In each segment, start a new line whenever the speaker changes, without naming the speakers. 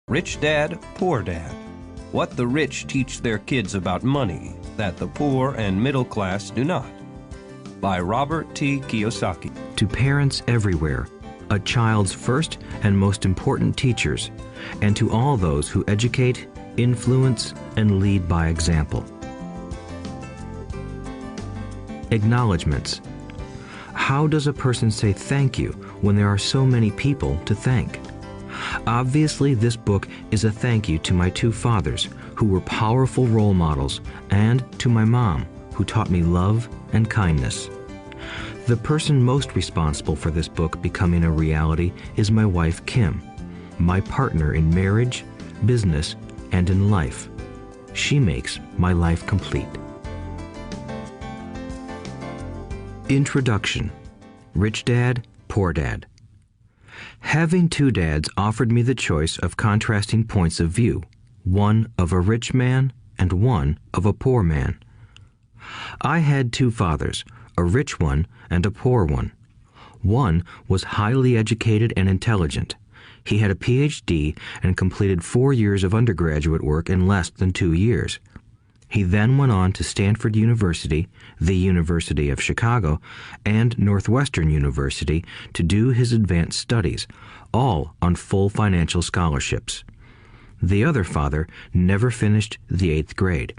Rich Dad, Poor Dad. What the rich teach their kids about money that the poor and middle class do not. By Robert T. Kiyosaki.
To parents everywhere, a child's first and most important teachers, and to all those who educate, influence, and lead by example. Acknowledgements. How does a person say thank you when there are so many people to thank? Obviously, this book is a thank you to my two fathers, who were powerful role models, and to my mom, who taught me love and kindness. The person most responsible for this book becoming a reality is my wife, Kim, my partner in marriage, business, and in life. She makes my life complete. Introduction. Rich Dad, Poor Dad. Having two dads offered me the choice of contrasting points of view, one of a rich man and one of a poor man. I had two fathers, a rich one and a poor one. One was highly educated and intelligent. He had a PhD and completed 4 years of undergraduate work in less than 2 years. He then went on to Stanford University, the University of Chicago, and Northwestern University to do his advanced studies, all on full financial scholarships. The other father never finished the 8th grade.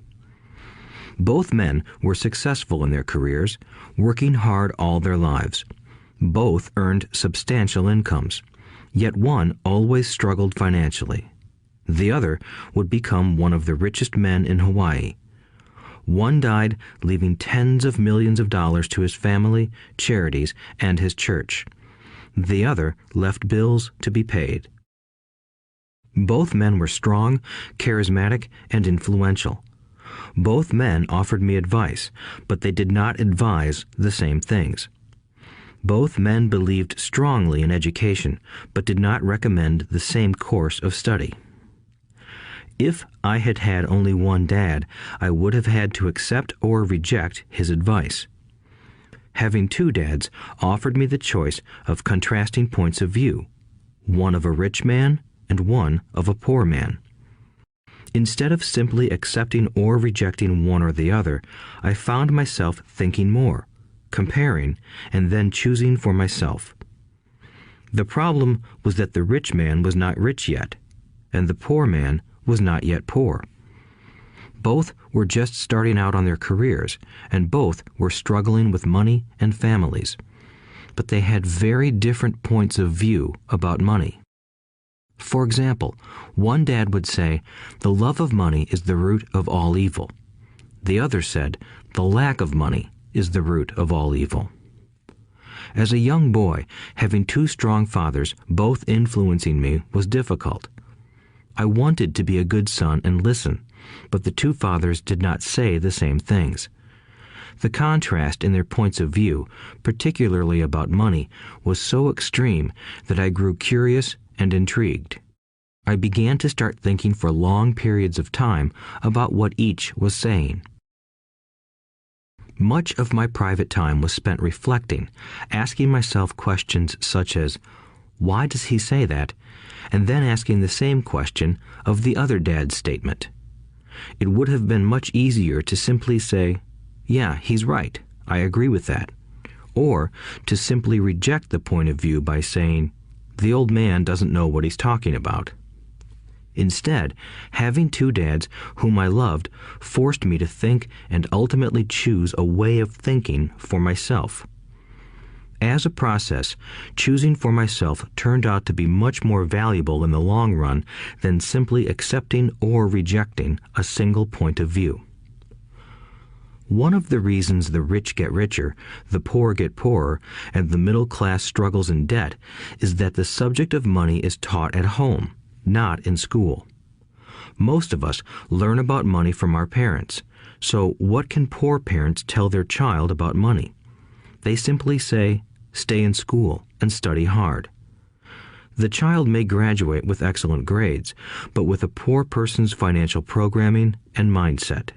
Both men were successful in their careers, working hard all their lives. Both earned substantial incomes, yet one always struggled financially. The other would become one of the richest men in Hawaii. One died, leaving tens of millions of dollars to his family, charities, and his church. The other left bills to be paid. Both men were strong, charismatic, and influential. Both men offered me advice, but they did not advise the same things. Both men believed strongly in education, but did not recommend the same course of study. If I had had only one dad, I would have had to accept or reject his advice. Having two dads offered me the choice of contrasting points of view, one of a rich man and one of a poor man. Instead of simply accepting or rejecting one or the other, I found myself thinking more, comparing, and then choosing for myself. The problem was that the rich man was not rich yet, and the poor man was not yet poor. Both were just starting out on their careers, and both were struggling with money and families. But they had very different points of view about money. For example, one dad would say, "The love of money is the root of all evil." The other said, "The lack of money is the root of all evil." As a young boy, having two strong fathers, both influencing me, was difficult. I wanted to be a good son and listen, but the two fathers did not say the same things. The contrast in their points of view, particularly about money, was so extreme that I grew curious and intrigued. I began to start thinking for long periods of time about what each was saying. Much of my private time was spent reflecting, asking myself questions such as, "Why does he say that?" and then asking the same question of the other dad's statement. It would have been much easier to simply say, "Yeah, he's right, I agree with that," or to simply reject the point of view by saying, "The old man doesn't know what he's talking about." Instead, having two dads whom I loved forced me to think and ultimately choose a way of thinking for myself. As a process, choosing for myself turned out to be much more valuable in the long run than simply accepting or rejecting a single point of view. One of the reasons the rich get richer, the poor get poorer, and the middle class struggles in debt is that the subject of money is taught at home, not in school. Most of us learn about money from our parents, so what can poor parents tell their child about money? They simply say, "Stay in school and study hard." The child may graduate with excellent grades, but with a poor person's financial programming and mindset.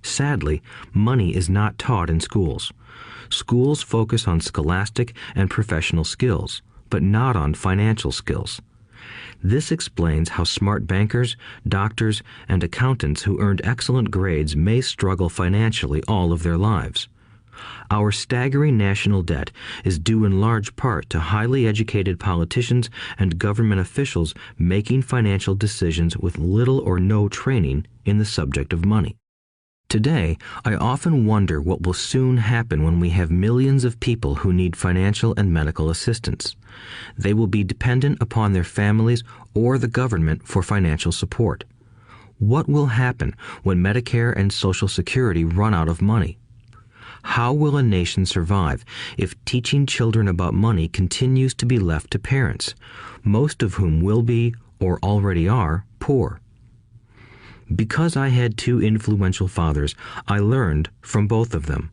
Sadly, money is not taught in schools. Schools focus on scholastic and professional skills, but not on financial skills. This explains how smart bankers, doctors, and accountants who earned excellent grades may struggle financially all of their lives. Our staggering national debt is due in large part to highly educated politicians and government officials making financial decisions with little or no training in the subject of money. Today, I often wonder what will soon happen when we have millions of people who need financial and medical assistance. They will be dependent upon their families or the government for financial support. What will happen when Medicare and Social Security run out of money? How will a nation survive if teaching children about money continues to be left to parents, most of whom will be, or already are, poor? Because I had two influential fathers, I learned from both of them.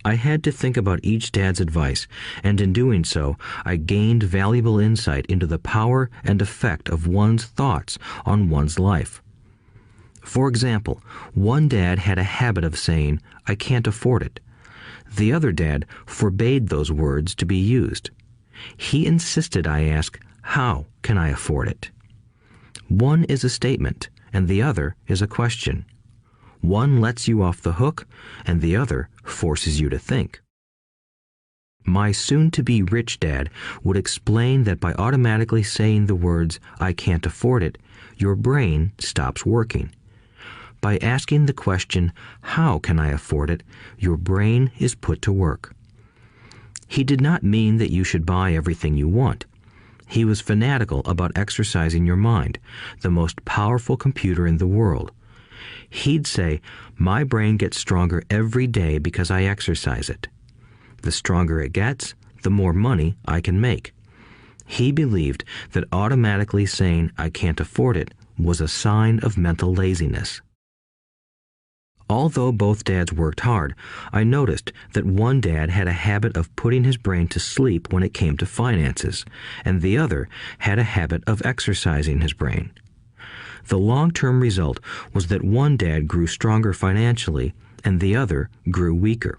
I had to think about each dad's advice, and in doing so, I gained valuable insight into the power and effect of one's thoughts on one's life. For example, one dad had a habit of saying, "I can't afford it." The other dad forbade those words to be used. He insisted I ask, "How can I afford it?" One is a statement, and the other is a question. One lets you off the hook, and the other forces you to think. My soon-to-be rich dad would explain that by automatically saying the words, "I can't afford it," your brain stops working. By asking the question, "How can I afford it?" your brain is put to work. He did not mean that you should buy everything you want. He was fanatical about exercising your mind, the most powerful computer in the world. He'd say, "My brain gets stronger every day because I exercise it. The stronger it gets, the more money I can make." He believed that automatically saying, "I can't afford it," was a sign of mental laziness. Although both dads worked hard, I noticed that one dad had a habit of putting his brain to sleep when it came to finances, and the other had a habit of exercising his brain. The long-term result was that one dad grew stronger financially, and the other grew weaker.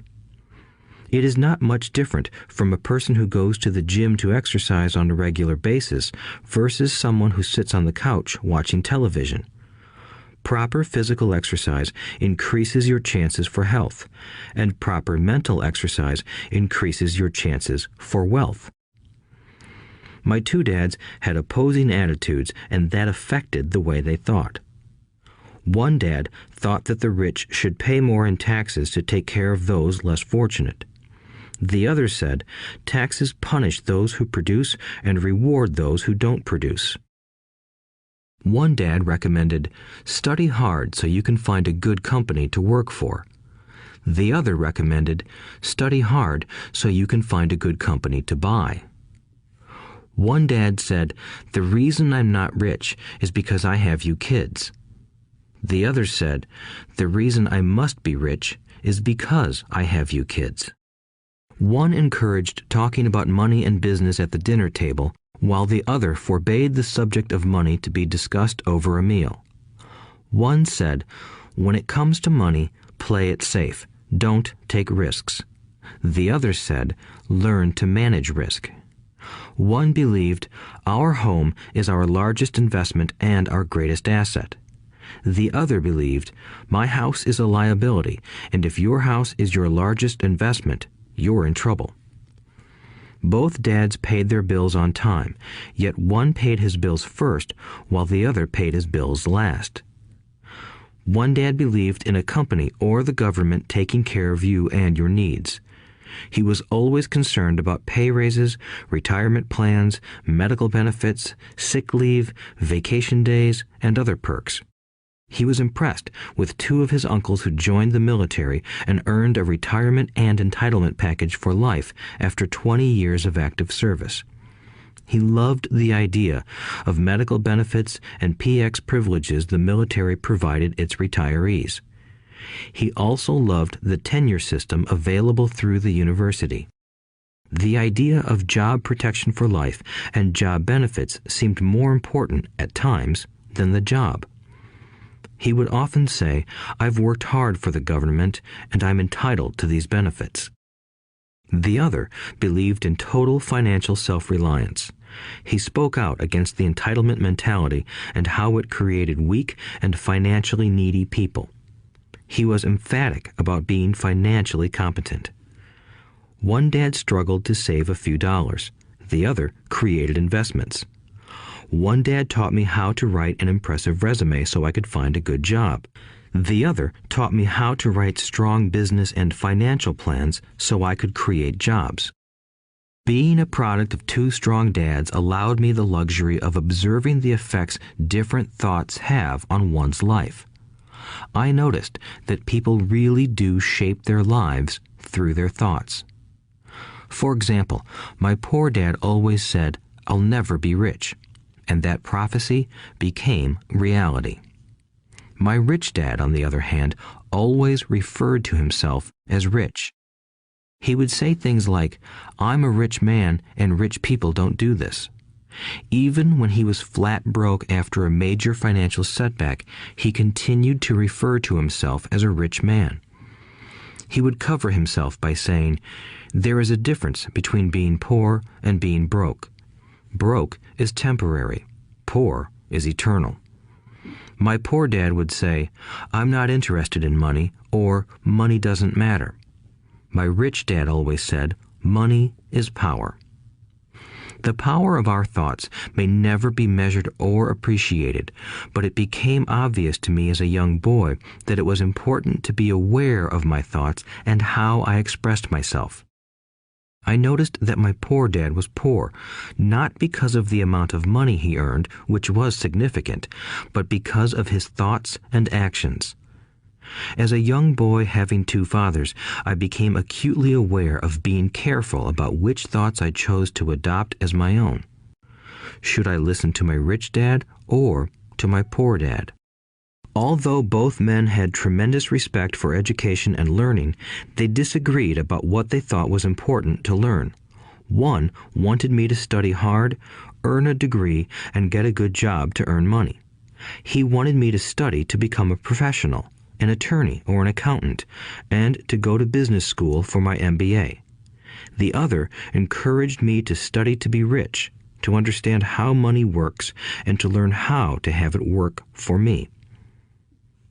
It is not much different from a person who goes to the gym to exercise on a regular basis versus someone who sits on the couch watching television. Proper physical exercise increases your chances for health, and proper mental exercise increases your chances for wealth. My two dads had opposing attitudes, and that affected the way they thought. One dad thought that the rich should pay more in taxes to take care of those less fortunate. The other said, taxes punish those who produce and reward those who don't produce. One dad recommended, study hard so you can find a good company to work for. The other recommended, study hard so you can find a good company to buy. One dad said, the reason I'm not rich is because I have you kids. The other said, the reason I must be rich is because I have you kids. One encouraged talking about money and business at the dinner table, while the other forbade the subject of money to be discussed over a meal. One said, when it comes to money, play it safe, don't take risks. The other said, learn to manage risk. One believed, our home is our largest investment and our greatest asset. The other believed, my house is a liability, and if your house is your largest investment, you're in trouble. Both dads paid their bills on time, yet one paid his bills first while the other paid his bills last. One dad believed in a company or the government taking care of you and your needs. He was always concerned about pay raises, retirement plans, medical benefits, sick leave, vacation days, and other perks. He was impressed with two of his uncles who joined the military and earned a retirement and entitlement package for life after 20 years of active service. He loved the idea of medical benefits and PX privileges the military provided its retirees. He also loved the tenure system available through the university. The idea of job protection for life and job benefits seemed more important at times than the job. He would often say, I've worked hard for the government and I'm entitled to these benefits. The other believed in total financial self-reliance. He spoke out against the entitlement mentality and how it created weak and financially needy people. He was emphatic about being financially competent. One dad struggled to save a few dollars. The other created investments. One dad taught me how to write an impressive resume so I could find a good job. The other taught me how to write strong business and financial plans so I could create jobs. Being a product of two strong dads allowed me the luxury of observing the effects different thoughts have on one's life. I noticed that people really do shape their lives through their thoughts. For example, my poor dad always said, "I'll never be rich," and that prophecy became reality. My rich dad, on the other hand, always referred to himself as rich. He would say things like, "I'm a rich man and rich people don't do this." Even when he was flat broke after a major financial setback, he continued to refer to himself as a rich man. He would cover himself by saying, "There is a difference between being poor and being broke. Broke is temporary. Poor is eternal." My poor dad would say, "I'm not interested in money," or "money doesn't matter." My rich dad always said, "Money is power." The power of our thoughts may never be measured or appreciated, but it became obvious to me as a young boy that it was important to be aware of my thoughts and how I expressed myself. I noticed that my poor dad was poor, not because of the amount of money he earned, which was significant, but because of his thoughts and actions. As a young boy having two fathers, I became acutely aware of being careful about which thoughts I chose to adopt as my own. Should I listen to my rich dad or to my poor dad? Although both men had tremendous respect for education and learning, they disagreed about what they thought was important to learn. One wanted me to study hard, earn a degree, and get a good job to earn money. He wanted me to study to become a professional, an attorney or an accountant, and to go to business school for my MBA. The other encouraged me to study to be rich, to understand how money works, and to learn how to have it work for me.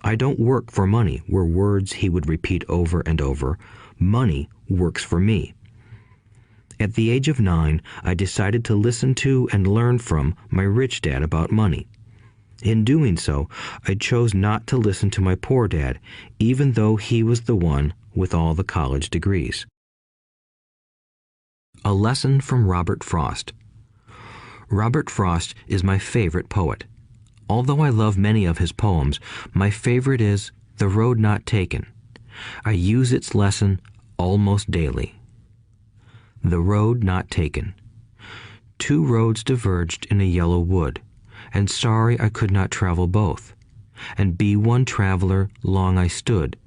"I don't work for money" were words he would repeat over and over. "Money works for me." At the age of 9, I decided to listen to and learn from my rich dad about money. In doing so, I chose not to listen to my poor dad, even though he was the one with all the college degrees. A lesson from Robert Frost. Robert Frost is my favorite poet. Although I love many of his poems, my favorite is "The Road Not Taken." I use its lesson almost daily. The road not taken. Two roads diverged in a yellow wood, and sorry I could not travel both. And be one traveler long I stood,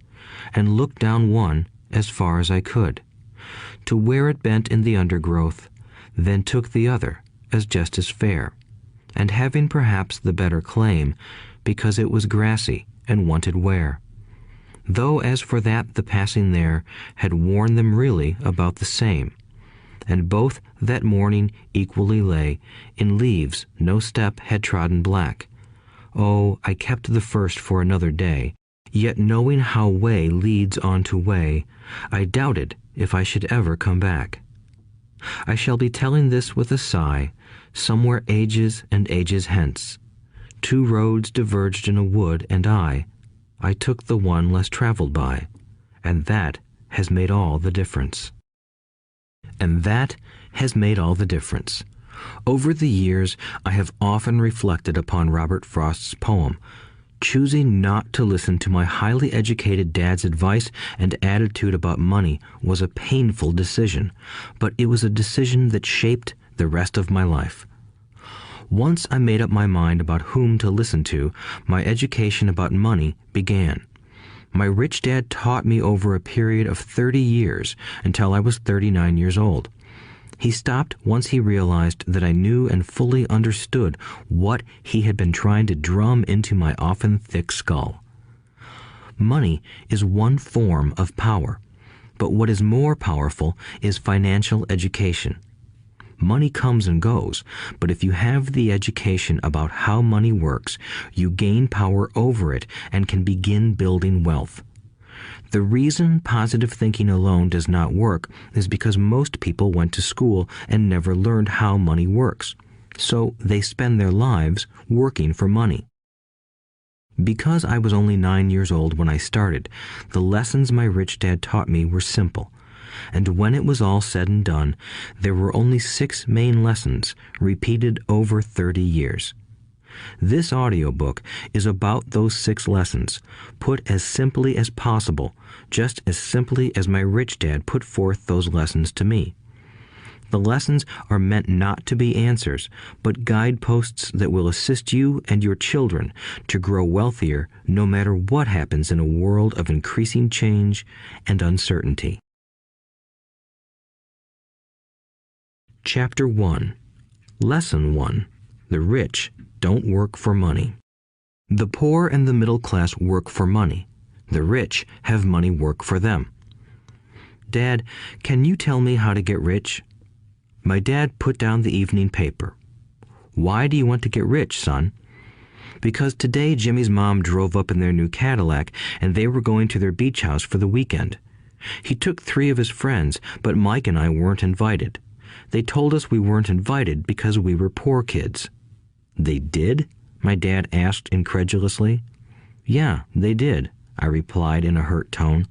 and looked down one as far as I could, to where it bent in the undergrowth, then took the other as just as fair, and having perhaps the better claim, because it was grassy and wanted wear. Though as for that the passing there had worn them really about the same, and both that morning equally lay in leaves no step had trodden black. Oh, I kept the first for another day, yet knowing how way leads on to way, I doubted if I should ever come back. I shall be telling this with a sigh, somewhere ages and ages hence. Two roads diverged in a wood, and I took the one less traveled by, and that has made all the difference. And that has made all the difference. Over the years, I have often reflected upon Robert Frost's poem. Choosing not to listen to my highly educated dad's advice and attitude about money was a painful decision, but it was a decision that shaped the rest of my life. Once I made up my mind about whom to listen to, my education about money began. My rich dad taught me over a period of 30 years until I was 39 years old. He stopped once he realized that I knew and fully understood what he had been trying to drum into my often thick skull. Money is one form of power, but what is more powerful is financial education. Money comes and goes, but if you have the education about how money works, you gain power over it and can begin building wealth. The reason positive thinking alone does not work is because most people went to school and never learned how money works, so they spend their lives working for money. Because I was only 9 years old when I started, the lessons my rich dad taught me were simple. And when it was all said and done, there were only 6 main lessons, repeated over 30 years. This audiobook is about those 6 lessons, put as simply as possible, just as simply as my rich dad put forth those lessons to me. The lessons are meant not to be answers, but guideposts that will assist you and your children to grow wealthier no matter what happens in a world of increasing change and uncertainty. Chapter 1. Lesson 1. The rich don't work for money. The poor and the middle class work for money. The rich have money work for them. Dad, can you tell me how to get rich? My dad put down the evening paper. Why do you want to get rich, son? Because today Jimmy's mom drove up in their new Cadillac and they were going to their beach house for the weekend. He took 3 of his friends, but Mike and I weren't invited. They told us we weren't invited because we were poor kids. They did? My dad asked incredulously. Yeah, they did, I replied in a hurt tone.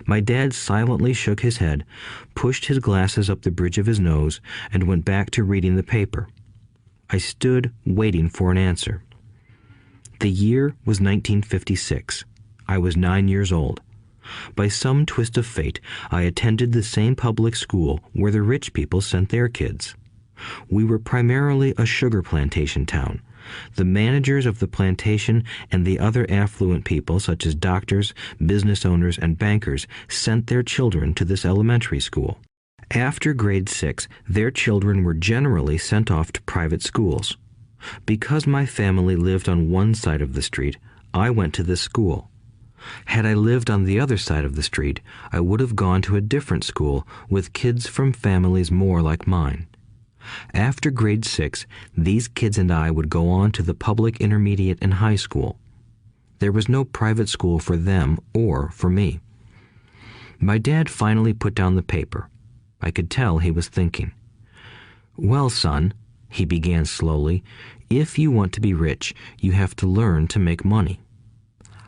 My dad silently shook his head, pushed his glasses up the bridge of his nose, and went back to reading the paper. I stood waiting for an answer. The year was 1956. I was 9 years old. By some twist of fate, I attended the same public school where the rich people sent their kids. We were primarily a sugar plantation town. The managers of the plantation and the other affluent people, such as doctors, business owners, and bankers, sent their children to this elementary school. After grade 6, their children were generally sent off to private schools. Because my family lived on one side of the street, I went to this school. Had I lived on the other side of the street, I would have gone to a different school with kids from families more like mine. After grade 6, these kids and I would go on to the public intermediate and high school. There was no private school for them or for me. My dad finally put down the paper. I could tell he was thinking. Well, son, he began slowly, if you want to be rich, you have to learn to make money.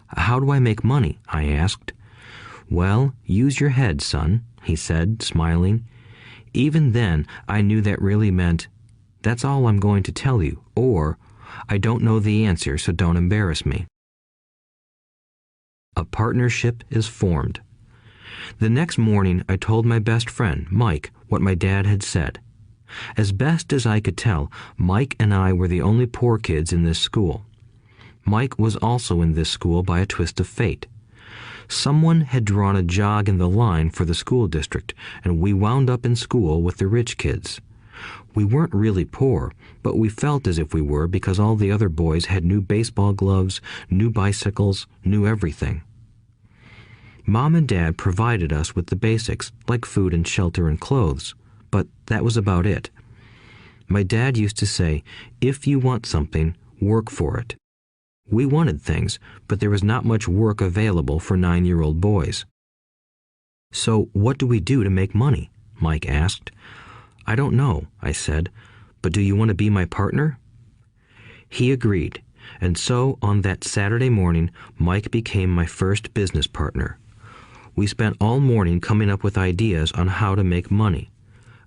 How do I make money? I asked. Well, use your head, son, he said, smiling. Even then, I knew that really meant, that's all I'm going to tell you, or, I don't know the answer, so don't embarrass me. A partnership is formed. The next morning, I told my best friend, Mike, what my dad had said. As best as I could tell, Mike and I were the only poor kids in this school. Mike was also in this school by a twist of fate. Someone had drawn a jog in the line for the school district, and we wound up in school with the rich kids. We weren't really poor, but we felt as if we were because all the other boys had new baseball gloves, new bicycles, new everything. Mom and Dad provided us with the basics, like food and shelter and clothes, but that was about it. My dad used to say, if you want something, work for it. We wanted things, but there was not much work available for 9-year-old boys. So what do we do to make money? Mike asked. I don't know, I said, but do you want to be my partner? He agreed, and so on that Saturday morning, Mike became my first business partner. We spent all morning coming up with ideas on how to make money.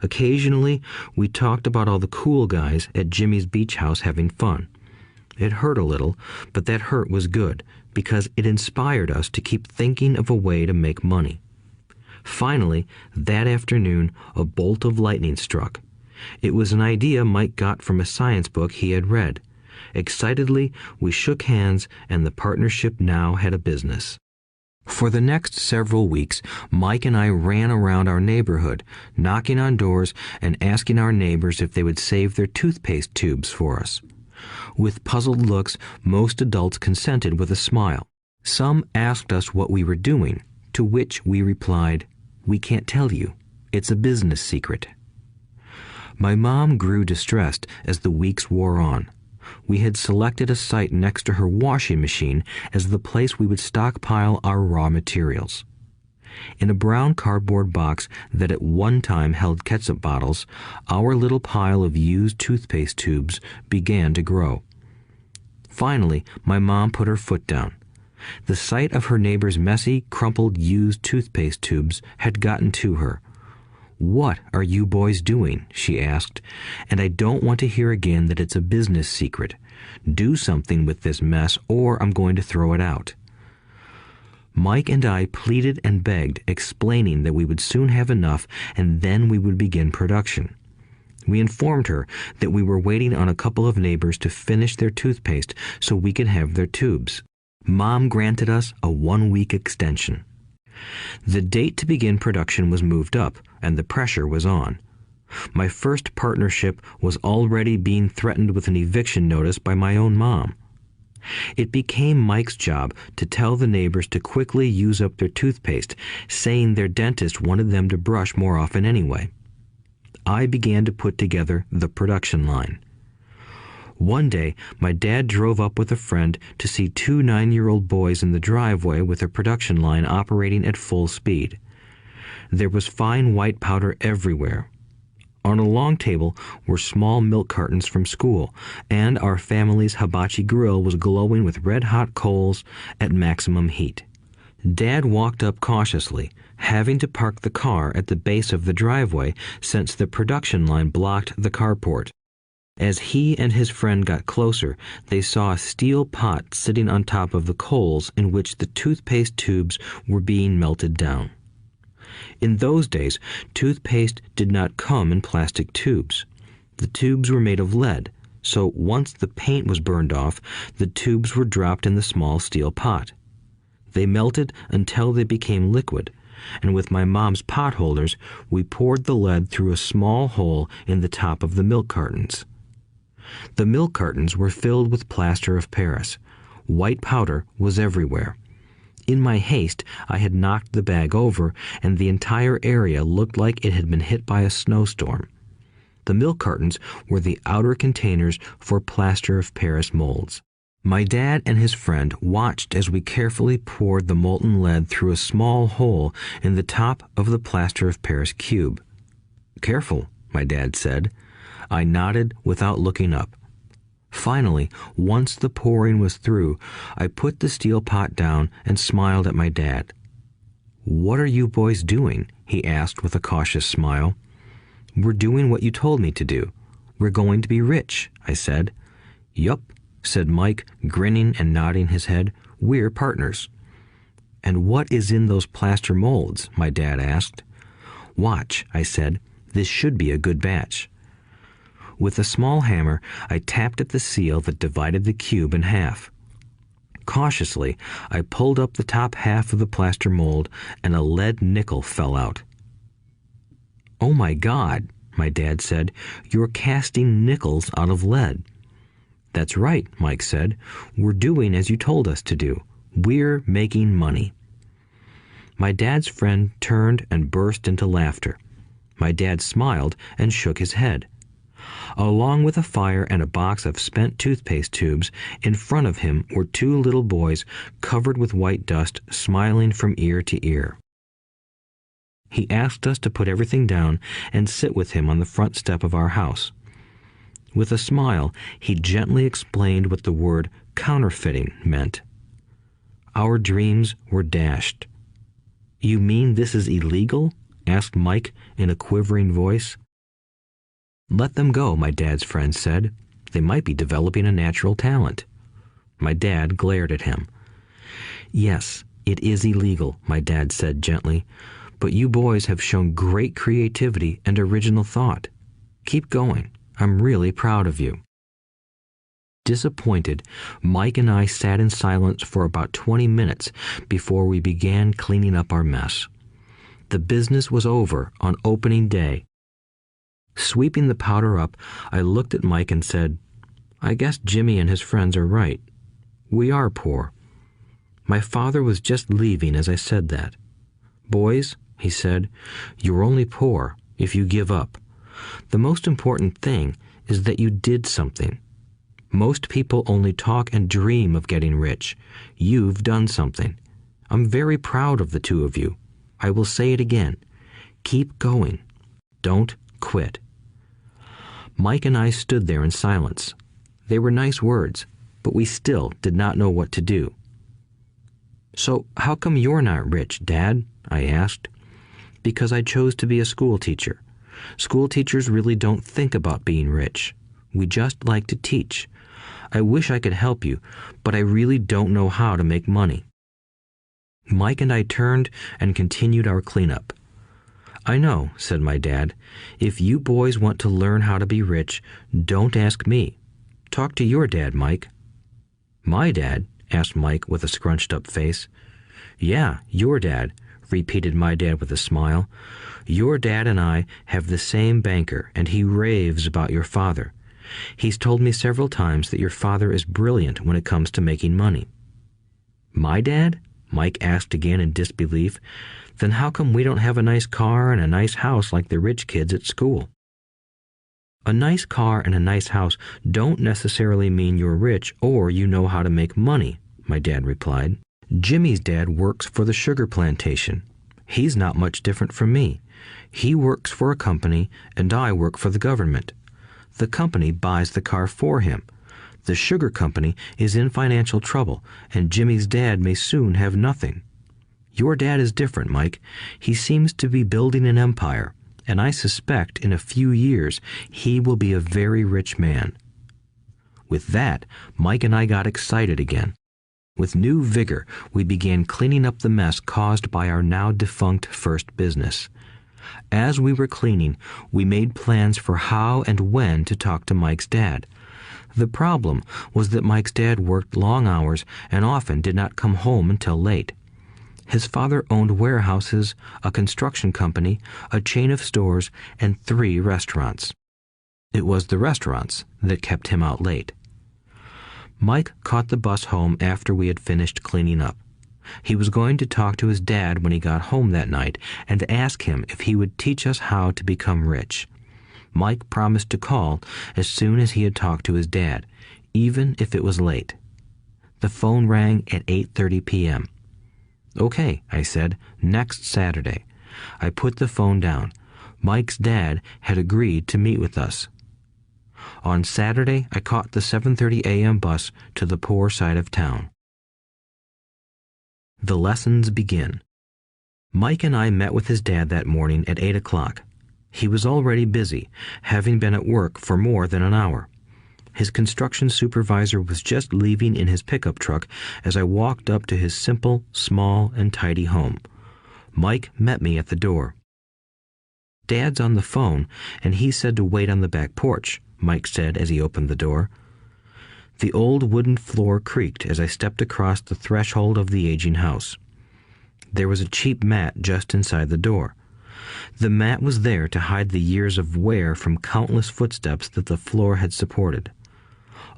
Occasionally, we talked about all the cool guys at Jimmy's beach house having fun. It hurt a little, but that hurt was good because it inspired us to keep thinking of a way to make money. Finally, that afternoon, a bolt of lightning struck. It was an idea Mike got from a science book he had read. Excitedly, we shook hands, and the partnership now had a business. For the next several weeks, Mike and I ran around our neighborhood, knocking on doors and asking our neighbors if they would save their toothpaste tubes for us. With puzzled looks, most adults consented with a smile. Some asked us what we were doing, to which we replied, "We can't tell you. It's a business secret." My mom grew distressed as the weeks wore on. We had selected a site next to her washing machine as the place we would stockpile our raw materials. In a brown cardboard box that at one time held ketchup bottles, our little pile of used toothpaste tubes began to grow. Finally, my mom put her foot down. The sight of her neighbor's messy, crumpled used toothpaste tubes had gotten to her. "What are you boys doing?" she asked, "and I don't want to hear again that it's a business secret. Do something with this mess or I'm going to throw it out." Mike and I pleaded and begged, explaining that we would soon have enough and then we would begin production. We informed her that we were waiting on a couple of neighbors to finish their toothpaste so we could have their tubes. Mom granted us a 1-week extension. The date to begin production was moved up, and the pressure was on. My first partnership was already being threatened with an eviction notice by my own mom. It became Mike's job to tell the neighbors to quickly use up their toothpaste, saying their dentist wanted them to brush more often anyway. I began to put together the production line. One day, my dad drove up with a friend to see 2 9-year-old boys in the driveway with a production line operating at full speed. There was fine white powder everywhere. On a long table were small milk cartons from school, and our family's hibachi grill was glowing with red-hot coals at maximum heat. Dad walked up cautiously, having to park the car at the base of the driveway since the production line blocked the carport. As he and his friend got closer, they saw a steel pot sitting on top of the coals in which the toothpaste tubes were being melted down. In those days, toothpaste did not come in plastic tubes. The tubes were made of lead, so once the paint was burned off, the tubes were dropped in the small steel pot. They melted until they became liquid, and with my mom's pot holders, we poured the lead through a small hole in the top of the milk cartons. The milk cartons were filled with plaster of Paris. White powder was everywhere. In my haste, I had knocked the bag over, and the entire area looked like it had been hit by a snowstorm. The milk cartons were the outer containers for plaster of Paris molds. My dad and his friend watched as we carefully poured the molten lead through a small hole in the top of the plaster of Paris cube. "Careful," my dad said. I nodded without looking up. Finally, once the pouring was through, I put the steel pot down and smiled at my dad. "What are you boys doing?" he asked with a cautious smile. "We're doing what you told me to do. We're going to be rich," I said. "Yup," said Mike, grinning and nodding his head. "We're partners." "And what is in those plaster molds?" my dad asked. "Watch," I said. "This should be a good batch." With a small hammer, I tapped at the seal that divided the cube in half. Cautiously, I pulled up the top half of the plaster mold, and a lead nickel fell out. "Oh my God," my dad said, "you're casting nickels out of lead." "That's right," Mike said. "We're doing as you told us to do. We're making money." My dad's friend turned and burst into laughter. My dad smiled and shook his head. Along with a fire and a box of spent toothpaste tubes, in front of him were 2 little boys covered with white dust, smiling from ear to ear. He asked us to put everything down and sit with him on the front step of our house. With a smile, he gently explained what the word counterfeiting meant. Our dreams were dashed. "You mean this is illegal?" asked Mike in a quivering voice. "Let them go," my dad's friend said. "They might be developing a natural talent." My dad glared at him. "Yes, it is illegal," my dad said gently, "but you boys have shown great creativity and original thought. Keep going. I'm really proud of you." Disappointed, Mike and I sat in silence for about 20 minutes before we began cleaning up our mess. The business was over on opening day. Sweeping the powder up, I looked at Mike and said, "I guess Jimmy and his friends are right. We are poor." My father was just leaving as I said that. "Boys," he said, "you're only poor if you give up. The most important thing is that you did something. Most people only talk and dream of getting rich. You've done something. I'm very proud of the two of you. I will say it again. Keep going. Don't quit. Mike and I stood there in silence. They were nice words, but we still did not know what to do. "So how come you're not rich, Dad?" I asked. "Because I chose to be a school teacher. School teachers really don't think about being rich. We just like to teach. I wish I could help you, but I really don't know how to make money." Mike and I turned and continued our cleanup. "I know," said my dad. "If you boys want to learn how to be rich, don't ask me. Talk to your dad, Mike." "My dad?" asked Mike with a scrunched-up face. "Yeah, your dad," repeated my dad with a smile. "Your dad and I have the same banker, and he raves about your father. He's told me several times that your father is brilliant when it comes to making money." "My dad?" Mike asked again in disbelief. "Then how come we don't have a nice car and a nice house like the rich kids at school?" "A nice car and a nice house don't necessarily mean you're rich or you know how to make money," my dad replied. "Jimmy's dad works for the sugar plantation. He's not much different from me. He works for a company and I work for the government. The company buys the car for him. The sugar company is in financial trouble, and Jimmy's dad may soon have nothing. Your dad is different, Mike. He seems to be building an empire, and I suspect in a few years he will be a very rich man." With that, Mike and I got excited again. With new vigor, we began cleaning up the mess caused by our now defunct first business. As we were cleaning, we made plans for how and when to talk to Mike's dad. The problem was that Mike's dad worked long hours and often did not come home until late. His father owned warehouses, a construction company, a chain of stores, and 3 restaurants. It was the restaurants that kept him out late. Mike caught the bus home after we had finished cleaning up. He was going to talk to his dad when he got home that night and ask him if he would teach us how to become rich. Mike promised to call as soon as he had talked to his dad, even if it was late. The phone rang at 8:30 p.m. "Okay," I said, "next Saturday." I put the phone down. Mike's dad had agreed to meet with us. On Saturday, I caught the 7:30 a.m. bus to the poor side of town. The lessons begin. Mike and I met with his dad that morning at 8 o'clock. He was already busy, having been at work for more than an hour. His construction supervisor was just leaving in his pickup truck as I walked up to his simple, small, and tidy home. Mike met me at the door. "Dad's on the phone, and he said to wait on the back porch," Mike said as he opened the door. The old wooden floor creaked as I stepped across the threshold of the aging house. There was a cheap mat just inside the door. The mat was there to hide the years of wear from countless footsteps that the floor had supported.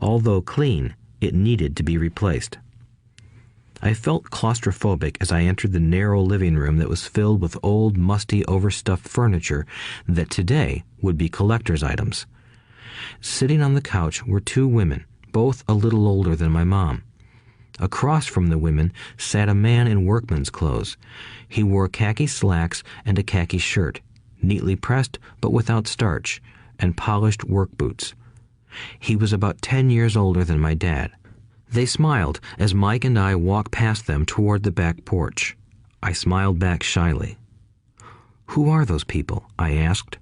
Although clean, it needed to be replaced. I felt claustrophobic as I entered the narrow living room that was filled with old, musty, overstuffed furniture that today would be collector's items. Sitting on the couch were 2 women, both a little older than my mom. Across from the women sat a man in workman's clothes. He wore khaki slacks and a khaki shirt, neatly pressed but without starch, and polished work boots. He was about 10 years older than my dad. They smiled as Mike and I walked past them toward the back porch. I smiled back shyly. "Who are those people?" I asked.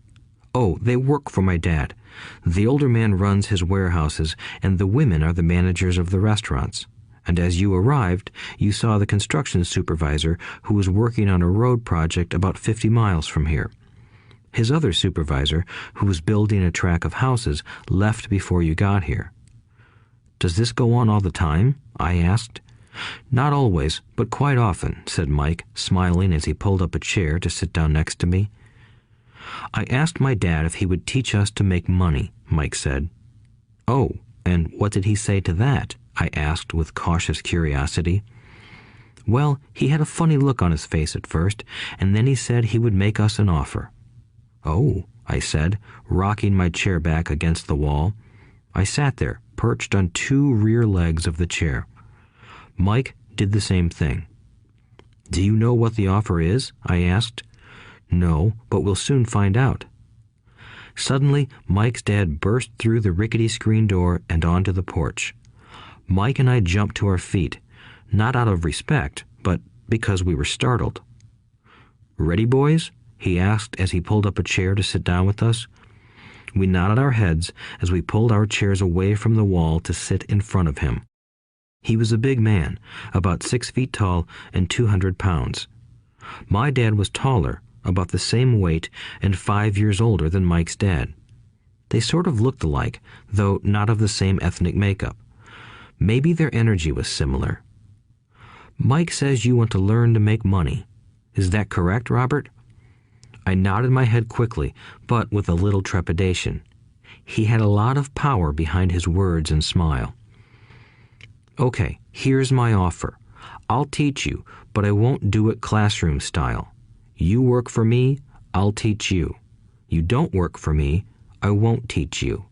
"Oh, they work for my dad. The older man runs his warehouses, and the women are the managers of the restaurants. And as you arrived, you saw the construction supervisor who was working on a road project about 50 miles from here. His other supervisor, who was building a track of houses, left before you got here." "Does this go on all the time?" I asked. "Not always, but quite often," said Mike, smiling as he pulled up a chair to sit down next to me. "I asked my dad if he would teach us to make money," Mike said. "Oh, and what did he say to that?" I asked with cautious curiosity. "Well, he had a funny look on his face at first, and then he said he would make us an offer." "Oh," I said, rocking my chair back against the wall. I sat there, perched on two rear legs of the chair. Mike did the same thing. "Do you know what the offer is?" I asked. "No, but we'll soon find out." Suddenly, Mike's dad burst through the rickety screen door and onto the porch. Mike and I jumped to our feet, not out of respect, but because we were startled. "Ready, boys?" he asked as he pulled up a chair to sit down with us. We nodded our heads as we pulled our chairs away from the wall to sit in front of him. He was a big man, about 6 feet tall and 200 pounds. My dad was taller, about the same weight, and 5 years older than Mike's dad. They sort of looked alike, though not of the same ethnic makeup. Maybe their energy was similar. "Mike says you want to learn to make money. Is that correct, Robert?" I nodded my head quickly, but with a little trepidation. He had a lot of power behind his words and smile. "Okay, here's my offer. I'll teach you, but I won't do it classroom style. You work for me, I'll teach you. You don't work for me, I won't teach you.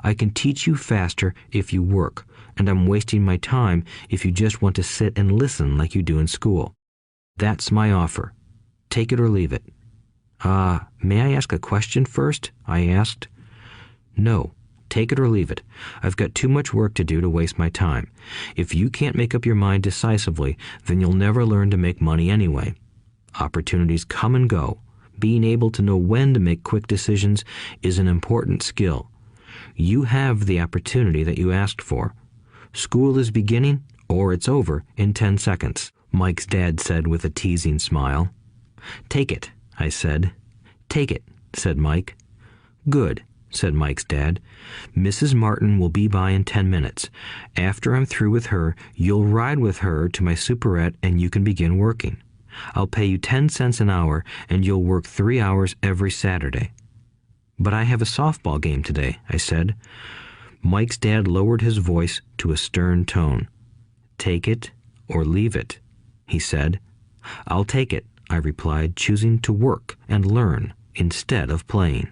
I can teach you faster if you work, and I'm wasting my time if you just want to sit and listen like you do in school. That's my offer. Take it or leave it." May I ask a question first?" I asked. "No. Take it or leave it. I've got too much work to do to waste my time. If you can't make up your mind decisively, then you'll never learn to make money anyway. Opportunities come and go. Being able to know when to make quick decisions is an important skill. You have the opportunity that you asked for. School is beginning, or it's over, in 10 seconds, Mike's dad said with a teasing smile. "Take it," I said. "Take it," said Mike. "Good," said Mike's dad. "Mrs. Martin will be by in 10 minutes. After I'm through with her, you'll ride with her to my superette and you can begin working. I'll pay you 10 cents an hour and you'll work 3 hours every Saturday." "But I have a softball game today," I said. Mike's dad lowered his voice to a stern tone. "Take it or leave it," he said. "I'll take it," I replied, choosing to work and learn instead of playing.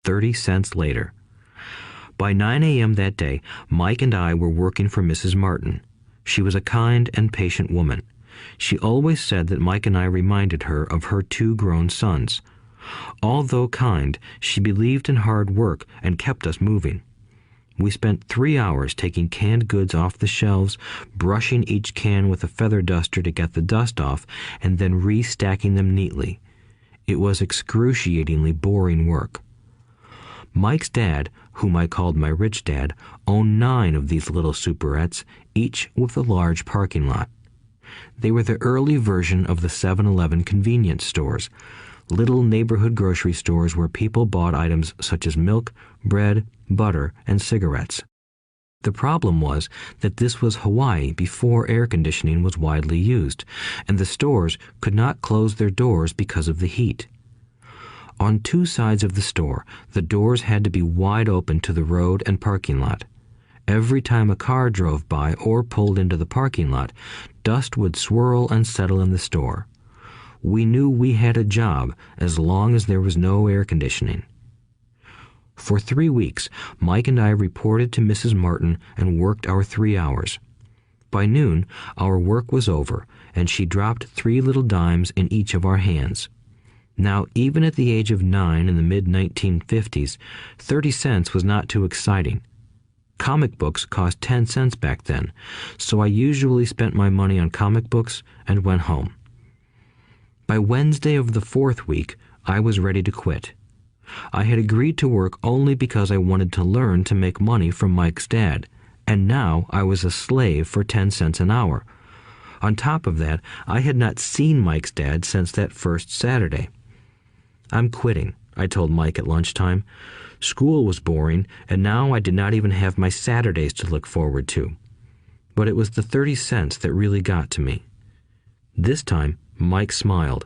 30 cents later. By 9 a.m. that day, Mike and I were working for Mrs. Martin. She was a kind and patient woman. She always said that Mike and I reminded her of her 2 grown sons. Although kind, she believed in hard work and kept us moving. We spent 3 hours taking canned goods off the shelves, brushing each can with a feather duster to get the dust off, and then restacking them neatly. It was excruciatingly boring work. Mike's dad, whom I called my rich dad, owned 9 of these little superettes, each with a large parking lot. They were the early version of the 7-Eleven convenience stores, little neighborhood grocery stores where people bought items such as milk, bread, butter, and cigarettes. The problem was that this was Hawaii before air conditioning was widely used, and the stores could not close their doors because of the heat. On 2 sides of the store, the doors had to be wide open to the road and parking lot. Every time a car drove by or pulled into the parking lot, dust would swirl and settle in the store. We knew we had a job as long as there was no air conditioning. For 3 weeks, Mike and I reported to Mrs. Martin and worked our 3 hours. By noon, our work was over, and she dropped 3 little dimes in each of our hands. Now, even at the age of 9 in the mid-1950s, 30 cents was not too exciting. Comic books cost 10 cents back then, so I usually spent my money on comic books and went home. By Wednesday of the 4th week, I was ready to quit. I had agreed to work only because I wanted to learn to make money from Mike's dad, and now I was a slave for 10 cents an hour. On top of that, I had not seen Mike's dad since that first Saturday. "I'm quitting," I told Mike at lunchtime. School was boring, and now I did not even have my Saturdays to look forward to. But it was the 30 cents that really got to me. This time, Mike smiled.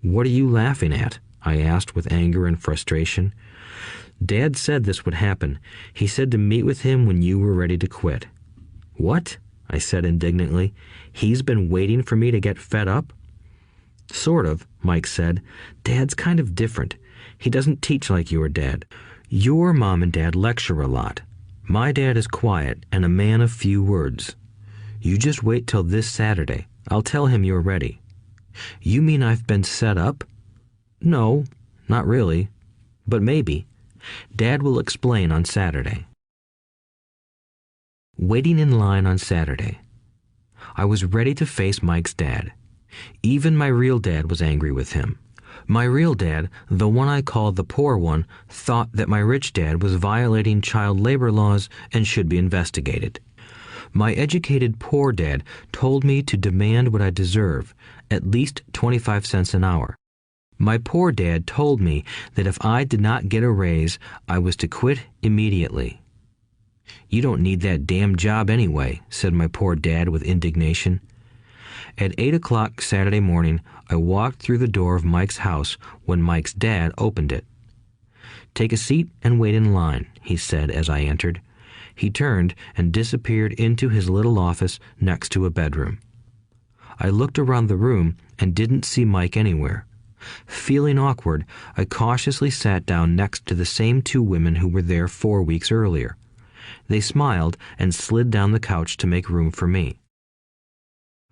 "What are you laughing at?" I asked with anger and frustration. "Dad said this would happen. He said to meet with him when you were ready to quit." "What?" I said indignantly. "He's been waiting for me to get fed up?" Sort of, Mike said. Dad's kind of different. He doesn't teach like your dad. Your mom and dad lecture a lot. My dad is quiet and a man of few words. You just wait till this Saturday. I'll tell him you're ready. You mean I've been set up? No, not really. But maybe. Dad will explain on Saturday. Waiting in line on Saturday. I was ready to face Mike's dad. Even my real dad was angry with him. My real dad, the one I called the poor one, thought that my rich dad was violating child labor laws and should be investigated. My educated poor dad told me to demand what I deserve, at least 25 cents an hour. My poor dad told me that if I did not get a raise, I was to quit immediately. You don't need that damn job anyway, said my poor dad with indignation. At 8 o'clock Saturday morning, I walked through the door of Mike's house when Mike's dad opened it. Take a seat and wait in line, he said as I entered. He turned and disappeared into his little office next to a bedroom. I looked around the room and didn't see Mike anywhere. Feeling awkward, I cautiously sat down next to the same two women who were there 4 weeks earlier. They smiled and slid down the couch to make room for me.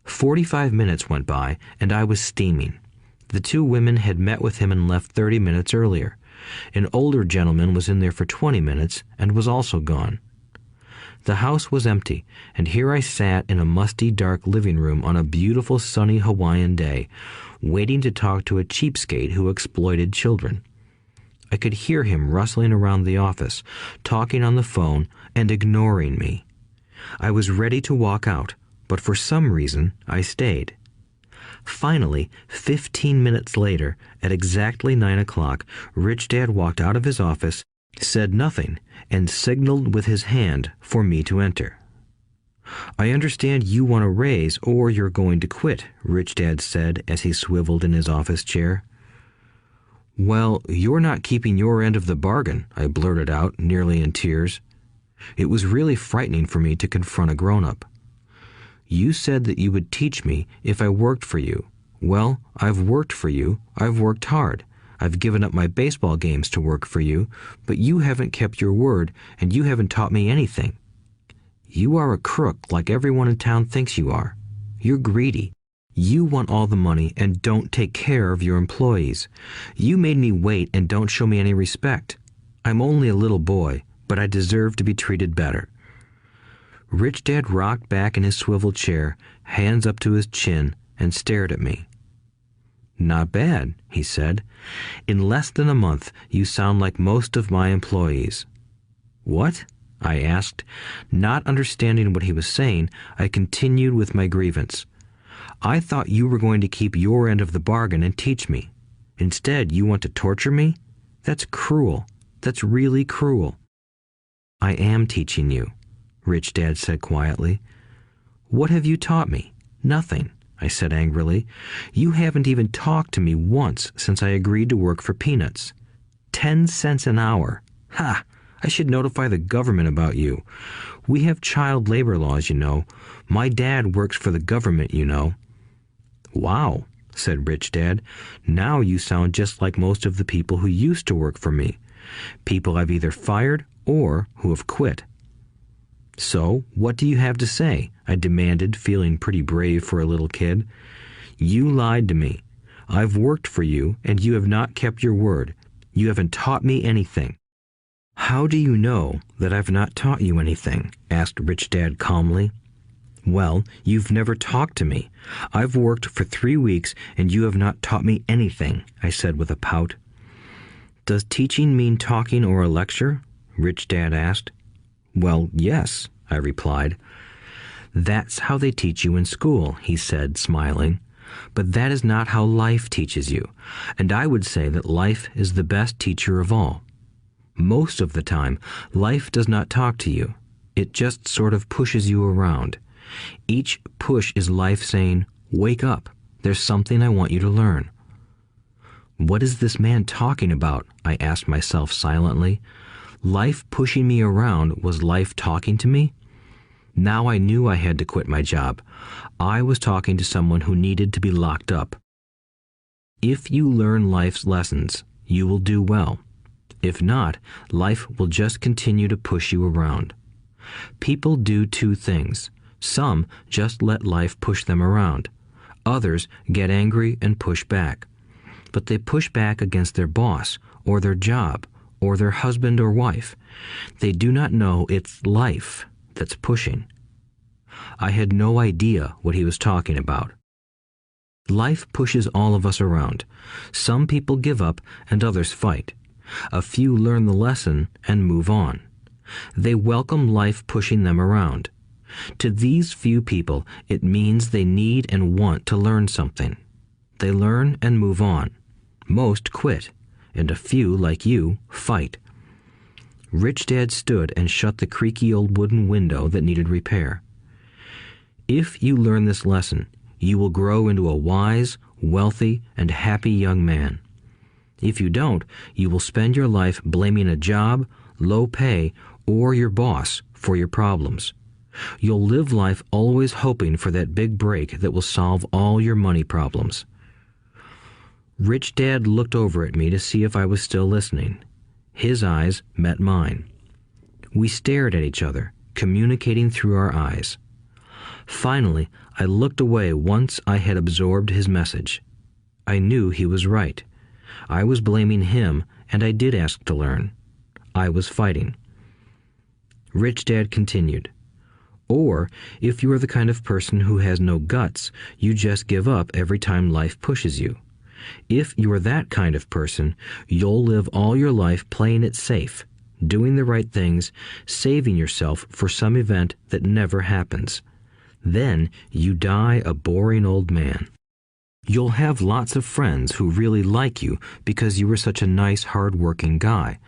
45 minutes went by, and I was steaming. The two women had met with him and left 30 minutes earlier. An older gentleman was in there for 20 minutes and was also gone. The house was empty, and here I sat in a musty, dark living room on a beautiful, sunny Hawaiian day, waiting to talk to a cheapskate who exploited children. I could hear him rustling around the office, talking on the phone, and ignoring me. I was ready to walk out, but for some reason I stayed. Finally, 15 minutes later, at exactly 9 o'clock, Rich Dad walked out of his office, said nothing, and signaled with his hand for me to enter. I understand you want a raise or you're going to quit, Rich Dad said as he swiveled in his office chair. Well, you're not keeping your end of the bargain, I blurted out, nearly in tears. It was really frightening for me to confront a grown-up. You said that you would teach me if I worked for you. Well, I've worked for you. I've worked hard. I've given up my baseball games to work for you, but you haven't kept your word, and you haven't taught me anything. You are a crook like everyone in town thinks you are. You're greedy. You want all the money and don't take care of your employees. You made me wait and don't show me any respect. I'm only a little boy, but I deserve to be treated better. Rich Dad rocked back in his swivel chair, hands up to his chin, and stared at me. Not bad, he said. In less than a month, you sound like most of my employees. What? I asked. Not understanding what he was saying, I continued with my grievance. I thought you were going to keep your end of the bargain and teach me. Instead, you want to torture me? That's cruel. That's really cruel. I am teaching you, Rich Dad said quietly. What have you taught me? Nothing, I said angrily. You haven't even talked to me once since I agreed to work for peanuts. 10 cents an hour. Ha! I should notify the government about you. We have child labor laws, you know. My dad works for the government, you know. Wow, said Rich Dad. Now you sound just like most of the people who used to work for me. People I've either fired or who have quit. So, what do you have to say? I demanded, feeling pretty brave for a little kid. You lied to me. I've worked for you, and you have not kept your word. You haven't taught me anything. How do you know that I've not taught you anything? Asked Rich Dad calmly. Well, you've never talked to me. I've worked for 3 weeks, and you have not taught me anything, I said with a pout. Does teaching mean talking or a lecture? Rich Dad asked. Well, yes, I replied. That's how they teach you in school, he said, smiling. But that is not how life teaches you, and I would say that life is the best teacher of all. Most of the time, life does not talk to you. It just sort of pushes you around. Each push is life saying, wake up, there's something I want you to learn. What is this man talking about? I asked myself silently. Life pushing me around was life talking to me? Now I knew I had to quit my job. I was talking to someone who needed to be locked up. If you learn life's lessons, you will do well. If not, life will just continue to push you around. People do two things. Some just let life push them around. Others get angry and push back. But they push back against their boss, or their job, or their husband or wife. They do not know it's life that's pushing. I had no idea what he was talking about. Life pushes all of us around. Some people give up and others fight. A few learn the lesson and move on. They welcome life pushing them around. To these few people, it means they need and want to learn something. They learn and move on. Most quit, and a few, like you, fight. Rich Dad stood and shut the creaky old wooden window that needed repair. If you learn this lesson, you will grow into a wise, wealthy, and happy young man. If you don't, you will spend your life blaming a job, low pay, or your boss for your problems. You'll live life always hoping for that big break that will solve all your money problems. Rich Dad looked over at me to see if I was still listening. His eyes met mine. We stared at each other, communicating through our eyes. Finally, I looked away once I had absorbed his message. I knew he was right. I was blaming him, and I did ask to learn. I was fighting. Rich Dad continued. Or, if you are the kind of person who has no guts, you just give up every time life pushes you. If you are that kind of person, you'll live all your life playing it safe, doing the right things, saving yourself for some event that never happens. Then you die a boring old man. You'll have lots of friends who really like you because you were such a nice, hard-working guy.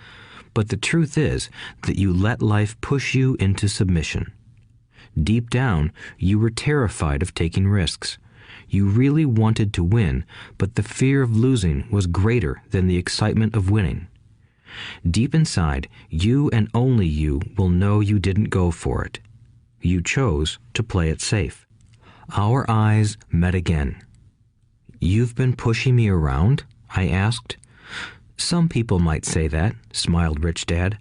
But the truth is that you let life push you into submission. Deep down, you were terrified of taking risks. You really wanted to win, but the fear of losing was greater than the excitement of winning. Deep inside, you and only you will know you didn't go for it. You chose to play it safe. Our eyes met again. "You've been pushing me around?" I asked. "Some people might say that," smiled Rich Dad.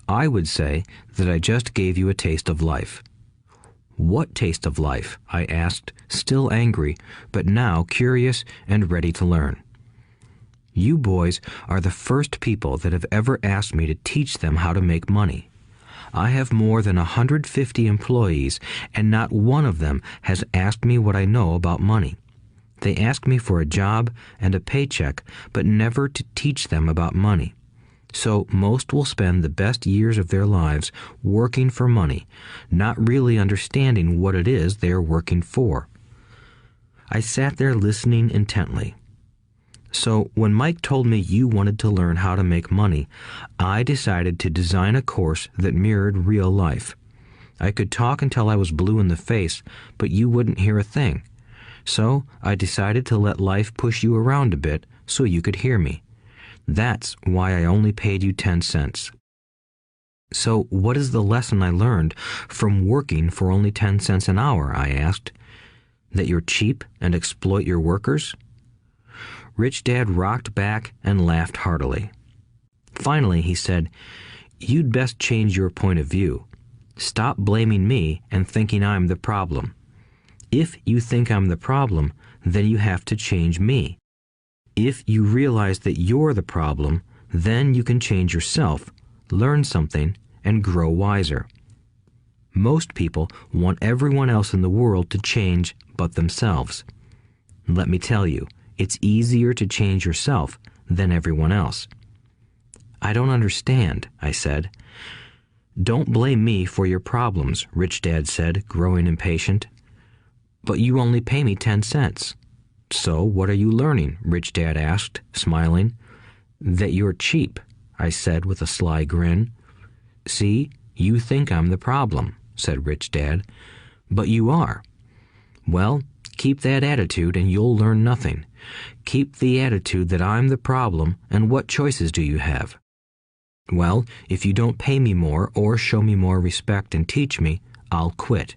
"I would say that I just gave you a taste of life." "What taste of life?" I asked, still angry, but now curious and ready to learn. "You boys are the first people that have ever asked me to teach them how to make money. I have more than 150 employees, and not one of them has asked me what I know about money. They ask me for a job and a paycheck, but never to teach them about money. So most will spend the best years of their lives working for money, not really understanding what it is they are working for." I sat there listening intently. "So when Mike told me you wanted to learn how to make money, I decided to design a course that mirrored real life. I could talk until I was blue in the face, but you wouldn't hear a thing. So I decided to let life push you around a bit so you could hear me. That's why I only paid you 10 cents. "So what is the lesson I learned from working for only 10 cents an hour?" I asked. "That you're cheap and exploit your workers?" Rich Dad rocked back and laughed heartily. Finally, he said, "You'd best change your point of view. Stop blaming me and thinking I'm the problem. If you think I'm the problem, then you have to change me. If you realize that you're the problem, then you can change yourself, learn something, and grow wiser. Most people want everyone else in the world to change but themselves. Let me tell you, it's easier to change yourself than everyone else." "I don't understand," I said. "Don't blame me for your problems," Rich Dad said, growing impatient. "But you only pay me 10 cents. "So what are you learning?" Rich Dad asked, smiling. "That you're cheap," I said with a sly grin. "See, you think I'm the problem," said Rich Dad. "But you are. Well, keep that attitude and you'll learn nothing. Keep the attitude that I'm the problem, and what choices do you have?" "Well, if you don't pay me more or show me more respect and teach me, I'll quit."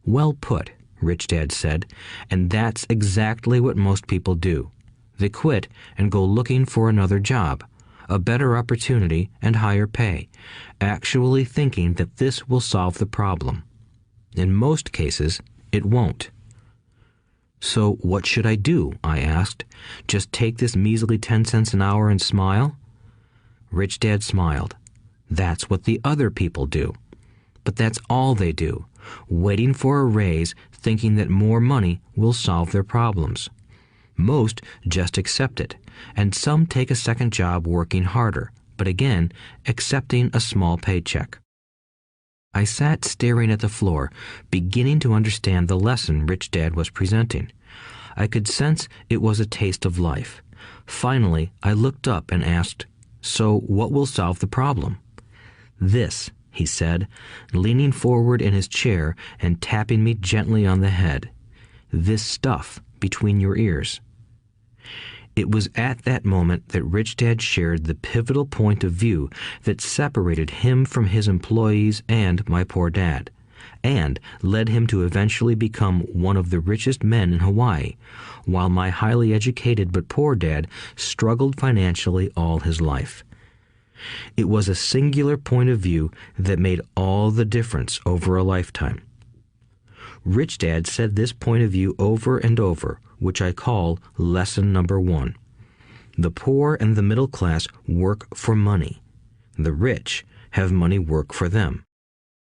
"Well put," Rich Dad said, "and that's exactly what most people do. They quit and go looking for another job, a better opportunity and higher pay, actually thinking that this will solve the problem. In most cases, it won't. So what should I do? I asked. Just take this measly 10 cents an hour and smile? Rich Dad smiled. That's what the other people do. But that's all they do, waiting for a raise, thinking that more money will solve their problems. Most just accept it, and some take a second job working harder, but again, accepting a small paycheck. I sat staring at the floor, beginning to understand the lesson Rich Dad was presenting. I could sense it was a taste of life. Finally, I looked up and asked, "So what will solve the problem?" "This," he said, leaning forward in his chair and tapping me gently on the head. "This stuff between your ears." It was at that moment that Rich Dad shared the pivotal point of view that separated him from his employees and my poor dad, and led him to eventually become one of the richest men in Hawaii, while my highly educated but poor dad struggled financially all his life. It was a singular point of view that made all the difference over a lifetime. Rich Dad said this point of view over and over, which I call lesson number 1. The poor and the middle class work for money. The rich have money work for them.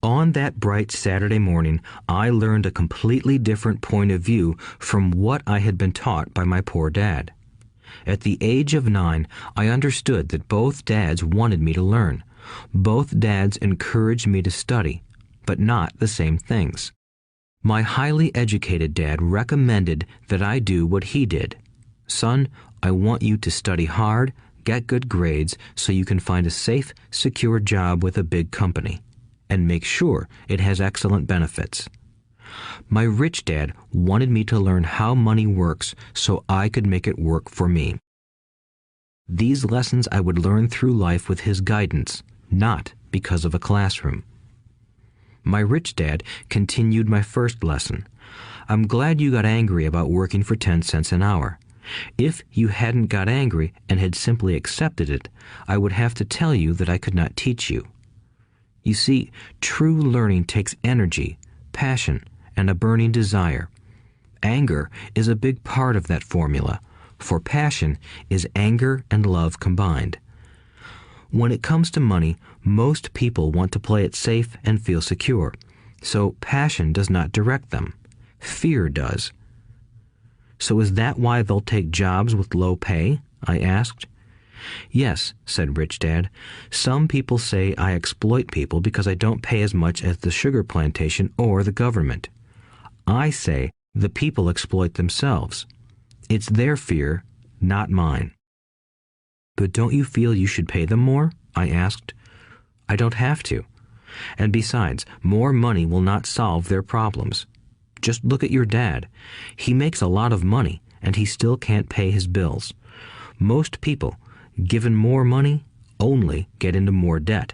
On that bright Saturday morning, I learned a completely different point of view from what I had been taught by my poor dad. At the age of 9, I understood that both dads wanted me to learn. Both dads encouraged me to study, but not the same things. My highly educated dad recommended that I do what he did. "Son, I want you to study hard, get good grades so you can find a safe, secure job with a big company, and make sure it has excellent benefits." My rich dad wanted me to learn how money works so I could make it work for me. These lessons I would learn through life with his guidance, not because of a classroom. My rich dad continued my first lesson. "I'm glad you got angry about working for 10 cents an hour. If you hadn't got angry and had simply accepted it, I would have to tell you that I could not teach you. You see, true learning takes energy, passion, and a burning desire. Anger is a big part of that formula, for passion is anger and love combined. When it comes to money, most people want to play it safe and feel secure, so passion does not direct them. Fear does." "So is that why they'll take jobs with low pay?" I asked. "Yes," said Rich Dad. "Some people say I exploit people because I don't pay as much as the sugar plantation or the government. I say the people exploit themselves. It's their fear, not mine." "But don't you feel you should pay them more?" I asked. "I don't have to. And besides, more money will not solve their problems. Just look at your dad. He makes a lot of money, and he still can't pay his bills. Most people, given more money, only get into more debt."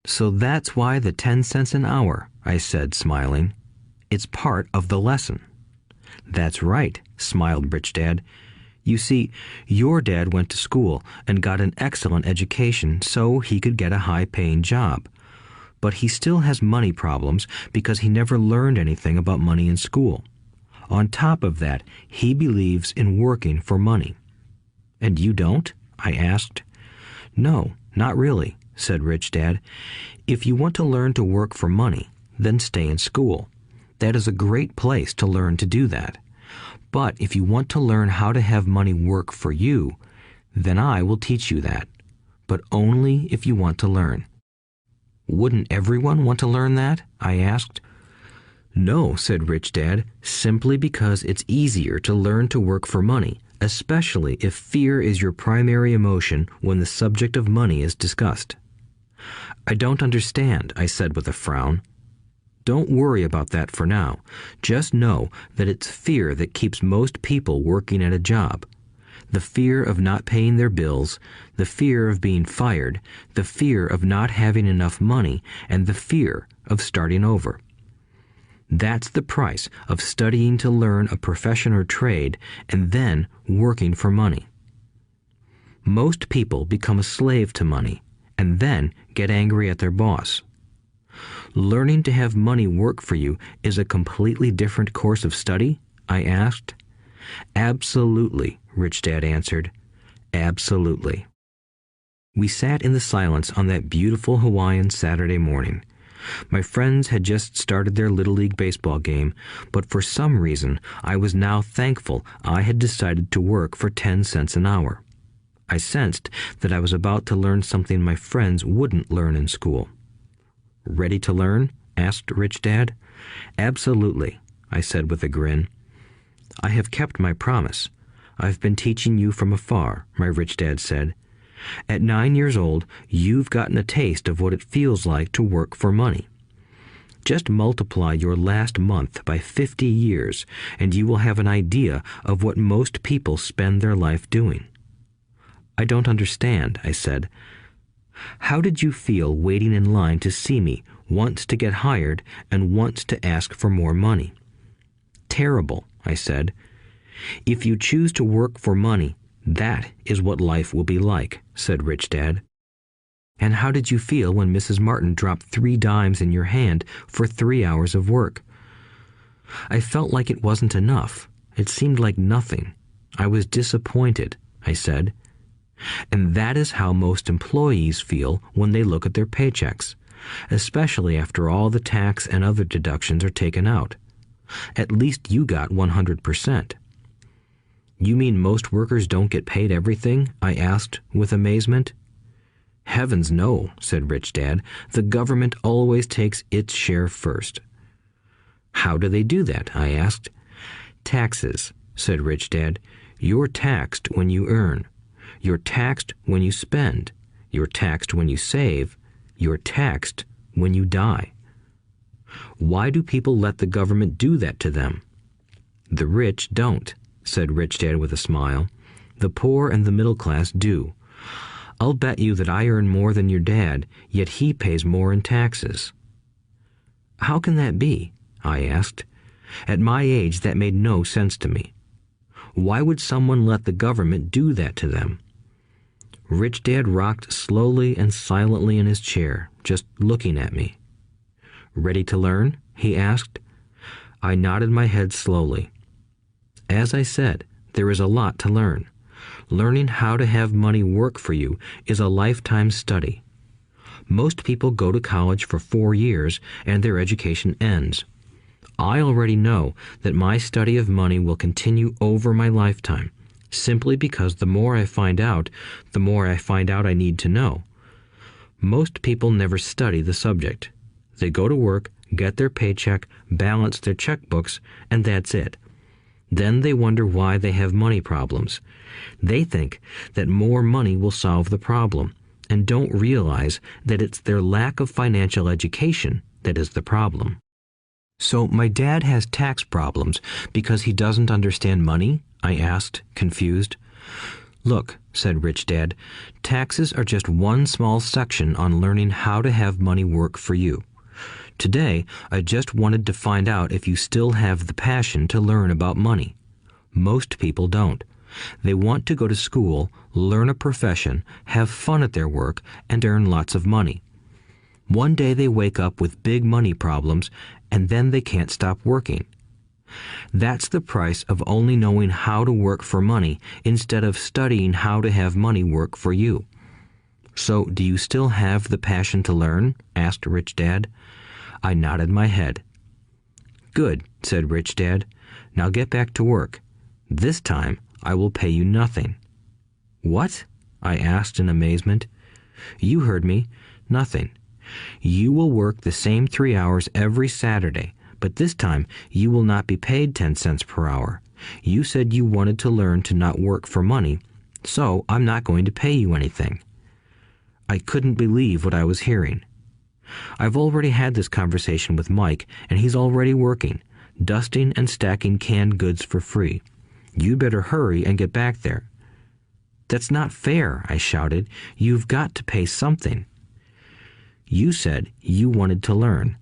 "So that's why the 10 cents an hour," I said, smiling. "It's part of the lesson." "That's right," smiled Rich Dad. "You see, your dad went to school and got an excellent education so he could get a high-paying job. But he still has money problems because he never learned anything about money in school. On top of that, he believes in working for money." "And you don't?" I asked. "No, not really," said Rich Dad. "If you want to learn to work for money, then stay in school. That is a great place to learn to do that. But if you want to learn how to have money work for you, then I will teach you that. But only if you want to learn." "Wouldn't everyone want to learn that?" I asked. "No," said Rich Dad, "simply because it's easier to learn to work for money, especially if fear is your primary emotion when the subject of money is discussed." "I don't understand," I said with a frown. "Don't worry about that for now. Just know that it's fear that keeps most people working at a job. The fear of not paying their bills, the fear of being fired, the fear of not having enough money, and the fear of starting over. That's the price of studying to learn a profession or trade and then working for money. Most people become a slave to money and then get angry at their boss. Learning to have money work for you is a completely different course of study? I asked. Absolutely, Rich Dad answered. Absolutely. We sat in the silence on that beautiful Hawaiian Saturday morning. My friends had just started their Little League baseball game, but for some reason I was now thankful I had decided to work for 10 cents an hour. I sensed that I was about to learn something my friends wouldn't learn in school. Ready to learn? Asked Rich Dad. Absolutely, I said with a grin. I have kept my promise. I've been teaching you from afar, my Rich Dad said. At 9 years old, you've gotten a taste of what it feels like to work for money. Just multiply your last month by 50 years, and you will have an idea of what most people spend their life doing. I don't understand, I said. How did you feel waiting in line to see me, once to get hired and once to ask for more money? Terrible, I said. If you choose to work for money, that is what life will be like, said Rich Dad. And how did you feel when Mrs. Martin dropped 3 dimes in your hand for 3 hours of work? I felt like it wasn't enough. It seemed like nothing. I was disappointed, I said. And that is how most employees feel when they look at their paychecks, especially after all the tax and other deductions are taken out. At least you got 100%. You mean most workers don't get paid everything? I asked with amazement. Heavens no, said Rich Dad. The government always takes its share first. How do they do that? I asked. Taxes, said Rich Dad. You're taxed when you earn. You're taxed when you spend. You're taxed when you save. You're taxed when you die. Why do people let the government do that to them? The rich don't, said Rich Dad with a smile. The poor and the middle class do. I'll bet you that I earn more than your dad, yet he pays more in taxes. How can that be? I asked. At my age, that made no sense to me. Why would someone let the government do that to them? Rich Dad rocked slowly and silently in his chair, just looking at me. Ready to learn? He asked. I nodded my head slowly. As I said, there is a lot to learn. Learning how to have money work for you is a lifetime study. Most people go to college for 4 years and their education ends. I already know that my study of money will continue over my lifetime, simply because the more I find out, the more I find out I need to know. Most people never study the subject. They go to work, get their paycheck, balance their checkbooks, and that's it. Then they wonder why they have money problems. They think that more money will solve the problem, and don't realize that it's their lack of financial education that is the problem. So my dad has tax problems because he doesn't understand money? I asked, confused. Look, said Rich Dad, taxes are just one small section on learning how to have money work for you. Today, I just wanted to find out if you still have the passion to learn about money. Most people don't. They want to go to school, learn a profession, have fun at their work, and earn lots of money. One day they wake up with big money problems, and then they can't stop working. That's the price of only knowing how to work for money instead of studying how to have money work for you. So, do you still have the passion to learn? Asked Rich Dad. I nodded my head. Good, said Rich Dad. Now get back to work. This time, I will pay you nothing. What? I asked in amazement. You heard me. Nothing. You will work the same 3 hours every Saturday, but this time you will not be paid 10 cents per hour. You said you wanted to learn to not work for money, so I'm not going to pay you anything. I couldn't believe what I was hearing. I've already had this conversation with Mike, and he's already working, dusting and stacking canned goods for free. You better hurry and get back there. That's not fair, I shouted. You've got to pay something. You said you wanted to learn.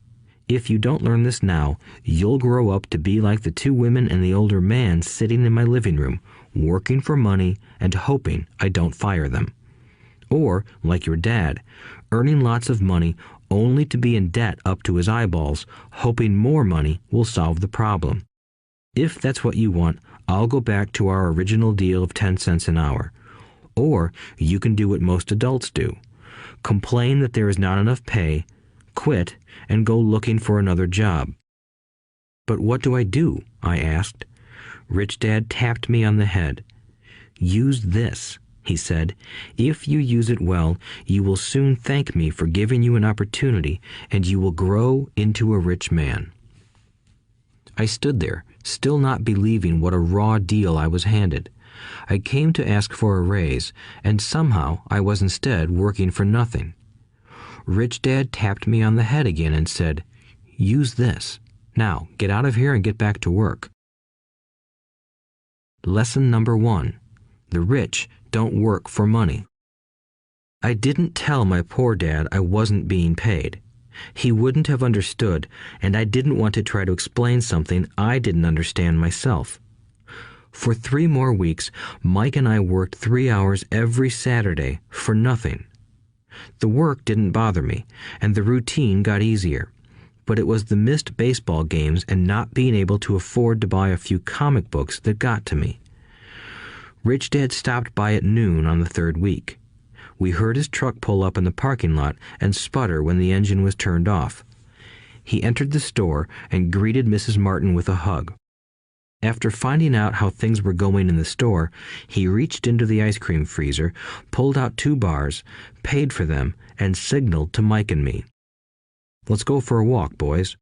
If you don't learn this now, you'll grow up to be like the two women and the older man sitting in my living room, working for money and hoping I don't fire them. Or, like your dad, earning lots of money only to be in debt up to his eyeballs, hoping more money will solve the problem. If that's what you want, I'll go back to our original deal of 10 cents an hour. Or you can do what most adults do. Complain that there is not enough pay, quit, and go looking for another job. But what do I do? I asked. Rich Dad tapped me on the head. Use this, he said. If you use it well, you will soon thank me for giving you an opportunity, and you will grow into a rich man. I stood there, still not believing what a raw deal I was handed. I came to ask for a raise, and somehow I was instead working for nothing. Rich Dad tapped me on the head again and said, "Use this. Now, get out of here and get back to work." Lesson number 1. The rich don't work for money. I didn't tell my poor dad I wasn't being paid. He wouldn't have understood, and I didn't want to try to explain something I didn't understand myself. For 3 more weeks, Mike and I worked 3 hours every Saturday for nothing. The work didn't bother me, and the routine got easier. But it was the missed baseball games and not being able to afford to buy a few comic books that got to me. Rich Dad stopped by at noon on the 3rd week. We heard his truck pull up in the parking lot and sputter when the engine was turned off. He entered the store and greeted Mrs. Martin with a hug. After finding out how things were going in the store, he reached into the ice cream freezer, pulled out 2 bars, paid for them, and signaled to Mike and me. "Let's go for a walk, boys."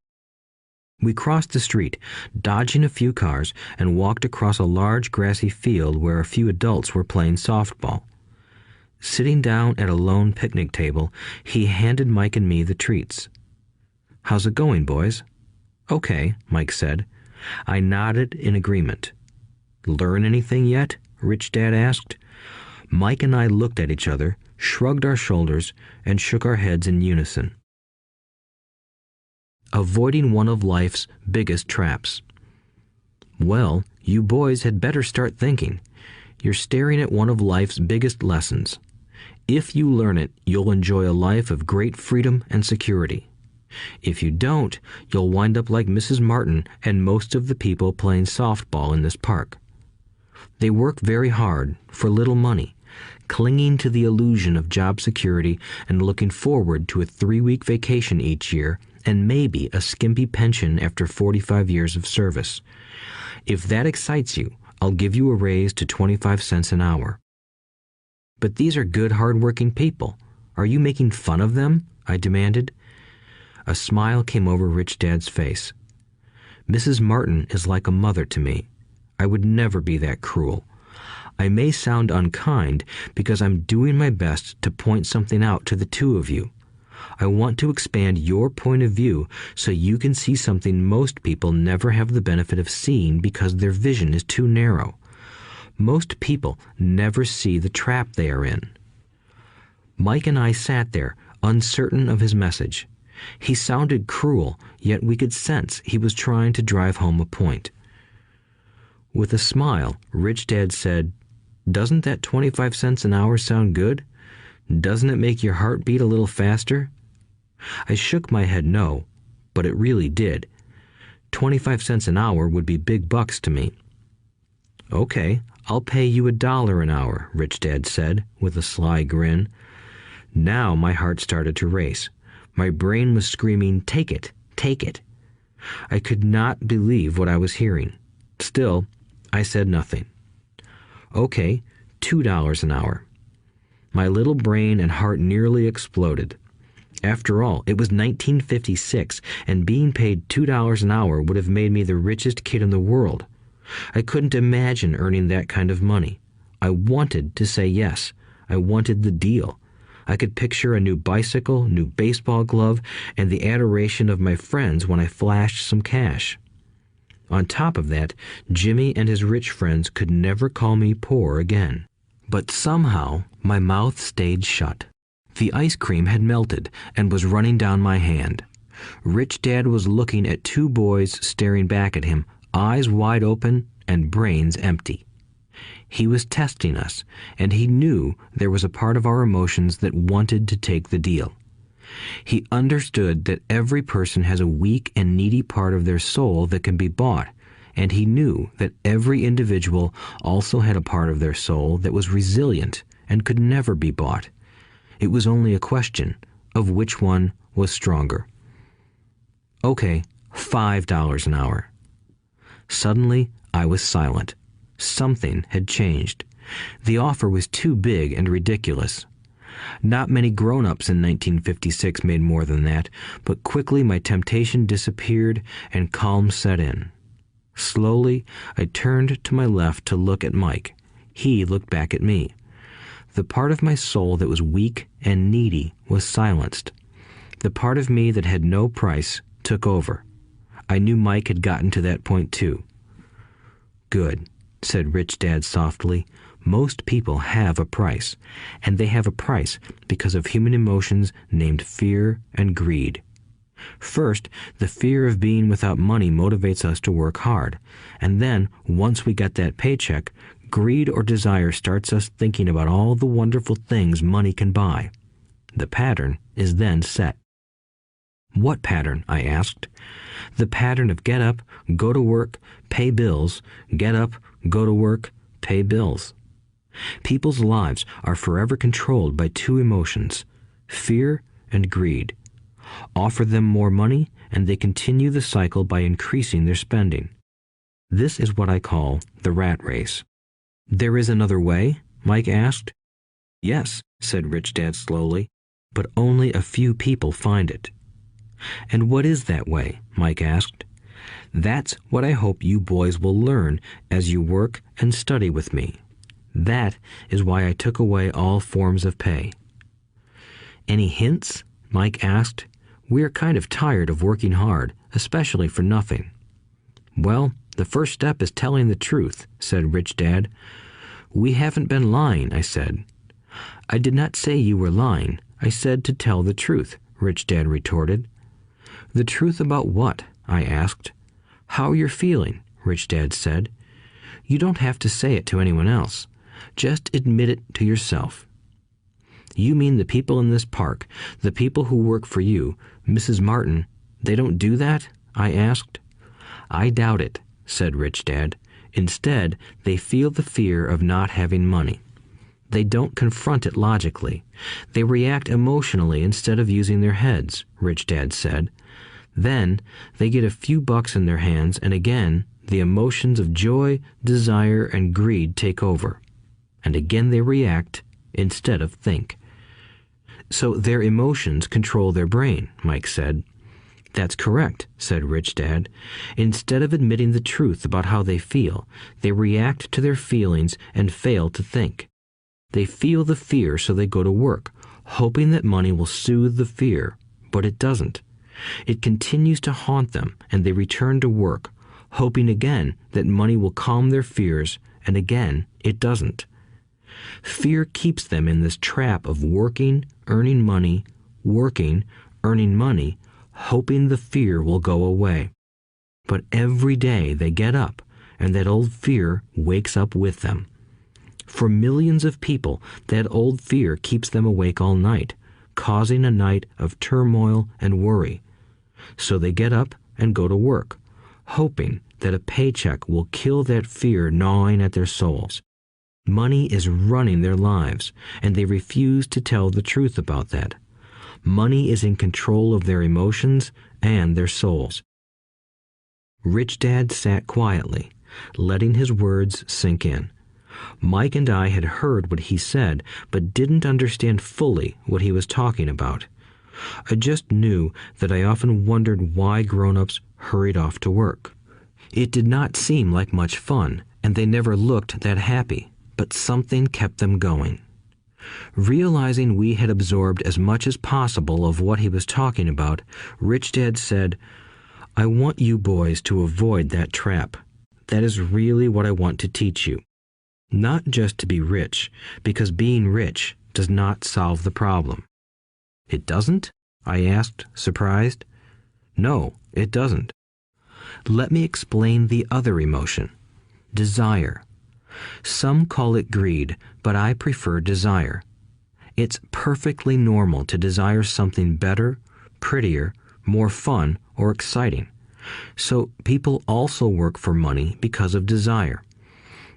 We crossed the street, dodging a few cars, and walked across a large grassy field where a few adults were playing softball. Sitting down at a lone picnic table, he handed Mike and me the treats. "How's it going, boys?" "Okay," Mike said. I nodded in agreement. "Learn anything yet?" Rich Dad asked. Mike and I looked at each other, shrugged our shoulders, and shook our heads in unison. Avoiding one of life's biggest traps. Well, you boys had better start thinking. You're staring at one of life's biggest lessons. If you learn it, you'll enjoy a life of great freedom and security. If you don't, you'll wind up like Mrs. Martin and most of the people playing softball in this park. They work very hard for little money, clinging to the illusion of job security and looking forward to a 3-week vacation each year and maybe a skimpy pension after 45 years of service. If that excites you, I'll give you a raise to 25 cents an hour. But these are good, hard-working people. Are you making fun of them? I demanded. A smile came over Rich Dad's face. Mrs. Martin is like a mother to me. I would never be that cruel. I may sound unkind because I'm doing my best to point something out to the two of you. I want to expand your point of view so you can see something most people never have the benefit of seeing because their vision is too narrow. Most people never see the trap they are in. Mike and I sat there, uncertain of his message. He sounded cruel, yet we could sense he was trying to drive home a point. With a smile, Rich Dad said, "Doesn't that 25 cents an hour sound good? Doesn't it make your heart beat a little faster?" I shook my head no, but it really did. 25 cents an hour would be big bucks to me. "Okay, I'll pay you $1 an hour," Rich Dad said, with a sly grin. Now my heart started to race. My brain was screaming, "Take it, take it." I could not believe what I was hearing. Still, I said nothing. "Okay, $2 an hour." My little brain and heart nearly exploded. After all, it was 1956, and being paid $2 an hour would have made me the richest kid in the world. I couldn't imagine earning that kind of money. I wanted to say yes. I wanted the deal. I could picture a new bicycle, new baseball glove, and the adoration of my friends when I flashed some cash. On top of that, Jimmy and his rich friends could never call me poor again. But somehow, my mouth stayed shut. The ice cream had melted and was running down my hand. Rich Dad was looking at two boys staring back at him, eyes wide open and brains empty. He was testing us, and he knew there was a part of our emotions that wanted to take the deal. He understood that every person has a weak and needy part of their soul that can be bought, and he knew that every individual also had a part of their soul that was resilient and could never be bought. It was only a question of which one was stronger. Okay, $5 an hour. Suddenly, I was silent. Something had changed. The offer was too big and ridiculous. Not many grown-ups in 1956 made more than that, but quickly my temptation disappeared and calm set in. Slowly, I turned to my left to look at Mike. He looked back at me. The part of my soul that was weak and needy was silenced. The part of me that had no price took over. I knew Mike had gotten to that point too. "Good," said Rich Dad softly. "Most people have a price, and they have a price because of human emotions named fear and greed. First, the fear of being without money motivates us to work hard, and then, once we get that paycheck, greed or desire starts us thinking about all the wonderful things money can buy. The pattern is then set." "What pattern?" I asked. "The pattern of get up, go to work, pay bills, get up, go to work, pay bills." People's lives are forever controlled by two emotions, fear and greed. Offer them more money, and they continue the cycle by increasing their spending. This is what I call the rat race. "There is another way?" Mike asked. "Yes," said Rich Dad slowly, "but only a few people find it." "And what is that way?" Mike asked. "That's what I hope you boys will learn as you work and study with me. That is why I took away all forms of pay." "Any hints?" Mike asked. "We're kind of tired of working hard, especially for nothing." "Well, the first step is telling the truth," said Rich Dad. "We haven't been lying," I said. "I did not say you were lying. I said to tell the truth," Rich Dad retorted. "The truth about what?" I asked. "How you're feeling," Rich Dad said. "You don't have to say it to anyone else. Just admit it to yourself." "You mean the people in this park, the people who work for you, Mrs. Martin, they don't do that?" I asked. "I doubt it," said Rich Dad. "Instead, they feel the fear of not having money. They don't confront it logically. They react emotionally instead of using their heads," Rich Dad said. "Then they get a few bucks in their hands, and again, the emotions of joy, desire, and greed take over. And again they react instead of think." "So their emotions control their brain," Mike said. "That's correct," said Rich Dad. "Instead of admitting the truth about how they feel, they react to their feelings and fail to think. They feel the fear, so they go to work, hoping that money will soothe the fear, but it doesn't. It continues to haunt them, and they return to work, hoping again that money will calm their fears, and again it doesn't. Fear keeps them in this trap of working, earning money, hoping the fear will go away. But every day they get up, and that old fear wakes up with them. For millions of people, that old fear keeps them awake all night, causing a night of turmoil and worry. So they get up and go to work, hoping that a paycheck will kill that fear gnawing at their souls. Money is running their lives, and they refuse to tell the truth about that. Money is in control of their emotions and their souls." Rich Dad sat quietly, letting his words sink in. Mike and I had heard what he said, but didn't understand fully what he was talking about. I just knew that I often wondered why grown-ups hurried off to work. It did not seem like much fun, and they never looked that happy, but something kept them going. Realizing we had absorbed as much as possible of what he was talking about, Rich Dad said, "I want you boys to avoid that trap. That is really what I want to teach you. Not just to be rich, because being rich does not solve the problem." "It doesn't?" I asked, surprised. No, it doesn't. Let me explain the other emotion, desire. Some call it greed, but I prefer desire. It's perfectly normal to desire something better, prettier, more fun, or exciting. So people also work for money because of desire.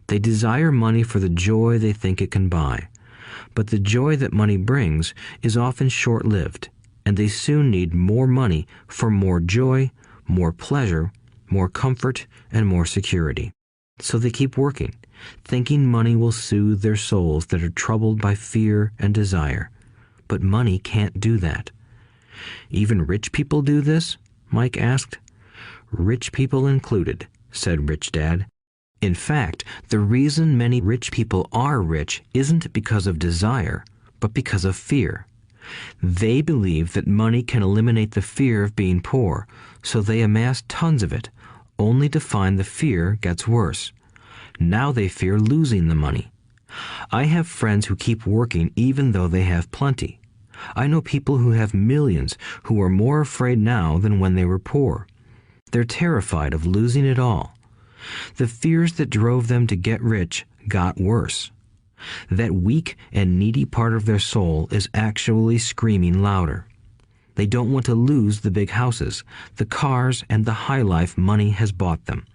They desire money for the joy they think it can buy. But the joy that money brings is often short-lived, and they soon need more money for more joy, more pleasure, more comfort, and more security. So they keep working, thinking money will soothe their souls that are troubled by fear and desire. But money can't do that. Even rich people do this? Mike asked. Rich people included, said Rich Dad. In fact, the reason many rich people are rich isn't because of desire, but because of fear. They believe that money can eliminate the fear of being poor, so they amass tons of it, only to find the fear gets worse. Now they fear losing the money. I have friends who keep working even though they have plenty. I know people who have millions who are more afraid now than when they were poor. They're terrified of losing it all. The fears that drove them to get rich got worse. That weak and needy part of their soul is actually screaming louder. They don't want to lose the big houses, the cars, and the high life money has bought them.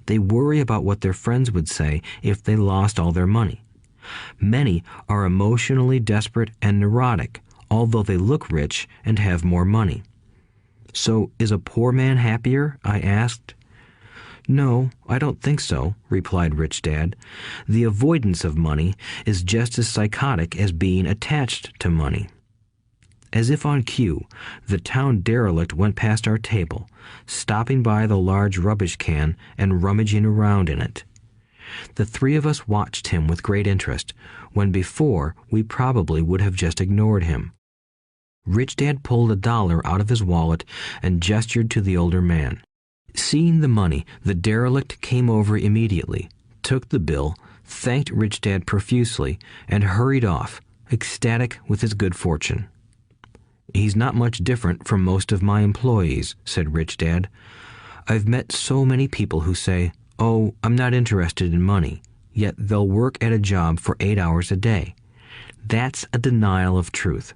They worry about what their friends would say if they lost all their money. Many are emotionally desperate and neurotic, although they look rich and have more money. So, is a poor man happier? I asked. No, I don't think so, replied Rich Dad. The avoidance of money is just as psychotic as being attached to money. As if on cue, the town derelict went past our table, stopping by the large rubbish can and rummaging around in it. The three of us watched him with great interest, when before we probably would have just ignored him. Rich Dad pulled $1 out of his wallet and gestured to the older man. Seeing the money, the derelict came over immediately, took the bill, thanked Rich Dad profusely, and hurried off, ecstatic with his good fortune. He's not much different from most of my employees, said Rich Dad. I've met so many people who say, "Oh, I'm not interested in money," yet they'll work at a job for 8 hours a day. That's a denial of truth.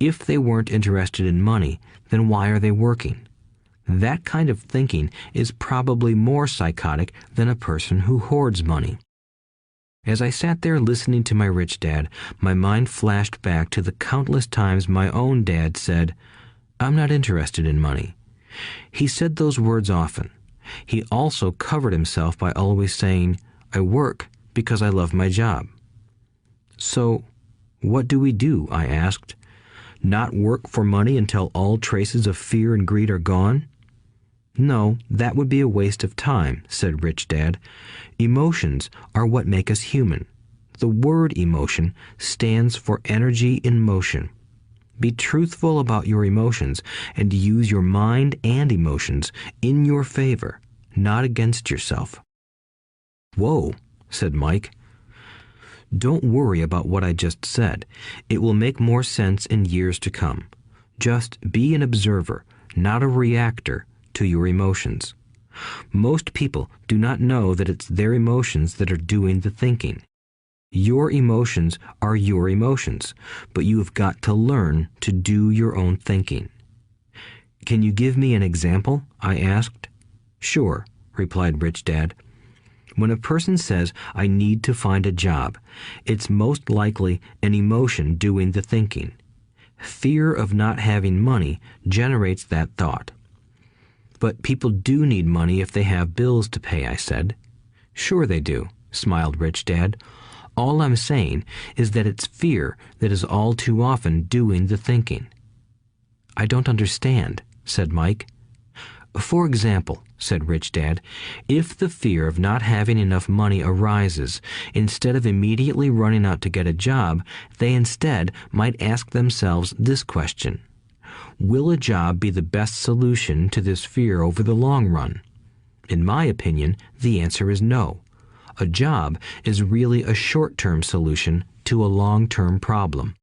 If they weren't interested in money, then why are they working? That kind of thinking is probably more psychotic than a person who hoards money. As I sat there listening to my Rich Dad, my mind flashed back to the countless times my own dad said, "I'm not interested in money." He said those words often. He also covered himself by always saying, "I work because I love my job." So, what do we do? I asked. Not work for money until all traces of fear and greed are gone? No, that would be a waste of time, said Rich Dad. Emotions are what make us human. The word emotion stands for energy in motion. Be truthful about your emotions and use your mind and emotions in your favor, not against yourself. Whoa, said Mike. Don't worry about what I just said. It will make more sense in years to come. Just be an observer, not a reactor, to your emotions. Most people do not know that it's their emotions that are doing the thinking. Your emotions are your emotions, but you have got to learn to do your own thinking. Can you give me an example? I asked. Sure, replied Rich Dad. When a person says, I need to find a job, it's most likely an emotion doing the thinking. Fear of not having money generates that thought. But people do need money if they have bills to pay, I said. Sure they do, smiled Rich Dad. All I'm saying is that it's fear that is all too often doing the thinking. I don't understand, said Mike. For example, said Rich Dad, if the fear of not having enough money arises, instead of immediately running out to get a job, they instead might ask themselves this question. Will a job be the best solution to this fear over the long run? In my opinion, the answer is no. A job is really a short-term solution to a long-term problem.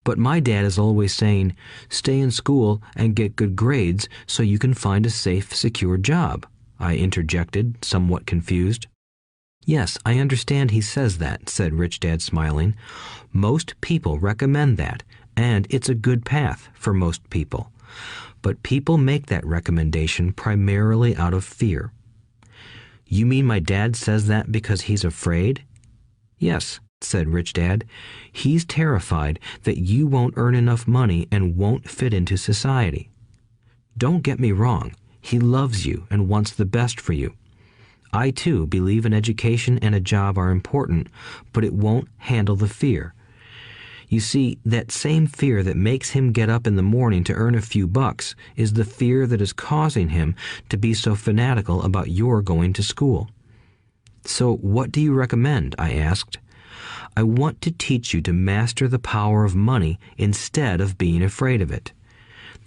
But my dad is always saying, stay in school and get good grades so you can find a safe, secure job, I interjected, somewhat confused. Yes, I understand he says that, said Rich Dad, smiling. Most people recommend that, and it's a good path for most people. But people make that recommendation primarily out of fear. You mean my dad says that because he's afraid? Yes, said Rich Dad. He's terrified that you won't earn enough money and won't fit into society. Don't get me wrong. He loves you and wants the best for you. I, too, believe an education and a job are important, but it won't handle the fear. You see, that same fear that makes him get up in the morning to earn a few bucks is the fear that is causing him to be so fanatical about your going to school. So what do you recommend? I asked. I want to teach you to master the power of money instead of being afraid of it.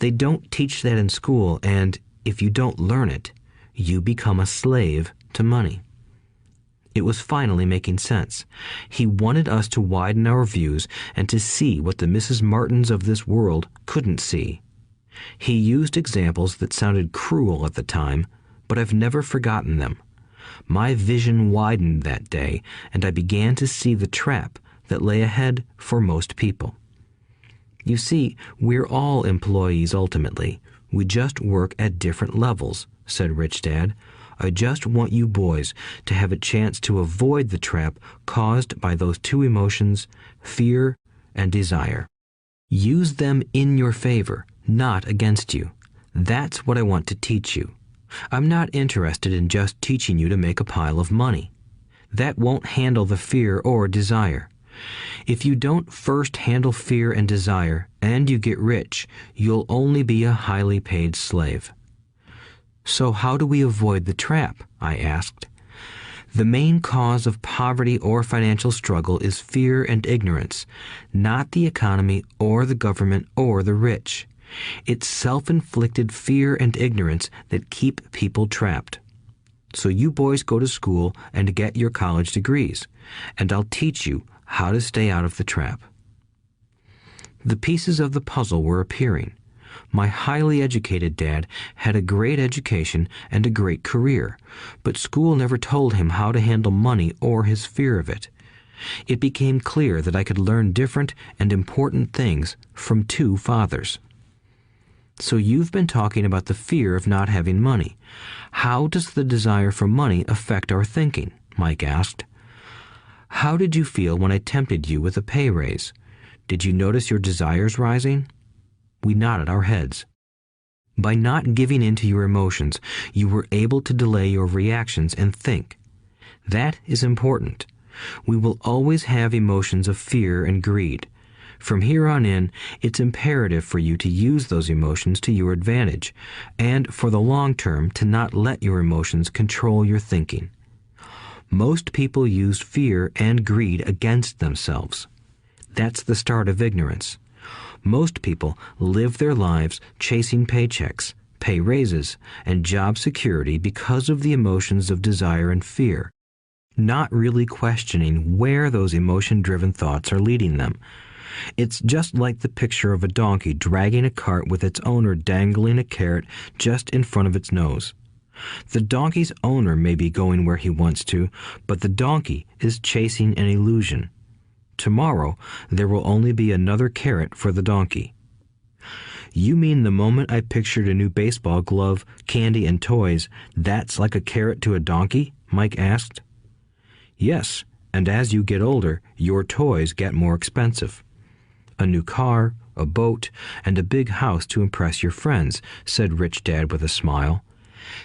They don't teach that in school, and if you don't learn it, you become a slave to money. It was finally making sense. He wanted us to widen our views and to see what the Mrs. Martins of this world couldn't see. He used examples that sounded cruel at the time, but I've never forgotten them. My vision widened that day, and I began to see the trap that lay ahead for most people. You see, we're all employees ultimately. We just work at different levels, said Rich Dad. I just want you boys to have a chance to avoid the trap caused by those two emotions, fear and desire. Use them in your favor, not against you. That's what I want to teach you. I'm not interested in just teaching you to make a pile of money. That won't handle the fear or desire. If you don't first handle fear and desire, and you get rich, you'll only be a highly paid slave. So how do we avoid the trap? I asked. The main cause of poverty or financial struggle is fear and ignorance, not the economy or the government or the rich. It's self-inflicted fear and ignorance that keep people trapped. So you boys go to school and get your college degrees, and I'll teach you how to stay out of the trap. The pieces of the puzzle were appearing. My highly educated dad had a great education and a great career, but school never told him how to handle money or his fear of it. It became clear that I could learn different and important things from two fathers. So you've been talking about the fear of not having money. How does the desire for money affect our thinking? Mike asked. How did you feel when I tempted you with a pay raise? Did you notice your desires rising? We nodded our heads. By not giving in to your emotions, you were able to delay your reactions and think. That is important. We will always have emotions of fear and greed. From here on in, it's imperative for you to use those emotions to your advantage, and for the long term to not let your emotions control your thinking. Most people use fear and greed against themselves. That's the start of ignorance. Most people live their lives chasing paychecks, pay raises, and job security because of the emotions of desire and fear, not really questioning where those emotion-driven thoughts are leading them. It's just like the picture of a donkey dragging a cart with its owner dangling a carrot just in front of its nose. The donkey's owner may be going where he wants to, but the donkey is chasing an illusion. Tomorrow, there will only be another carrot for the donkey. You mean the moment I pictured a new baseball glove, candy, and toys, that's like a carrot to a donkey? Mike asked. Yes, and as you get older, your toys get more expensive. A new car, a boat, and a big house to impress your friends, said Rich Dad with a smile.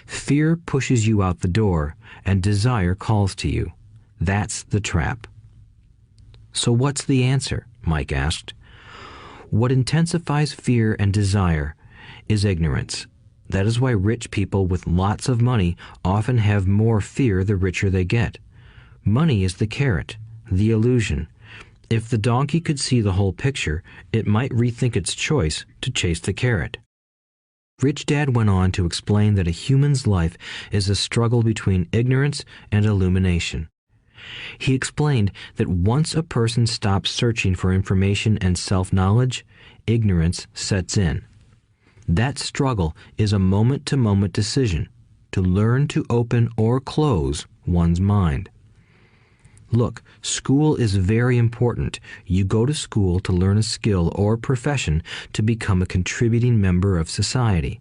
Fear pushes you out the door, and desire calls to you. That's the trap. So what's the answer? Mike asked. What intensifies fear and desire is ignorance. That is why rich people with lots of money often have more fear the richer they get. Money is the carrot, the illusion. If the donkey could see the whole picture, it might rethink its choice to chase the carrot. Rich Dad went on to explain that a human's life is a struggle between ignorance and illumination. He explained that once a person stops searching for information and self-knowledge, ignorance sets in. That struggle is a moment-to-moment decision to learn to open or close one's mind. Look, school is very important. You go to school to learn a skill or profession to become a contributing member of society.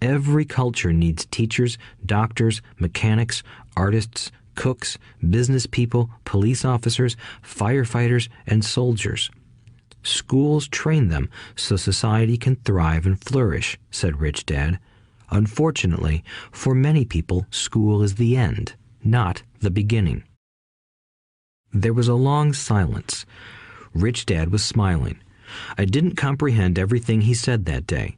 Every culture needs teachers, doctors, mechanics, artists, cooks, business people, police officers, firefighters, and soldiers. Schools train them so society can thrive and flourish, said Rich Dad. Unfortunately, for many people, school is the end, not the beginning. There was a long silence. Rich Dad was smiling. I didn't comprehend everything he said that day,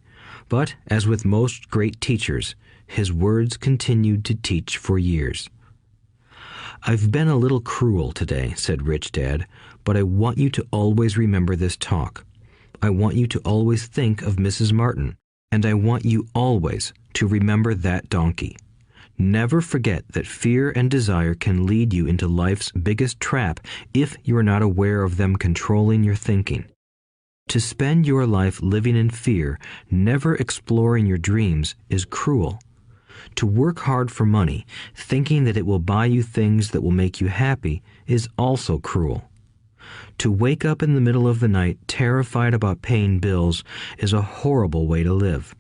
but as with most great teachers, his words continued to teach for years. I've been a little cruel today, said Rich Dad, but I want you to always remember this talk. I want you to always think of Mrs. Martin, and I want you always to remember that donkey. Never forget that fear and desire can lead you into life's biggest trap if you are not aware of them controlling your thinking. To spend your life living in fear, never exploring your dreams, is cruel. To work hard for money, thinking that it will buy you things that will make you happy, is also cruel. To wake up in the middle of the night terrified about paying bills is a horrible way to live.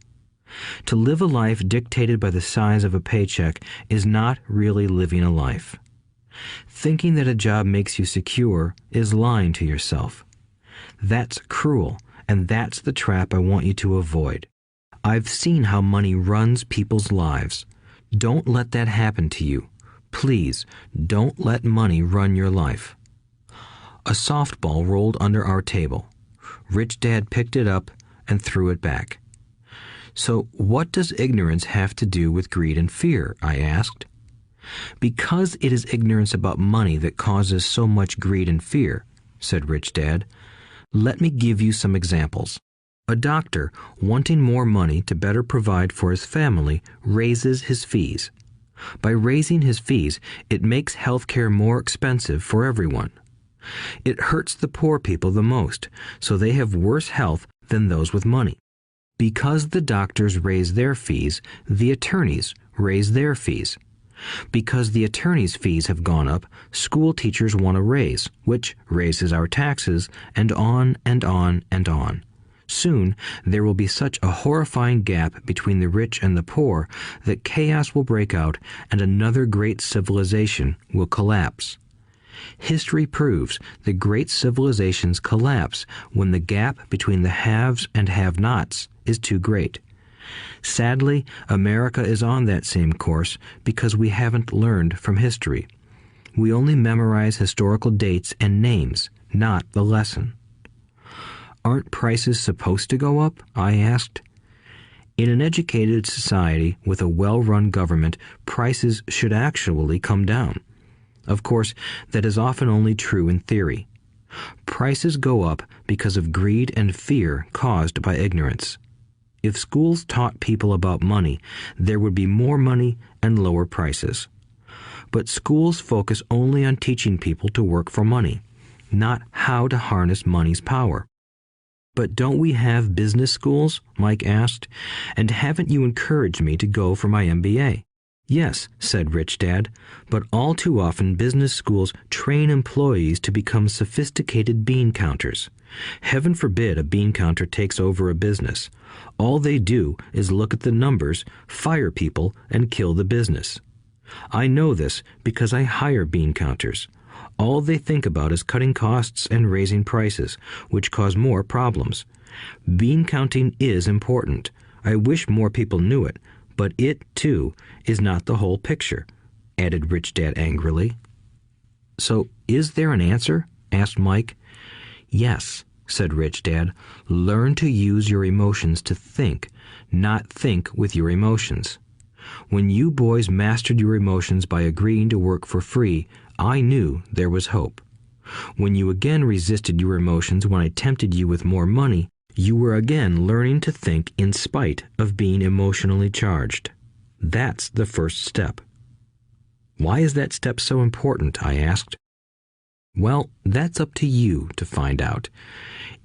To live a life dictated by the size of a paycheck is not really living a life. Thinking that a job makes you secure is lying to yourself. That's cruel, and that's the trap I want you to avoid. I've seen how money runs people's lives. Don't let that happen to you. Please, don't let money run your life. A softball rolled under our table. Rich Dad picked it up and threw it back. So what does ignorance have to do with greed and fear? I asked. Because it is ignorance about money that causes so much greed and fear, said Rich Dad. Let me give you some examples. A doctor, wanting more money to better provide for his family, raises his fees. By raising his fees, it makes healthcare more expensive for everyone. It hurts the poor people the most, so they have worse health than those with money. Because the doctors raise their fees, the attorneys raise their fees. Because the attorneys' fees have gone up, school teachers want a raise, which raises our taxes, and on and on and on. Soon, there will be such a horrifying gap between the rich and the poor that chaos will break out and another great civilization will collapse. History proves that great civilizations collapse when the gap between the haves and have-nots is too great. Sadly, America is on that same course because we haven't learned from history. We only memorize historical dates and names, not the lesson. Aren't prices supposed to go up? I asked. In an educated society with a well-run government, prices should actually come down. Of course, that is often only true in theory. Prices go up because of greed and fear caused by ignorance. If schools taught people about money, there would be more money and lower prices. But schools focus only on teaching people to work for money, not how to harness money's power. But don't we have business schools? Mike asked. And haven't you encouraged me to go for my MBA? Yes, said Rich Dad, but all too often business schools train employees to become sophisticated bean counters. Heaven forbid a bean counter takes over a business. All they do is look at the numbers, fire people, and kill the business. I know this because I hire bean counters. All they think about is cutting costs and raising prices, which cause more problems. Bean counting is important. I wish more people knew it. But it, too, is not the whole picture, added Rich Dad angrily. So, is there an answer? Asked Mike. Yes, said Rich Dad. Learn to use your emotions to think, not think with your emotions. When you boys mastered your emotions by agreeing to work for free, I knew there was hope. When you again resisted your emotions when I tempted you with more money, you were again learning to think in spite of being emotionally charged. That's the first step. Why is that step so important? I asked. Well, that's up to you to find out.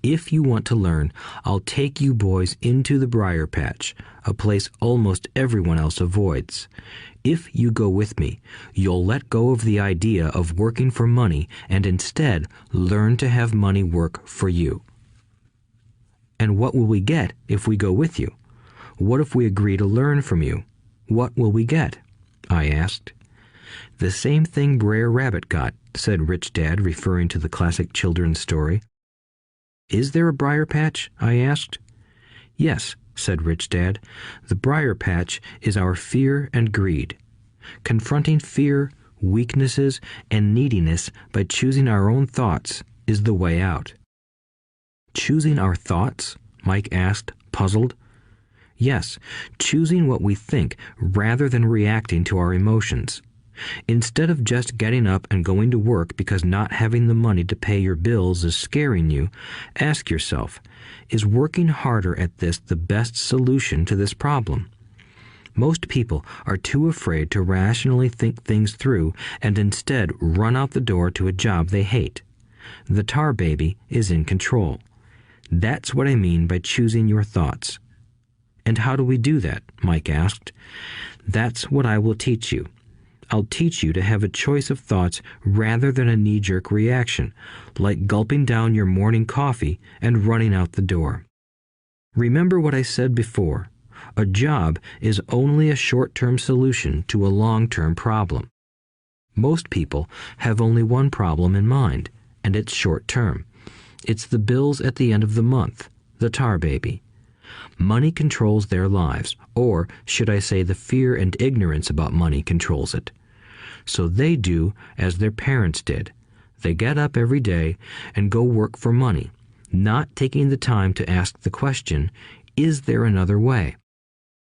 If you want to learn, I'll take you boys into the briar patch, a place almost everyone else avoids. If you go with me, you'll let go of the idea of working for money and instead learn to have money work for you. And what will we get if we go with you? What if we agree to learn from you? What will we get? I asked. The same thing Brer Rabbit got, said Rich Dad, referring to the classic children's story. Is there a briar patch? I asked. Yes, said Rich Dad. The briar patch is our fear and greed. Confronting fear, weaknesses, and neediness by choosing our own thoughts is the way out. Choosing our thoughts? Mike asked, puzzled. Yes, choosing what we think rather than reacting to our emotions. Instead of just getting up and going to work because not having the money to pay your bills is scaring you, ask yourself, is working harder at this the best solution to this problem? Most people are too afraid to rationally think things through and instead run out the door to a job they hate. The tar baby is in control. That's what I mean by choosing your thoughts. And how do we do that? Mike asked. That's what I will teach you. I'll teach you to have a choice of thoughts rather than a knee-jerk reaction, like gulping down your morning coffee and running out the door. Remember what I said before. A job is only a short-term solution to a long-term problem. Most people have only one problem in mind, and it's short-term. It's the bills at the end of the month, the tar baby. Money controls their lives, or should I say the fear and ignorance about money controls it. So they do as their parents did. They get up every day and go work for money, not taking the time to ask the question, is there another way?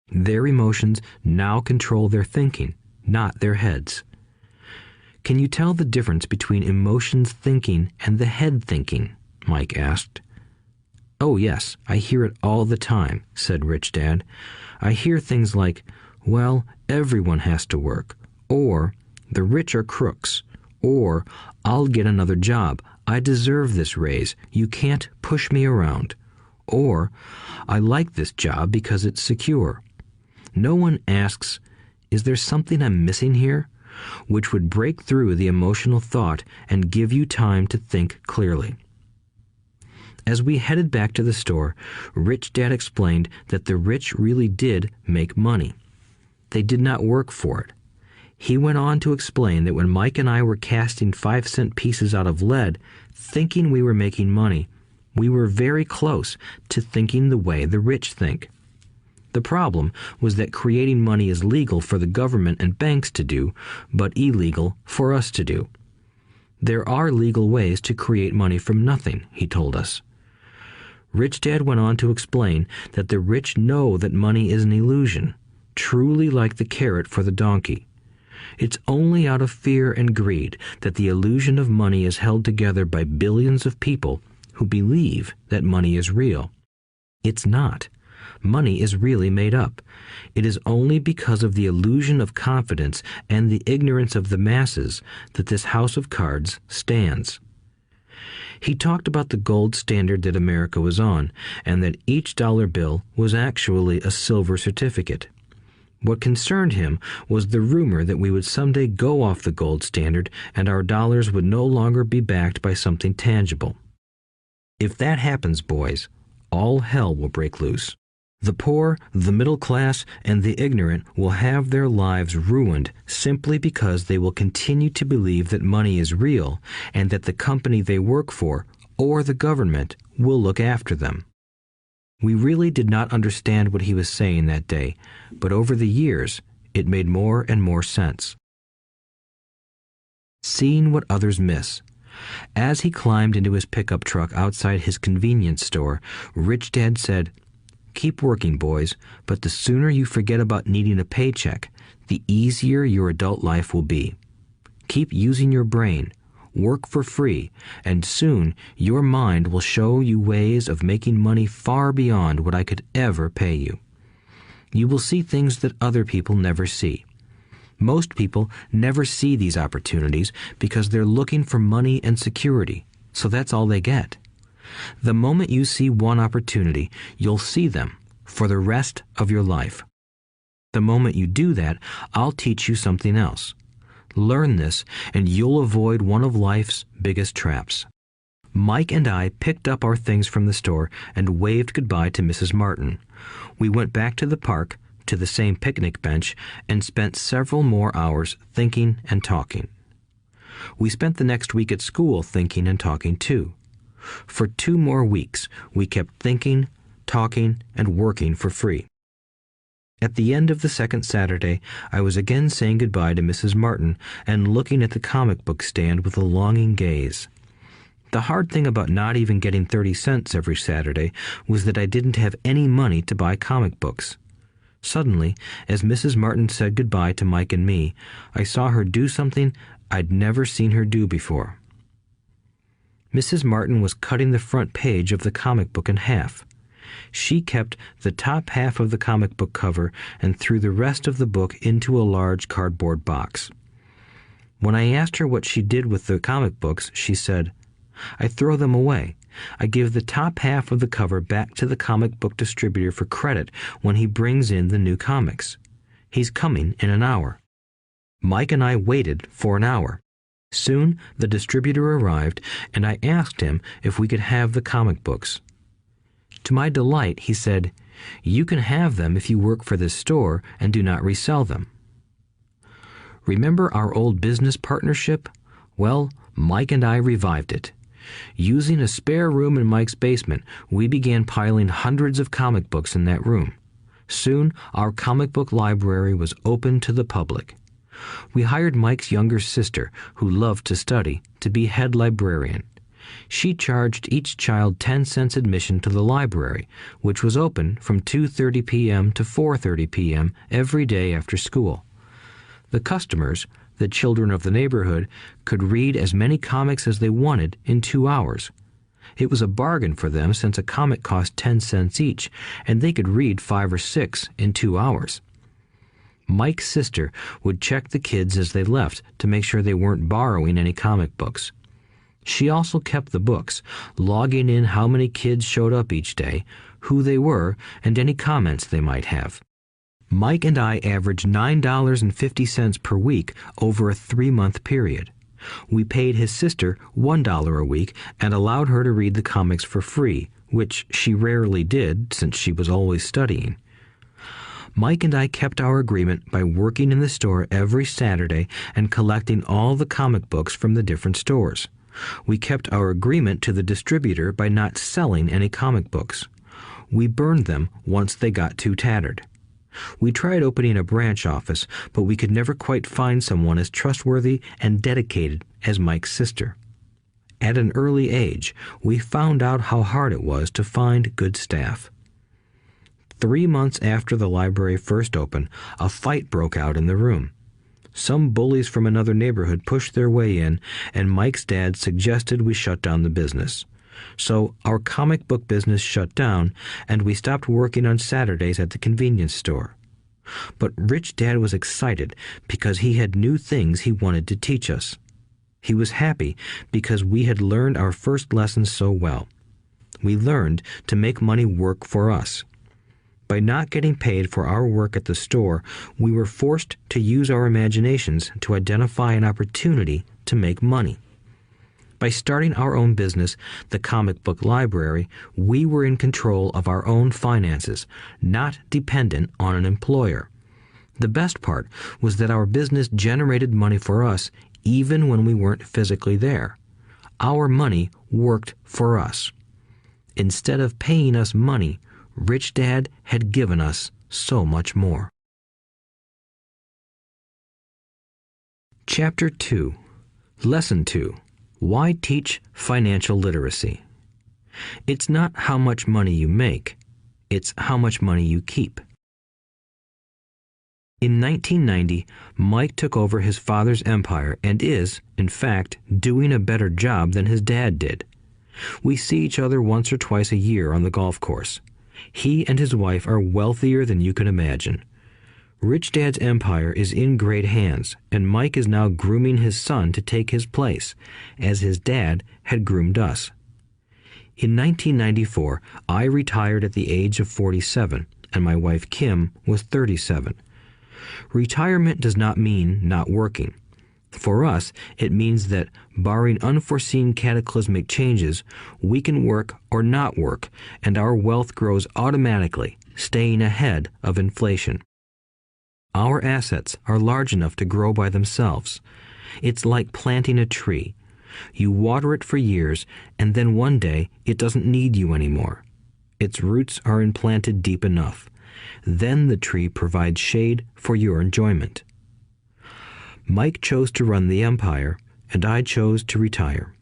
Their emotions now control their thinking, not their heads. Can you tell the difference between emotions thinking and the head thinking? Mike asked. Oh yes, I hear it all the time, said Rich Dad. I hear things like, well, everyone has to work, or the rich are crooks, or I'll get another job, I deserve this raise, you can't push me around, or I like this job because it's secure. No one asks, is there something I'm missing here? Which would break through the emotional thought and give you time to think clearly. As we headed back to the store, Rich Dad explained that the rich really did make money. They did not work for it. He went on to explain that when Mike and I were casting 5-cent pieces out of lead, thinking we were making money, we were very close to thinking the way the rich think. The problem was that creating money is legal for the government and banks to do, but illegal for us to do. There are legal ways to create money from nothing, he told us. Rich Dad went on to explain that the rich know that money is an illusion, truly like the carrot for the donkey. It's only out of fear and greed that the illusion of money is held together by billions of people who believe that money is real. It's not. Money is really made up. It is only because of the illusion of confidence and the ignorance of the masses that this house of cards stands. He talked about the gold standard that America was on, and that each dollar bill was actually a silver certificate. What concerned him was the rumor that we would someday go off the gold standard and our dollars would no longer be backed by something tangible. If that happens, boys, all hell will break loose. The poor, the middle class, and the ignorant will have their lives ruined simply because they will continue to believe that money is real and that the company they work for, or the government, will look after them. We really did not understand what he was saying that day, but over the years, it made more and more sense. Seeing what others miss. As he climbed into his pickup truck outside his convenience store, Rich Dad said, "Keep working, boys, but the sooner you forget about needing a paycheck, the easier your adult life will be. Keep using your brain, work for free, and soon your mind will show you ways of making money far beyond what I could ever pay you. You will see things that other people never see. Most people never see these opportunities because they're looking for money and security, so that's all they get. The moment you see one opportunity, you'll see them for the rest of your life. The moment you do that, I'll teach you something else. Learn this, and you'll avoid one of life's biggest traps. Mike and I picked up our things from the store and waved goodbye to Mrs. Martin. We went back to the park, to the same picnic bench, and spent several more hours thinking and talking. We spent the next week at school thinking and talking too. For 2 more weeks, we kept thinking, talking, and working for free. At the end of the second Saturday, I was again saying goodbye to Mrs. Martin and looking at the comic book stand with a longing gaze. The hard thing about not even getting 30 cents every Saturday was that I didn't have any money to buy comic books. Suddenly, as Mrs. Martin said goodbye to Mike and me, I saw her do something I'd never seen her do before. Mrs. Martin was cutting the front page of the comic book in half. She kept the top half of the comic book cover and threw the rest of the book into a large cardboard box. When I asked her what she did with the comic books, she said, "I throw them away. I give the top half of the cover back to the comic book distributor for credit when he brings in the new comics. He's coming in an hour." Mike and I waited for an hour. Soon the distributor arrived, and I asked him if we could have the comic books. To my delight, he said, "You can have them if you work for this store and do not resell them." Remember our old business partnership? Well, Mike and I revived it. Using a spare room in Mike's basement, we began piling hundreds of comic books in that room. Soon, our comic book library was open to the public. We hired Mike's younger sister, who loved to study, to be head librarian. She charged each child 10 cents admission to the library, which was open from 2:30 p.m. to 4:30 p.m. every day after school. The customers, the children of the neighborhood, could read as many comics as they wanted in 2 hours. It was a bargain for them since a comic cost 10 cents each, and they could read 5 or 6 in 2 hours. Mike's sister would check the kids as they left to make sure they weren't borrowing any comic books. She also kept the books, logging in how many kids showed up each day, who they were, and any comments they might have. Mike and I averaged $9.50 per week over a 3-month period. We paid his sister $1 a week and allowed her to read the comics for free, which she rarely did since she was always studying. Mike and I kept our agreement by working in the store every Saturday and collecting all the comic books from the different stores. We kept our agreement to the distributor by not selling any comic books. We burned them once they got too tattered. We tried opening a branch office, but we could never quite find someone as trustworthy and dedicated as Mike's sister. At an early age, we found out how hard it was to find good staff. 3 months after the library first opened, a fight broke out in the room. Some bullies from another neighborhood pushed their way in, and Mike's dad suggested we shut down the business. So our comic book business shut down, and we stopped working on Saturdays at the convenience store. But Rich Dad was excited because he had new things he wanted to teach us. He was happy because we had learned our first lessons so well. We learned to make money work for us. By not getting paid for our work at the store, we were forced to use our imaginations to identify an opportunity to make money. By starting our own business, the comic book library, we were in control of our own finances, not dependent on an employer. The best part was that our business generated money for us even when we weren't physically there. Our money worked for us. Instead of paying us money, Rich Dad had given us so much more. Chapter 2. Lesson 2. Why teach financial literacy? It's not how much money you make, it's how much money you keep. In 1990, Mike took over his father's empire and is, in fact, doing a better job than his dad did. We see each other once or twice a year on the golf course. He and his wife are wealthier than you can imagine. Rich Dad's empire is in great hands, and Mike is now grooming his son to take his place, as his dad had groomed us. In 1994, I retired at the age of 47, and my wife Kim was 37. Retirement does not mean not working. For us, it means that, barring unforeseen cataclysmic changes, we can work or not work, and our wealth grows automatically, staying ahead of inflation. Our assets are large enough to grow by themselves. It's like planting a tree. You water it for years, and then one day it doesn't need you anymore. Its roots are implanted deep enough. Then the tree provides shade for your enjoyment. Mike chose to run the empire, and I chose to retire.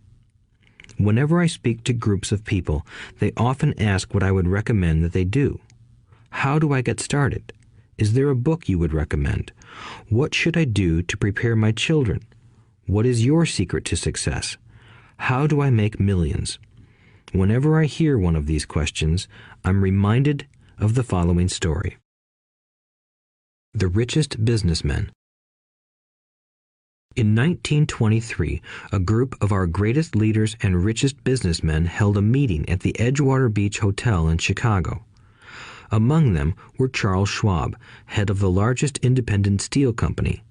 Whenever I speak to groups of people, they often ask what I would recommend that they do. How do I get started? Is there a book you would recommend? What should I do to prepare my children? What is your secret to success? How do I make millions? Whenever I hear one of these questions, I'm reminded of the following story. The Richest Businessmen. In 1923, a group of our greatest leaders and richest businessmen held a meeting at the Edgewater Beach Hotel in Chicago. Among them were Charles Schwab, head of the largest independent steel company;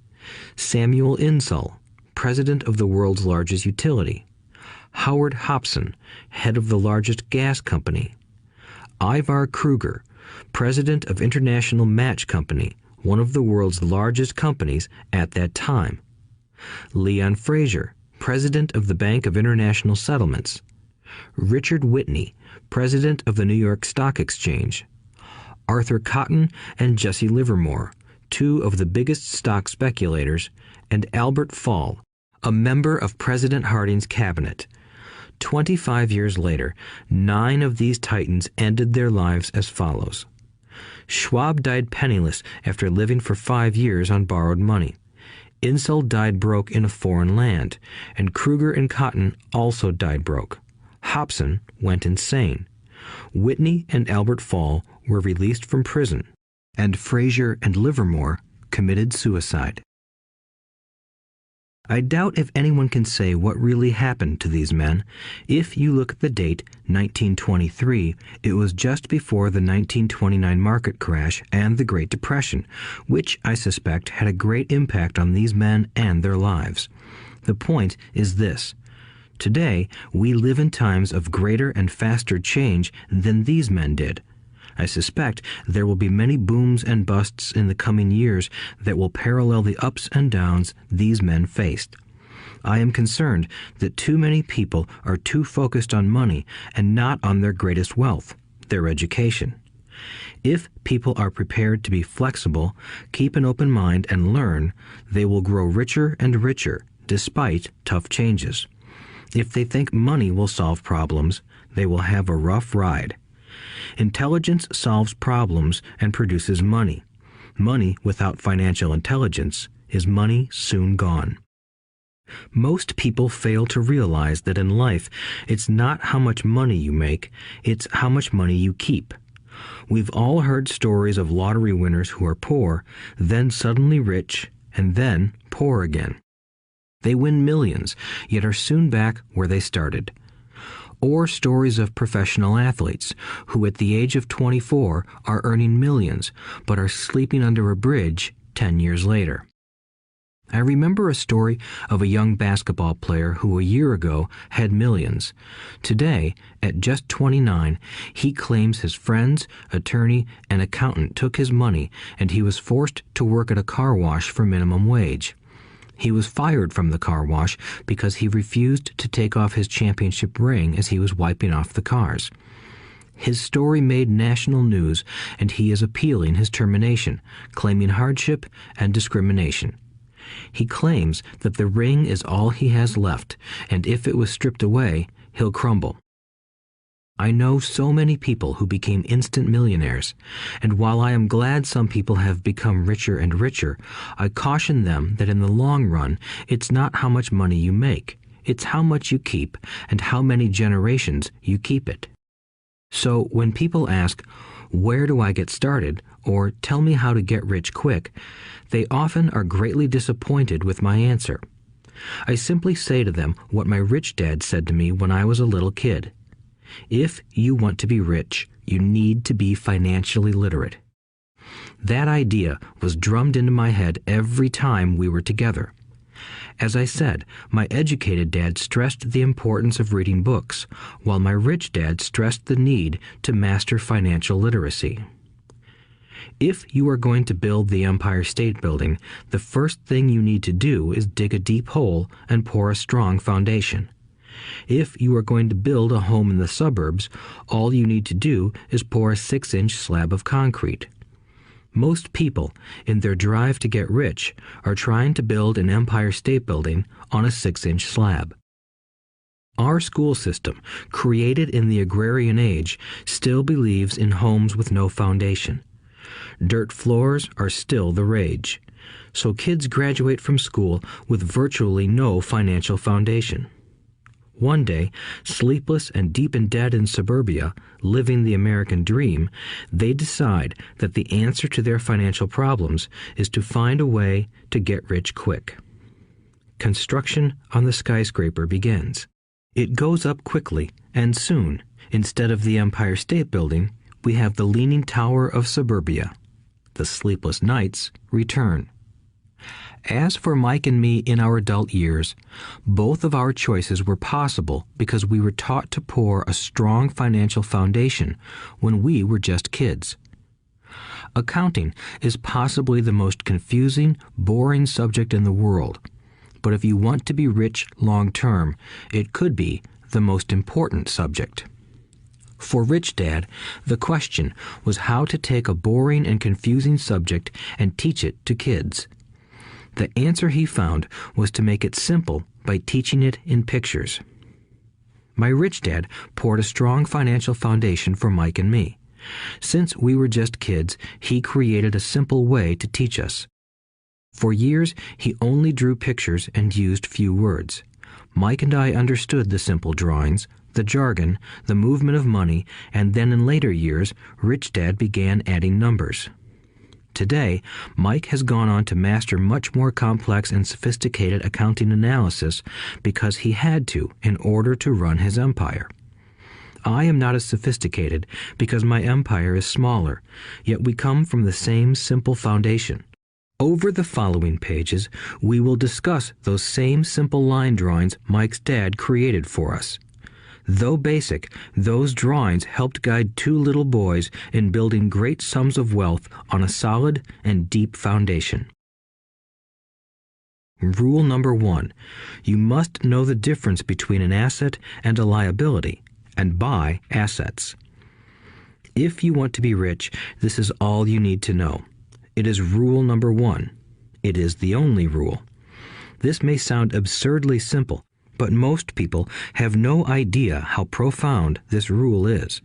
Samuel Insull, president of the world's largest utility; Howard Hobson, head of the largest gas company; Ivar Kruger, president of International Match Company, one of the world's largest companies at that time; Leon Fraser, president of the Bank of International Settlements; Richard Whitney, president of the New York Stock Exchange; Arthur Cotton and Jesse Livermore, two of the biggest stock speculators; and Albert Fall, a member of President Harding's cabinet. 25 years later, 9 of these titans ended their lives as follows. Schwab died penniless after living for 5 years on borrowed money. Insull died broke in a foreign land, and Kruger and Cotton also died broke. Hobson went insane. Whitney and Albert Fall were released from prison, and Fraser and Livermore committed suicide. I doubt if anyone can say what really happened to these men. If you look at the date, 1923, it was just before the 1929 market crash and the Great Depression, which I suspect had a great impact on these men and their lives. The point is this. Today, we live in times of greater and faster change than these men did. I suspect there will be many booms and busts in the coming years that will parallel the ups and downs these men faced. I am concerned that too many people are too focused on money and not on their greatest wealth, their education. If people are prepared to be flexible, keep an open mind, and learn, they will grow richer and richer despite tough changes. If they think money will solve problems, they will have a rough ride. Intelligence solves problems and produces money. Money without financial intelligence is money soon gone. Most people fail to realize that in life, it's not how much money you make, it's how much money you keep. We've all heard stories of lottery winners who are poor, then suddenly rich, and then poor again. They win millions, yet are soon back where they started. Or stories of professional athletes who at the age of 24 are earning millions but are sleeping under a bridge 10 years later. I remember a story of a young basketball player who a year ago had millions. Today, at just 29, he claims his friends, attorney, and accountant took his money and he was forced to work at a car wash for minimum wage. He was fired from the car wash because he refused to take off his championship ring as he was wiping off the cars. His story made national news, and he is appealing his termination, claiming hardship and discrimination. He claims that the ring is all he has left, and if it was stripped away, he'll crumble. I know so many people who became instant millionaires, and while I am glad some people have become richer and richer, I caution them that in the long run, it's not how much money you make, it's how much you keep and how many generations you keep it. So when people ask, "Where do I get started?" or "Tell me how to get rich quick," they often are greatly disappointed with my answer. I simply say to them what my rich dad said to me when I was a little kid. If you want to be rich, you need to be financially literate. That idea was drummed into my head every time we were together. As I said, my educated dad stressed the importance of reading books, while my rich dad stressed the need to master financial literacy. If you are going to build the Empire State Building, the first thing you need to do is dig a deep hole and pour a strong foundation. If you are going to build a home in the suburbs, all you need to do is pour a 6-inch slab of concrete. Most people, in their drive to get rich, are trying to build an Empire State Building on a 6-inch slab. Our school system, created in the agrarian age, still believes in homes with no foundation. Dirt floors are still the rage, so kids graduate from school with virtually no financial foundation. One day, sleepless and deep in debt in suburbia, living the American dream, they decide that the answer to their financial problems is to find a way to get rich quick. Construction on the skyscraper begins. It goes up quickly, and soon, instead of the Empire State Building, we have the Leaning Tower of suburbia. The sleepless nights return. As for Mike and me in our adult years, both of our choices were possible because we were taught to pour a strong financial foundation when we were just kids. Accounting is possibly the most confusing, boring subject in the world, but if you want to be rich long term, it could be the most important subject. For Rich Dad, the question was how to take a boring and confusing subject and teach it to kids. The answer he found was to make it simple by teaching it in pictures. My rich dad poured a strong financial foundation for Mike and me. Since we were just kids, he created a simple way to teach us. For years, he only drew pictures and used few words. Mike and I understood the simple drawings, the jargon, the movement of money, and then in later years, Rich Dad began adding numbers. Today, Mike has gone on to master much more complex and sophisticated accounting analysis because he had to in order to run his empire. I am not as sophisticated because my empire is smaller, yet we come from the same simple foundation. Over the following pages, we will discuss those same simple line drawings Mike's dad created for us. Though basic, those drawings helped guide two little boys in building great sums of wealth on a solid and deep foundation. Rule number 1. You must know the difference between an asset and a liability, and buy assets. If you want to be rich, this is all you need to know. It is rule number 1. It is the only rule. This may sound absurdly simple, but most people have no idea how profound this rule is.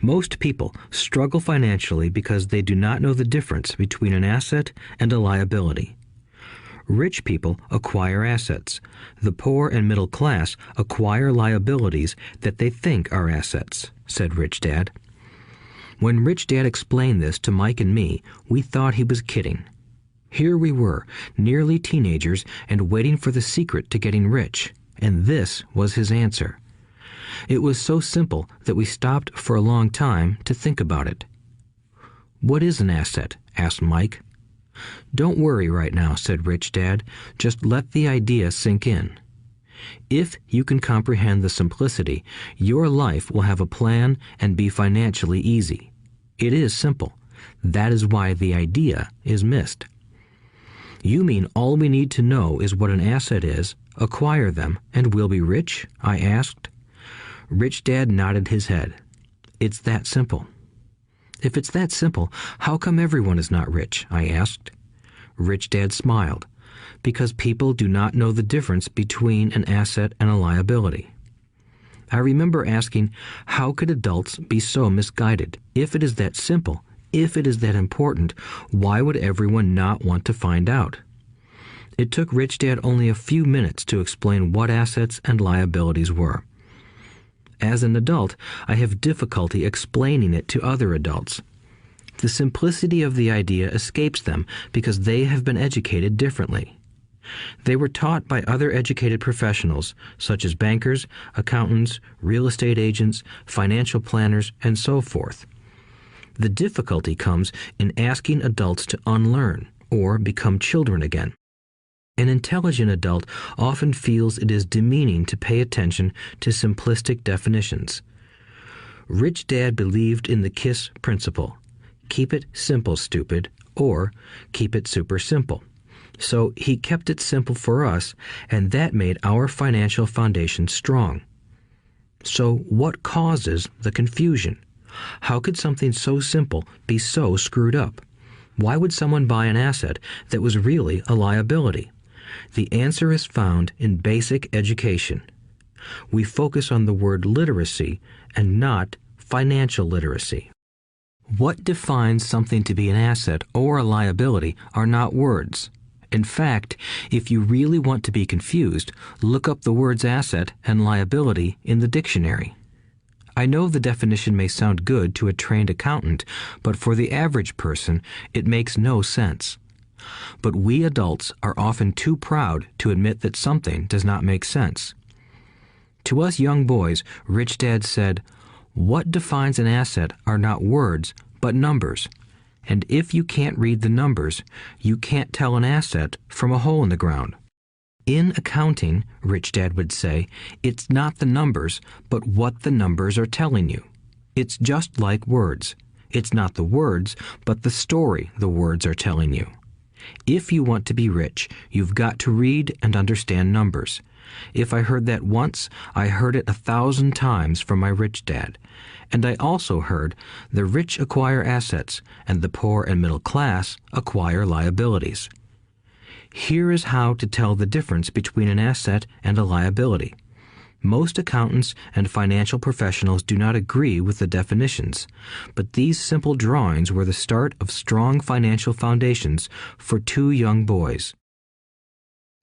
Most people struggle financially because they do not know the difference between an asset and a liability. Rich people acquire assets. The poor and middle class acquire liabilities that they think are assets, said Rich Dad. When Rich Dad explained this to Mike and me, we thought he was kidding. Here we were, nearly teenagers, and waiting for the secret to getting rich. And this was his answer. It was so simple that we stopped for a long time to think about it. "What is an asset?" asked Mike. "Don't worry right now," said Rich Dad. "Just let the idea sink in. If you can comprehend the simplicity, your life will have a plan and be financially easy. It is simple. That is why the idea is missed." "You mean all we need to know is what an asset is, acquire them, and we'll be rich?" I asked. Rich Dad nodded his head. "It's that simple." "If it's that simple, how come everyone is not rich?" I asked. Rich Dad smiled. "Because people do not know the difference between an asset and a liability." I remember asking, how could adults be so misguided? If it is that simple, if it is that important, why would everyone not want to find out? It took Rich Dad only a few minutes to explain what assets and liabilities were. As an adult, I have difficulty explaining it to other adults. The simplicity of the idea escapes them because they have been educated differently. They were taught by other educated professionals, such as bankers, accountants, real estate agents, financial planners, and so forth. The difficulty comes in asking adults to unlearn or become children again. An intelligent adult often feels it is demeaning to pay attention to simplistic definitions. Rich Dad believed in the KISS principle. Keep it simple, stupid, or keep it super simple. So he kept it simple for us, and that made our financial foundation strong. So what causes the confusion? How could something so simple be so screwed up? Why would someone buy an asset that was really a liability? The answer is found in basic education. We focus on the word literacy and not financial literacy. What defines something to be an asset or a liability are not words. In fact, if you really want to be confused, look up the words asset and liability in the dictionary. I know the definition may sound good to a trained accountant, but for the average person, it makes no sense. But we adults are often too proud to admit that something does not make sense. To us young boys, Rich Dad said, "What defines an asset are not words, but numbers. And if you can't read the numbers, you can't tell an asset from a hole in the ground." In accounting, Rich Dad would say, it's not the numbers, but what the numbers are telling you. It's just like words. It's not the words, but the story the words are telling you. If you want to be rich, you've got to read and understand numbers. If I heard that once, I heard it 1,000 times from my rich dad. And I also heard the rich acquire assets and the poor and middle class acquire liabilities. Here is how to tell the difference between an asset and a liability. Most accountants and financial professionals do not agree with the definitions, but these simple drawings were the start of strong financial foundations for two young boys.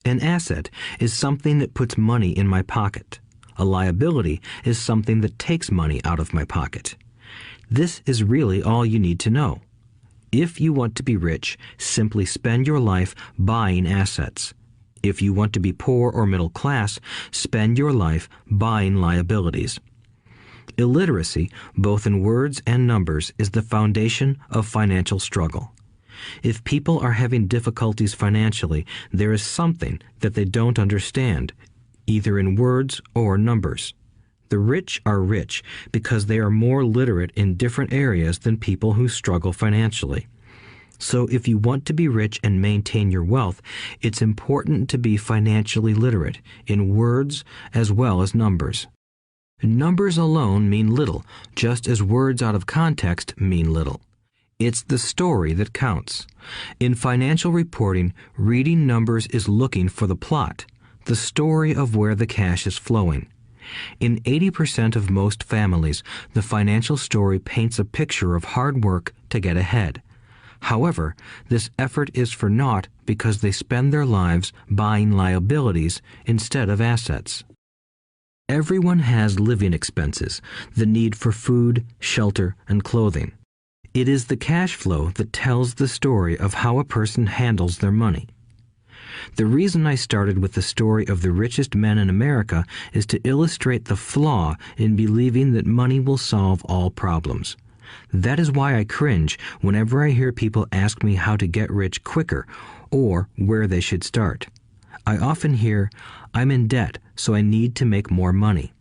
An asset is something that puts money in my pocket. A liability is something that takes money out of my pocket. This is really all you need to know. If you want to be rich, simply spend your life buying assets. If you want to be poor or middle class, spend your life buying liabilities. Illiteracy, both in words and numbers, is the foundation of financial struggle. If people are having difficulties financially, there is something that they don't understand, either in words or numbers. The rich are rich because they are more literate in different areas than people who struggle financially. So if you want to be rich and maintain your wealth, it's important to be financially literate in words as well as numbers. Numbers alone mean little, just as words out of context mean little. It's the story that counts. In financial reporting, reading numbers is looking for the plot, the story of where the cash is flowing. In 80% of most families, the financial story paints a picture of hard work to get ahead. However, this effort is for naught because they spend their lives buying liabilities instead of assets. Everyone has living expenses, the need for food, shelter, and clothing. It is the cash flow that tells the story of how a person handles their money. The reason I started with the story of the richest men in America is to illustrate the flaw in believing that money will solve all problems. That is why I cringe whenever I hear people ask me how to get rich quicker or where they should start. I often hear, "I'm in debt, so I need to make more money."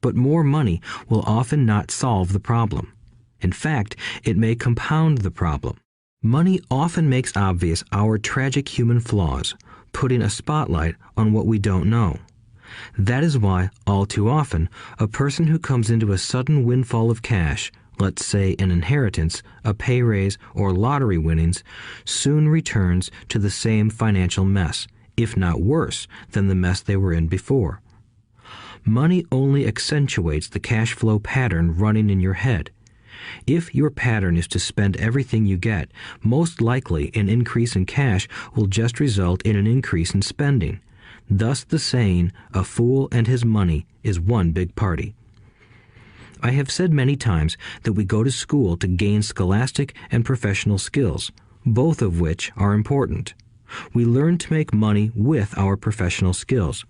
But more money will often not solve the problem. In fact, it may compound the problem. Money often makes obvious our tragic human flaws, putting a spotlight on what we don't know. That is why, all too often, a person who comes into a sudden windfall of cash, let's say an inheritance, a pay raise, or lottery winnings, soon returns to the same financial mess, if not worse than the mess they were in before. Money only accentuates the cash flow pattern running in your head. If your pattern is to spend everything you get, most likely an increase in cash will just result in an increase in spending. Thus the saying, "A fool and his money is one big party." I have said many times that we go to school to gain scholastic and professional skills, both of which are important. We learn to make money with our professional skills.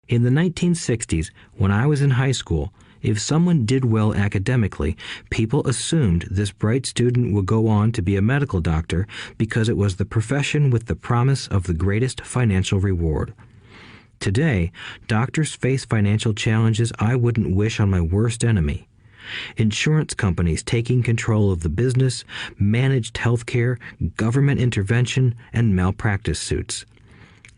In the 1960s, when I was in high school, if someone did well academically, people assumed this bright student would go on to be a medical doctor because it was the profession with the promise of the greatest financial reward. Today, doctors face financial challenges I wouldn't wish on my worst enemy. Insurance companies taking control of the business, managed health care, government intervention, and malpractice suits.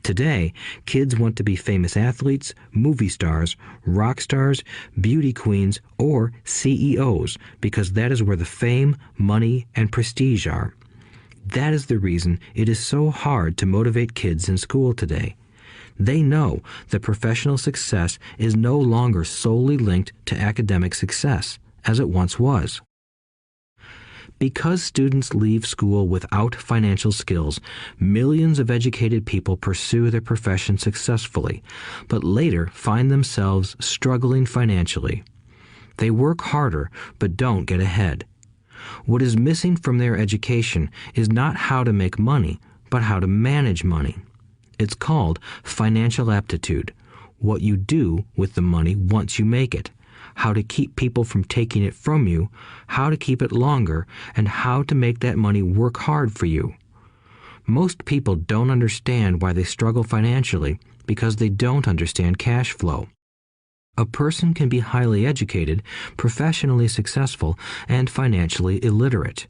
Today, kids want to be famous athletes, movie stars, rock stars, beauty queens, or CEOs because that is where the fame, money, and prestige are. That is the reason it is so hard to motivate kids in school today. They know that professional success is no longer solely linked to academic success, as it once was. Because students leave school without financial skills, millions of educated people pursue their profession successfully, but later find themselves struggling financially. They work harder, but don't get ahead. What is missing from their education is not how to make money, but how to manage money. It's called financial aptitude, what you do with the money once you make it, how to keep people from taking it from you, how to keep it longer, and how to make that money work hard for you. Most people don't understand why they struggle financially because they don't understand cash flow. A person can be highly educated, professionally successful, and financially illiterate.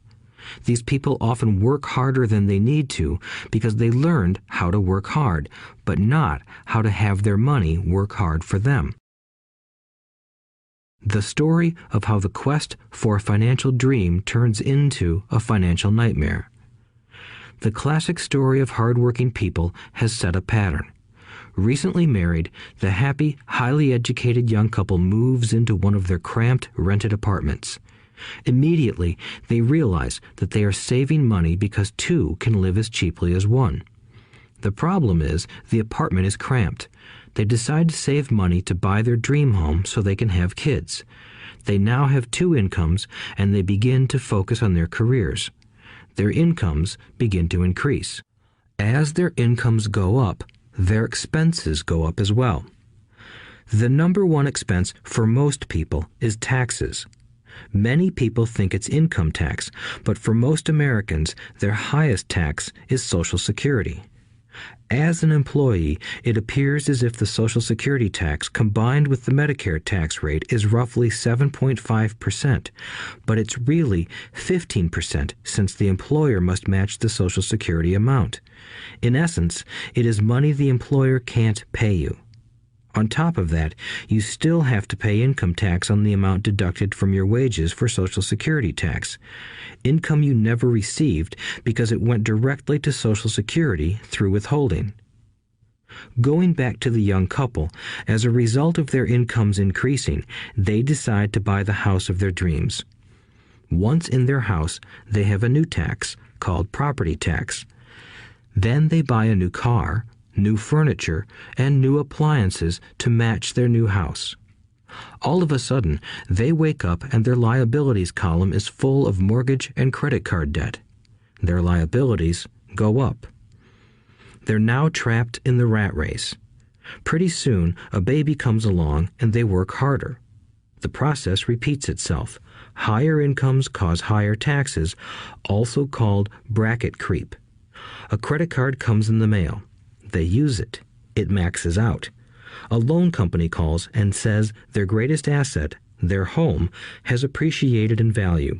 These people often work harder than they need to because they learned how to work hard, but not how to have their money work hard for them. The story of how the quest for a financial dream turns into a financial nightmare. The classic story of hardworking people has set a pattern. Recently married, the happy, highly educated young couple moves into one of their cramped, rented apartments. Immediately, they realize that they are saving money because two can live as cheaply as one. The problem is the apartment is cramped. They decide to save money to buy their dream home so they can have kids. They now have two incomes, and they begin to focus on their careers. Their incomes begin to increase. As their incomes go up, their expenses go up as well. The number one expense for most people is taxes. Many people think it's income tax, but for most Americans, their highest tax is Social Security. As an employee, it appears as if the Social Security tax combined with the Medicare tax rate is roughly 7.5%, but it's really 15% since the employer must match the Social Security amount. In essence, it is money the employer can't pay you. On top of that, you still have to pay income tax on the amount deducted from your wages for Social Security tax. Income you never received because it went directly to Social Security through withholding. Going back to the young couple, as a result of their incomes increasing, they decide to buy the house of their dreams. Once in their house, they have a new tax called property tax. Then they buy a new car, new furniture, and new appliances to match their new house. All of a sudden, they wake up and their liabilities column is full of mortgage and credit card debt. Their liabilities go up. They're now trapped in the rat race. Pretty soon, a baby comes along and they work harder. The process repeats itself. Higher incomes cause higher taxes, also called bracket creep. A credit card comes in the mail. They use it. It maxes out. A loan company calls and says their greatest asset, their home, has appreciated in value.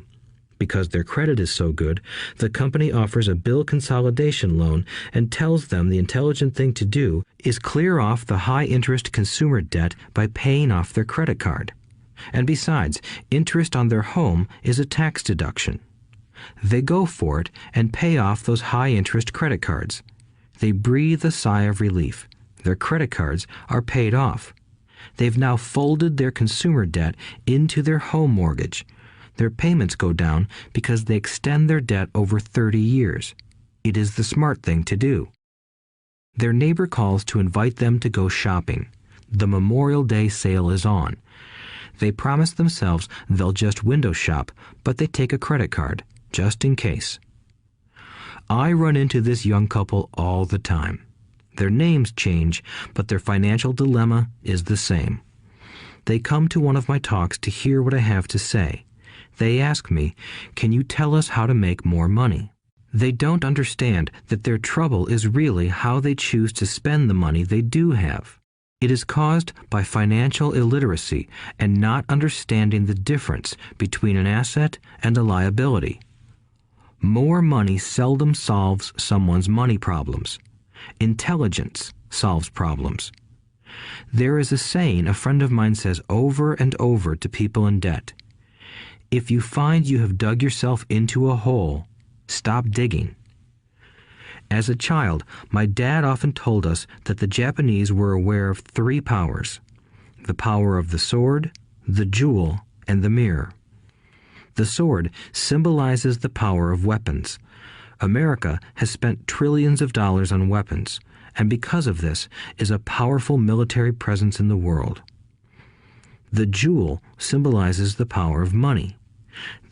Because their credit is so good, the company offers a bill consolidation loan and tells them the intelligent thing to do is clear off the high-interest consumer debt by paying off their credit card. And besides, interest on their home is a tax deduction. They go for it and pay off those high-interest credit cards. They breathe a sigh of relief. Their credit cards are paid off. They've now folded their consumer debt into their home mortgage. Their payments go down because they extend their debt over 30 years. It is the smart thing to do. Their neighbor calls to invite them to go shopping. The Memorial Day sale is on. They promise themselves they'll just window shop, but they take a credit card, just in case. I run into this young couple all the time. Their names change, but their financial dilemma is the same. They come to one of my talks to hear what I have to say. They ask me, "Can you tell us how to make more money?" They don't understand that their trouble is really how they choose to spend the money they do have. It is caused by financial illiteracy and not understanding the difference between an asset and a liability. More money seldom solves someone's money problems. Intelligence solves problems. There is a saying a friend of mine says over and over to people in debt. If you find you have dug yourself into a hole, stop digging. As a child, my dad often told us that the Japanese were aware of 3 powers: the power of the sword, the jewel, and the mirror. The sword symbolizes the power of weapons. America has spent trillions of dollars on weapons, and because of this is a powerful military presence in the world. The jewel symbolizes the power of money.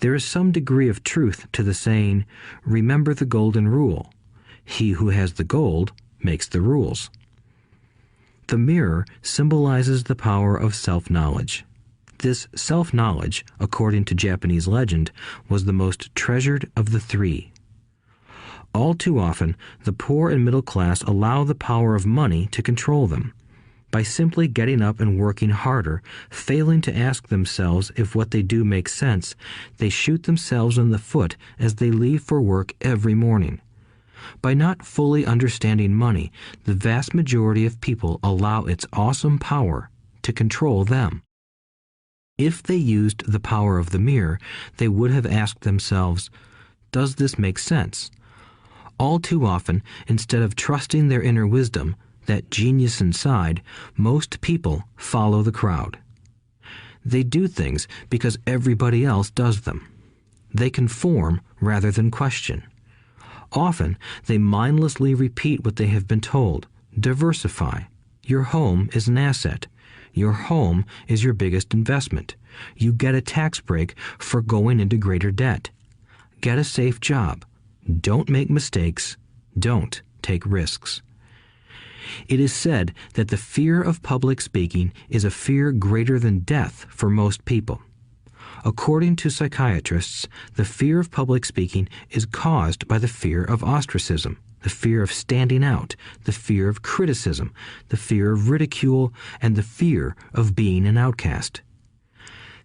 There is some degree of truth to the saying, "Remember the golden rule. He who has the gold makes the rules." The mirror symbolizes the power of self-knowledge. This self-knowledge, according to Japanese legend, was the most treasured of the 3. All too often, the poor and middle class allow the power of money to control them. By simply getting up and working harder, failing to ask themselves if what they do makes sense, they shoot themselves in the foot as they leave for work every morning. By not fully understanding money, the vast majority of people allow its awesome power to control them. If they used the power of the mirror, they would have asked themselves, "Does this make sense?" All too often, instead of trusting their inner wisdom, that genius inside, most people follow the crowd. They do things because everybody else does them. They conform rather than question. Often, they mindlessly repeat what they have been told. Diversify. Your home is an asset. Your home is your biggest investment. You get a tax break for going into greater debt. Get a safe job. Don't make mistakes. Don't take risks. It is said that the fear of public speaking is a fear greater than death for most people. According to psychiatrists, the fear of public speaking is caused by the fear of ostracism, the fear of standing out, the fear of criticism, the fear of ridicule, and the fear of being an outcast.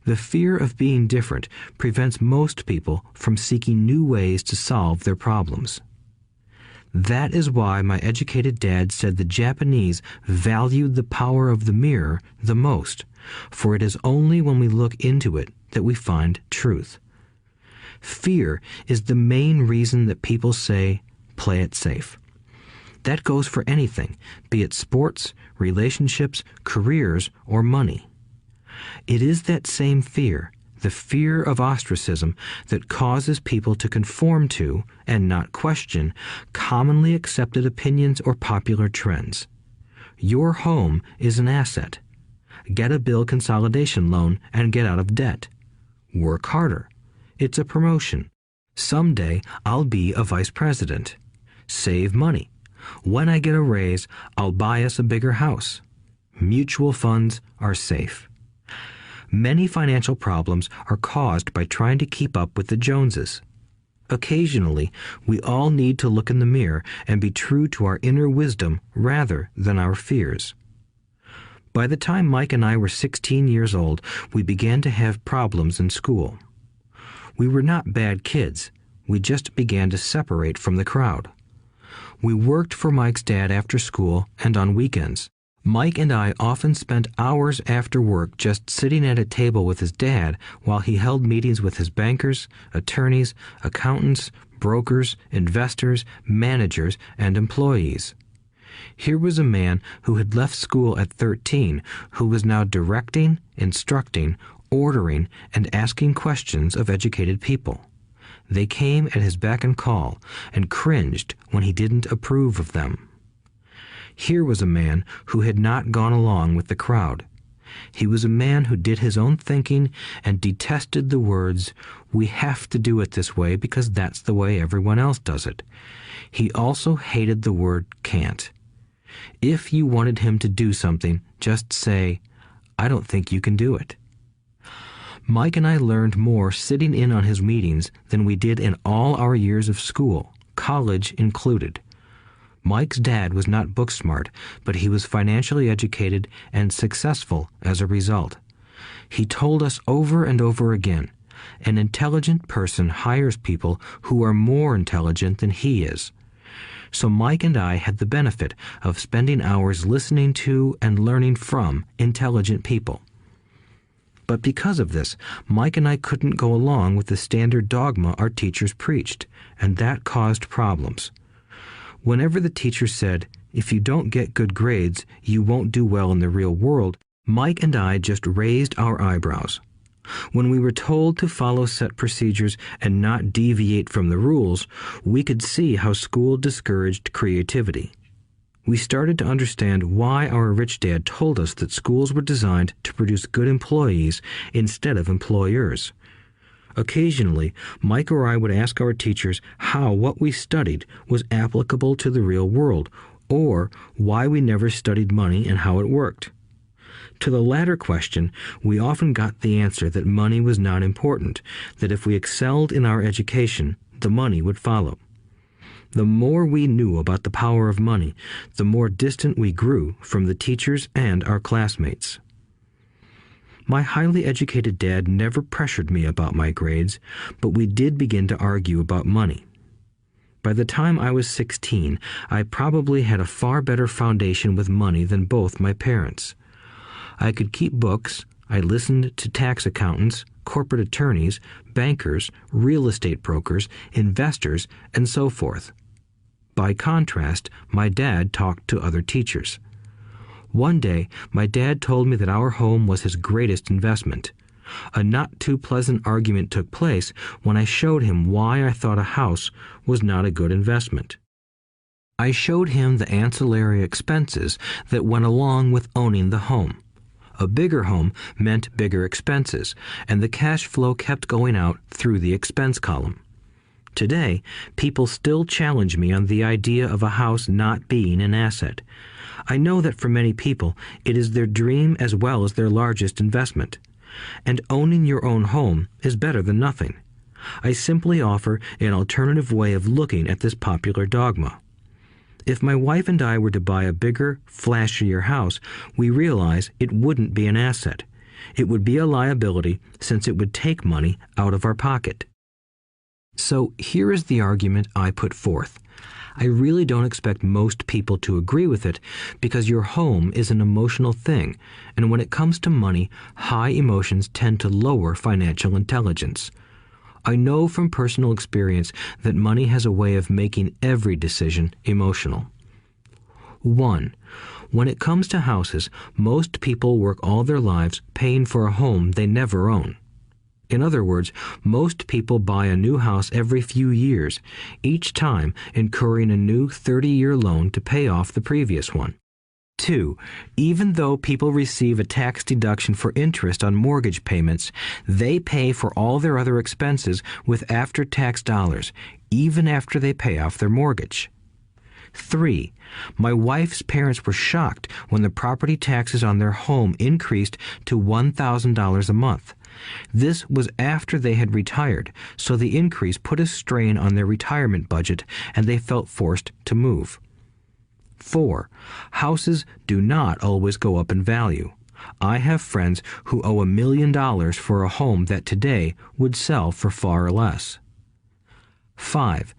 The fear of being different prevents most people from seeking new ways to solve their problems. That is why my educated dad said the Japanese valued the power of the mirror the most, for it is only when we look into it that we find truth. Fear is the main reason that people say, "Play it safe." That goes for anything, be it sports, relationships, careers, or money. It is that same fear, the fear of ostracism, that causes people to conform to, and not question, commonly accepted opinions or popular trends. Your home is an asset. Get a bill consolidation loan and get out of debt. Work harder. It's a promotion. Someday I'll be a vice president. Save money. When I get a raise, I'll buy us a bigger house. Mutual funds are safe. Many financial problems are caused by trying to keep up with the Joneses. Occasionally, we all need to look in the mirror and be true to our inner wisdom rather than our fears. By the time Mike and I were 16 years old, we began to have problems in school. We were not bad kids. We just began to separate from the crowd. We worked for Mike's dad after school and on weekends. Mike and I often spent hours after work just sitting at a table with his dad while he held meetings with his bankers, attorneys, accountants, brokers, investors, managers, and employees. Here was a man who had left school at 13, who was now directing, instructing, ordering, and asking questions of educated people. They came at his beck and call and cringed when he didn't approve of them. Here was a man who had not gone along with the crowd. He was a man who did his own thinking and detested the words, "We have to do it this way because that's the way everyone else does it." He also hated the word "can't." If you wanted him to do something, just say, "I don't think you can do it." Mike and I learned more sitting in on his meetings than we did in all our years of school, college included. Mike's dad was not book smart, but he was financially educated and successful as a result. He told us over and over again, an intelligent person hires people who are more intelligent than he is. So Mike and I had the benefit of spending hours listening to and learning from intelligent people. But because of this, Mike and I couldn't go along with the standard dogma our teachers preached, and that caused problems. Whenever the teacher said, "If you don't get good grades, you won't do well in the real world," Mike and I just raised our eyebrows. When we were told to follow set procedures and not deviate from the rules, we could see how school discouraged creativity. We started to understand why our rich dad told us that schools were designed to produce good employees instead of employers. Occasionally, Mike or I would ask our teachers how what we studied was applicable to the real world, or why we never studied money and how it worked. To the latter question, we often got the answer that money was not important, that if we excelled in our education, the money would follow. The more we knew about the power of money, the more distant we grew from the teachers and our classmates. My highly educated dad never pressured me about my grades, but we did begin to argue about money. By the time I was 16, I probably had a far better foundation with money than both my parents. I could keep books, I listened to tax accountants, corporate attorneys, bankers, real estate brokers, investors, and so forth. By contrast, my dad talked to other teachers. One day, my dad told me that our home was his greatest investment. A not too pleasant argument took place when I showed him why I thought a house was not a good investment. I showed him the ancillary expenses that went along with owning the home. A bigger home meant bigger expenses, and the cash flow kept going out through the expense column. Today, people still challenge me on the idea of a house not being an asset. I know that for many people, it is their dream as well as their largest investment. And owning your own home is better than nothing. I simply offer an alternative way of looking at this popular dogma. If my wife and I were to buy a bigger, flashier house, we realize it wouldn't be an asset. It would be a liability since it would take money out of our pocket. So here is the argument I put forth. I really don't expect most people to agree with it because your home is an emotional thing, and when it comes to money, high emotions tend to lower financial intelligence. I know from personal experience that money has a way of making every decision emotional. 1. When it comes to houses, most people work all their lives paying for a home they never own. In other words, most people buy a new house every few years, each time incurring a new 30-year loan to pay off the previous one. 2. Even though people receive a tax deduction for interest on mortgage payments, they pay for all their other expenses with after-tax dollars, even after they pay off their mortgage. 3. My wife's parents were shocked when the property taxes on their home increased to $1,000 a month. This was after they had retired, so the increase put a strain on their retirement budget and they felt forced to move. 4. Houses do not always go up in value. I have friends who owe $1 million for a home that today would sell for far less. 5.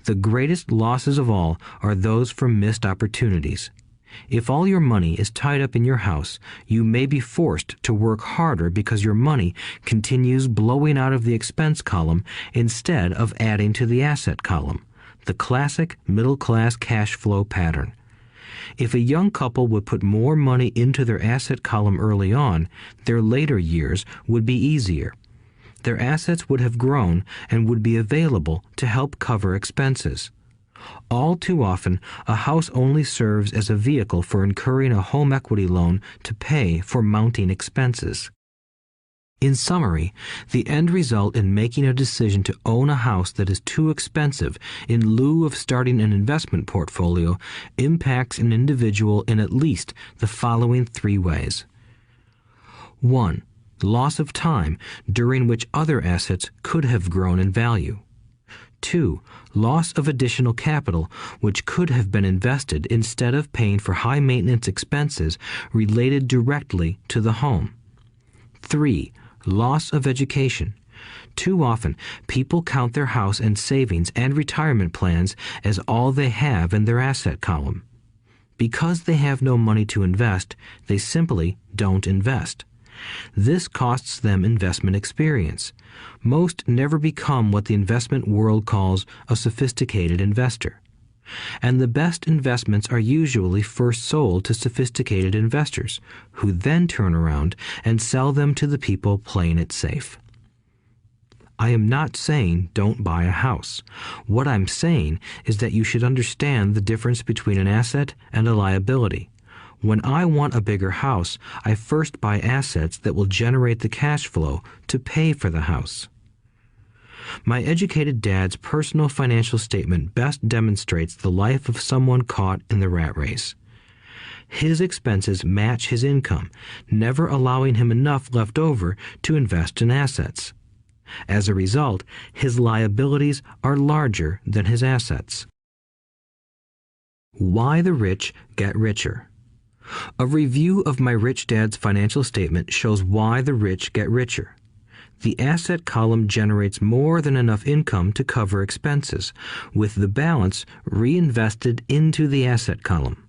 The greatest losses of all are those from missed opportunities. If all your money is tied up in your house, you may be forced to work harder because your money continues blowing out of the expense column instead of adding to the asset column, the classic middle-class cash flow pattern. If a young couple would put more money into their asset column early on, their later years would be easier. Their assets would have grown and would be available to help cover expenses. All too often, a house only serves as a vehicle for incurring a home equity loan to pay for mounting expenses. In summary, the end result in making a decision to own a house that is too expensive in lieu of starting an investment portfolio impacts an individual in at least the following 3 ways. 1. Loss of time during which other assets could have grown in value. 2. Loss of additional capital which could have been invested instead of paying for high maintenance expenses related directly to the home. 3. Loss of education. Too often, people count their house and savings and retirement plans as all they have in their asset column. Because they have no money to invest, they simply don't invest. This costs them investment experience. Most never become what the investment world calls a sophisticated investor. And the best investments are usually first sold to sophisticated investors, who then turn around and sell them to the people playing it safe. I am not saying don't buy a house. What I'm saying is that you should understand the difference between an asset and a liability. When I want a bigger house, I first buy assets that will generate the cash flow to pay for the house. My educated dad's personal financial statement best demonstrates the life of someone caught in the rat race. His expenses match his income, never allowing him enough left over to invest in assets. As a result, his liabilities are larger than his assets. Why the rich get richer. A review of my rich dad's financial statement shows why the rich get richer. The asset column generates more than enough income to cover expenses, with the balance reinvested into the asset column.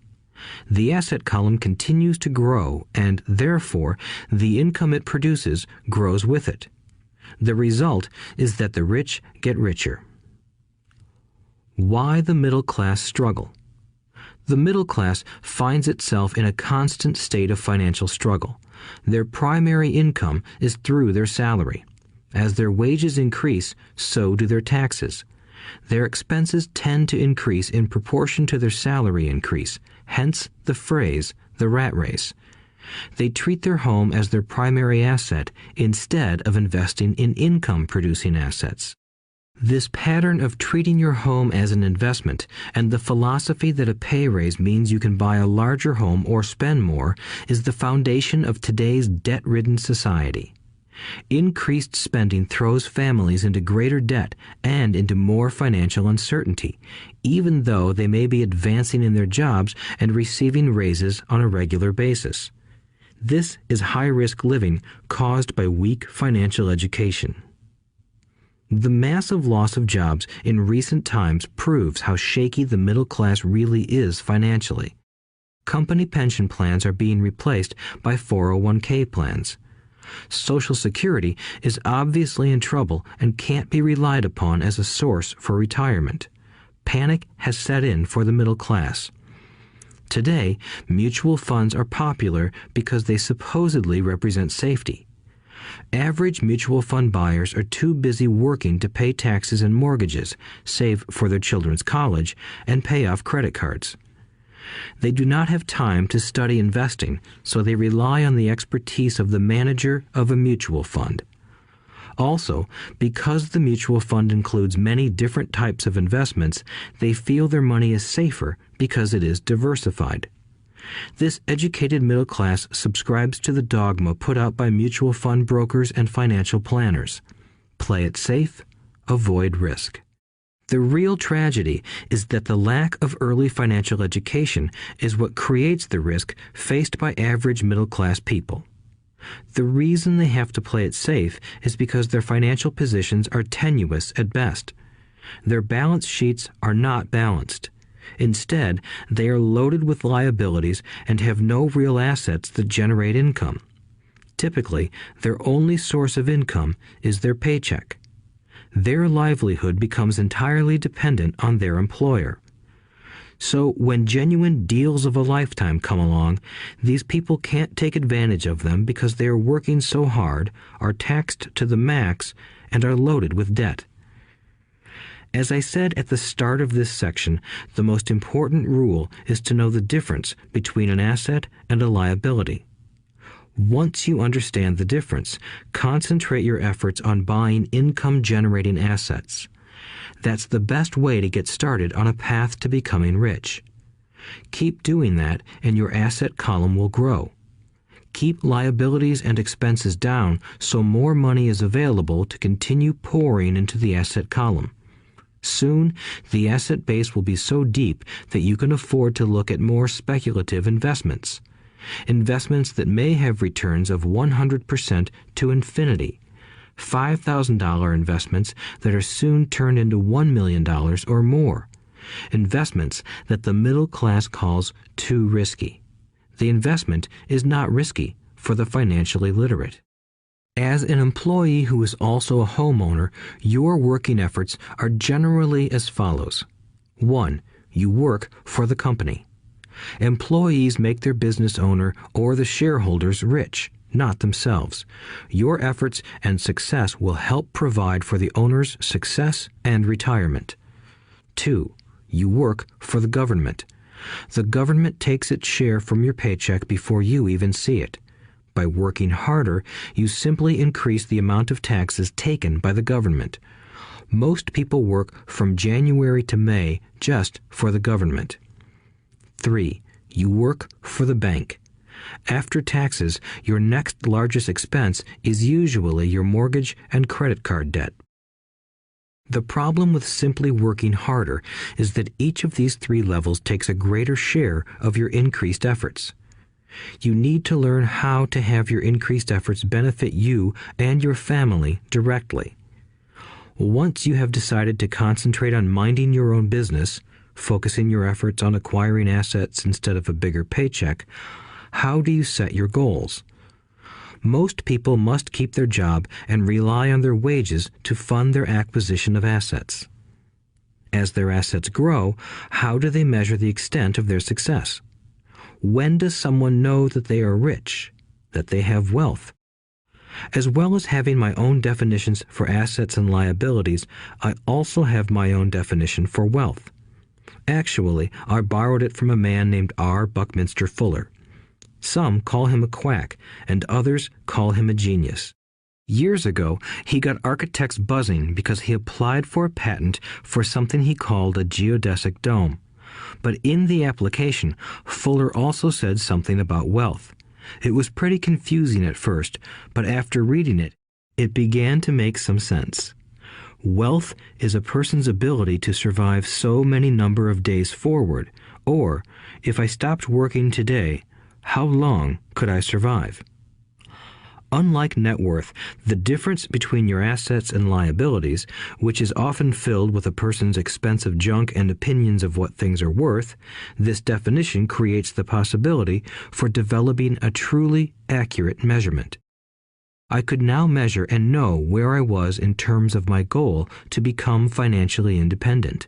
The asset column continues to grow, and therefore the income it produces grows with it. The result is that the rich get richer. Why the middle class struggle? The middle class finds itself in a constant state of financial struggle. Their primary income is through their salary. As their wages increase, so do their taxes. Their expenses tend to increase in proportion to their salary increase, hence the phrase, the rat race. They treat their home as their primary asset instead of investing in income-producing assets. This pattern of treating your home as an investment and the philosophy that a pay raise means you can buy a larger home or spend more is the foundation of today's debt-ridden society. Increased spending throws families into greater debt and into more financial uncertainty, even though they may be advancing in their jobs and receiving raises on a regular basis. This is high-risk living caused by weak financial education. The massive loss of jobs in recent times proves how shaky the middle class really is financially. Company pension plans are being replaced by 401k plans. Social Security is obviously in trouble and can't be relied upon as a source for retirement. Panic has set in for the middle class. Today, mutual funds are popular because they supposedly represent safety. Average mutual fund buyers are too busy working to pay taxes and mortgages, save for their children's college, and pay off credit cards. They do not have time to study investing, so they rely on the expertise of the manager of a mutual fund. Also, because the mutual fund includes many different types of investments, they feel their money is safer because it is diversified. This educated middle class subscribes to the dogma put out by mutual fund brokers and financial planners. Play it safe, avoid risk. The real tragedy is that the lack of early financial education is what creates the risk faced by average middle-class people. The reason they have to play it safe is because their financial positions are tenuous at best. Their balance sheets are not balanced. Instead, they are loaded with liabilities and have no real assets that generate income. Typically, their only source of income is their paycheck. Their livelihood becomes entirely dependent on their employer. So when genuine deals of a lifetime come along, these people can't take advantage of them because they are working so hard, are taxed to the max, and are loaded with debt. As I said at the start of this section, the most important rule is to know the difference between an asset and a liability. Once you understand the difference, concentrate your efforts on buying income-generating assets. That's the best way to get started on a path to becoming rich. Keep doing that and your asset column will grow. Keep liabilities and expenses down so more money is available to continue pouring into the asset column. Soon, the asset base will be so deep that you can afford to look at more speculative investments. Investments that may have returns of 100% to infinity. $5,000 investments that are soon turned into $1 million or more. Investments that the middle class calls too risky. The investment is not risky for the financially literate. As an employee who is also a homeowner, your working efforts are generally as follows. 1. You work for the company. Employees make their business owner or the shareholders rich, not themselves. Your efforts and success will help provide for the owner's success and retirement. 2. You work for the government. The government takes its share from your paycheck before you even see it. By working harder, you simply increase the amount of taxes taken by the government. Most people work from January to May just for the government. 3. You work for the bank. After taxes, your next largest expense is usually your mortgage and credit card debt. The problem with simply working harder is that each of these 3 levels takes a greater share of your increased efforts. You need to learn how to have your increased efforts benefit you and your family directly. Once you have decided to concentrate on minding your own business, focusing your efforts on acquiring assets instead of a bigger paycheck, how do you set your goals? Most people must keep their job and rely on their wages to fund their acquisition of assets. As their assets grow, how do they measure the extent of their success? When does someone know that they are rich, that they have wealth? As well as having my own definitions for assets and liabilities, I also have my own definition for wealth. Actually, I borrowed it from a man named R. Buckminster Fuller. Some call him a quack, and others call him a genius. Years ago, he got architects buzzing because he applied for a patent for something he called a geodesic dome. But in the application, Fuller also said something about wealth. It was pretty confusing at first, but after reading it, it began to make some sense. Wealth is a person's ability to survive so many number of days forward, or, if I stopped working today, how long could I survive? Unlike net worth, the difference between your assets and liabilities, which is often filled with a person's expensive junk and opinions of what things are worth, this definition creates the possibility for developing a truly accurate measurement. I could now measure and know where I was in terms of my goal to become financially independent.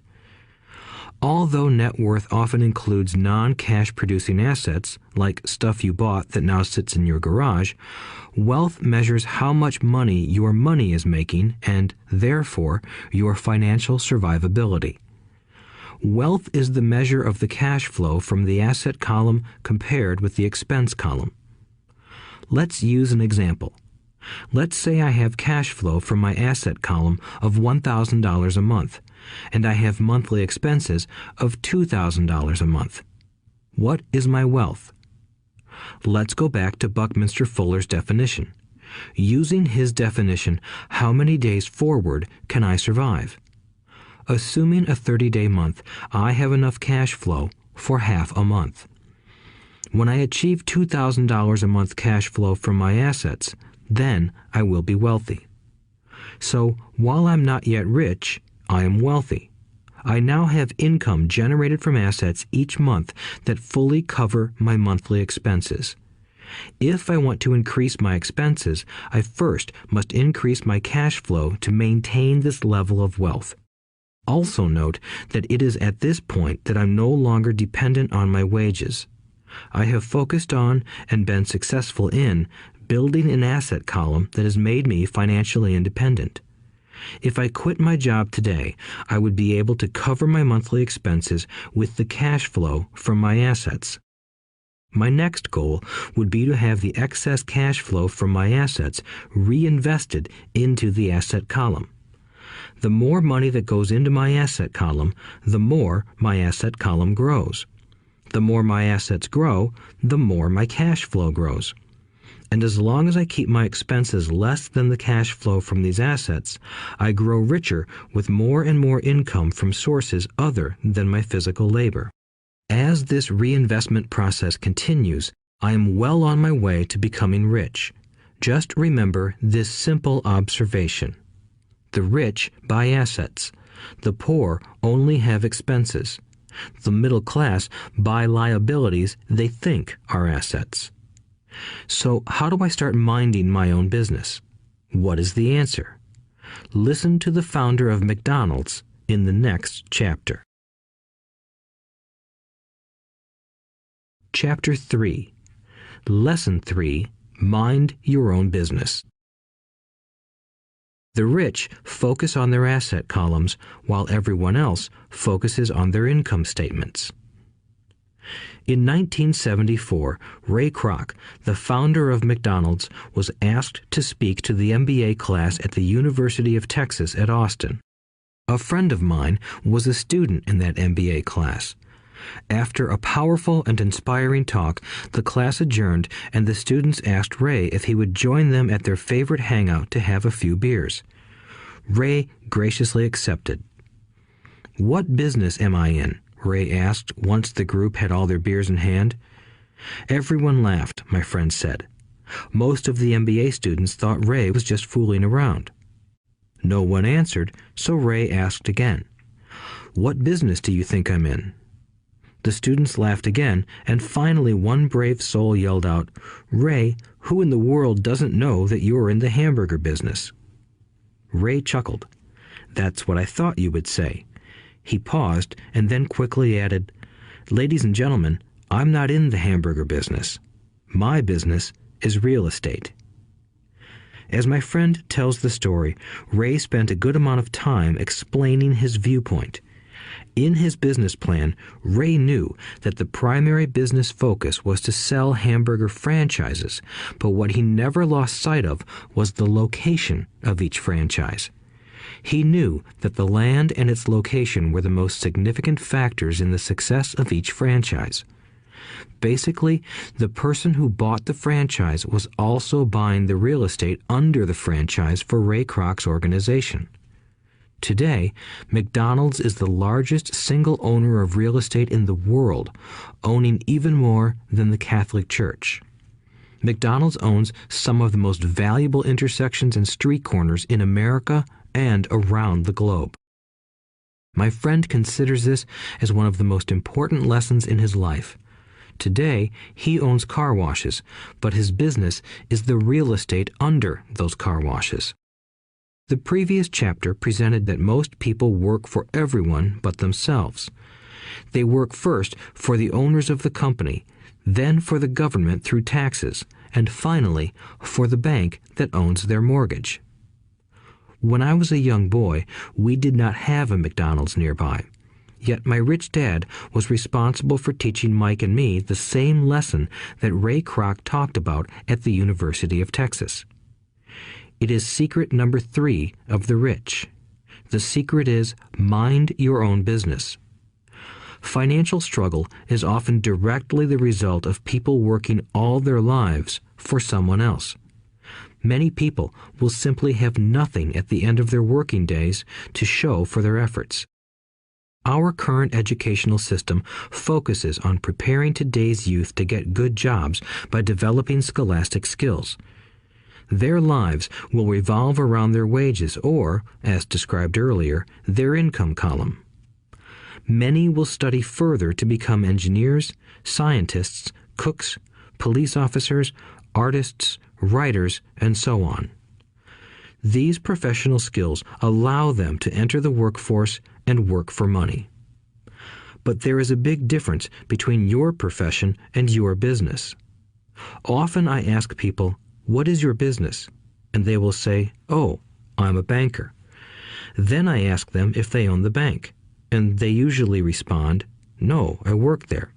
Although net worth often includes non-cash producing assets, like stuff you bought that now sits in your garage, wealth measures how much money your money is making and, therefore, your financial survivability. Wealth is the measure of the cash flow from the asset column compared with the expense column. Let's use an example. Let's say I have cash flow from my asset column of $1,000 a month, and I have monthly expenses of $2,000 a month. What is my wealth? Let's go back to Buckminster Fuller's definition. Using his definition, how many days forward can I survive? Assuming a 30-day month, I have enough cash flow for half a month. When I achieve $2,000 a month cash flow from my assets, then I will be wealthy. So, while I'm not yet rich, I am wealthy. I now have income generated from assets each month that fully cover my monthly expenses. If I want to increase my expenses, I first must increase my cash flow to maintain this level of wealth. Also note that it is at this point that I'm no longer dependent on my wages. I have focused on and been successful in building an asset column that has made me financially independent. If I quit my job today, I would be able to cover my monthly expenses with the cash flow from my assets. My next goal would be to have the excess cash flow from my assets reinvested into the asset column. The more money that goes into my asset column, the more my asset column grows. The more my assets grow, the more my cash flow grows. And as long as I keep my expenses less than the cash flow from these assets, I grow richer with more and more income from sources other than my physical labor. As this reinvestment process continues, I am well on my way to becoming rich. Just remember this simple observation. The rich buy assets. The poor only have expenses. The middle class buy liabilities they think are assets. So how do I start minding my own business? What is the answer? Listen to the founder of McDonald's in the next chapter. Chapter 3. Lesson 3. Mind your own business. The rich focus on their asset columns while everyone else focuses on their income statements. In 1974, Ray Kroc, the founder of McDonald's, was asked to speak to the MBA class at the University of Texas at Austin. A friend of mine was a student in that MBA class. After a powerful and inspiring talk, the class adjourned and the students asked Ray if he would join them at their favorite hangout to have a few beers. Ray graciously accepted. "What business am I in?" Ray asked once the group had all their beers in hand. Everyone laughed, my friend said. Most of the MBA students thought Ray was just fooling around. No one answered, so Ray asked again. "What business do you think I'm in?" The students laughed again, and finally one brave soul yelled out, "Ray, who in the world doesn't know that you're in the hamburger business?" Ray chuckled. "That's what I thought you would say." He paused and then quickly added, "Ladies and gentlemen, I'm not in the hamburger business. My business is real estate." As my friend tells the story, Ray spent a good amount of time explaining his viewpoint. In his business plan, Ray knew that the primary business focus was to sell hamburger franchises, but what he never lost sight of was the location of each franchise. He knew that the land and its location were the most significant factors in the success of each franchise. Basically, the person who bought the franchise was also buying the real estate under the franchise for Ray Kroc's organization. Today, McDonald's is the largest single owner of real estate in the world, owning even more than the Catholic Church. McDonald's owns some of the most valuable intersections and street corners in America and around the globe. My friend considers this as one of the most important lessons in his life. Today, he owns car washes, but his business is the real estate under those car washes. The previous chapter presented that most people work for everyone but themselves. They work first for the owners of the company, then for the government through taxes, and finally for the bank that owns their mortgage. When I was a young boy, we did not have a McDonald's nearby. Yet my rich dad was responsible for teaching Mike and me the same lesson that Ray Kroc talked about at the University of Texas. It is secret number 3 of the rich. The secret is mind your own business. Financial struggle is often directly the result of people working all their lives for someone else. Many people will simply have nothing at the end of their working days to show for their efforts. Our current educational system focuses on preparing today's youth to get good jobs by developing scholastic skills. Their lives will revolve around their wages or, as described earlier, their income column. Many will study further to become engineers, scientists, cooks, police officers, artists, writers, and so on. These professional skills allow them to enter the workforce and work for money. But there is a big difference between your profession and your business. Often I ask people, "What is your business?" And they will say, "Oh, I'm a banker." Then I ask them if they own the bank, and they usually respond, "No, I work there."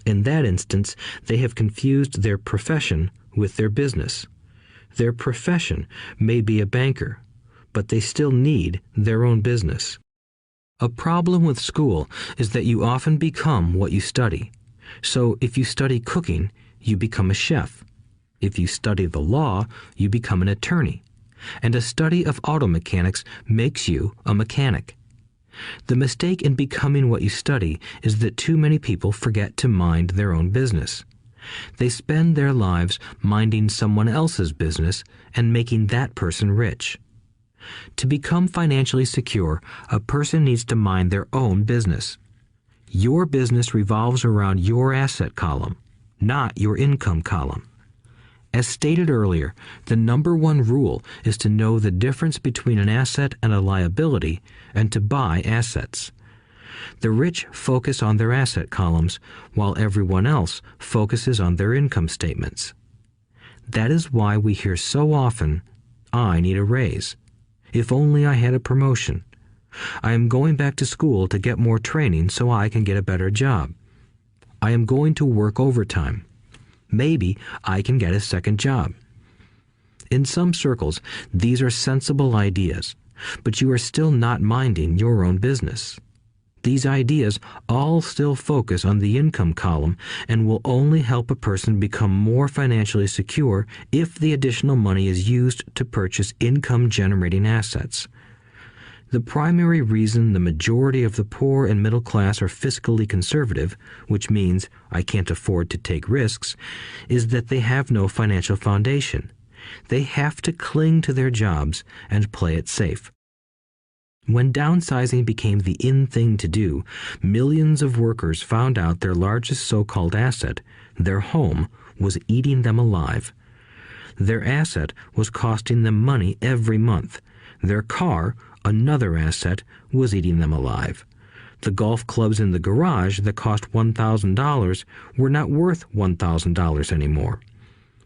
In that instance, they have confused their profession with their business. Their profession may be a banker, but they still need their own business. A problem with school is that you often become what you study. So if you study cooking, you become a chef. If you study the law, you become an attorney. And a study of auto mechanics makes you a mechanic. The mistake in becoming what you study is that too many people forget to mind their own business. They spend their lives minding someone else's business and making that person rich. To become financially secure, a person needs to mind their own business. Your business revolves around your asset column, not your income column. As stated earlier, the number one rule is to know the difference between an asset and a liability and to buy assets. The rich focus on their asset columns, while everyone else focuses on their income statements. That is why we hear so often, "I need a raise. If only I had a promotion. I am going back to school to get more training so I can get a better job. I am going to work overtime. Maybe I can get a second job." In some circles, these are sensible ideas, but you are still not minding your own business. These ideas all still focus on the income column and will only help a person become more financially secure if the additional money is used to purchase income-generating assets. The primary reason the majority of the poor and middle class are fiscally conservative, which means I can't afford to take risks, is that they have no financial foundation. They have to cling to their jobs and play it safe. When downsizing became the in thing to do, millions of workers found out their largest so-called asset, their home, was eating them alive. Their asset was costing them money every month. Their car, another asset, was eating them alive. The golf clubs in the garage that cost $1,000 were not worth $1,000 anymore.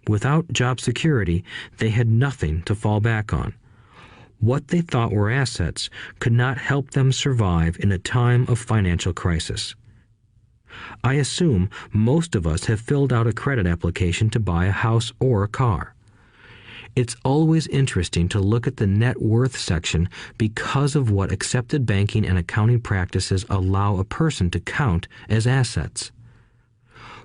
Without job security, they had nothing to fall back on. What they thought were assets could not help them survive in a time of financial crisis. I assume most of us have filled out a credit application to buy a house or a car. It's always interesting to look at the net worth section because of what accepted banking and accounting practices allow a person to count as assets.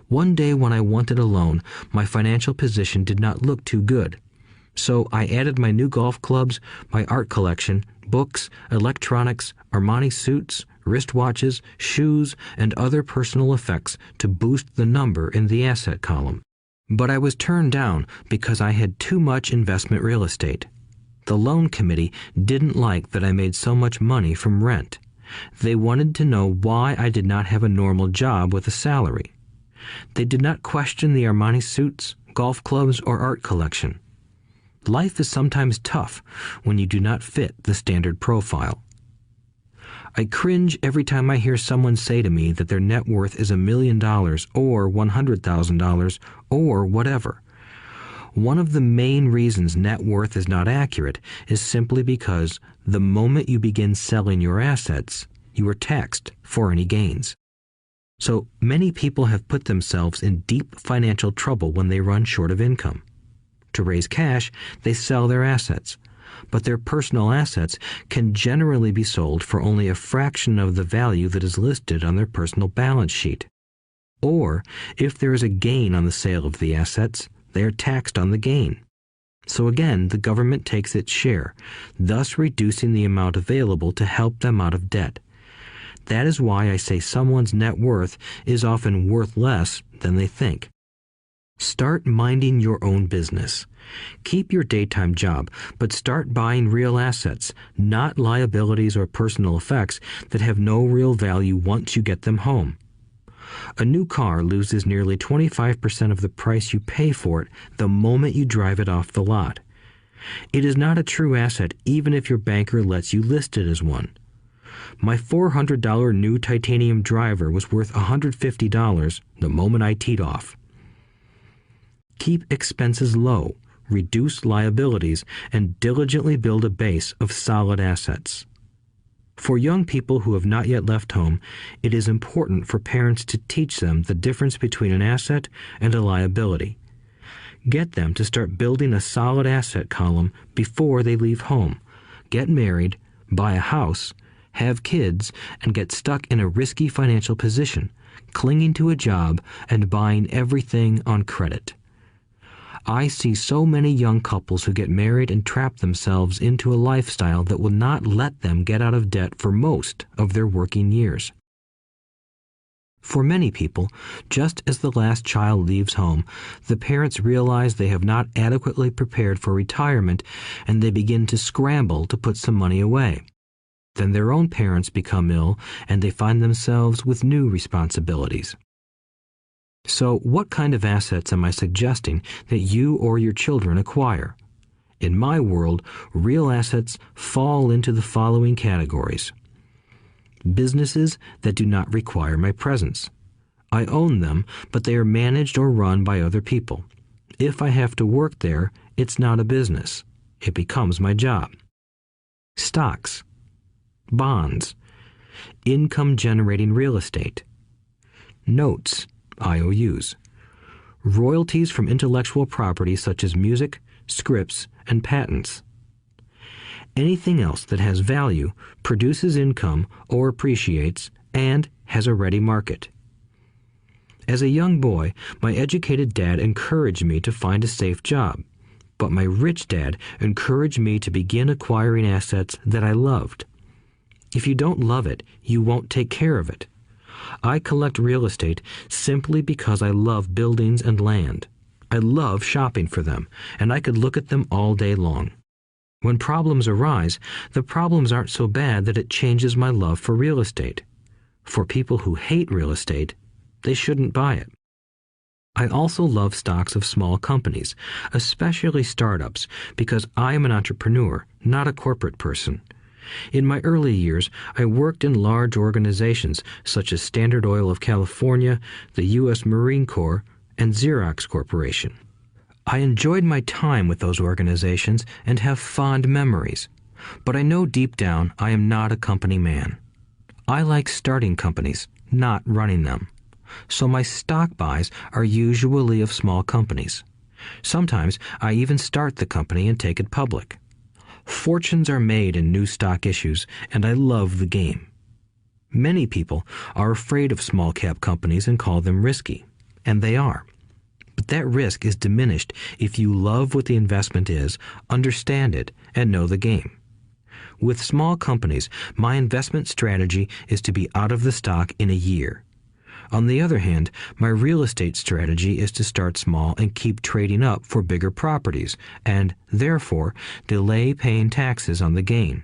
One day when I wanted a loan, my financial position did not look too good. So I added my new golf clubs, my art collection, books, electronics, Armani suits, wristwatches, shoes, and other personal effects to boost the number in the asset column. But I was turned down because I had too much investment real estate. The loan committee didn't like that I made so much money from rent. They wanted to know why I did not have a normal job with a salary. They did not question the Armani suits, golf clubs, or art collection. Life is sometimes tough when you do not fit the standard profile. I cringe every time I hear someone say to me that their net worth is $1 million or $100,000 or whatever. One of the main reasons net worth is not accurate is simply because the moment you begin selling your assets, you are taxed for any gains. So many people have put themselves in deep financial trouble when they run short of income. To raise cash, they sell their assets, but their personal assets can generally be sold for only a fraction of the value that is listed on their personal balance sheet. Or, if there is a gain on the sale of the assets, they are taxed on the gain. So again, the government takes its share, thus reducing the amount available to help them out of debt. That is why I say someone's net worth is often worth less than they think. Start minding your own business. Keep your daytime job, but start buying real assets, not liabilities or personal effects that have no real value once you get them home. A new car loses nearly 25% of the price you pay for it the moment you drive it off the lot. It is not a true asset even if your banker lets you list it as one. My $400 new titanium driver was worth $150 the moment I teed off. Keep expenses low, reduce liabilities, and diligently build a base of solid assets. For young people who have not yet left home, it is important for parents to teach them the difference between an asset and a liability. Get them to start building a solid asset column before they leave home, get married, buy a house, have kids, and get stuck in a risky financial position, clinging to a job and buying everything on credit. I see so many young couples who get married and trap themselves into a lifestyle that will not let them get out of debt for most of their working years. For many people, just as the last child leaves home, the parents realize they have not adequately prepared for retirement and they begin to scramble to put some money away. Then their own parents become ill and they find themselves with new responsibilities. So, what kind of assets am I suggesting that you or your children acquire? In my world, real assets fall into the following categories. Businesses that do not require my presence. I own them, but they are managed or run by other people. If I have to work there, it's not a business. It becomes my job. Stocks, bonds, income-generating real estate, notes, IOUs, royalties from intellectual property such as music, scripts, and patents. Anything else that has value, produces income, or appreciates, and has a ready market. As a young boy, my educated dad encouraged me to find a safe job, but my rich dad encouraged me to begin acquiring assets that I loved. If you don't love it, you won't take care of it. I collect real estate simply because I love buildings and land. I love shopping for them, and I could look at them all day long. When problems arise, the problems aren't so bad that it changes my love for real estate. For people who hate real estate, they shouldn't buy it. I also love stocks of small companies, especially startups, because I am an entrepreneur, not a corporate person. In my early years, I worked in large organizations such as Standard Oil of California, the U.S. Marine Corps, and Xerox Corporation. I enjoyed my time with those organizations and have fond memories, but I know deep down I am not a company man. I like starting companies, not running them. So my stock buys are usually of small companies. Sometimes I even start the company and take it public. Fortunes are made in new stock issues, and I love the game. Many people are afraid of small-cap companies and call them risky, and they are. But that risk is diminished if you love what the investment is, understand it, and know the game. With small companies, my investment strategy is to be out of the stock in a year. On the other hand, my real estate strategy is to start small and keep trading up for bigger properties, and, therefore, delay paying taxes on the gain.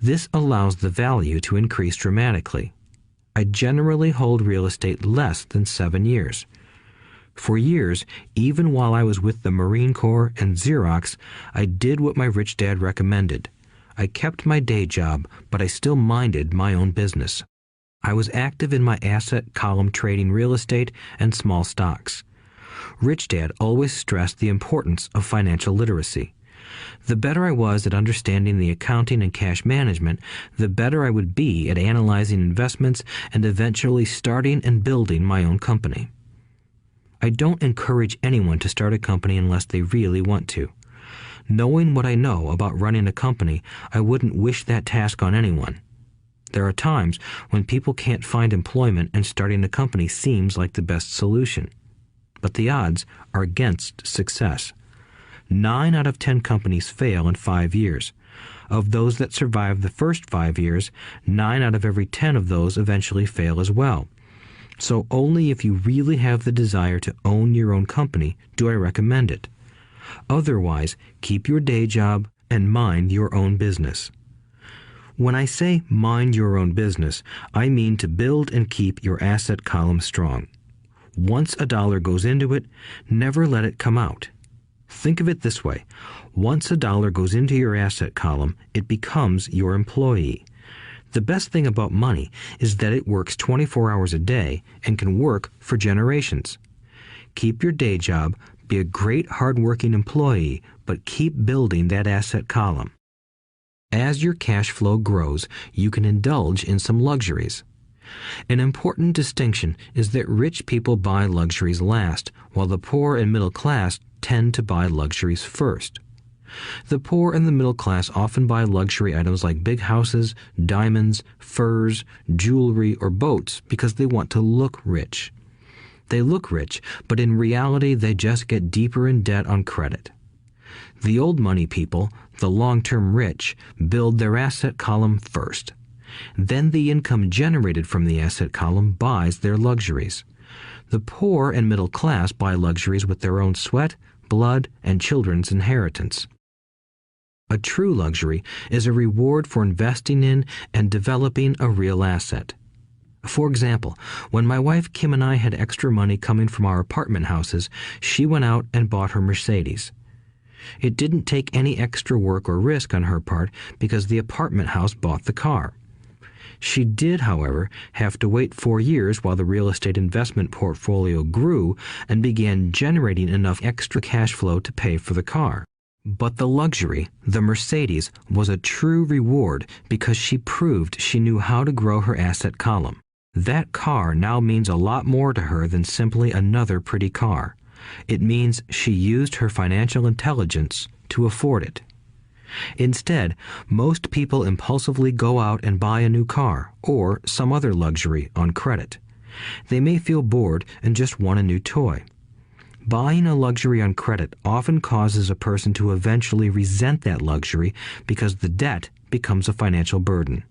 This allows the value to increase dramatically. I generally hold real estate less than 7 years. For years, even while I was with the Marine Corps and Xerox, I did what my rich dad recommended. I kept my day job, but I still minded my own business. I was active in my asset column trading real estate and small stocks. Rich Dad always stressed the importance of financial literacy. The better I was at understanding the accounting and cash management, the better I would be at analyzing investments and eventually starting and building my own company. I don't encourage anyone to start a company unless they really want to. Knowing what I know about running a company, I wouldn't wish that task on anyone. There are times when people can't find employment and starting a company seems like the best solution. But the odds are against success. 9 out of 10 companies fail in 5 years. Of those that survive the first 5 years, 9 out of every 10 of those eventually fail as well. So only if you really have the desire to own your own company do I recommend it. Otherwise, keep your day job and mind your own business. When I say mind your own business, I mean to build and keep your asset column strong. Once a dollar goes into it, never let it come out. Think of it this way. Once a dollar goes into your asset column, it becomes your employee. The best thing about money is that it works 24 hours a day and can work for generations. Keep your day job, be a great hard-working employee, but keep building that asset column. As your cash flow grows, you can indulge in some luxuries. An important distinction is that rich people buy luxuries last, while the poor and middle class tend to buy luxuries first. The poor and the middle class often buy luxury items like big houses, diamonds, furs, jewelry, or boats because they want to look rich. They look rich, but in reality they just get deeper in debt on credit. The old money people, the long-term rich, build their asset column first. Then the income generated from the asset column buys their luxuries. The poor and middle class buy luxuries with their own sweat, blood, and children's inheritance. A true luxury is a reward for investing in and developing a real asset. For example, when my wife Kim and I had extra money coming from our apartment houses, she went out and bought her Mercedes. It didn't take any extra work or risk on her part because the apartment house bought the car. She did, however, have to wait 4 years while the real estate investment portfolio grew and began generating enough extra cash flow to pay for the car. But the luxury, the Mercedes, was a true reward because she proved she knew how to grow her asset column. That car now means a lot more to her than simply another pretty car. It means she used her financial intelligence to afford it. Instead, most people impulsively go out and buy a new car or some other luxury on credit. They may feel bored and just want a new toy. Buying a luxury on credit often causes a person to eventually resent that luxury because the debt becomes a financial burden.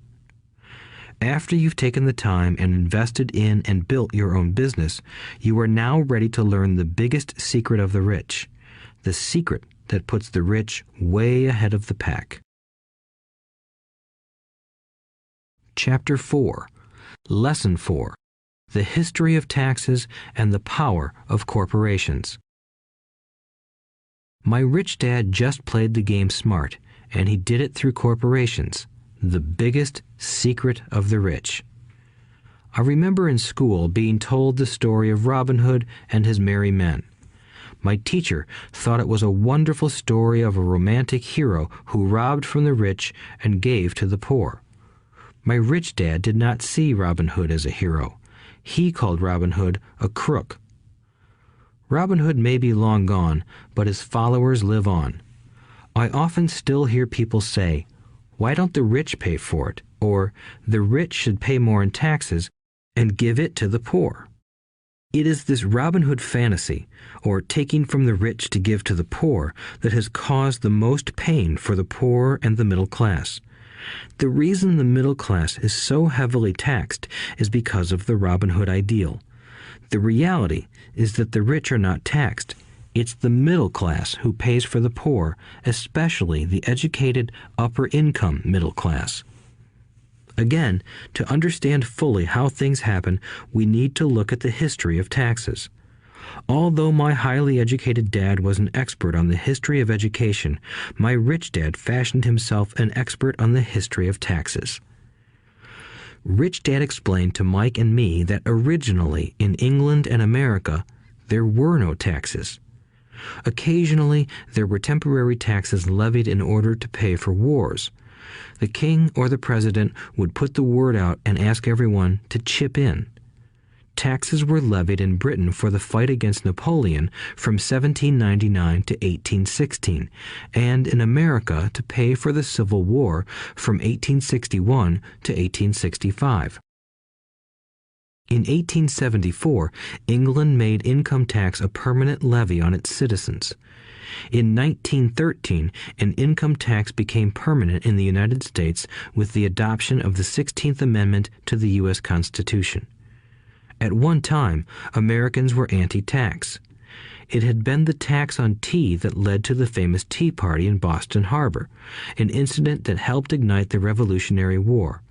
After you've taken the time and invested in and built your own business, you are now ready to learn the biggest secret of the rich, the secret that puts the rich way ahead of the pack. Chapter 4. Lesson 4. The History of Taxes and the Power of Corporations. My rich dad just played the game smart, and he did it through corporations, the biggest secret of the rich. I remember in school being told the story of Robin Hood and his merry men. My teacher thought it was a wonderful story of a romantic hero who robbed from the rich and gave to the poor. My rich dad did not see Robin Hood as a hero. He called Robin Hood a crook. Robin Hood may be long gone, but his followers live on. I often still hear people say, "Why don't the rich pay for it?" Or, "The rich should pay more in taxes and give it to the poor." It is this Robin Hood fantasy, or taking from the rich to give to the poor, that has caused the most pain for the poor and the middle class. The reason the middle class is so heavily taxed is because of the Robin Hood ideal. The reality is that the rich are not taxed. It's the middle class who pays for the poor, especially the educated upper-income middle class. Again, to understand fully how things happen, we need to look at the history of taxes. Although my highly educated dad was an expert on the history of education, my rich dad fashioned himself an expert on the history of taxes. Rich Dad explained to Mike and me that originally in England and America, there were no taxes. Occasionally, there were temporary taxes levied in order to pay for wars. The king or the president would put the word out and ask everyone to chip in. Taxes were levied in Britain for the fight against Napoleon from 1799 to 1816, and in America to pay for the Civil War from 1861 to 1865. In 1874, England made income tax a permanent levy on its citizens. In 1913, an income tax became permanent in the United States with the adoption of the 16th Amendment to the U.S. Constitution. At one time, Americans were anti-tax. It had been the tax on tea that led to the famous Tea Party in Boston Harbor, an incident that helped ignite the Revolutionary War.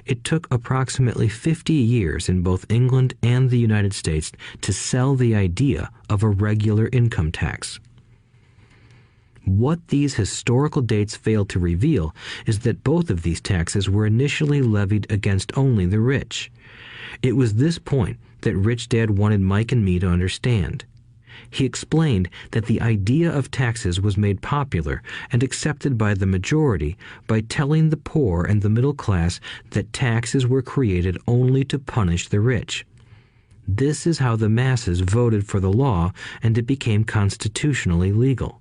It took approximately 50 years in both England and the United States to sell the idea of a regular income tax. What these historical dates fail to reveal is that both of these taxes were initially levied against only the rich. It was this point that Rich Dad wanted Mike and me to understand. He explained that the idea of taxes was made popular and accepted by the majority by telling the poor and the middle class that taxes were created only to punish the rich. This is how the masses voted for the law, and it became constitutionally legal.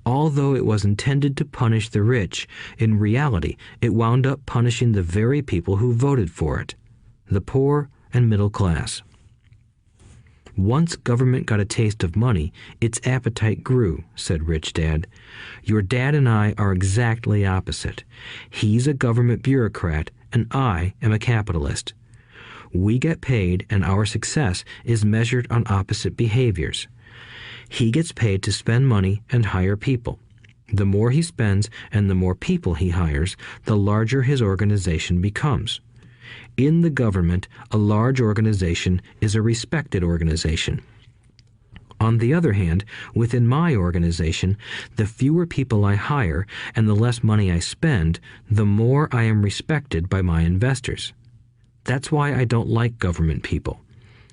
Although it was intended to punish the rich, in reality it wound up punishing the very people who voted for it, the poor and middle class. Once government got a taste of money, its appetite grew, said Rich Dad. Your dad and I are exactly opposite. He's a government bureaucrat, and I am a capitalist. We get paid, and our success is measured on opposite behaviors. He gets paid to spend money and hire people. The more he spends and the more people he hires, the larger his organization becomes. In the government, a large organization is a respected organization. On the other hand, within my organization, the fewer people I hire and the less money I spend, the more I am respected by my investors. That's why I don't like government people.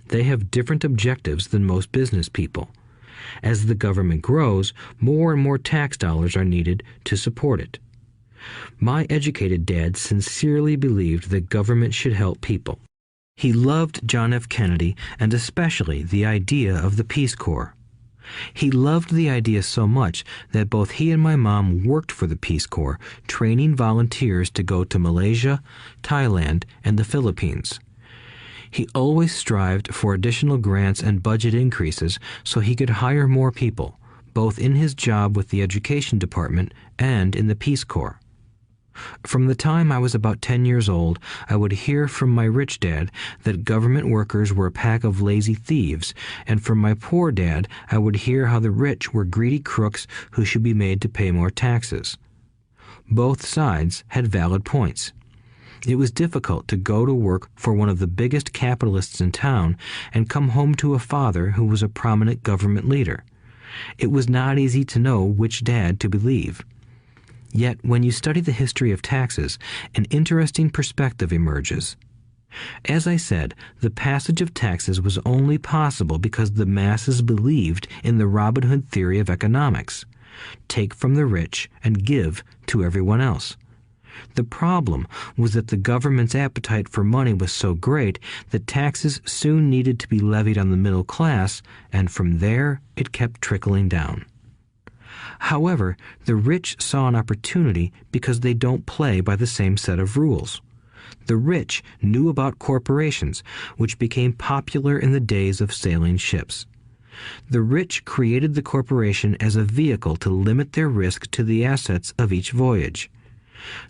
They have different objectives than most business people. As the government grows, more and more tax dollars are needed to support it. My educated dad sincerely believed that government should help people. He loved John F. Kennedy and especially the idea of the Peace Corps. He loved the idea so much that both he and my mom worked for the Peace Corps, training volunteers to go to Malaysia, Thailand, and the Philippines. He always strived for additional grants and budget increases so he could hire more people, both in his job with the Education Department and in the Peace Corps. From the time I was about 10 years old, I would hear from my rich dad that government workers were a pack of lazy thieves, and from my poor dad I would hear how the rich were greedy crooks who should be made to pay more taxes. Both sides had valid points. It was difficult to go to work for one of the biggest capitalists in town and come home to a father who was a prominent government leader. It was not easy to know which dad to believe. Yet, when you study the history of taxes, an interesting perspective emerges. As I said, the passage of taxes was only possible because the masses believed in the Robin Hood theory of economics. Take from the rich and give to everyone else. The problem was that the government's appetite for money was so great that taxes soon needed to be levied on the middle class, and from there it kept trickling down. However, the rich saw an opportunity because they don't play by the same set of rules. The rich knew about corporations, which became popular in the days of sailing ships. The rich created the corporation as a vehicle to limit their risk to the assets of each voyage.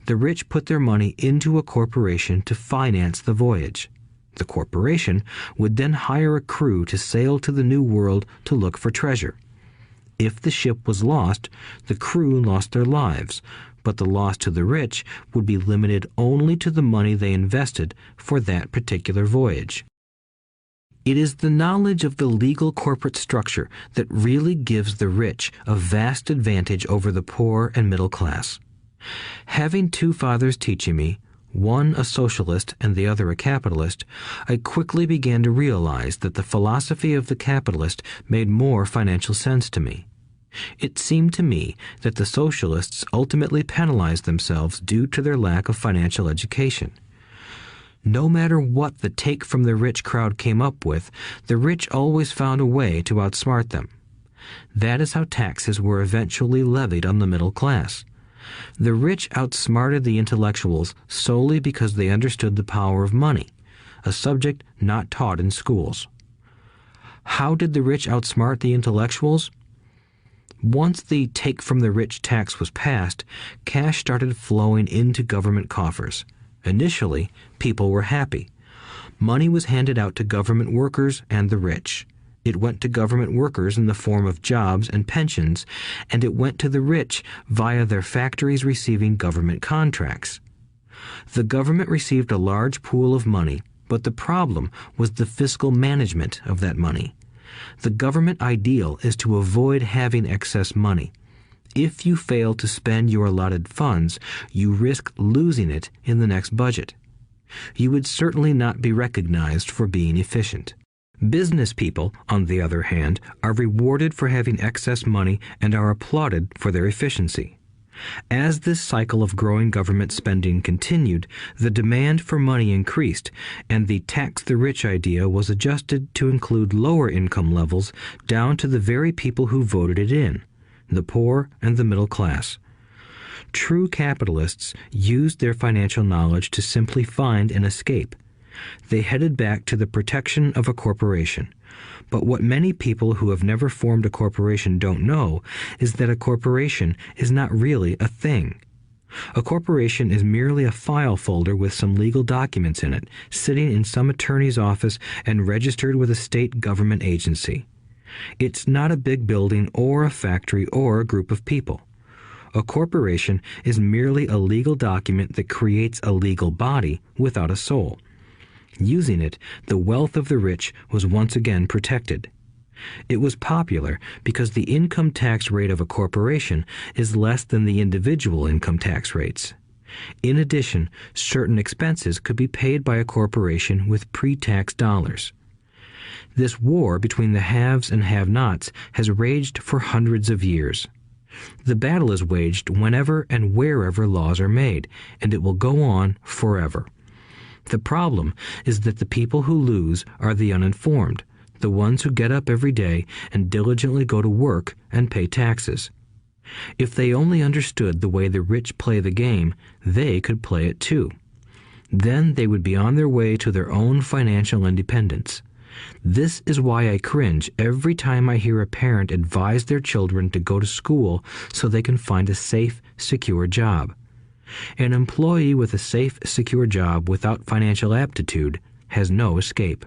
The rich put their money into a corporation to finance the voyage. The corporation would then hire a crew to sail to the New World to look for treasure. If the ship was lost, the crew lost their lives, but the loss to the rich would be limited only to the money they invested for that particular voyage. It is the knowledge of the legal corporate structure that really gives the rich a vast advantage over the poor and middle class. Having two fathers teaching me, one a socialist and the other a capitalist, I quickly began to realize that the philosophy of the capitalist made more financial sense to me. It seemed to me that the socialists ultimately penalized themselves due to their lack of financial education. No matter what the take from the rich crowd came up with, the rich always found a way to outsmart them. That is how taxes were eventually levied on the middle class. The rich outsmarted the intellectuals solely because they understood the power of money, a subject not taught in schools. How did the rich outsmart the intellectuals? Once the take from the rich tax was passed, cash started flowing into government coffers. Initially, people were happy. Money was handed out to government workers and the rich. It went to government workers in the form of jobs and pensions, and it went to the rich via their factories receiving government contracts. The government received a large pool of money, but the problem was the fiscal management of that money. The government ideal is to avoid having excess money. If you fail to spend your allotted funds, you risk losing it in the next budget. You would certainly not be recognized for being efficient. Business people, on the other hand, are rewarded for having excess money and are applauded for their efficiency. As this cycle of growing government spending continued, the demand for money increased, and the tax the rich idea was adjusted to include lower income levels down to the very people who voted it in, the poor and the middle class. True capitalists used their financial knowledge to simply find an escape. They headed back to the protection of a corporation. But what many people who have never formed a corporation don't know is that a corporation is not really a thing. A corporation is merely a file folder with some legal documents in it, sitting in some attorney's office and registered with a state government agency. It's not a big building or a factory or a group of people. A corporation is merely a legal document that creates a legal body without a soul. Using it, the wealth of the rich was once again protected. It was popular because the income tax rate of a corporation is less than the individual income tax rates. In addition, certain expenses could be paid by a corporation with pre-tax dollars. This war between the haves and have-nots has raged for hundreds of years. The battle is waged whenever and wherever laws are made, and it will go on forever. The problem is that the people who lose are the uninformed, the ones who get up every day and diligently go to work and pay taxes. If they only understood the way the rich play the game, they could play it too. Then they would be on their way to their own financial independence. This is why I cringe every time I hear a parent advise their children to go to school so they can find a safe, secure job. An employee with a safe, secure job without financial aptitude has no escape.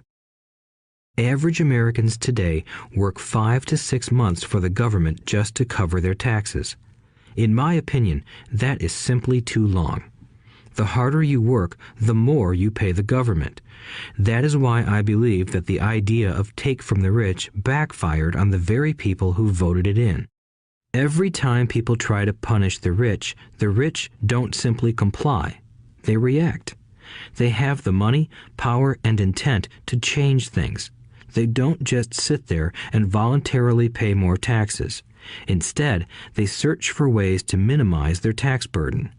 Average Americans today work 5 to 6 months for the government just to cover their taxes. In my opinion, that is simply too long. The harder you work, the more you pay the government. That is why I believe that the idea of take from the rich backfired on the very people who voted it in. Every time people try to punish the rich don't simply comply. They react. They have the money, power, and intent to change things. They don't just sit there and voluntarily pay more taxes. Instead, they search for ways to minimize their tax burden.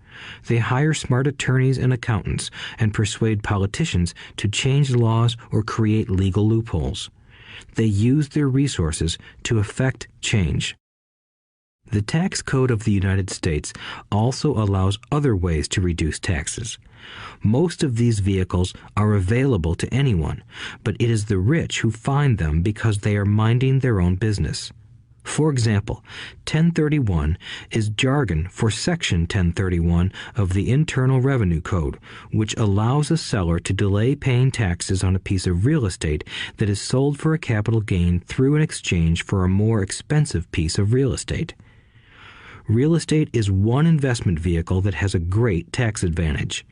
They hire smart attorneys and accountants and persuade politicians to change laws or create legal loopholes. They use their resources to effect change. The tax code of the United States also allows other ways to reduce taxes. Most of these vehicles are available to anyone, but it is the rich who find them because they are minding their own business. For example, 1031 is jargon for Section 1031 of the Internal Revenue Code, which allows a seller to delay paying taxes on a piece of real estate that is sold for a capital gain through an exchange for a more expensive piece of real estate. Real estate is one investment vehicle that has a great tax advantage.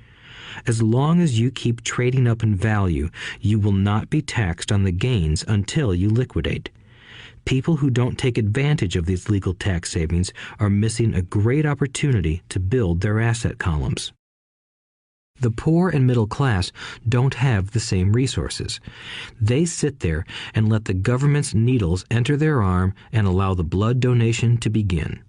As long as you keep trading up in value, you will not be taxed on the gains until you liquidate. People who don't take advantage of these legal tax savings are missing a great opportunity to build their asset columns. The poor and middle class don't have the same resources. They sit there and let the government's needles enter their arm and allow the blood donation to begin.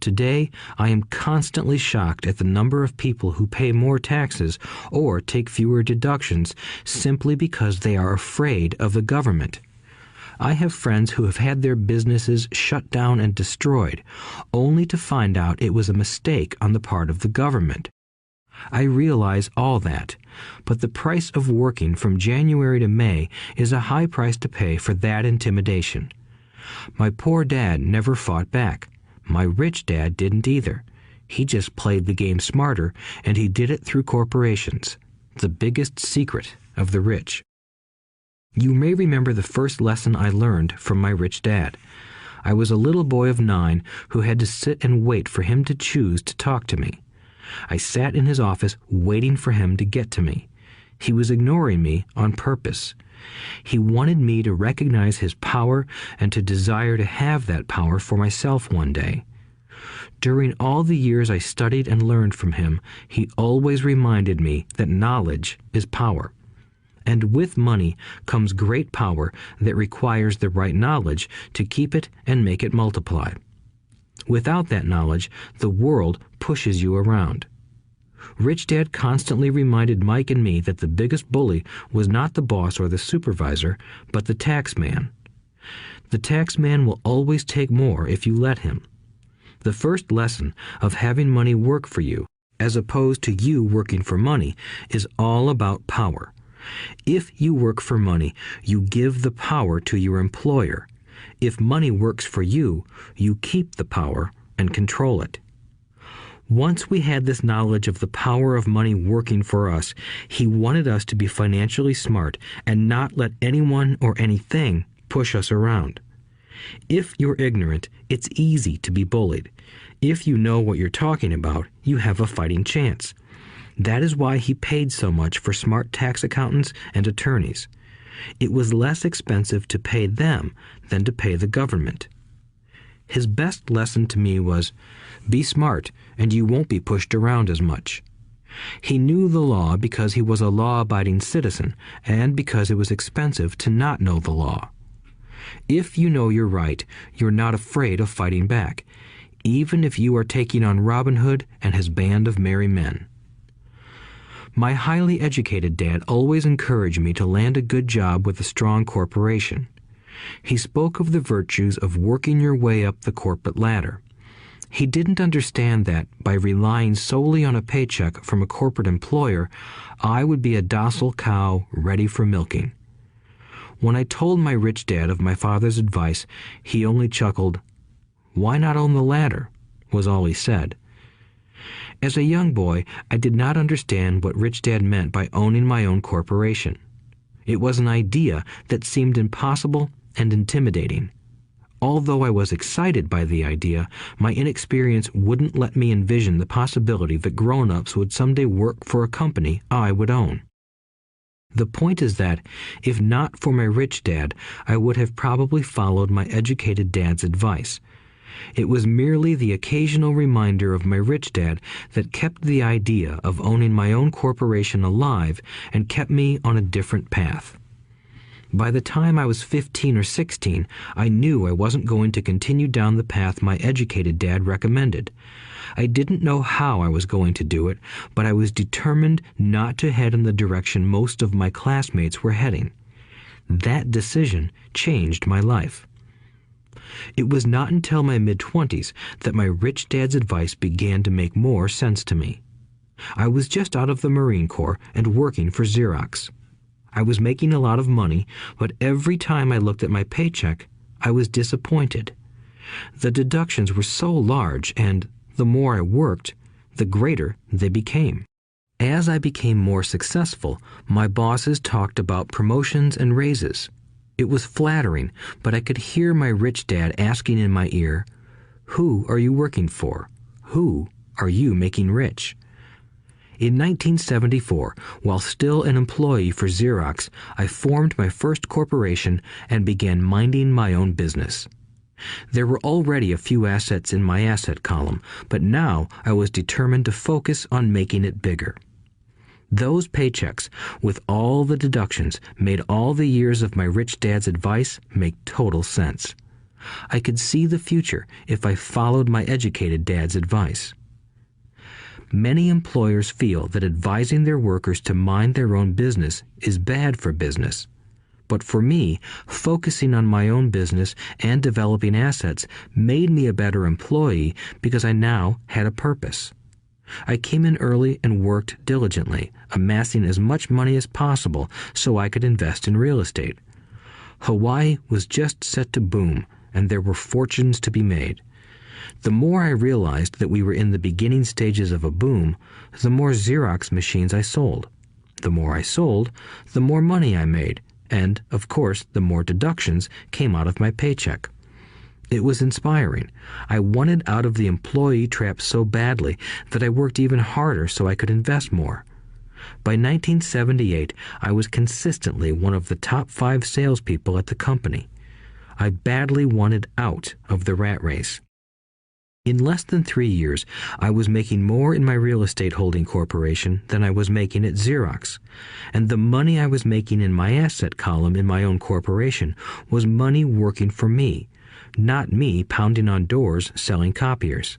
Today, I am constantly shocked at the number of people who pay more taxes or take fewer deductions simply because they are afraid of the government. I have friends who have had their businesses shut down and destroyed, only to find out it was a mistake on the part of the government. I realize all that, but the price of working from January to May is a high price to pay for that intimidation. My poor dad never fought back. My rich dad didn't either. He just played the game smarter, and he did it through corporations, the biggest secret of the rich. You may remember the first lesson I learned from my rich dad. I was a little boy of 9 who had to sit and wait for him to choose to talk to me. I sat in his office waiting for him to get to me. He was ignoring me on purpose. He wanted me to recognize his power and to desire to have that power for myself one day. During all the years I studied and learned from him, he always reminded me that knowledge is power. and with money comes great power that requires the right knowledge to keep it and make it multiply. Without that knowledge, the world pushes you around. Rich Dad constantly reminded Mike and me that the biggest bully was not the boss or the supervisor, but the tax man. The tax man will always take more if you let him. The first lesson of having money work for you, as opposed to you working for money, is all about power. If you work for money, you give the power to your employer. If money works for you, you keep the power and control it. Once we had this knowledge of the power of money working for us, he wanted us to be financially smart and not let anyone or anything push us around. If you're ignorant, it's easy to be bullied. If you know what you're talking about, you have a fighting chance. That is why he paid so much for smart tax accountants and attorneys. It was less expensive to pay them than to pay the government. His best lesson to me was, be smart and you won't be pushed around as much. He knew the law because he was a law-abiding citizen and because it was expensive to not know the law. If you know you're right, you're not afraid of fighting back, even if you are taking on Robin Hood and his band of merry men. My highly educated dad always encouraged me to land a good job with a strong corporation. He spoke of the virtues of working your way up the corporate ladder. He didn't understand that, by relying solely on a paycheck from a corporate employer, I would be a docile cow ready for milking. When I told my rich dad of my father's advice, he only chuckled. "Why not own the ladder?" was all he said. As a young boy, I did not understand what Rich Dad meant by owning my own corporation. It was an idea that seemed impossible and intimidating. Although I was excited by the idea, my inexperience wouldn't let me envision the possibility that grown-ups would someday work for a company I would own. The point is that, if not for my rich dad, I would have probably followed my educated dad's advice. It was merely the occasional reminder of my rich dad that kept the idea of owning my own corporation alive and kept me on a different path. By the time I was 15 or 16, I knew I wasn't going to continue down the path my educated dad recommended. I didn't know how I was going to do it, but I was determined not to head in the direction most of my classmates were heading. That decision changed my life. It was not until my mid-20s that my rich dad's advice began to make more sense to me. I was just out of the Marine Corps and working for Xerox. I was making a lot of money, but every time I looked at my paycheck, I was disappointed. The deductions were so large, and the more I worked, the greater they became. As I became more successful, my bosses talked about promotions and raises. It was flattering, but I could hear my rich dad asking in my ear, "Who are you working for? Who are you making rich?" In 1974, while still an employee for Xerox, I formed my first corporation and began minding my own business. There were already a few assets in my asset column, but now I was determined to focus on making it bigger. Those paychecks, with all the deductions, made all the years of my rich dad's advice make total sense. I could see the future if I followed my educated dad's advice. Many employers feel that advising their workers to mind their own business is bad for business. But for me, focusing on my own business and developing assets made me a better employee because I now had a purpose. I came in early and worked diligently, amassing as much money as possible so I could invest in real estate. Hawaii was just set to boom, and there were fortunes to be made. The more I realized that we were in the beginning stages of a boom, the more Xerox machines I sold. The more I sold, the more money I made, and, of course, the more deductions came out of my paycheck. It was inspiring. I wanted out of the employee trap so badly that I worked even harder so I could invest more. By 1978, I was consistently one of the top 5 salespeople at the company. I badly wanted out of the rat race. In less than 3 years, I was making more in my real estate holding corporation than I was making at Xerox, and the money I was making in my asset column in my own corporation was money working for me, not me pounding on doors selling copiers.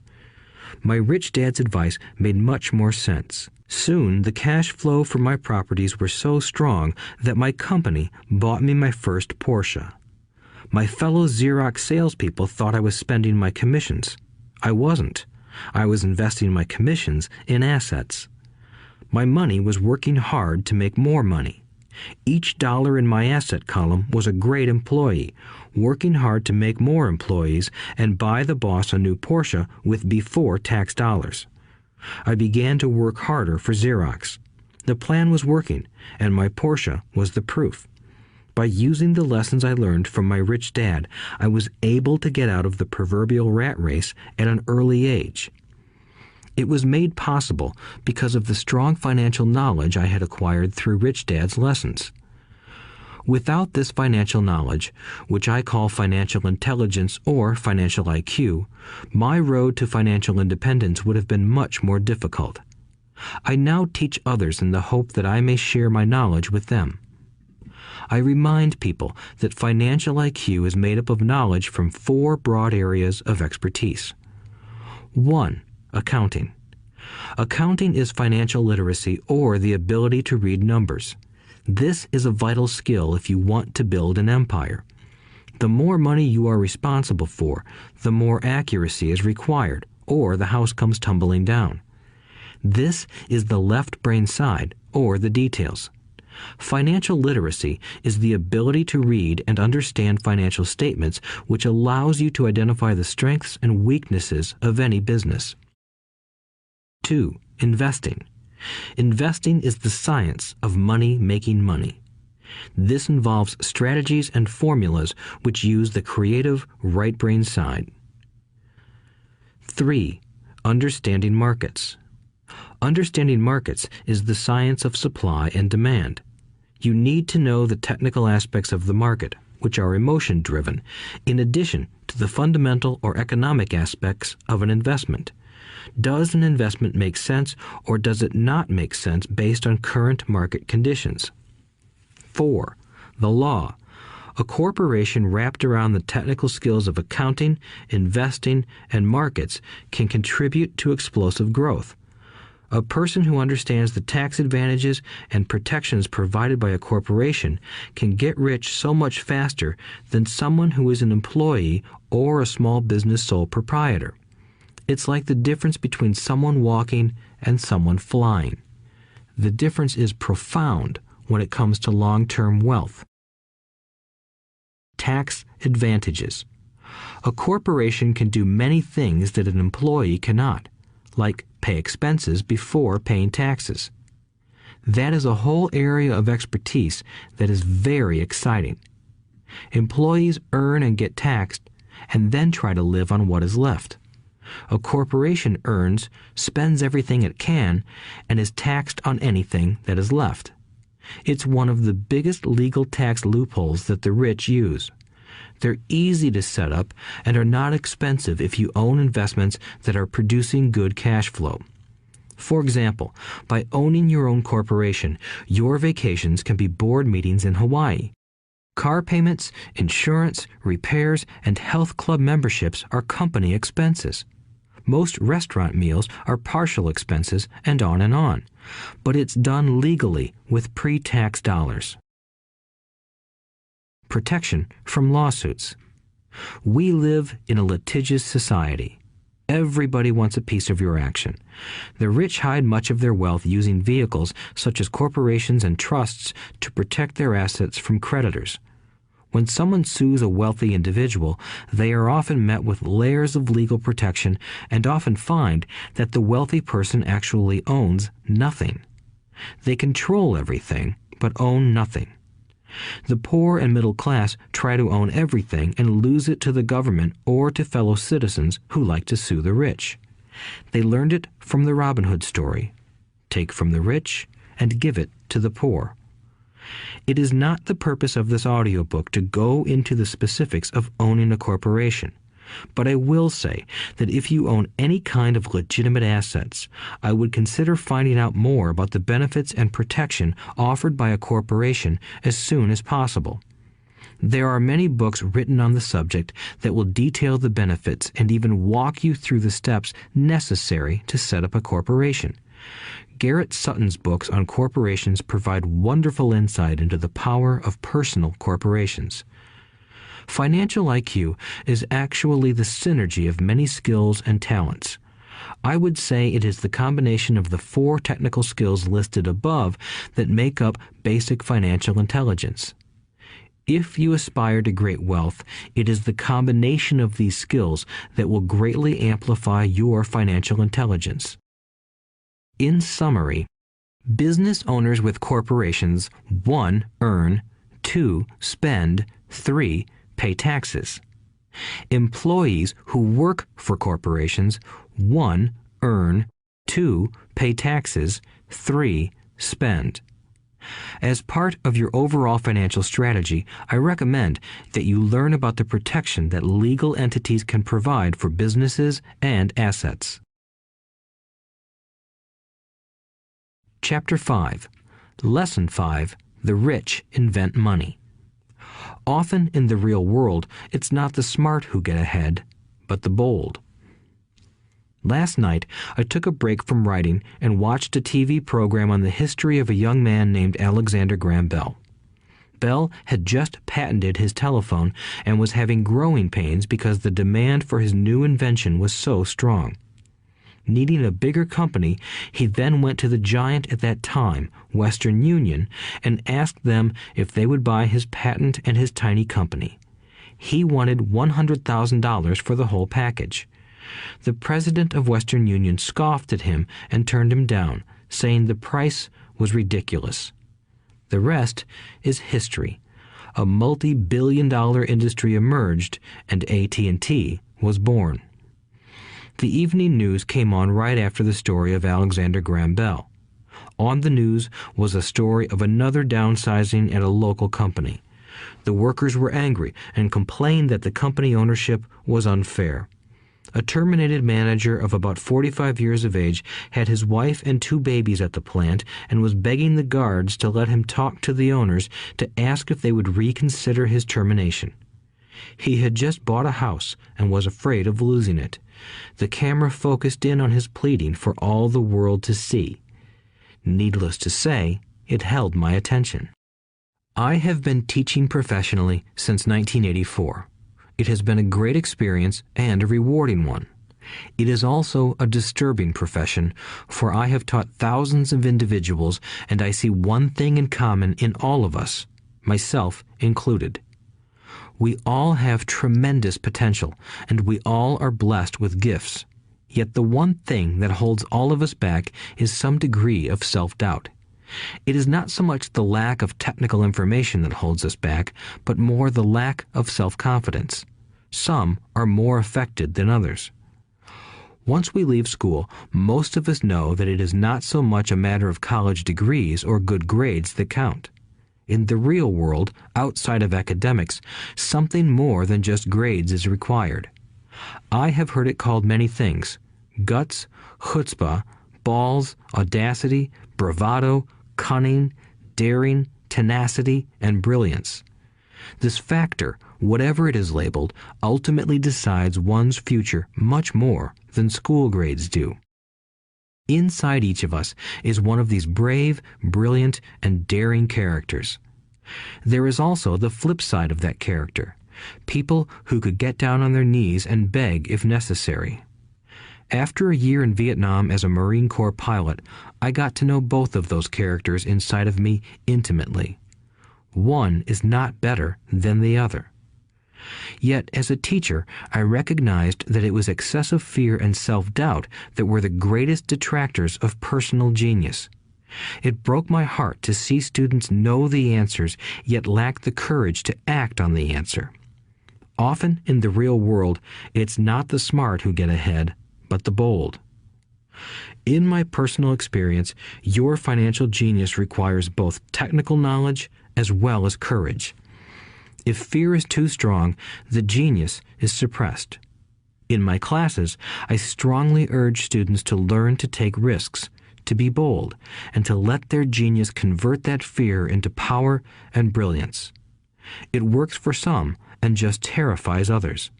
My rich dad's advice made much more sense. Soon, the cash flow from my properties were so strong that my company bought me my first Porsche. My fellow Xerox salespeople thought I was spending my commissions. I wasn't. I was investing my commissions in assets. My money was working hard to make more money. Each dollar in my asset column was a great employee, working hard to make more employees and buy the boss a new Porsche with before-tax dollars. I began to work harder for Xerox. The plan was working, and my Porsche was the proof. By using the lessons I learned from my rich dad, I was able to get out of the proverbial rat race at an early age. It was made possible because of the strong financial knowledge I had acquired through Rich Dad's lessons. Without this financial knowledge, which I call financial intelligence or financial IQ, my road to financial independence would have been much more difficult. I now teach others in the hope that I may share my knowledge with them. I remind people that financial IQ is made up of knowledge from 4 broad areas of expertise. 1. Accounting. Accounting is financial literacy or the ability to read numbers. This is a vital skill if you want to build an empire. The more money you are responsible for, the more accuracy is required, or the house comes tumbling down. This is the left brain side, or the details. Financial literacy is the ability to read and understand financial statements, which allows you to identify the strengths and weaknesses of any business. 2. Investing. Investing is the science of money making money. This involves strategies and formulas which use the creative right brain side. 3. Understanding markets. Understanding markets is the science of supply and demand. You need to know the technical aspects of the market, which are emotion-driven, in addition to the fundamental or economic aspects of an investment. Does an investment make sense or does it not make sense based on current market conditions? 4. The law. A corporation wrapped around the technical skills of accounting, investing, and markets can contribute to explosive growth. A person who understands the tax advantages and protections provided by a corporation can get rich so much faster than someone who is an employee or a small business sole proprietor. It's like the difference between someone walking and someone flying. The difference is profound when it comes to long-term wealth. Tax advantages. A corporation can do many things that an employee cannot, like pay expenses before paying taxes. That is a whole area of expertise that is very exciting. Employees earn and get taxed, and then try to live on what is left. A corporation earns, spends everything it can, and is taxed on anything that is left. It's one of the biggest legal tax loopholes that the rich use. They're easy to set up and are not expensive if you own investments that are producing good cash flow. For example, by owning your own corporation, your vacations can be board meetings in Hawaii. Car payments, insurance, repairs, and health club memberships are company expenses. Most restaurant meals are partial expenses and on. But it's done legally with pre-tax dollars. Protection from lawsuits. We live in a litigious society. Everybody wants a piece of your action. The rich hide much of their wealth using vehicles such as corporations and trusts to protect their assets from creditors. When someone sues a wealthy individual, they are often met with layers of legal protection and often find that the wealthy person actually owns nothing. They control everything, but own nothing. The poor and middle class try to own everything and lose it to the government or to fellow citizens who like to sue the rich. They learned it from the Robin Hood story. Take from the rich and give it to the poor. It is not the purpose of this audiobook to go into the specifics of owning a corporation. But I will say that if you own any kind of legitimate assets, I would consider finding out more about the benefits and protection offered by a corporation as soon as possible. There are many books written on the subject that will detail the benefits and even walk you through the steps necessary to set up a corporation. Garrett Sutton's books on corporations provide wonderful insight into the power of personal corporations. Financial IQ is actually the synergy of many skills and talents. I would say it is the combination of the 4 technical skills listed above that make up basic financial intelligence. If you aspire to great wealth, it is the combination of these skills that will greatly amplify your financial intelligence. In summary, business owners with corporations 1. Earn, 2. Spend, 3. Pay taxes. Employees who work for corporations 1. Earn, 2. Pay taxes, 3. Spend. As part of your overall financial strategy, I recommend that you learn about the protection that legal entities can provide for businesses and assets. Chapter 5. Lesson 5. The rich invent money. Often in the real world, it's not the smart who get ahead, but the bold. Last night, I took a break from writing and watched a TV program on the history of a young man named Alexander Graham Bell. Bell had just patented his telephone and was having growing pains because the demand for his new invention was so strong. Needing a bigger company, he then went to the giant at that time, Western Union, and asked them if they would buy his patent and his tiny company. He wanted $100,000 for the whole package. The president of Western Union scoffed at him and turned him down, saying the price was ridiculous. The rest is history. A multi-billion-dollar industry emerged, and AT&T was born. The evening news came on right after the story of Alexander Graham Bell. On the news was a story of another downsizing at a local company. The workers were angry and complained that the company ownership was unfair. A terminated manager of about 45 years of age had his wife and 2 babies at the plant and was begging the guards to let him talk to the owners to ask if they would reconsider his termination. He had just bought a house and was afraid of losing it. The camera focused in on his pleading for all the world to see. Needless to say, it held my attention. I have been teaching professionally since 1984. It has been a great experience and a rewarding one. It is also a disturbing profession, for I have taught thousands of individuals, and I see one thing in common in all of us, myself included. We all have tremendous potential, and we all are blessed with gifts. Yet the one thing that holds all of us back is some degree of self-doubt. It is not so much the lack of technical information that holds us back, but more the lack of self-confidence. Some are more affected than others. Once we leave school, most of us know that it is not so much a matter of college degrees or good grades that count. In the real world, outside of academics, something more than just grades is required. I have heard it called many things: guts, chutzpah, balls, audacity, bravado, cunning, daring, tenacity, and brilliance. This factor, whatever it is labeled, ultimately decides one's future much more than school grades do. Inside each of us is one of these brave, brilliant, and daring characters. There is also the flip side of that character, people who could get down on their knees and beg if necessary. After a year in Vietnam as a Marine Corps pilot, I got to know both of those characters inside of me intimately. One is not better than the other. Yet, as a teacher, I recognized that it was excessive fear and self-doubt that were the greatest detractors of personal genius. It broke my heart to see students know the answers, yet lack the courage to act on the answer. Often in the real world, it's not the smart who get ahead, but the bold. In my personal experience, your financial genius requires both technical knowledge as well as courage. If fear is too strong, the genius is suppressed. In my classes, I strongly urge students to learn to take risks, to be bold, and to let their genius convert that fear into power and brilliance. It works for some and just terrifies others.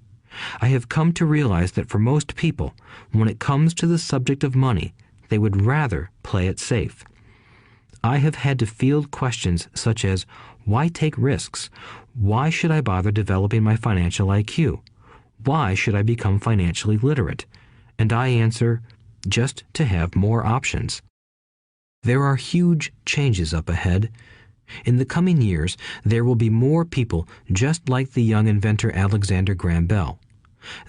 I have come to realize that for most people, when it comes to the subject of money, they would rather play it safe. I have had to field questions such as, why take risks? Why should I bother developing my financial IQ? Why should I become financially literate? And I answer, just to have more options. There are huge changes up ahead. In the coming years, there will be more people just like the young inventor Alexander Graham Bell.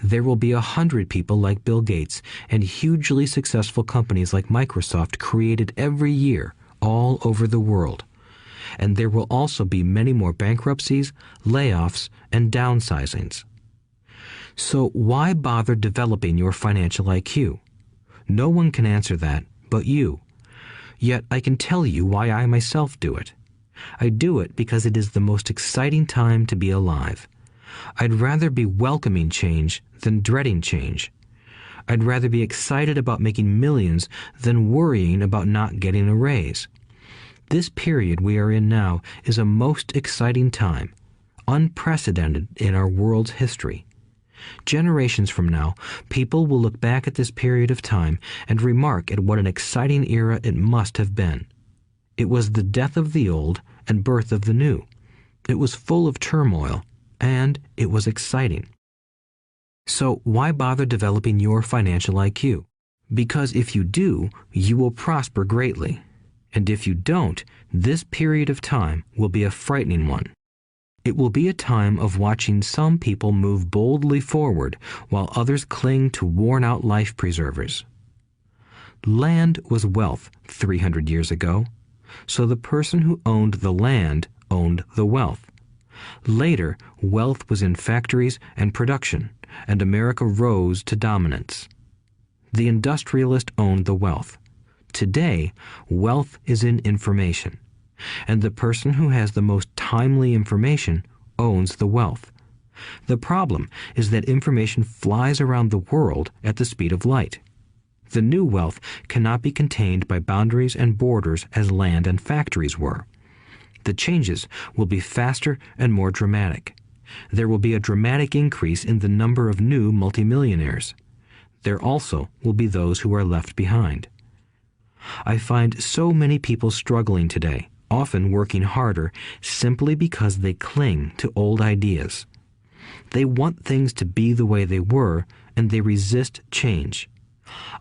There will be 100 people like Bill Gates and hugely successful companies like Microsoft created every year all over the world. And there will also be many more bankruptcies, layoffs, and downsizings. So why bother developing your financial IQ? No one can answer that but you. Yet I can tell you why I myself do it. I do it because it is the most exciting time to be alive. I'd rather be welcoming change than dreading change. I'd rather be excited about making millions than worrying about not getting a raise. This period we are in now is a most exciting time, unprecedented in our world's history. Generations from now, people will look back at this period of time and remark at what an exciting era it must have been. It was the death of the old and birth of the new. It was full of turmoil, and it was exciting. So why bother developing your financial IQ? Because if you do, you will prosper greatly. And if you don't, this period of time will be a frightening one. It will be a time of watching some people move boldly forward while others cling to worn-out life preservers. Land was wealth 300 years ago, so the person who owned the land owned the wealth. Later, wealth was in factories and production, and America rose to dominance. The industrialist owned the wealth. Today, wealth is in information, and the person who has the most timely information owns the wealth. The problem is that information flies around the world at the speed of light. The new wealth cannot be contained by boundaries and borders as land and factories were. The changes will be faster and more dramatic. There will be a dramatic increase in the number of new multimillionaires. There also will be those who are left behind. I find so many people struggling today, often working harder, simply because they cling to old ideas. They want things to be the way they were, and they resist change.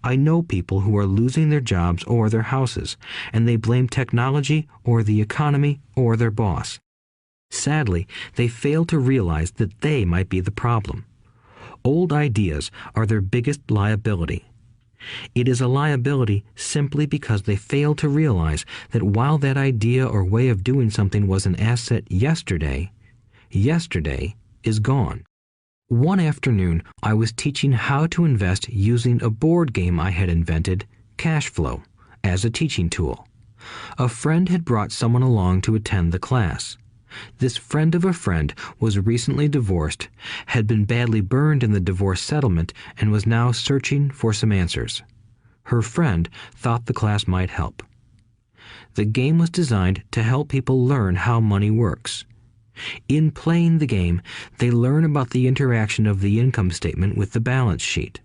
I know people who are losing their jobs or their houses, and they blame technology or the economy or their boss. Sadly, they fail to realize that they might be the problem. Old ideas are their biggest liability. It is a liability simply because they fail to realize that while that idea or way of doing something was an asset yesterday, yesterday is gone. One afternoon, I was teaching how to invest using a board game I had invented, Cash Flow, as a teaching tool. A friend had brought someone along to attend the class. This friend of a friend was recently divorced, had been badly burned in the divorce settlement, and was now searching for some answers. Her friend thought the class might help. The game was designed to help people learn how money works. In playing the game, they learn about the interaction of the income statement with the balance sheet.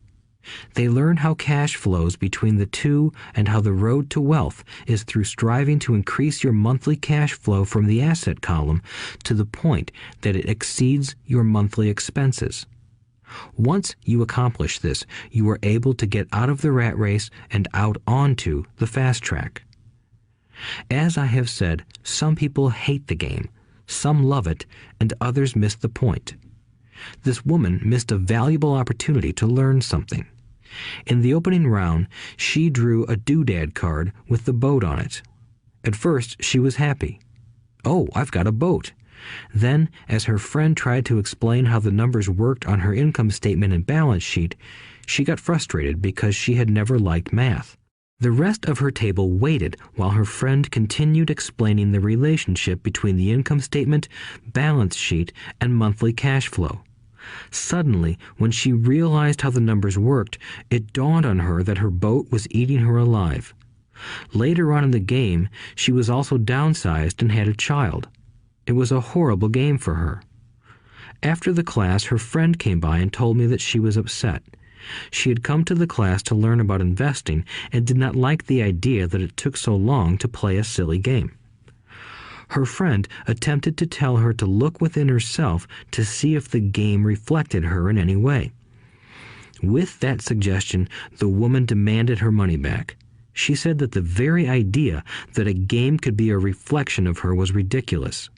They learn how cash flows between the two and how the road to wealth is through striving to increase your monthly cash flow from the asset column to the point that it exceeds your monthly expenses. Once you accomplish this, you are able to get out of the rat race and out onto the fast track. As I have said, some people hate the game, some love it, and others miss the point. This woman missed a valuable opportunity to learn something. In the opening round, she drew a doodad card with the boat on it. At first, she was happy. "Oh, I've got a boat." Then, as her friend tried to explain how the numbers worked on her income statement and balance sheet, she got frustrated because she had never liked math. The rest of her table waited while her friend continued explaining the relationship between the income statement, balance sheet, and monthly cash flow. Suddenly, when she realized how the numbers worked, it dawned on her that her boat was eating her alive. Later on in the game, she was also downsized and had a child. It was a horrible game for her. After the class, her friend came by and told me that she was upset. She had come to the class to learn about investing and did not like the idea that it took so long to play a silly game. Her friend attempted to tell her to look within herself to see if the game reflected her in any way. With that suggestion, the woman demanded her money back. She said that the very idea that a game could be a reflection of her was ridiculous.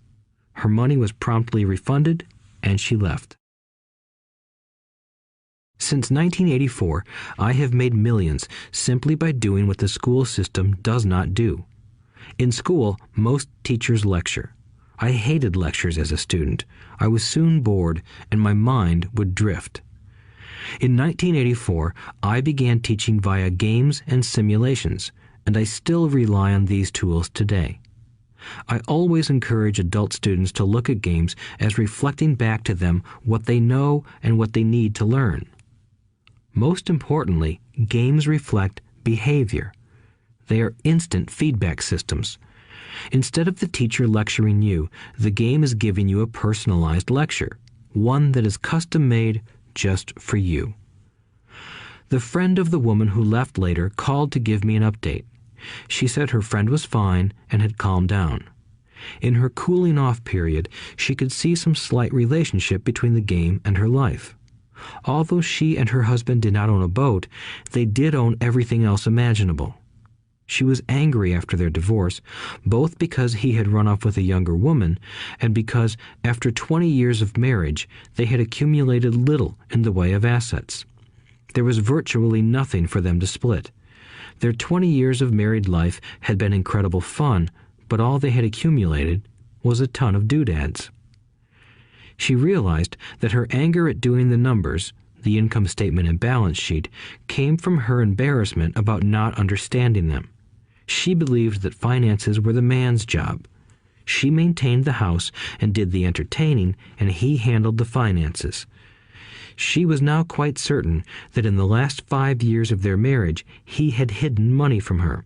Her money was promptly refunded, and she left. Since 1984, I have made millions simply by doing what the school system does not do. In school, most teachers lecture. I hated lectures as a student. I was soon bored, and my mind would drift. In 1984, I began teaching via games and simulations, and I still rely on these tools today. I always encourage adult students to look at games as reflecting back to them what they know and what they need to learn. Most importantly, games reflect behavior. They are instant feedback systems. Instead of the teacher lecturing you, the game is giving you a personalized lecture, one that is custom-made just for you. The friend of the woman who left later called to give me an update. She said her friend was fine and had calmed down. In her cooling-off period, she could see some slight relationship between the game and her life. Although she and her husband did not own a boat, they did own everything else imaginable. She was angry after their divorce, both because he had run off with a younger woman and because, after 20 years of marriage, they had accumulated little in the way of assets. There was virtually nothing for them to split. Their 20 years of married life had been incredible fun, but all they had accumulated was a ton of doodads. She realized that her anger at doing the numbers, the income statement and balance sheet, came from her embarrassment about not understanding them. She believed that finances were the man's job. She maintained the house and did the entertaining, and he handled the finances. She was now quite certain that in the last 5 years of their marriage, he had hidden money from her.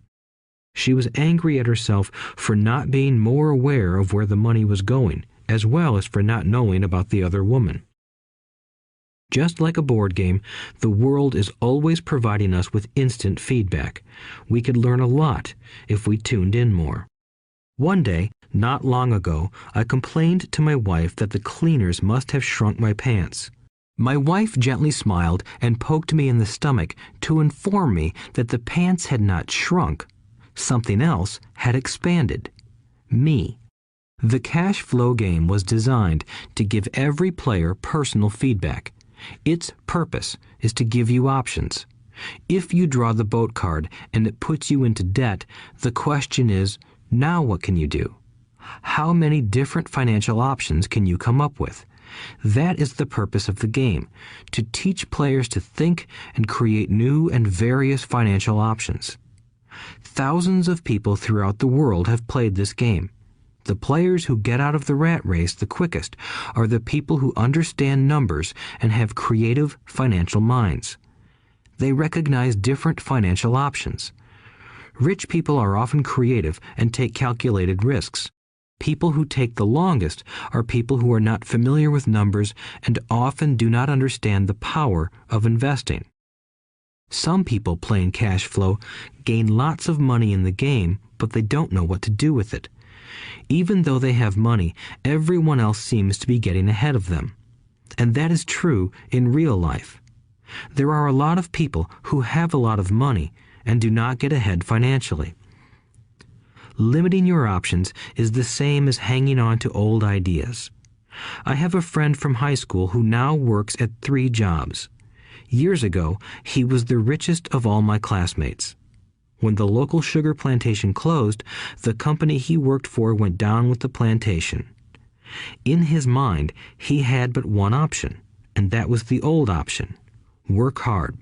She was angry at herself for not being more aware of where the money was going, as well as for not knowing about the other woman. Just like a board game, the world is always providing us with instant feedback. We could learn a lot if we tuned in more. One day, not long ago, I complained to my wife that the cleaners must have shrunk my pants. My wife gently smiled and poked me in the stomach to inform me that the pants had not shrunk. Something else had expanded. Me. The cash flow game was designed to give every player personal feedback. Its purpose is to give you options. If you draw the boat card and it puts you into debt, the question is, now what can you do? How many different financial options can you come up with? That is the purpose of the game, to teach players to think and create new and various financial options. Thousands of people throughout the world have played this game. The players who get out of the rat race the quickest are the people who understand numbers and have creative financial minds. They recognize different financial options. Rich people are often creative and take calculated risks. People who take the longest are people who are not familiar with numbers and often do not understand the power of investing. Some people playing cash flow gain lots of money in the game, but they don't know what to do with it. Even though they have money, everyone else seems to be getting ahead of them. And that is true in real life. There are a lot of people who have a lot of money and do not get ahead financially. Limiting your options is the same as hanging on to old ideas. I have a friend from high school who now works at 3 jobs. Years ago, he was the richest of all my classmates. When the local sugar plantation closed, the company he worked for went down with the plantation. In his mind, he had but one option, and that was the old option: work hard.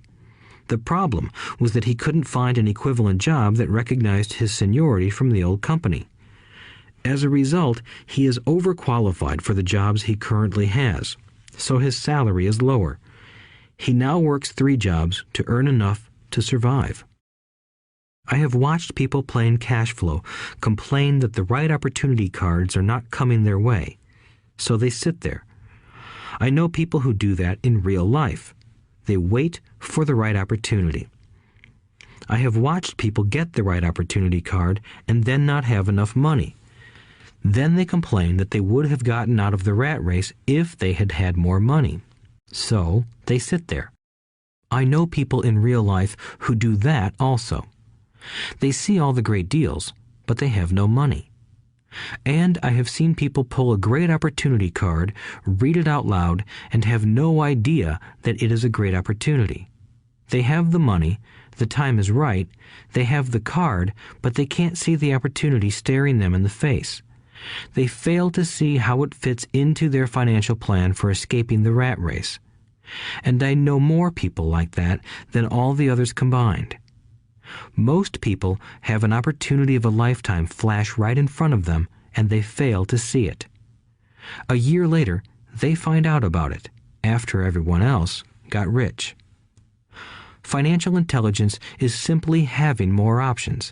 The problem was that he couldn't find an equivalent job that recognized his seniority from the old company. As a result, he is overqualified for the jobs he currently has. so his salary is lower. He now works 3 jobs to earn enough to survive. I have watched people playing cash flow complain that the right opportunity cards are not coming their way, so they sit there. I know people who do that in real life. They wait for the right opportunity. I have watched people get the right opportunity card and then not have enough money. Then they complain that they would have gotten out of the rat race if they had had more money. So they sit there. I know people in real life who do that also. They see all the great deals, but they have no money. And I have seen people pull a great opportunity card, read it out loud, and have no idea that it is a great opportunity. They have the money, the time is right, they have the card, but they can't see the opportunity staring them in the face. They fail to see how it fits into their financial plan for escaping the rat race. And I know more people like that than all the others combined. Most people have an opportunity of a lifetime flash right in front of them, and they fail to see it. A year later, they find out about it, after everyone else got rich. Financial intelligence is simply having more options.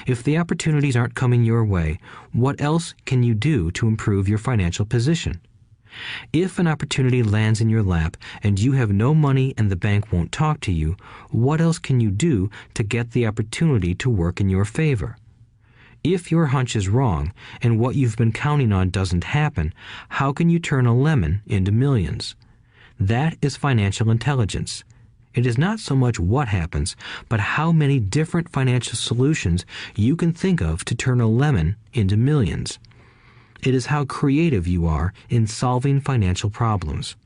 If the opportunities aren't coming your way, what else can you do to improve your financial position? If an opportunity lands in your lap and you have no money and the bank won't talk to you, what else can you do to get the opportunity to work in your favor? If your hunch is wrong and what you've been counting on doesn't happen, how can you turn a lemon into millions? That is financial intelligence. It is not so much what happens, but how many different financial solutions you can think of to turn a lemon into millions. It is how creative you are in solving financial problems.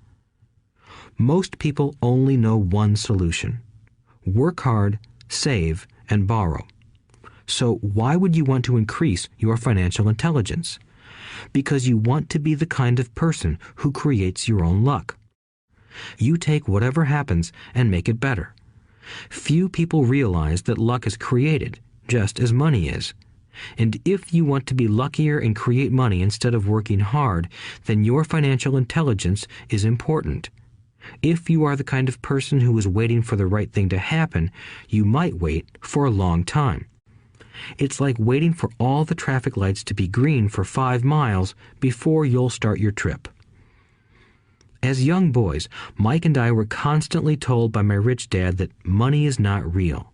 Most people only know one solution: work hard, save, and borrow. So why would you want to increase your financial intelligence? Because you want to be the kind of person who creates your own luck. You take whatever happens and make it better. Few people realize that luck is created, just as money is. And if you want to be luckier and create money instead of working hard, then your financial intelligence is important. If you are the kind of person who is waiting for the right thing to happen, you might wait for a long time. It's like waiting for all the traffic lights to be green for 5 miles before you'll start your trip. As young boys, Mike and I were constantly told by my rich dad that money is not real.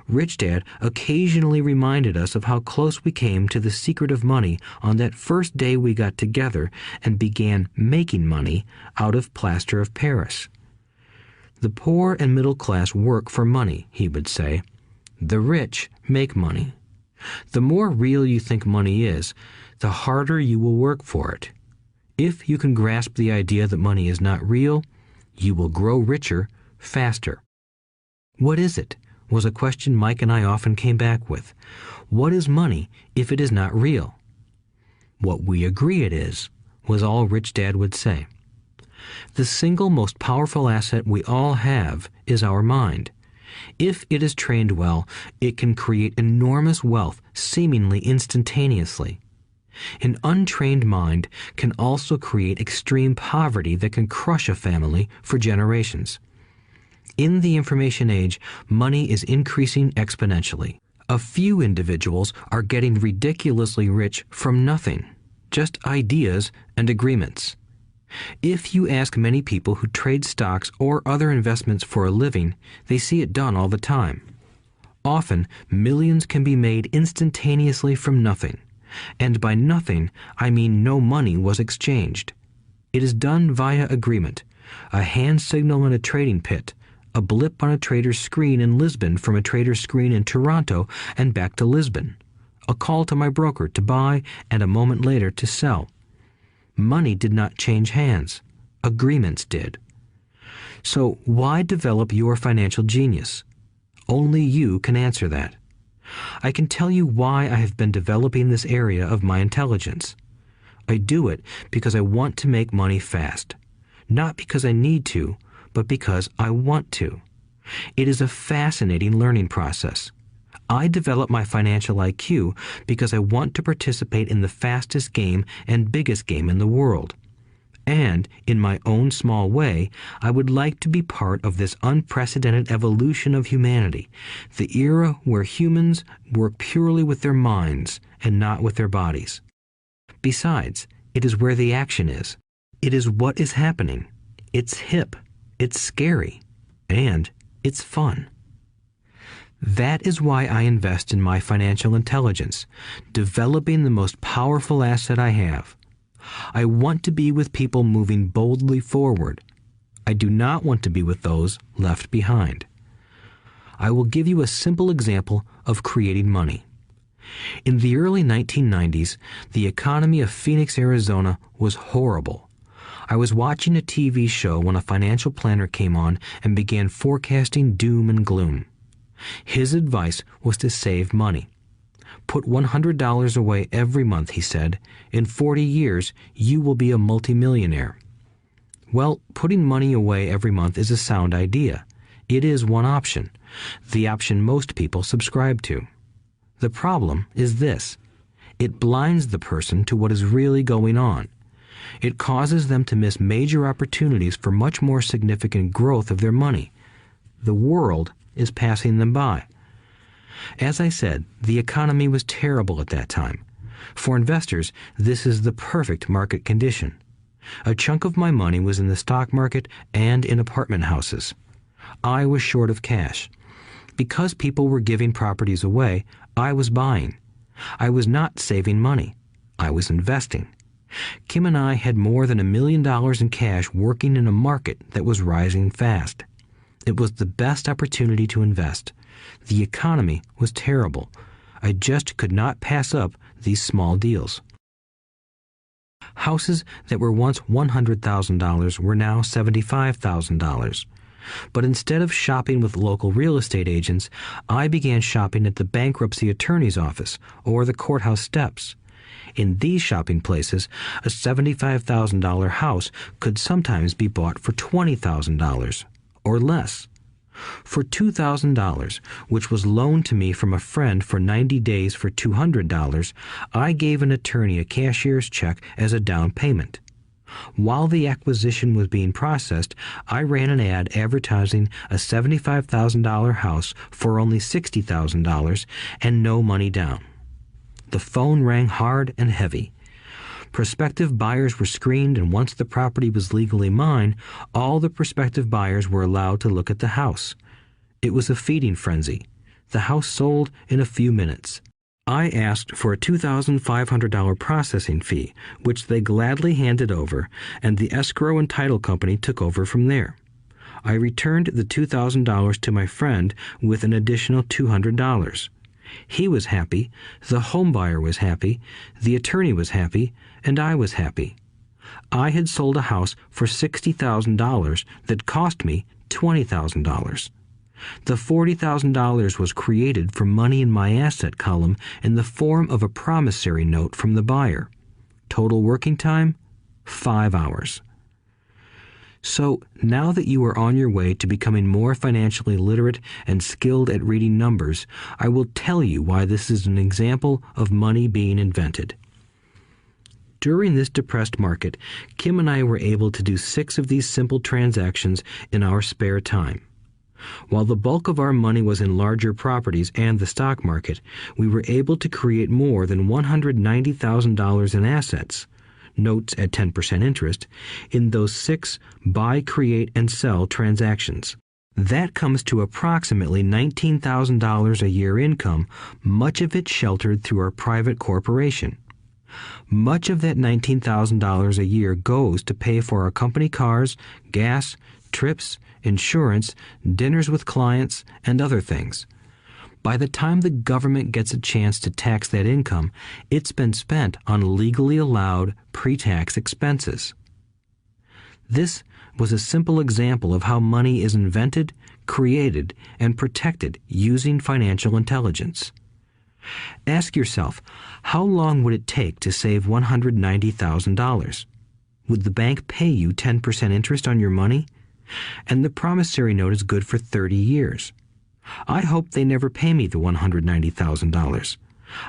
Rich Dad occasionally reminded us of how close we came to the secret of money on that first day we got together and began making money out of plaster of Paris. The poor and middle class work for money, he would say. The rich make money. The more real you think money is, the harder you will work for it. If you can grasp the idea that money is not real, you will grow richer faster. What is it? Was a question Mike and I often came back with. What is money if it is not real? What we agree it is, was all Rich Dad would say. The single most powerful asset we all have is our mind. If it is trained well, it can create enormous wealth seemingly instantaneously. An untrained mind can also create extreme poverty that can crush a family for generations. In the information age, money is increasing exponentially. A few individuals are getting ridiculously rich from nothing, just ideas and agreements. If you ask many people who trade stocks or other investments for a living, they see it done all the time. Often, millions can be made instantaneously from nothing. And by nothing, I mean no money was exchanged. It is done via agreement, a hand signal in a trading pit, a blip on a trader's screen in Lisbon from a trader's screen in Toronto and back to Lisbon, a call to my broker to buy and a moment later to sell. Money did not change hands. Agreements did. So why develop your financial genius? Only you can answer that. I can tell you why I have been developing this area of my intelligence. I do it because I want to make money fast. Not because I need to, but because I want to. It is a fascinating learning process. I develop my financial IQ because I want to participate in the fastest game and biggest game in the world. And, in my own small way, I would like to be part of this unprecedented evolution of humanity, the era where humans work purely with their minds and not with their bodies. Besides, it is where the action is. It is what is happening. It's hip, it's scary, and it's fun. That is why I invest in my financial intelligence, developing the most powerful asset I have. I want to be with people moving boldly forward. I do not want to be with those left behind. I will give you a simple example of creating money. In the early 1990s, the economy of Phoenix, Arizona was horrible. I was watching a TV show when a financial planner came on and began forecasting doom and gloom. His advice was to save money. Put $100 away every month, he said. In 40 years, you will be a multimillionaire. Well, putting money away every month is a sound idea. It is one option, the option most people subscribe to. The problem is this. It blinds the person to what is really going on. It causes them to miss major opportunities for much more significant growth of their money. The world is passing them by. As I said, the economy was terrible at that time. For investors, this is the perfect market condition. A chunk of my money was in the stock market and in apartment houses. I was short of cash. Because people were giving properties away, I was buying. I was not saving money. I was investing. Kim and I had more than $1 million in cash working in a market that was rising fast. It was the best opportunity to invest. The economy was terrible. I just could not pass up these small deals. Houses that were once $100,000 were now $75,000. But instead of shopping with local real estate agents, I began shopping at the bankruptcy attorney's office or the courthouse steps. In these shopping places, a $75,000 house could sometimes be bought for $20,000 or less. For $2,000, which was loaned to me from a friend for 90 days for $200, I gave an attorney a cashier's check as a down payment. While the acquisition was being processed, I ran an ad advertising a $75,000 house for only $60,000 and no money down. The phone rang hard and heavy. Prospective buyers were screened, and once the property was legally mine, all the prospective buyers were allowed to look at the house. It was a feeding frenzy. The house sold in a few minutes. I asked for a $2,500 processing fee, which they gladly handed over, and the escrow and title company took over from there. I returned the $2,000 to my friend with an additional $200. He was happy, the home buyer was happy, the attorney was happy, and I was happy. I had sold a house for $60,000 that cost me $20,000. The $40,000 was created from money in my asset column in the form of a promissory note from the buyer. Total working time, 5 hours. So, now that you are on your way to becoming more financially literate and skilled at reading numbers, I will tell you why this is an example of money being invented. During this depressed market, Kim and I were able to do 6 of these simple transactions in our spare time. While the bulk of our money was in larger properties and the stock market, we were able to create more than $190,000 in assets, notes at 10% interest, in those 6 buy, create, and sell transactions. That comes to approximately $19,000 a year income, much of it sheltered through our private corporation. Much of that $19,000 a year goes to pay for our company cars, gas, trips, insurance, dinners with clients, and other things. By the time the government gets a chance to tax that income, it's been spent on legally allowed pre-tax expenses. This was a simple example of how money is invented, created, and protected using financial intelligence. Ask yourself, how long would it take to save $190,000? Would the bank pay you 10% interest on your money? And the promissory note is good for 30 years. I hope they never pay me the $190,000.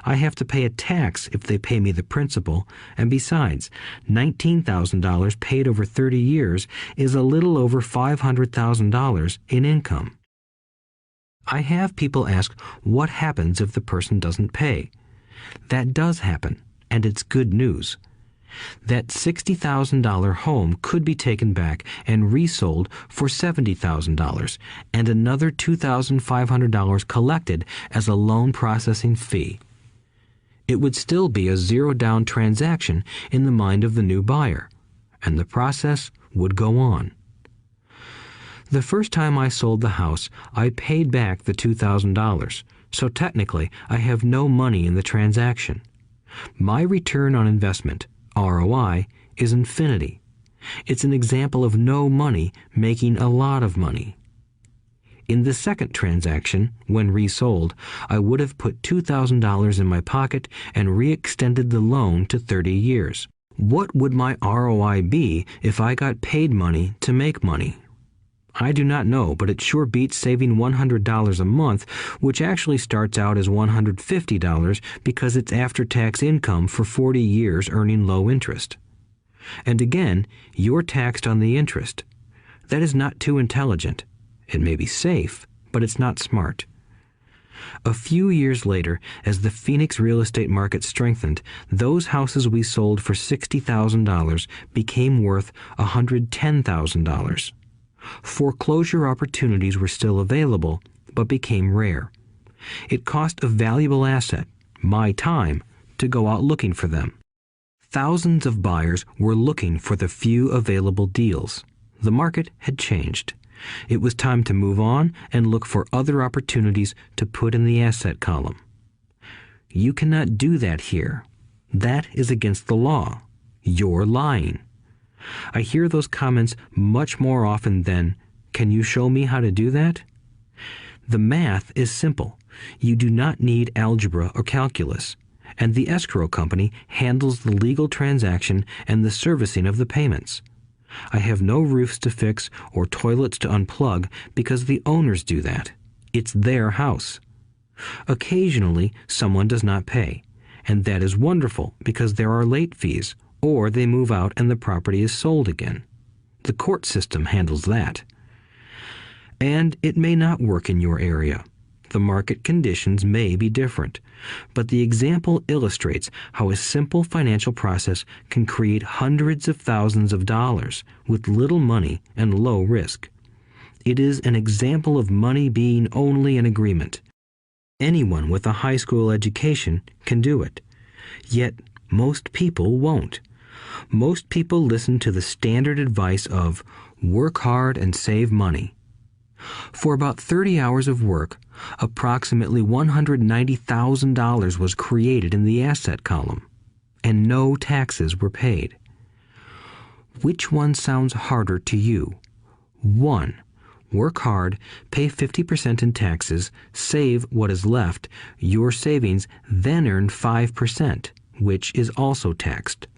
I have to pay a tax if they pay me the principal, and besides, $19,000 paid over 30 years is a little over $500,000 in income. I have people ask what happens if the person doesn't pay. That does happen, and it's good news. That $60,000 home could be taken back and resold for $70,000 and another $2,500 collected as a loan processing fee. It would still be a zero-down transaction in the mind of the new buyer, and the process would go on. The first time I sold the house, I paid back the $2,000, so technically I have no money in the transaction. My return on investment, ROI, is infinity. It's an example of no money making a lot of money. In the second transaction, when resold, I would have put $2,000 in my pocket and re-extended the loan to 30 years. What would my ROI be if I got paid money to make money? I do not know, but it sure beats saving $100 a month, which actually starts out as $150 because it's after-tax income for 40 years earning low interest. And again, you're taxed on the interest. That is not too intelligent. It may be safe, but it's not smart. A few years later, as the Phoenix real estate market strengthened, those houses we sold for $60,000 became worth $110,000. Foreclosure opportunities were still available, but became rare. It cost a valuable asset, my time, to go out looking for them. Thousands of buyers were looking for the few available deals. The market had changed. It was time to move on and look for other opportunities to put in the asset column. You cannot do that here. That is against the law. You're lying. I hear those comments much more often than, "Can you show me how to do that?" The math is simple. You do not need algebra or calculus, and the escrow company handles the legal transaction and the servicing of the payments. I have no roofs to fix or toilets to unplug because the owners do that. It's their house. Occasionally, someone does not pay, and that is wonderful because there are late fees, or they move out and the property is sold again. The court system handles that. And it may not work in your area. The market conditions may be different, but the example illustrates how a simple financial process can create hundreds of thousands of dollars with little money and low risk. It is an example of money being only an agreement. Anyone with a high school education can do it. Yet most people won't. Most people listen to the standard advice of work hard and save money. For about 30 hours of work, approximately $190,000 was created in the asset column, and no taxes were paid. Which one sounds harder to you? 1. Work hard, pay 50% in taxes, save what is left, your savings, then earn 5%, which is also taxed.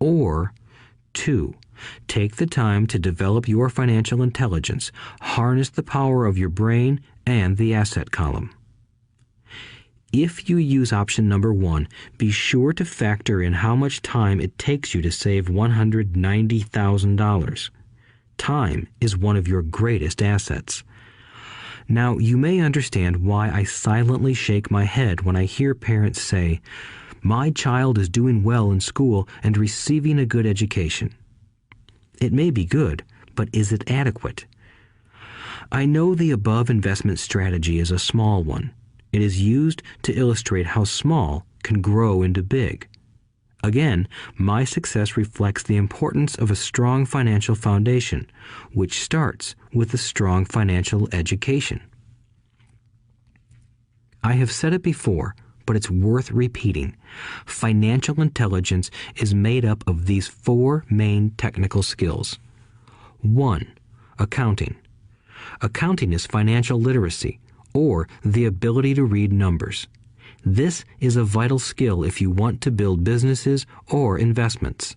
Or 2. Take the time to develop your financial intelligence, harness the power of your brain and the asset column. If you use option number 1, be sure to factor in how much time it takes you to save $190,000. Time is one of your greatest assets. Now, you may understand why I silently shake my head when I hear parents say, "My child is doing well in school and receiving a good education." It may be good, but is it adequate? I know the above investment strategy is a small one. It is used to illustrate how small can grow into big. Again, my success reflects the importance of a strong financial foundation, which starts with a strong financial education. I have said it before, but it's worth repeating. Financial intelligence is made up of these 4 main technical skills. 1. Accounting. Accounting is financial literacy, or the ability to read numbers. This is a vital skill if you want to build businesses or investments.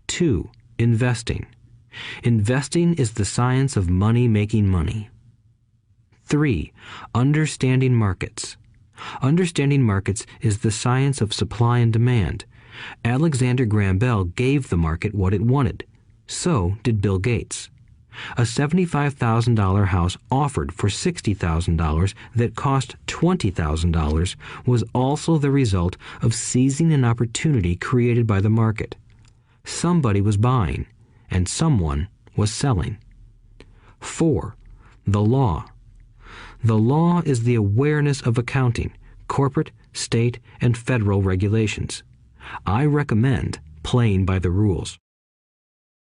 2. Investing. Investing is the science of money making money. 3. Understanding markets. Understanding markets is the science of supply and demand. Alexander Graham Bell gave the market what it wanted. So did Bill Gates. A $75,000 house offered for $60,000 that cost $20,000 was also the result of seizing an opportunity created by the market. Somebody was buying, and someone was selling. 4. The law. The law is the awareness of accounting, corporate, state, and federal regulations. I recommend playing by the rules.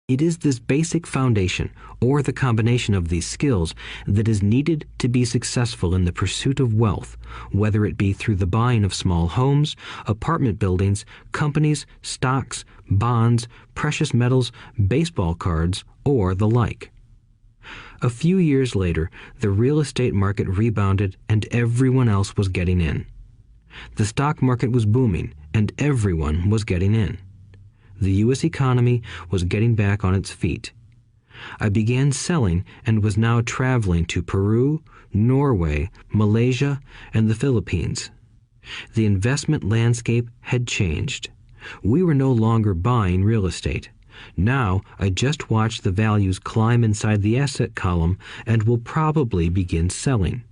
It is this basic foundation, or the combination of these skills, that is needed to be successful in the pursuit of wealth, whether it be through the buying of small homes, apartment buildings, companies, stocks, bonds, precious metals, baseball cards, or the like. A few years later, the real estate market rebounded and everyone else was getting in. The stock market was booming and everyone was getting in. The U.S. economy was getting back on its feet. I began selling and was now traveling to Peru, Norway, Malaysia, and the Philippines. The investment landscape had changed. We were no longer buying real estate. Now I just watch the values climb inside the asset column and will probably begin selling.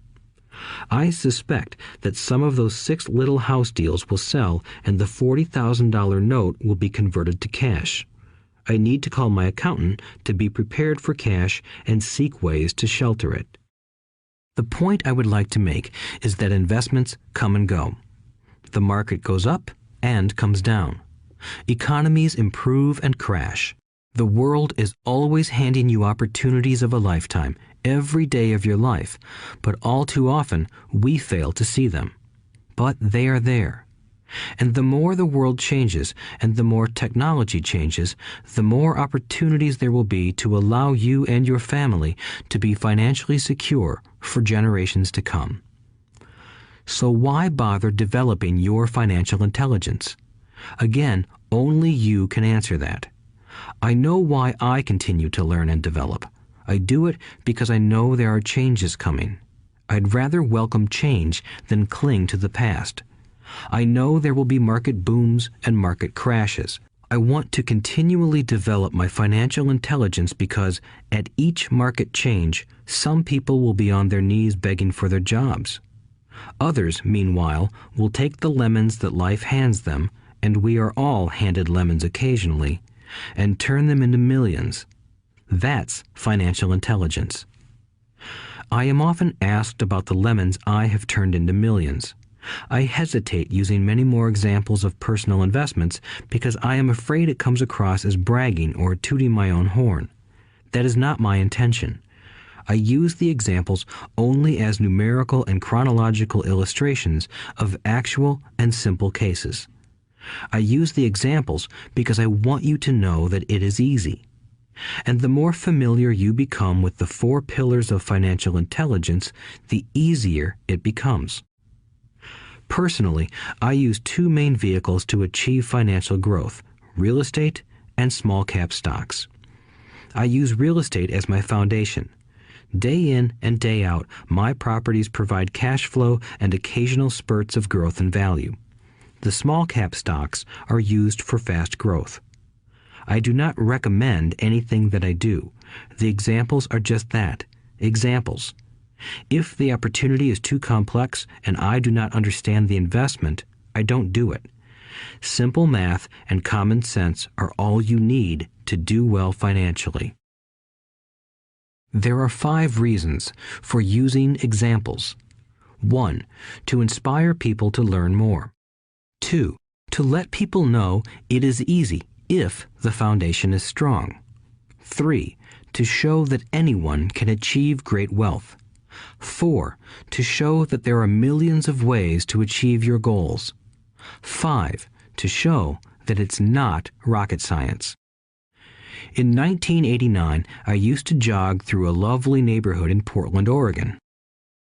I suspect that some of those 6 little house deals will sell and the $40,000 note will be converted to cash. I need to call my accountant to be prepared for cash and seek ways to shelter it. The point I would like to make is that investments come and go. The market goes up and comes down. Economies improve and crash. The world is always handing you opportunities of a lifetime, every day of your life, but all too often we fail to see them. But they are there. And the more the world changes and the more technology changes, the more opportunities there will be to allow you and your family to be financially secure for generations to come. So why bother developing your financial intelligence? Again, only you can answer that. I know why I continue to learn and develop. I do it because I know there are changes coming. I'd rather welcome change than cling to the past. I know there will be market booms and market crashes. I want to continually develop my financial intelligence because at each market change, some people will be on their knees begging for their jobs. Others, meanwhile, will take the lemons that life hands them, and we are all handed lemons occasionally, and turn them into millions. That's financial intelligence. I am often asked about the lemons I have turned into millions. I hesitate using many more examples of personal investments because I am afraid it comes across as bragging or tooting my own horn. That is not my intention. I use the examples only as numerical and chronological illustrations of actual and simple cases. I use the examples because I want you to know that it is easy. And the more familiar you become with the 4 pillars of financial intelligence, the easier it becomes. Personally, I use 2 main vehicles to achieve financial growth: real estate and small cap stocks. I use real estate as my foundation. Day in and day out, my properties provide cash flow and occasional spurts of growth and value. The small cap stocks are used for fast growth. I do not recommend anything that I do. The examples are just that, examples. If the opportunity is too complex and I do not understand the investment, I don't do it. Simple math and common sense are all you need to do well financially. There are 5 reasons for using examples. 1. To inspire people to learn more. 2. To let people know it is easy if the foundation is strong. 3. To show that anyone can achieve great wealth. 4. To show that there are millions of ways to achieve your goals. 5. To show that it's not rocket science. In 1989, I used to jog through a lovely neighborhood in Portland, Oregon.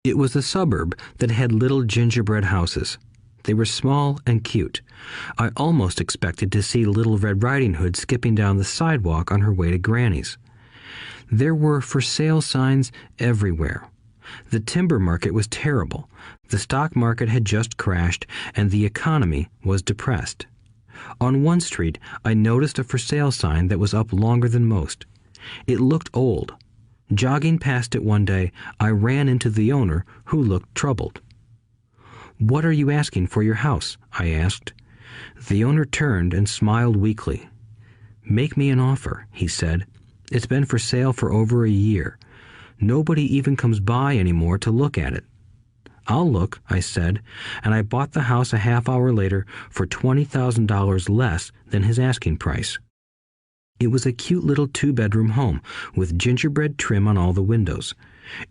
It was a suburb that had little gingerbread houses. They were small and cute. I almost expected to see Little Red Riding Hood skipping down the sidewalk on her way to Granny's. There were for sale signs everywhere. The timber market was terrible. The stock market had just crashed, and the economy was depressed. On one street, I noticed a for sale sign that was up longer than most. It looked old. Jogging past it one day, I ran into the owner, who looked troubled. "What are you asking for your house?" I asked. The owner turned and smiled weakly. "Make me an offer," he said. "It's been for sale for over a year. Nobody even comes by anymore to look at it." "I'll look," I said, and I bought the house a half hour later for $20,000 less than his asking price. It was a cute little 2-bedroom home with gingerbread trim on all the windows.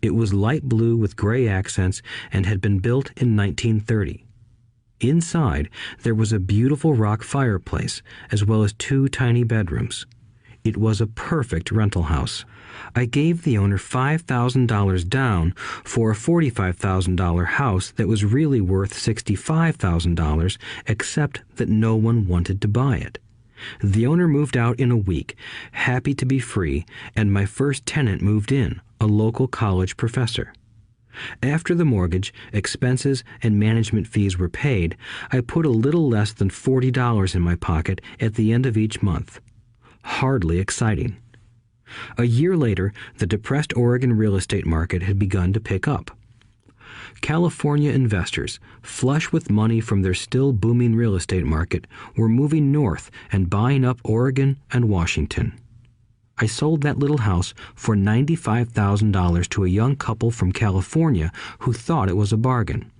It was light blue with gray accents and had been built in 1930. Inside, there was a beautiful rock fireplace, as well as 2 tiny bedrooms. It was a perfect rental house. I gave the owner $5,000 down for a $45,000 house that was really worth $65,000, except that no one wanted to buy it. The owner moved out in a week, happy to be free, and my first tenant moved in, a local college professor. After the mortgage, expenses, and management fees were paid, I put a little less than $40 in my pocket at the end of each month. Hardly exciting. A year later, the depressed Oregon real estate market had begun to pick up. California investors, flush with money from their still booming real estate market, were moving north and buying up Oregon and Washington. I sold that little house for $95,000 to a young couple from California who thought it was a bargain.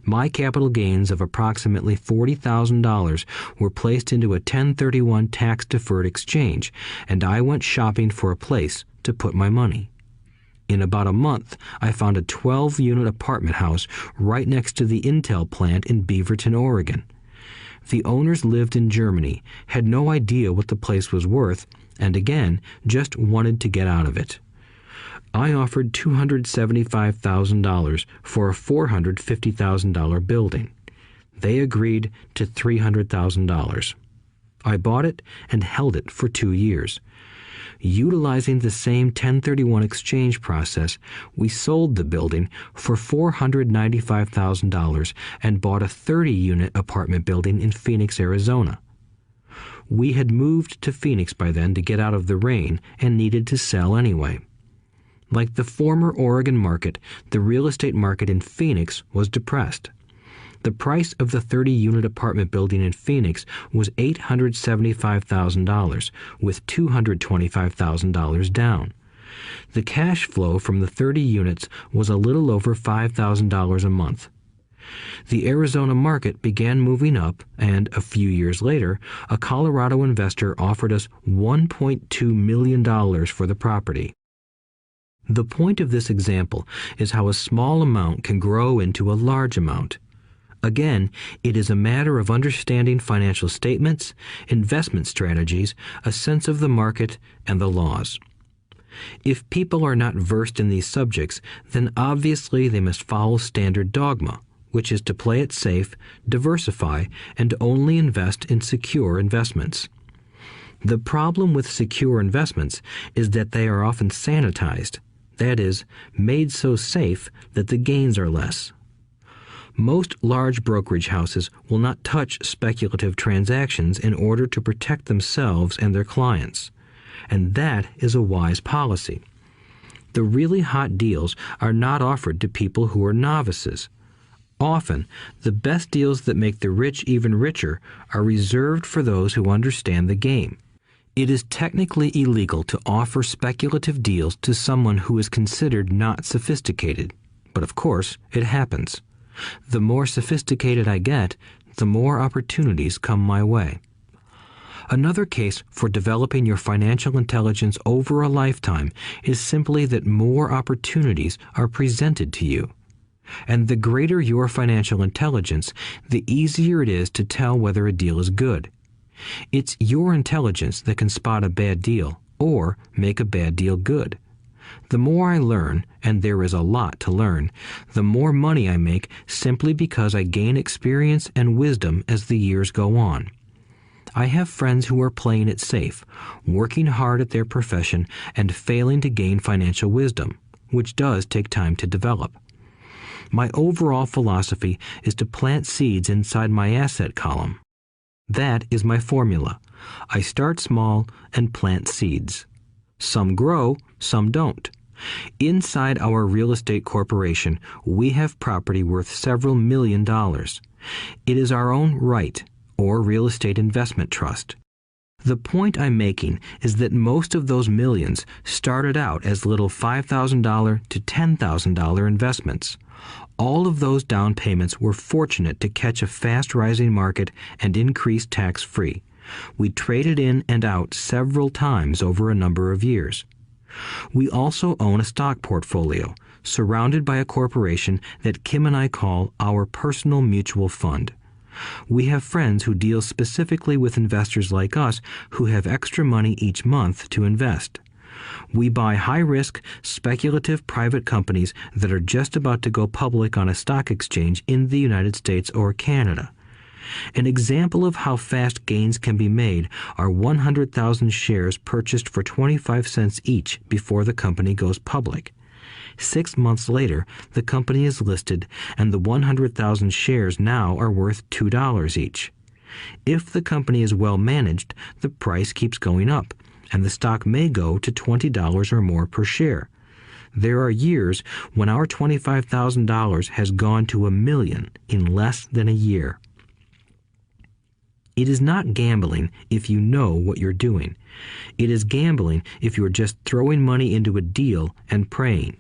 My capital gains of approximately $40,000 were placed into a 1031 tax-deferred exchange, and I went shopping for a place to put my money. In about a month, I found a 12-unit apartment house right next to the Intel plant in Beaverton, Oregon. The owners lived in Germany, had no idea what the place was worth, and again, just wanted to get out of it. I offered $275,000 for a $450,000 building. They agreed to $300,000. I bought it and held it for 2 years. Utilizing the same 1031 exchange process, we sold the building for $495,000 and bought a 30-unit apartment building in Phoenix, Arizona. We had moved to Phoenix by then to get out of the rain and needed to sell anyway. Like the former Oregon market, the real estate market in Phoenix was depressed. The price of the 30-unit apartment building in Phoenix was $875,000, with $225,000 down. The cash flow from the 30 units was a little over $5,000 a month. The Arizona market began moving up, and a few years later, a Colorado investor offered us $1.2 million for the property. The point of this example is how a small amount can grow into a large amount. Again, it is a matter of understanding financial statements, investment strategies, a sense of the market, and the laws. If people are not versed in these subjects, then obviously they must follow standard dogma, which is to play it safe, diversify, and only invest in secure investments. The problem with secure investments is that they are often sanitized, that is, made so safe that the gains are less. Most large brokerage houses will not touch speculative transactions in order to protect themselves and their clients, and that is a wise policy. The really hot deals are not offered to people who are novices. Often, the best deals that make the rich even richer are reserved for those who understand the game. It is technically illegal to offer speculative deals to someone who is considered not sophisticated, but of course, it happens. The more sophisticated I get, the more opportunities come my way. Another case for developing your financial intelligence over a lifetime is simply that more opportunities are presented to you. And the greater your financial intelligence, the easier it is to tell whether a deal is good. It's your intelligence that can spot a bad deal or make a bad deal good. The more I learn, and there is a lot to learn, the more money I make simply because I gain experience and wisdom as the years go on. I have friends who are playing it safe, working hard at their profession and failing to gain financial wisdom, which does take time to develop. My overall philosophy is to plant seeds inside my asset column. That is my formula. I start small and plant seeds. Some grow, some don't. Inside our real estate corporation, we have property worth several $1 million. It is our own right, or real estate investment trust. The point I'm making is that most of those millions started out as little $5,000 to $10,000 investments. All of those down payments were fortunate to catch a fast-rising market and increase tax-free. We traded in and out several times over a number of years. We also own a stock portfolio, surrounded by a corporation that Kim and I call our personal mutual fund. We have friends who deal specifically with investors like us who have extra money each month to invest. We buy high-risk, speculative private companies that are just about to go public on a stock exchange in the United States or Canada. An example of how fast gains can be made are 100,000 shares purchased for 25 cents each before the company goes public. 6 months later, the company is listed, and the 100,000 shares now are worth $2 each. If the company is well managed, the price keeps going up, and the stock may go to $20 or more per share. There are years when our $25,000 has gone to $1 million in less than a year. It is not gambling if you know what you're doing. It is gambling if you're just throwing money into a deal and praying.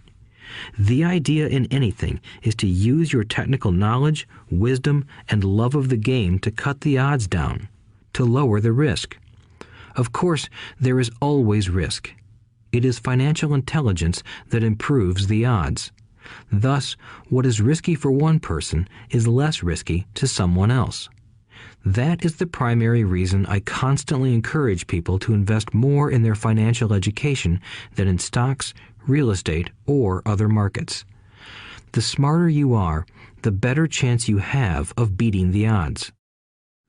The idea in anything is to use your technical knowledge, wisdom, and love of the game to cut the odds down, to lower the risk. Of course, there is always risk. It is financial intelligence that improves the odds. Thus, what is risky for one person is less risky to someone else. That is the primary reason I constantly encourage people to invest more in their financial education than in stocks, real estate, or other markets. The smarter you are, the better chance you have of beating the odds.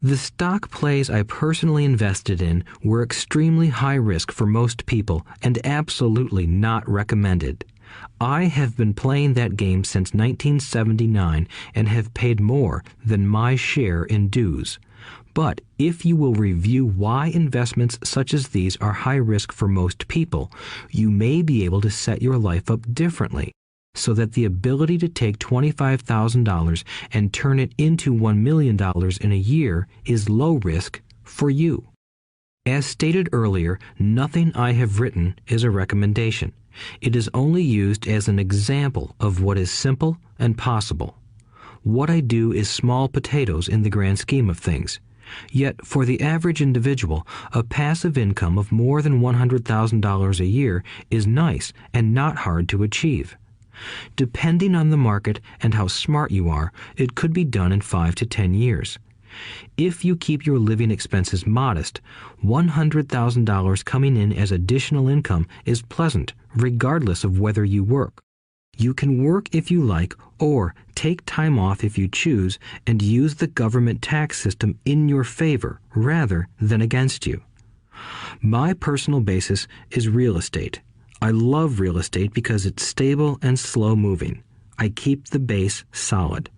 The stock plays I personally invested in were extremely high risk for most people and absolutely not recommended. I have been playing that game since 1979 and have paid more than my share in dues. But if you will review why investments such as these are high risk for most people, you may be able to set your life up differently, so that the ability to take $25,000 and turn it into $1 million in a year is low risk for you. As stated earlier, nothing I have written is a recommendation. It is only used as an example of what is simple and possible. What I do is small potatoes in the grand scheme of things. Yet, for the average individual, a passive income of more than $100,000 a year is nice and not hard to achieve. Depending on the market and how smart you are, it could be done in 5 to 10 years. If you keep your living expenses modest, $100,000 coming in as additional income is pleasant, regardless of whether you work. You can work if you like, or take time off if you choose, and use the government tax system in your favor rather than against you. My personal basis is real estate. I love real estate because it's stable and slow-moving. I keep the base solid.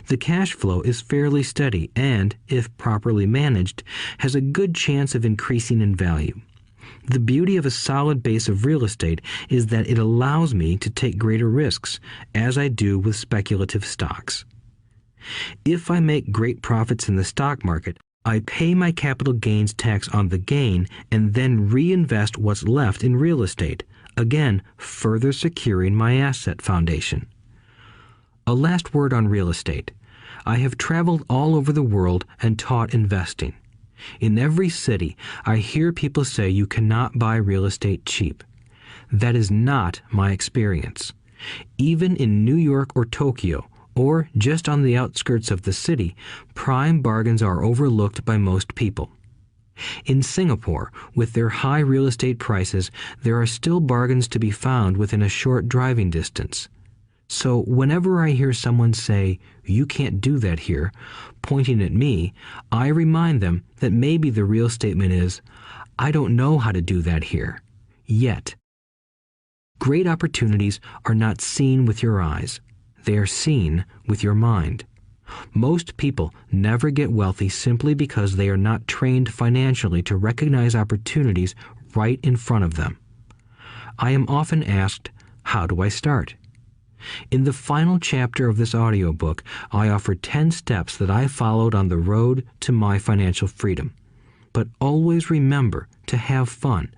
The cash flow is fairly steady and, if properly managed, has a good chance of increasing in value. The beauty of a solid base of real estate is that it allows me to take greater risks, as I do with speculative stocks. If I make great profits in the stock market, I pay my capital gains tax on the gain and then reinvest what's left in real estate, again further securing my asset foundation. A last word on real estate. I have traveled all over the world and taught investing. In every city, I hear people say you cannot buy real estate cheap. That is not my experience. Even in New York or Tokyo, or just on the outskirts of the city, prime bargains are overlooked by most people. In Singapore, with their high real estate prices, there are still bargains to be found within a short driving distance. So whenever I hear someone say, "You can't do that here," pointing at me, I remind them that maybe the real statement is, "I don't know how to do that here. Yet." Great opportunities are not seen with your eyes. They are seen with your mind. Most people never get wealthy simply because they are not trained financially to recognize opportunities right in front of them. I am often asked, how do I start? In the final chapter of this audiobook, I offer 10 steps that I followed on the road to my financial freedom. But always remember to have fun.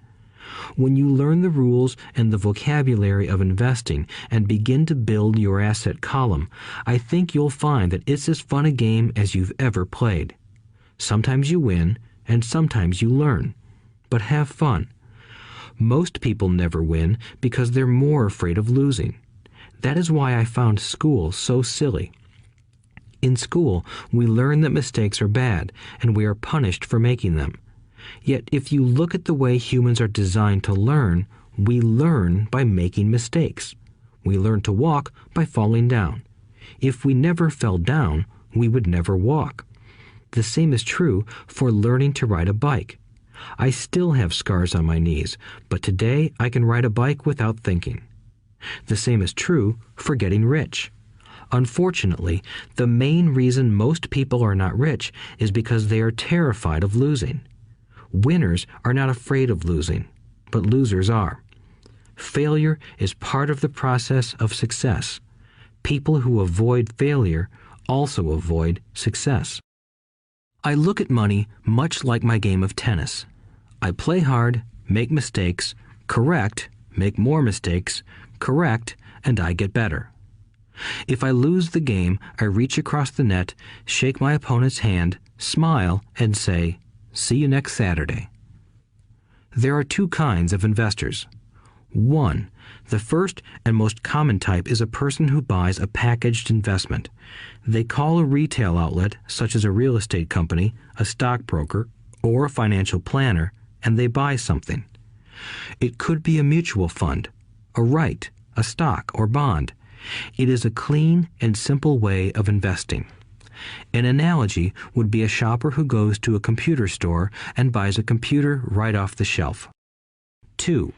When you learn the rules and the vocabulary of investing and begin to build your asset column, I think you'll find that it's as fun a game as you've ever played. Sometimes you win, and sometimes you learn. But have fun. Most people never win because they're more afraid of losing. That is why I found school so silly. In school, we learn that mistakes are bad, and we are punished for making them. Yet if you look at the way humans are designed to learn, we learn by making mistakes. We learn to walk by falling down. If we never fell down, we would never walk. The same is true for learning to ride a bike. I still have scars on my knees, but today I can ride a bike without thinking. The same is true for getting rich. Unfortunately, the main reason most people are not rich is because they are terrified of losing. Winners are not afraid of losing, but losers are. Failure is part of the process of success. People who avoid failure also avoid success. I look at money much like my game of tennis. I play hard, make mistakes, correct, make more mistakes, correct, and I get better. If I lose the game, I reach across the net, shake my opponent's hand, smile, and say, "See you next Saturday." There are two kinds of investors. One, the first and most common type is a person who buys a packaged investment. They call a retail outlet, such as a real estate company, a stockbroker, or a financial planner, and they buy something. It could be a mutual fund, a right, a stock, or bond. It is a clean and simple way of investing. An analogy would be a shopper who goes to a computer store and buys a computer right off the shelf. 2.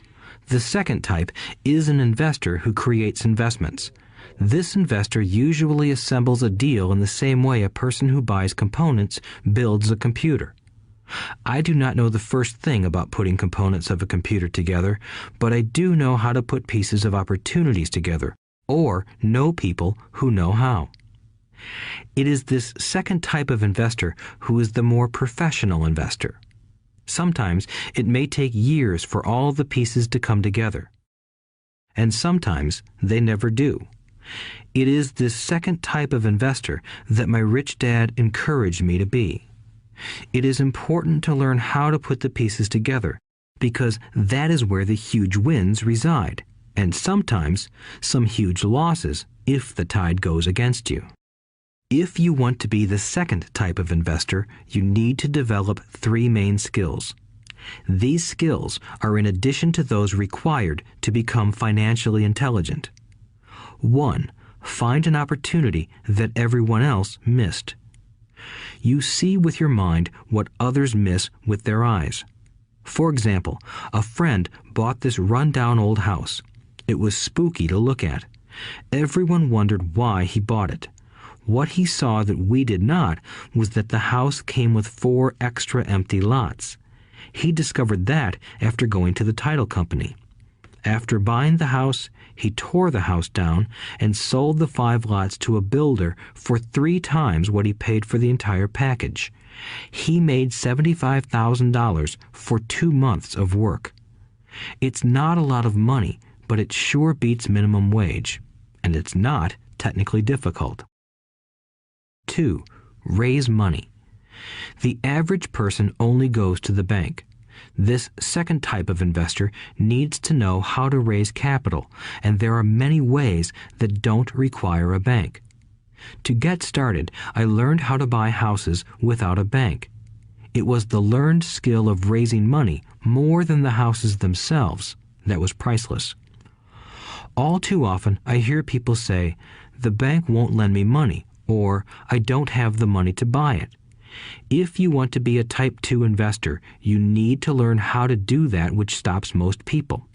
The second type is an investor who creates investments. This investor usually assembles a deal in the same way a person who buys components builds a computer. I do not know the first thing about putting components of a computer together, but I do know how to put pieces of opportunities together, or know people who know how. It is this second type of investor who is the more professional investor. Sometimes it may take years for all the pieces to come together, and sometimes they never do. It is this second type of investor that my rich dad encouraged me to be. It is important to learn how to put the pieces together, because that is where the huge wins reside, and sometimes some huge losses if the tide goes against you. If you want to be the second type of investor, you need to develop 3 main skills. These skills are in addition to those required to become financially intelligent. 1. Find an opportunity that everyone else missed. You see with your mind what others miss with their eyes. For example, a friend bought this run-down old house. It was spooky to look at. Everyone wondered why he bought it. What he saw that we did not was that the house came with 4 extra empty lots. He discovered that after going to the title company. After buying the house, he tore the house down and sold the 5 lots to a builder for 3 times what he paid for the entire package. He made $75,000 for 2 months of work. It's not a lot of money, but it sure beats minimum wage, and it's not technically difficult. 2. Raise money. The average person only goes to the bank. This second type of investor needs to know how to raise capital, and there are many ways that don't require a bank. To get started, I learned how to buy houses without a bank. It was the learned skill of raising money more than the houses themselves that was priceless. All too often, I hear people say, "The bank won't lend me money," or "I don't have the money to buy it." If you want to be a Type 2 investor, you need to learn how to do that which stops most people.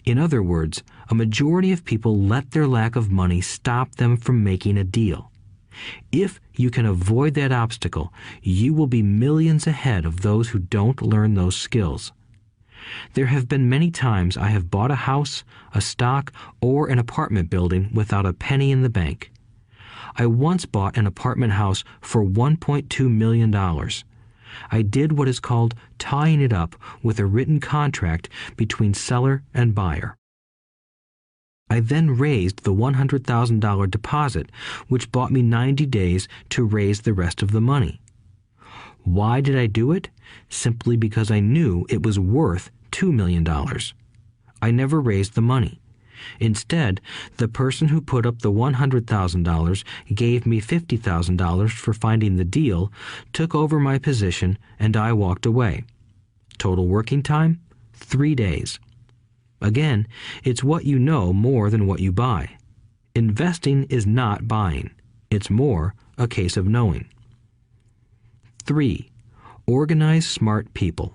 In other words, a majority of people let their lack of money stop them from making a deal. If you can avoid that obstacle, you will be millions ahead of those who don't learn those skills. There have been many times I have bought a house, a stock, or an apartment building without a penny in the bank. I once bought an apartment house for $1.2 million. I did what is called tying it up with a written contract between seller and buyer. I then raised the $100,000 deposit, which bought me 90 days to raise the rest of the money. Why did I do it? Simply because I knew it was worth $2 million. I never raised the money. Instead, the person who put up the $100,000 gave me $50,000 for finding the deal, took over my position, and I walked away. Total working time? 3 days. Again, it's what you know more than what you buy. Investing is not buying. It's more a case of knowing. 3. Organize smart people.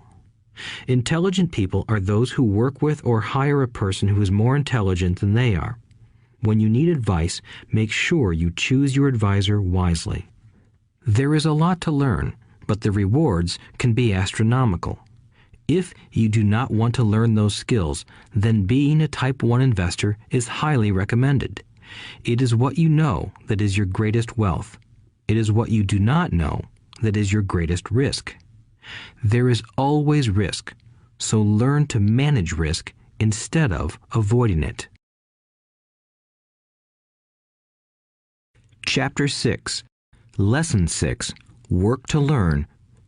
Intelligent people are those who work with or hire a person who is more intelligent than they are. When you need advice, make sure you choose your advisor wisely. There is a lot to learn, but the rewards can be astronomical. If you do not want to learn those skills, then being a Type 1 investor is highly recommended. It is what you know that is your greatest wealth. It is what you do not know that is your greatest risk. There is always risk, so learn to manage risk instead of avoiding it. Chapter 6. Lesson 6. Work to learn.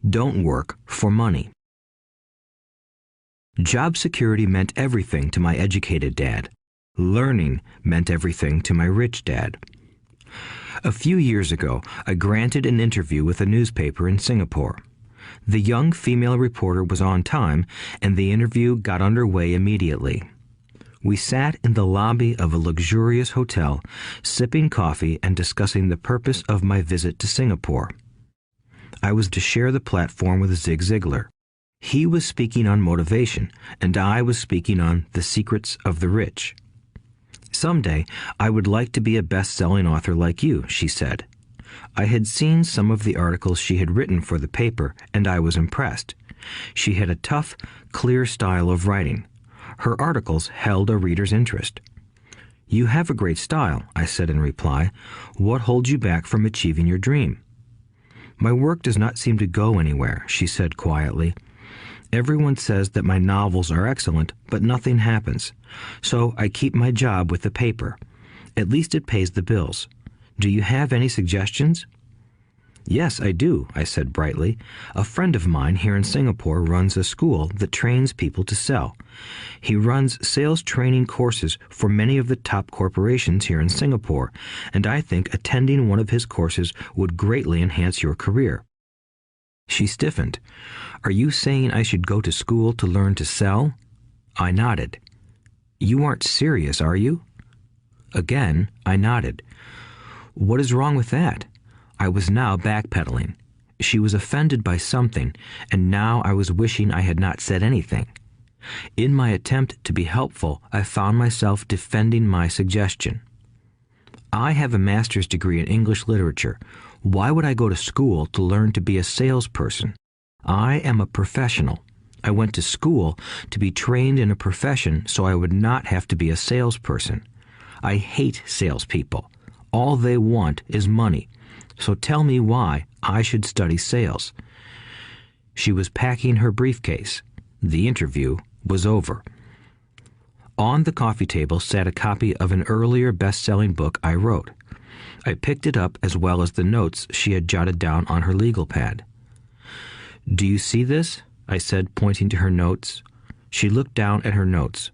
Don't work for money. Job security meant everything to my educated dad. Learning meant everything to my rich dad. A few years ago, I granted an interview with a newspaper in Singapore. The young female reporter was on time, and the interview got underway immediately. We sat in the lobby of a luxurious hotel, sipping coffee and discussing the purpose of my visit to Singapore. I was to share the platform with Zig Ziglar. He was speaking on motivation, and I was speaking on the secrets of the rich. Someday, I would like to be a best-selling author like you, she said. I had seen some of the articles she had written for the paper, and I was impressed. She had a tough, clear style of writing. Her articles held a reader's interest. You have a great style, I said in reply. What holds you back from achieving your dream? My work does not seem to go anywhere, she said quietly. Everyone says that my novels are excellent, but nothing happens. So I keep my job with the paper. At least it pays the bills. Do you have any suggestions? Yes, I do, I said brightly. A friend of mine here in Singapore runs a school that trains people to sell. He runs sales training courses for many of the top corporations here in Singapore, and I think attending one of his courses would greatly enhance your career. She stiffened. Are you saying I should go to school to learn to sell? I nodded. You aren't serious, are you? Again, I nodded. What is wrong with that? I was now backpedaling. She was offended by something, and now I was wishing I had not said anything. In my attempt to be helpful, I found myself defending my suggestion. I have a master's degree in English literature. Why would I go to school to learn to be a salesperson? I am a professional. I went to school to be trained in a profession so I would not have to be a salesperson. I hate salespeople. All they want is money. So tell me why I should study sales. She was packing her briefcase. The interview was over. On the coffee table sat a copy of an earlier best-selling book I wrote. I picked it up as well as the notes she had jotted down on her legal pad. Do you see this? I said, pointing to her notes. She looked down at her notes.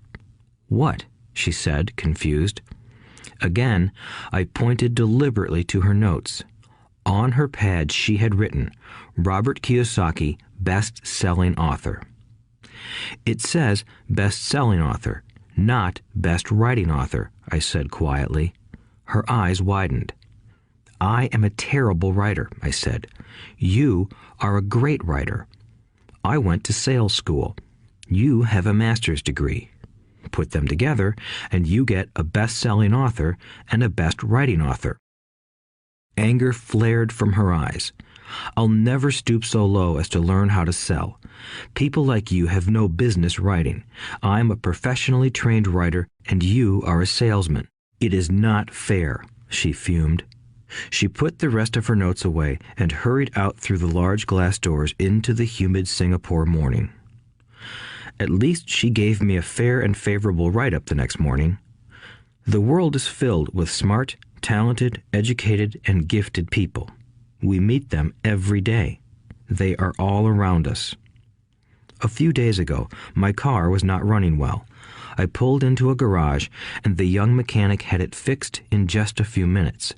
What? She said, confused. Again, I pointed deliberately to her notes. On her pad she had written, Robert Kiyosaki, best-selling author. It says best-selling author, not best writing author, I said quietly. Her eyes widened. I am a terrible writer, I said. You are a great writer. I went to sales school. You have a master's degree. Put them together, and you get a best-selling author and a best-writing author. Anger flared from her eyes. I'll never stoop so low as to learn how to sell. People like you have no business writing. I'm a professionally trained writer, and you are a salesman. It is not fair, she fumed. She put the rest of her notes away and hurried out through the large glass doors into the humid Singapore morning. At least she gave me a fair and favorable write-up the next morning. The world is filled with smart, talented, educated, and gifted people. We meet them every day. They are all around us. A few days ago, my car was not running well. I pulled into a garage, and the young mechanic had it fixed in just a few minutes.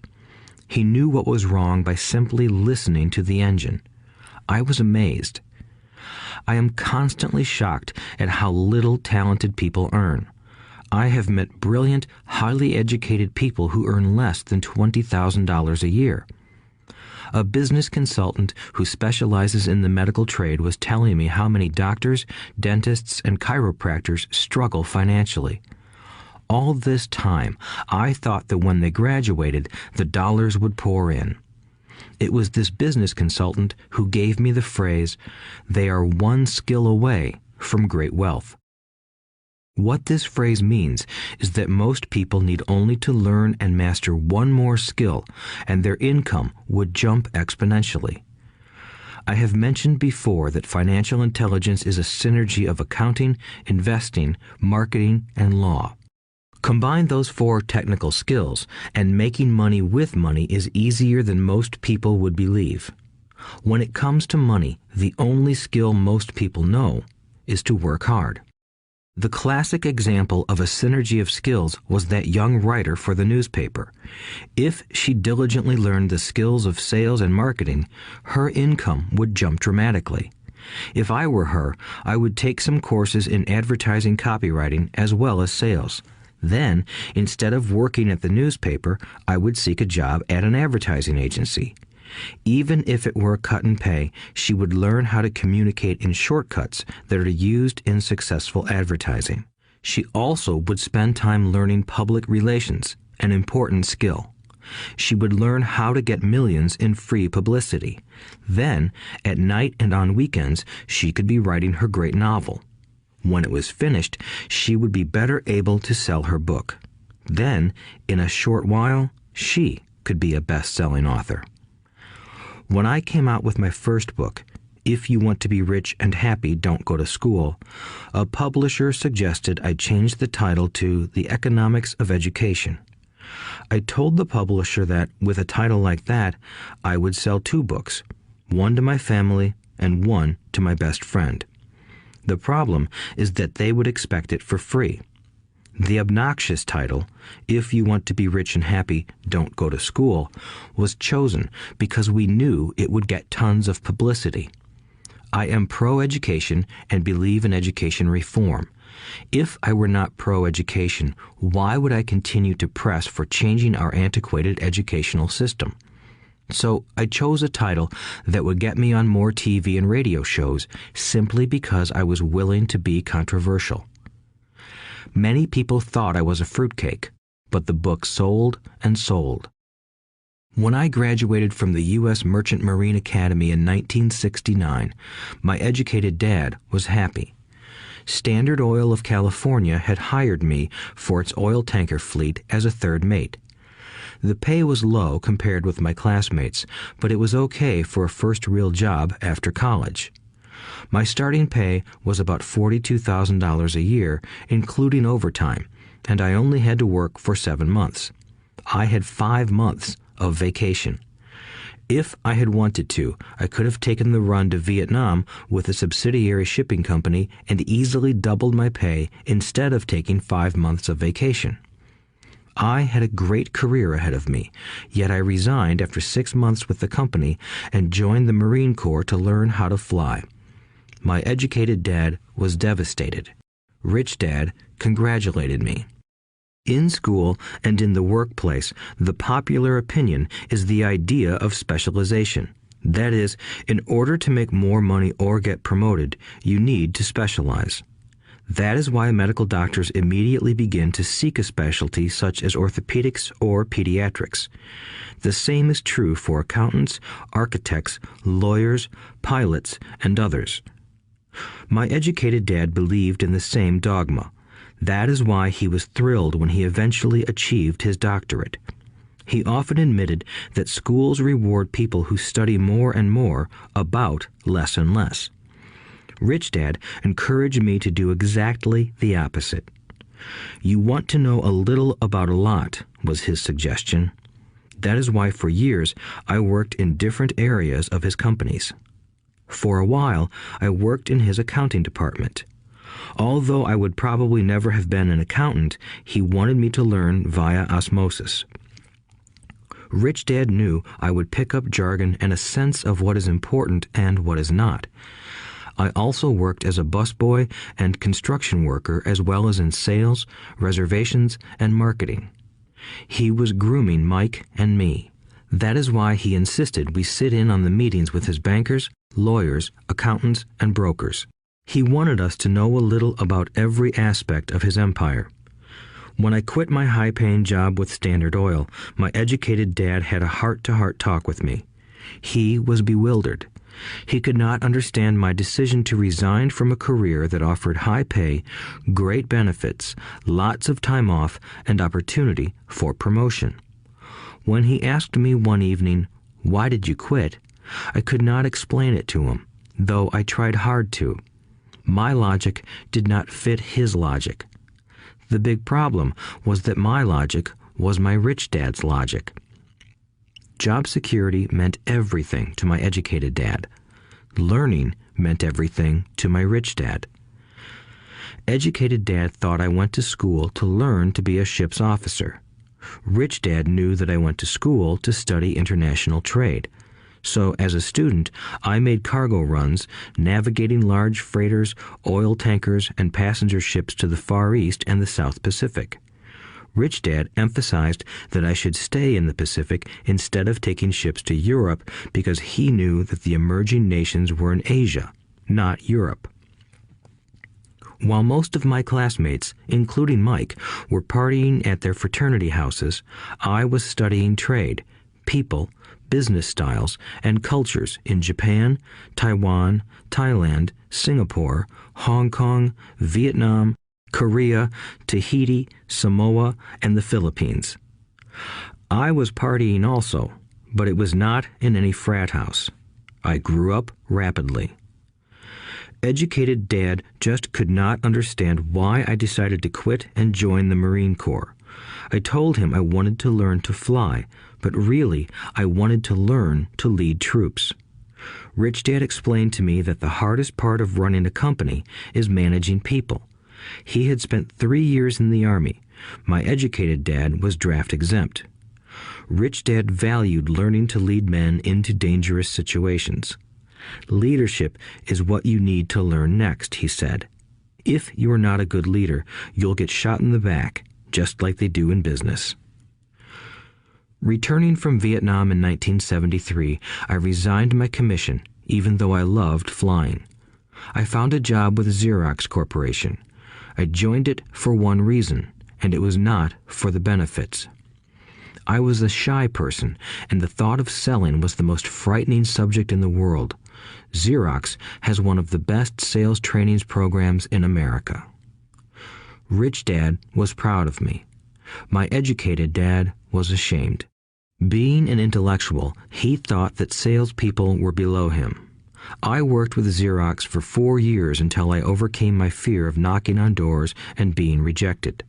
He knew what was wrong by simply listening to the engine. I was amazed. I am constantly shocked at how little talented people earn. I have met brilliant, highly educated people who earn less than $20,000 a year. A business consultant who specializes in the medical trade was telling me how many doctors, dentists, and chiropractors struggle financially. All this time, I thought that when they graduated, the dollars would pour in. It was this business consultant who gave me the phrase, "They are one skill away from great wealth." What this phrase means is that most people need only to learn and master one more skill, and their income would jump exponentially. I have mentioned before that financial intelligence is a synergy of accounting, investing, marketing, and law. Combine those 4 technical skills, and making money with money is easier than most people would believe. When it comes to money, the only skill most people know is to work hard. The classic example of a synergy of skills was that young writer for the newspaper. If she diligently learned the skills of sales and marketing, her income would jump dramatically. If I were her, I would take some courses in advertising copywriting as well as sales. Then, instead of working at the newspaper, I would seek a job at an advertising agency. Even if it were a cut in pay, she would learn how to communicate in shortcuts that are used in successful advertising. She also would spend time learning public relations, an important skill. She would learn how to get millions in free publicity. Then, at night and on weekends, she could be writing her great novel. When it was finished, she would be better able to sell her book. Then, in a short while, she could be a best-selling author. When I came out with my first book, If You Want to Be Rich and Happy, Don't Go to School, a publisher suggested I change the title to The Economics of Education. I told the publisher that, with a title like that, I would sell 2 books, one to my family and one to my best friend. The problem is that they would expect it for free. The obnoxious title, If You Want to Be Rich and Happy, Don't Go to School, was chosen because we knew it would get tons of publicity. I am pro-education and believe in education reform. If I were not pro-education, why would I continue to press for changing our antiquated educational system? So I chose a title that would get me on more TV and radio shows simply because I was willing to be controversial. Many people thought I was a fruitcake, but the book sold and sold. When I graduated from the U.S. Merchant Marine Academy in 1969, my educated dad was happy. Standard Oil of California had hired me for its oil tanker fleet as a third mate. The pay was low compared with my classmates, but it was okay for a first real job after college. My starting pay was about $42,000 a year, including overtime, and I only had to work for 7 months. I had 5 months of vacation. If I had wanted to, I could have taken the run to Vietnam with a subsidiary shipping company and easily doubled my pay instead of taking 5 months of vacation. I had a great career ahead of me, yet I resigned after 6 months with the company and joined the Marine Corps to learn how to fly. My educated dad was devastated. Rich Dad congratulated me. In school and in the workplace, the popular opinion is the idea of specialization. That is, in order to make more money or get promoted, you need to specialize. That is why medical doctors immediately begin to seek a specialty such as orthopedics or pediatrics. The same is true for accountants, architects, lawyers, pilots, and others. My educated dad believed in the same dogma. That is why he was thrilled when he eventually achieved his doctorate. He often admitted that schools reward people who study more and more about less and less. Rich Dad encouraged me to do exactly the opposite. You want to know a little about a lot, was his suggestion. That is why for years I worked in different areas of his companies. For a while, I worked in his accounting department. Although I would probably never have been an accountant, he wanted me to learn via osmosis. Rich Dad knew I would pick up jargon and a sense of what is important and what is not. I also worked as a busboy and construction worker as well as in sales, reservations, and marketing. He was grooming Mike and me. That is why he insisted we sit in on the meetings with his bankers, lawyers, accountants, and brokers. He wanted us to know a little about every aspect of his empire. When I quit my high-paying job with Standard Oil, my educated dad had a heart-to-heart talk with me. He was bewildered. He could not understand my decision to resign from a career that offered high pay, great benefits, lots of time off, and opportunity for promotion. When he asked me one evening, "Why did you quit?" I could not explain it to him, though I tried hard to. My logic did not fit his logic. The big problem was that my logic was my rich dad's logic. Job security meant everything to my educated dad. Learning meant everything to my rich dad. Educated dad thought I went to school to learn to be a ship's officer. Rich dad knew that I went to school to study international trade. So as a student, I made cargo runs, navigating large freighters, oil tankers, and passenger ships to the Far East and the South Pacific. Rich Dad emphasized that I should stay in the Pacific instead of taking ships to Europe because he knew that the emerging nations were in Asia, not Europe. While most of my classmates, including Mike, were partying at their fraternity houses, I was studying trade, people, business styles, and cultures in Japan, Taiwan, Thailand, Singapore, Hong Kong, Vietnam, Korea, Tahiti, Samoa, and the Philippines. I was partying also, but it was not in any frat house. I grew up rapidly. Educated Dad just could not understand why I decided to quit and join the Marine Corps. I told him I wanted to learn to fly, but really I wanted to learn to lead troops. Rich Dad explained to me that the hardest part of running a company is managing people. He had spent 3 years in the Army. My educated dad was draft exempt. Rich Dad valued learning to lead men into dangerous situations. Leadership is what you need to learn next, he said. If you are not a good leader, you'll get shot in the back, just like they do in business. Returning from Vietnam in 1973, I resigned my commission, even though I loved flying. I found a job with Xerox Corporation. I joined it for one reason, and it was not for the benefits. I was a shy person, and the thought of selling was the most frightening subject in the world. Xerox has one of the best sales trainings programs in America. Rich Dad was proud of me. My educated dad was ashamed. Being an intellectual, he thought that salespeople were below him. I worked with Xerox for 4 years until I overcame my fear of knocking on doors and being rejected.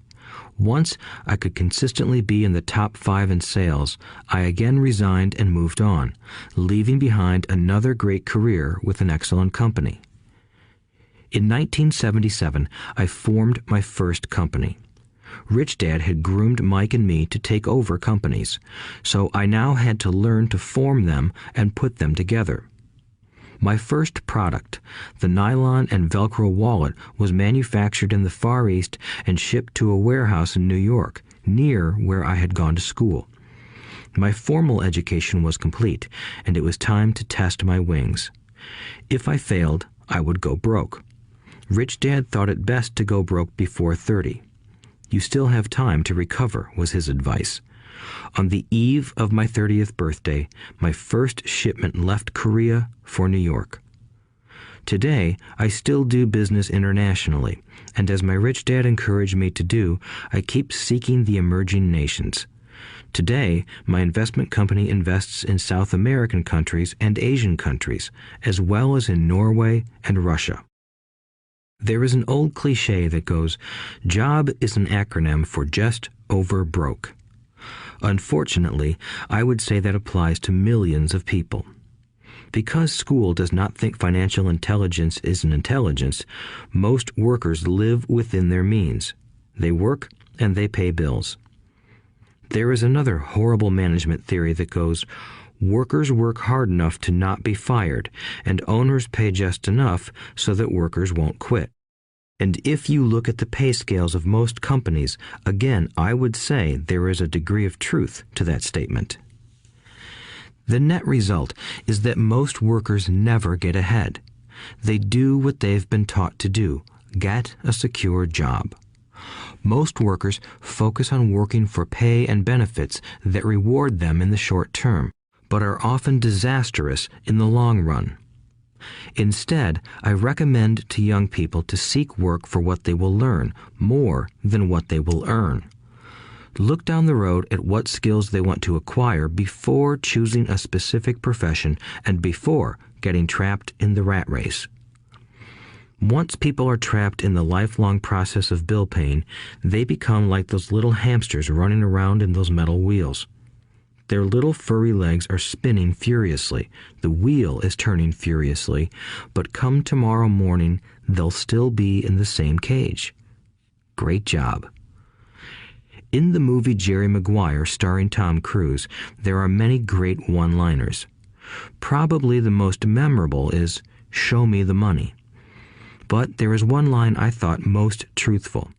Once I could consistently be in the top 5 in sales, I again resigned and moved on, leaving behind another great career with an excellent company. In 1977, I formed my first company. Rich Dad had groomed Mike and me to take over companies, so I now had to learn to form them and put them together. My first product, the nylon and Velcro wallet, was manufactured in the Far East and shipped to a warehouse in New York, near where I had gone to school. My formal education was complete, and it was time to test my wings. If I failed, I would go broke. Rich Dad thought it best to go broke before 30. You still have time to recover, was his advice. On the eve of my 30th birthday, my first shipment left Korea for New York. Today, I still do business internationally, and as my rich dad encouraged me to do, I keep seeking the emerging nations. Today, my investment company invests in South American countries and Asian countries, as well as in Norway and Russia. There is an old cliche that goes, "Job is an acronym for just over broke." Unfortunately, I would say that applies to millions of people. Because school does not think financial intelligence is an intelligence, most workers live within their means. They work and they pay bills. There is another horrible management theory that goes, workers work hard enough to not be fired, and owners pay just enough so that workers won't quit. And if you look at the pay scales of most companies, again, I would say there is a degree of truth to that statement. The net result is that most workers never get ahead. They do what they've been taught to do, get a secure job. Most workers focus on working for pay and benefits that reward them in the short term, but are often disastrous in the long run. Instead, I recommend to young people to seek work for what they will learn more than what they will earn. Look down the road at what skills they want to acquire before choosing a specific profession and before getting trapped in the rat race. Once people are trapped in the lifelong process of bill paying, they become like those little hamsters running around in those metal wheels. Their little furry legs are spinning furiously, the wheel is turning furiously, but come tomorrow morning, they'll still be in the same cage. Great job. In the movie Jerry Maguire, starring Tom Cruise, there are many great one-liners. Probably the most memorable is, "Show me the money." But there is one line I thought most truthful.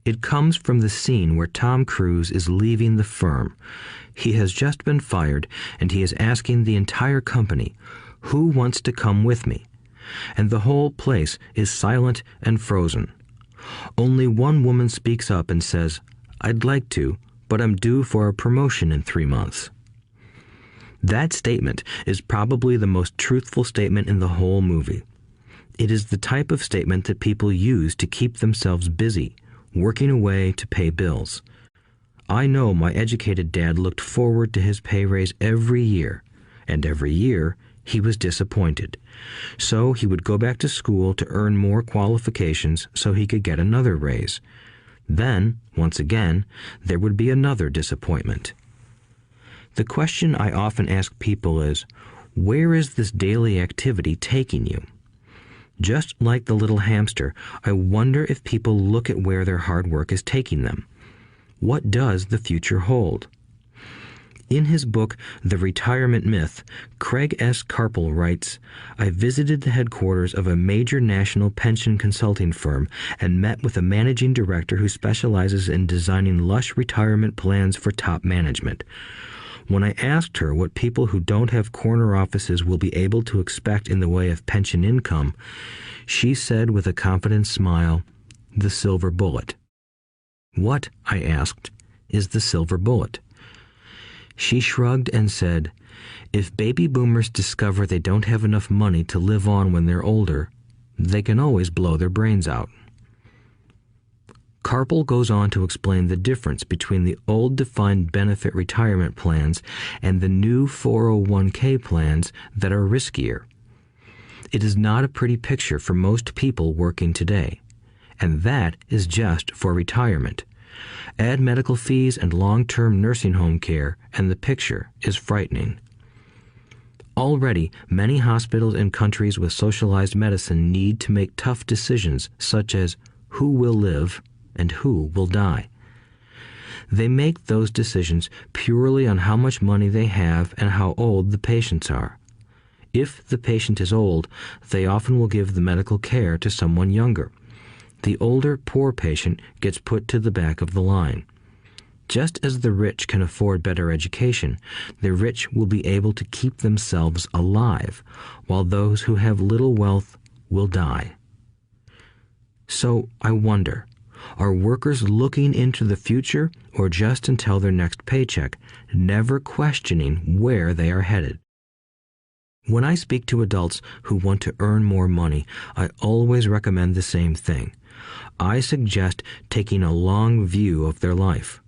It comes from the scene where Tom Cruise is leaving the firm. He has just been fired, and he is asking the entire company, "Who wants to come with me?" And the whole place is silent and frozen. Only one woman speaks up and says, "I'd like to, but I'm due for a promotion in 3 months." That statement is probably the most truthful statement in the whole movie. It is the type of statement that people use to keep themselves busy, working away to pay bills. I know my educated dad looked forward to his pay raise every year, and every year he was disappointed. So he would go back to school to earn more qualifications so he could get another raise. Then, once again, there would be another disappointment. The question I often ask people is, where is this daily activity taking you? Just like the little hamster, I wonder if people look at where their hard work is taking them. What does the future hold? In his book, The Retirement Myth, Craig S. Carpel writes, "I visited the headquarters of a major national pension consulting firm and met with a managing director who specializes in designing lush retirement plans for top management. When I asked her what people who don't have corner offices will be able to expect in the way of pension income, she said with a confident smile, 'The silver bullet.'" "What," I asked, "is the silver bullet?" She shrugged and said, "If baby boomers discover they don't have enough money to live on when they're older, they can always blow their brains out." Carpel goes on to explain the difference between the old defined benefit retirement plans and the new 401k plans that are riskier. It is not a pretty picture for most people working today, and that is just for retirement. Add medical fees and long-term nursing home care, and the picture is frightening. Already, many hospitals in countries with socialized medicine need to make tough decisions such as who will live and who will die. They make those decisions purely on how much money they have and how old the patients are. If the patient is old, they often will give the medical care to someone younger. The older, poor patient gets put to the back of the line. Just as the rich can afford better education, the rich will be able to keep themselves alive, while those who have little wealth will die. So I wonder, are workers looking into the future or just until their next paycheck, never questioning where they are headed? When I speak to adults who want to earn more money, I always recommend the same thing. I suggest taking a long view of their life.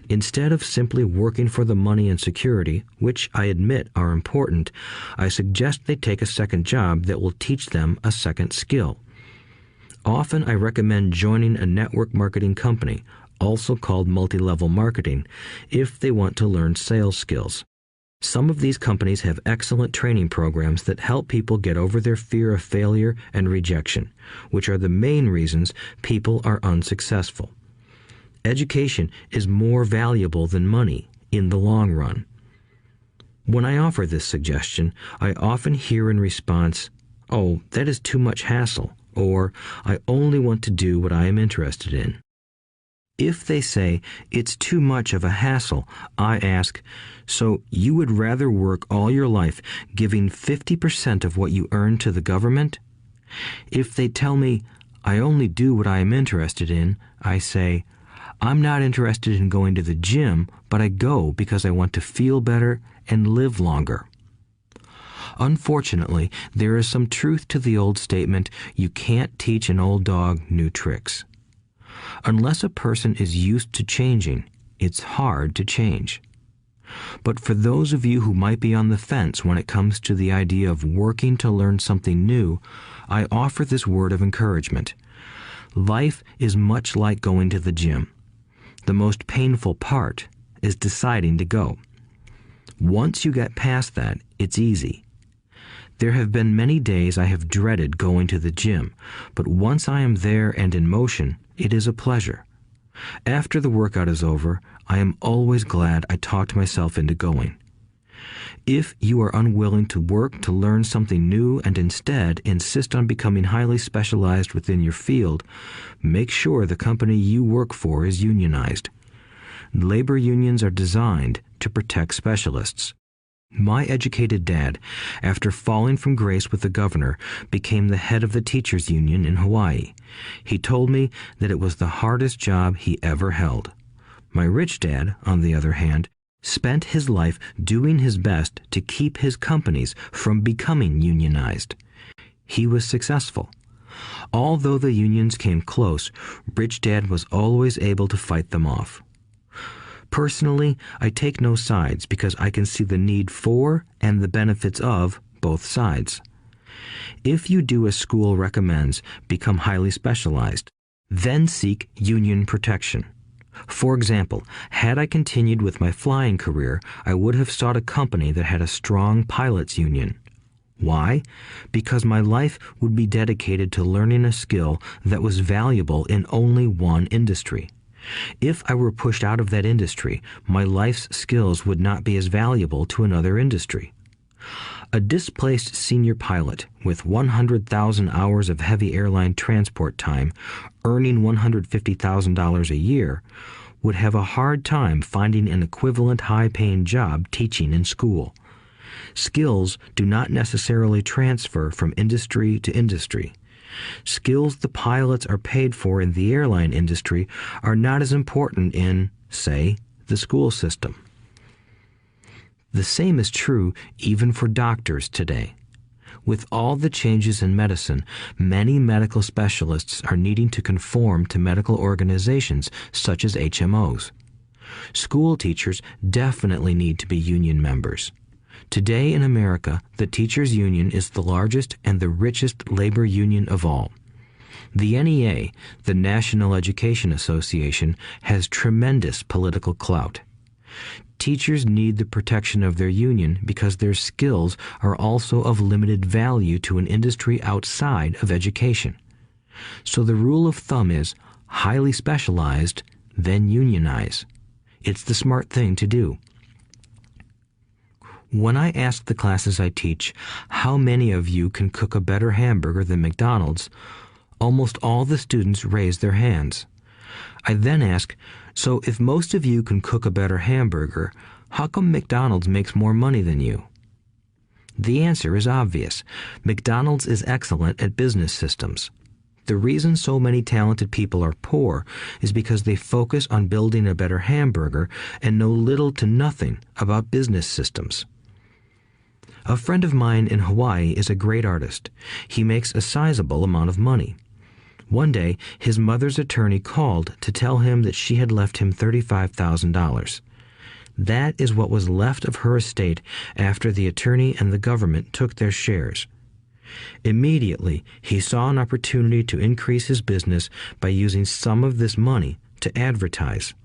Instead of simply working for the money and security, which I admit are important, I suggest they take a second job that will teach them a second skill. Often I recommend joining a network marketing company, also called multi-level marketing, if they want to learn sales skills. Some of these companies have excellent training programs that help people get over their fear of failure and rejection, which are the main reasons people are unsuccessful. Education is more valuable than money in the long run. When I offer this suggestion, I often hear in response, "Oh, that is too much hassle," or "I only want to do what I am interested in." If they say it's too much of a hassle, I ask, so you would rather work all your life giving 50% of what you earn to the government? If they tell me, I only do what I am interested in, I say, I'm not interested in going to the gym, but I go because I want to feel better and live longer. Unfortunately, there is some truth to the old statement, you can't teach an old dog new tricks. Unless a person is used to changing, it's hard to change. But for those of you who might be on the fence when it comes to the idea of working to learn something new, I offer this word of encouragement. Life is much like going to the gym. The most painful part is deciding to go. Once you get past that, it's easy. There have been many days I have dreaded going to the gym, but once I am there and in motion, it is a pleasure. After the workout is over, I am always glad I talked myself into going. If you are unwilling to work to learn something new and instead insist on becoming highly specialized within your field, make sure the company you work for is unionized. Labor unions are designed to protect specialists. My educated dad, after falling from grace with the governor, became the head of the teachers' union in Hawaii. He told me that it was the hardest job he ever held. My rich dad, on the other hand, spent his life doing his best to keep his companies from becoming unionized. He was successful. Although the unions came close, rich dad was always able to fight them off. Personally, I take no sides because I can see the need for and the benefits of both sides. If you do as school recommends, become highly specialized, then seek union protection. For example, had I continued with my flying career, I would have sought a company that had a strong pilots union. Why? Because my life would be dedicated to learning a skill that was valuable in only one industry. If I were pushed out of that industry, my life's skills would not be as valuable to another industry. A displaced senior pilot with 100,000 hours of heavy airline transport time, earning $150,000 a year, would have a hard time finding an equivalent high-paying job teaching in school. Skills do not necessarily transfer from industry to industry. Skills the pilots are paid for in the airline industry are not as important in, say, the school system. The same is true even for doctors today. With all the changes in medicine, many medical specialists are needing to conform to medical organizations such as HMOs. School teachers definitely need to be union members. Today in America, the teachers' union is the largest and the richest labor union of all. The NEA, the National Education Association, has tremendous political clout. Teachers need the protection of their union because their skills are also of limited value to an industry outside of education. So the rule of thumb is highly specialized, then unionize. It's the smart thing to do. When I ask the classes I teach, how many of you can cook a better hamburger than McDonald's, almost all the students raise their hands. I then ask, so if most of you can cook a better hamburger, how come McDonald's makes more money than you? The answer is obvious. McDonald's is excellent at business systems. The reason so many talented people are poor is because they focus on building a better hamburger and know little to nothing about business systems. A friend of mine in Hawaii is a great artist. He makes a sizable amount of money. One day, his mother's attorney called to tell him that she had left him $35,000. That is what was left of her estate after the attorney and the government took their shares. Immediately, he saw an opportunity to increase his business by using some of this money to advertise.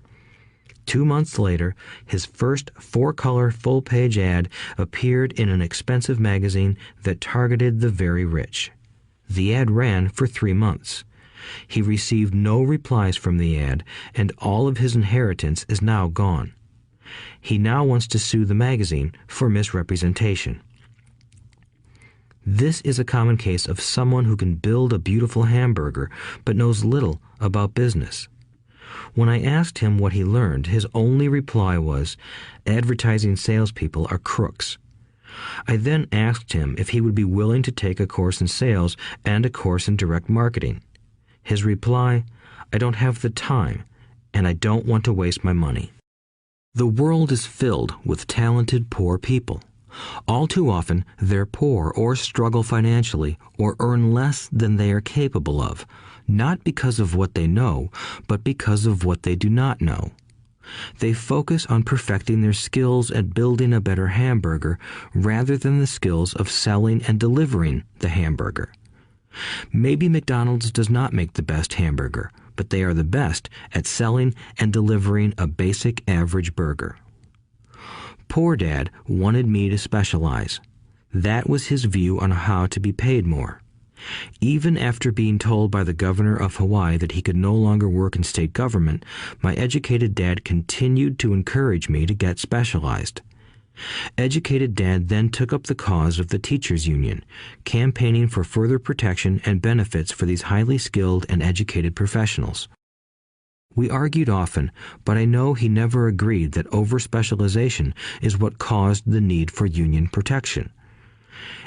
2 months later, his first 4-color full-page ad appeared in an expensive magazine that targeted the very rich. The ad ran for 3 months. He received no replies from the ad, and all of his inheritance is now gone. He now wants to sue the magazine for misrepresentation. This is a common case of someone who can build a beautiful hamburger but knows little about business. When I asked him what he learned, his only reply was, "Advertising salespeople are crooks." I then asked him if he would be willing to take a course in sales and a course in direct marketing. His reply, "I don't have the time, and I don't want to waste my money." The world is filled with talented poor people. All too often, they're poor or struggle financially or earn less than they are capable of, not because of what they know, but because of what they do not know. They focus on perfecting their skills at building a better hamburger rather than the skills of selling and delivering the hamburger. Maybe McDonald's does not make the best hamburger, but they are the best at selling and delivering a basic average burger. Poor Dad wanted me to specialize. That was his view on how to be paid more. Even after being told by the governor of Hawaii that he could no longer work in state government, my educated dad continued to encourage me to get specialized. Educated Dad then took up the cause of the teachers' union, campaigning for further protection and benefits for these highly skilled and educated professionals. We argued often, but I know he never agreed that over-specialization is what caused the need for union protection.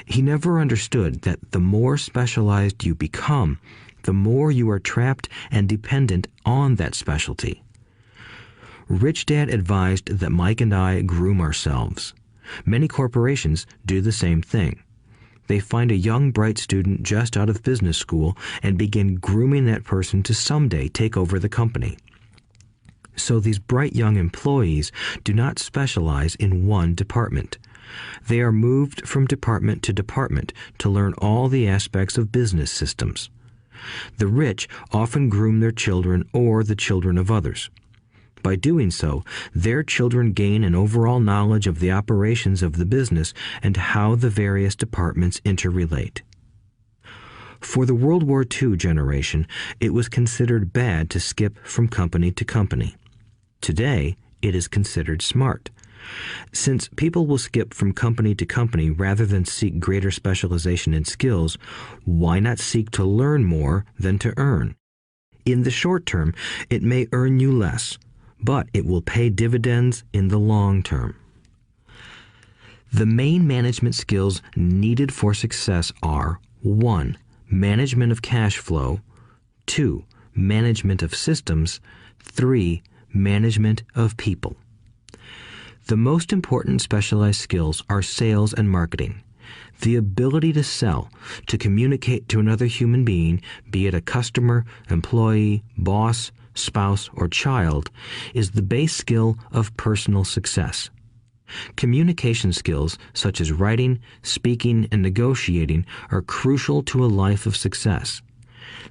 He never understood that the more specialized you become, the more you are trapped and dependent on that specialty. Rich Dad advised that Mike and I groom ourselves. Many corporations do the same thing. They find a young, bright student just out of business school and begin grooming that person to someday take over the company. So these bright young employees do not specialize in one department. They are moved from department to department to learn all the aspects of business systems. The rich often groom their children or the children of others. By doing so, their children gain an overall knowledge of the operations of the business and how the various departments interrelate. For the World War II generation, it was considered bad to skip from company to company. Today, it is considered smart. Since people will skip from company to company rather than seek greater specialization in skills, why not seek to learn more than to earn? In the short term, it may earn you less, but it will pay dividends in the long term. The main management skills needed for success are 1. Management of cash flow, 2. Management of systems, 3. Management of people. The most important specialized skills are sales and marketing. The ability to sell, to communicate to another human being, be it a customer, employee, boss, spouse, or child, is the base skill of personal success. Communication skills such as writing, speaking, and negotiating are crucial to a life of success.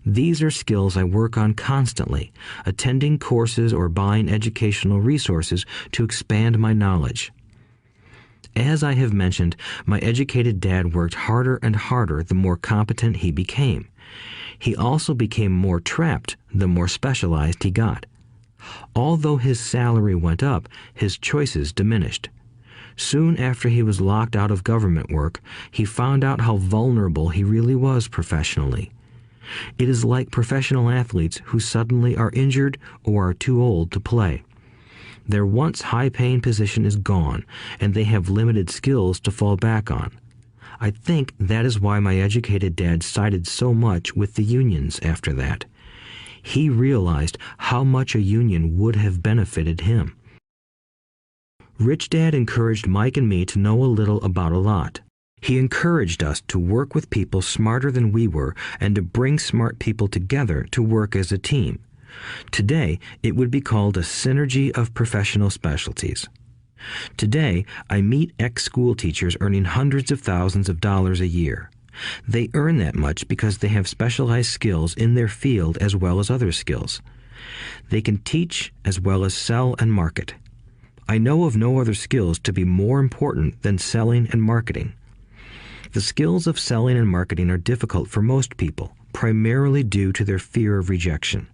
These are skills I work on constantly, attending courses or buying educational resources to expand my knowledge. As I have mentioned, my educated dad worked harder and harder the more competent he became. He also became more trapped the more specialized he got. Although his salary went up, his choices diminished. Soon after he was locked out of government work, he found out how vulnerable he really was professionally. It is like professional athletes who suddenly are injured or are too old to play. Their once high-paying position is gone, and they have limited skills to fall back on. I think that is why my educated dad sided so much with the unions after that. He realized how much a union would have benefited him. Rich Dad encouraged Mike and me to know a little about a lot. He encouraged us to work with people smarter than we were and to bring smart people together to work as a team. Today, it would be called a synergy of professional specialties. Today, I meet ex-school teachers earning hundreds of thousands of dollars a year. They earn that much because they have specialized skills in their field as well as other skills. They can teach as well as sell and market. I know of no other skills to be more important than selling and marketing. The skills of selling and marketing are difficult for most people, primarily due to their fear of rejection.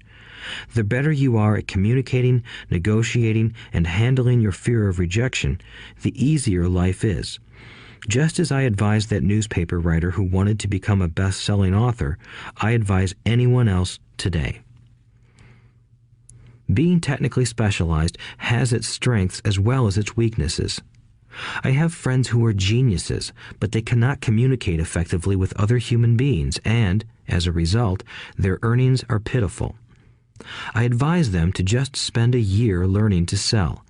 The better you are at communicating, negotiating, and handling your fear of rejection, the easier life is. Just as I advise that newspaper writer who wanted to become a best-selling author, I advise anyone else today. Being technically specialized has its strengths as well as its weaknesses. I have friends who are geniuses, but they cannot communicate effectively with other human beings, and, as a result, their earnings are pitiful. I advise them to just spend a year learning to sell.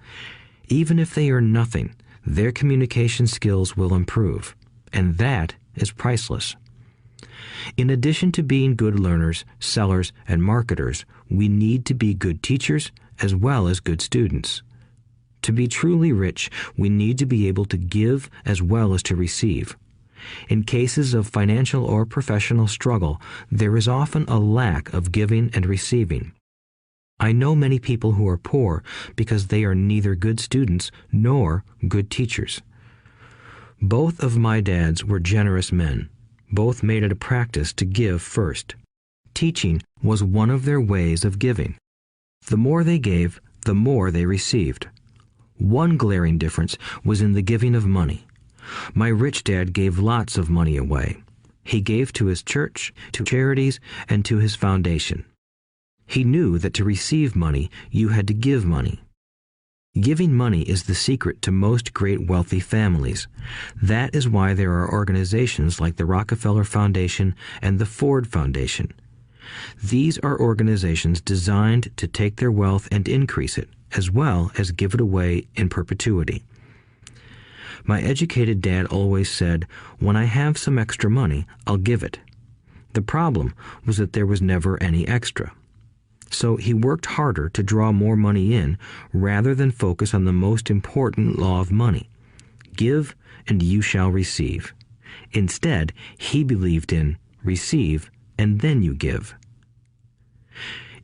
Even if they earn nothing, their communication skills will improve, and that is priceless. In addition to being good learners, sellers, and marketers, we need to be good teachers as well as good students. To be truly rich, we need to be able to give as well as to receive. In cases of financial or professional struggle, there is often a lack of giving and receiving. I know many people who are poor because they are neither good students nor good teachers. Both of my dads were generous men. Both made it a practice to give first. Teaching was one of their ways of giving. The more they gave, the more they received. One glaring difference was in the giving of money. My rich dad gave lots of money away. He gave to his church, to charities, and to his foundation. He knew that to receive money, you had to give money. Giving money is the secret to most great wealthy families. That is why there are organizations like the Rockefeller Foundation and the Ford Foundation. These are organizations designed to take their wealth and increase it, as well as give it away in perpetuity. My educated dad always said, "When I have some extra money, I'll give it." The problem was that there was never any extra. So he worked harder to draw more money in rather than focus on the most important law of money. Give and you shall receive. Instead, he believed in receive and then you give.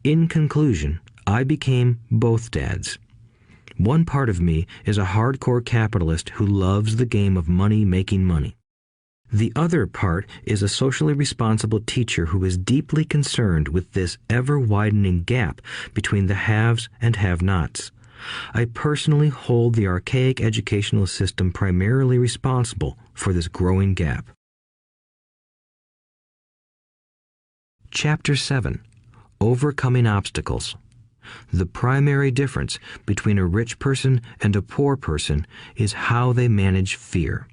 In conclusion, I became both dads. One part of me is a hardcore capitalist who loves the game of money making money. The other part is a socially responsible teacher who is deeply concerned with this ever-widening gap between the haves and have-nots. I personally hold the archaic educational system primarily responsible for this growing gap. Chapter 7. Overcoming Obstacles. The primary difference between a rich person and a poor person is how they manage fear.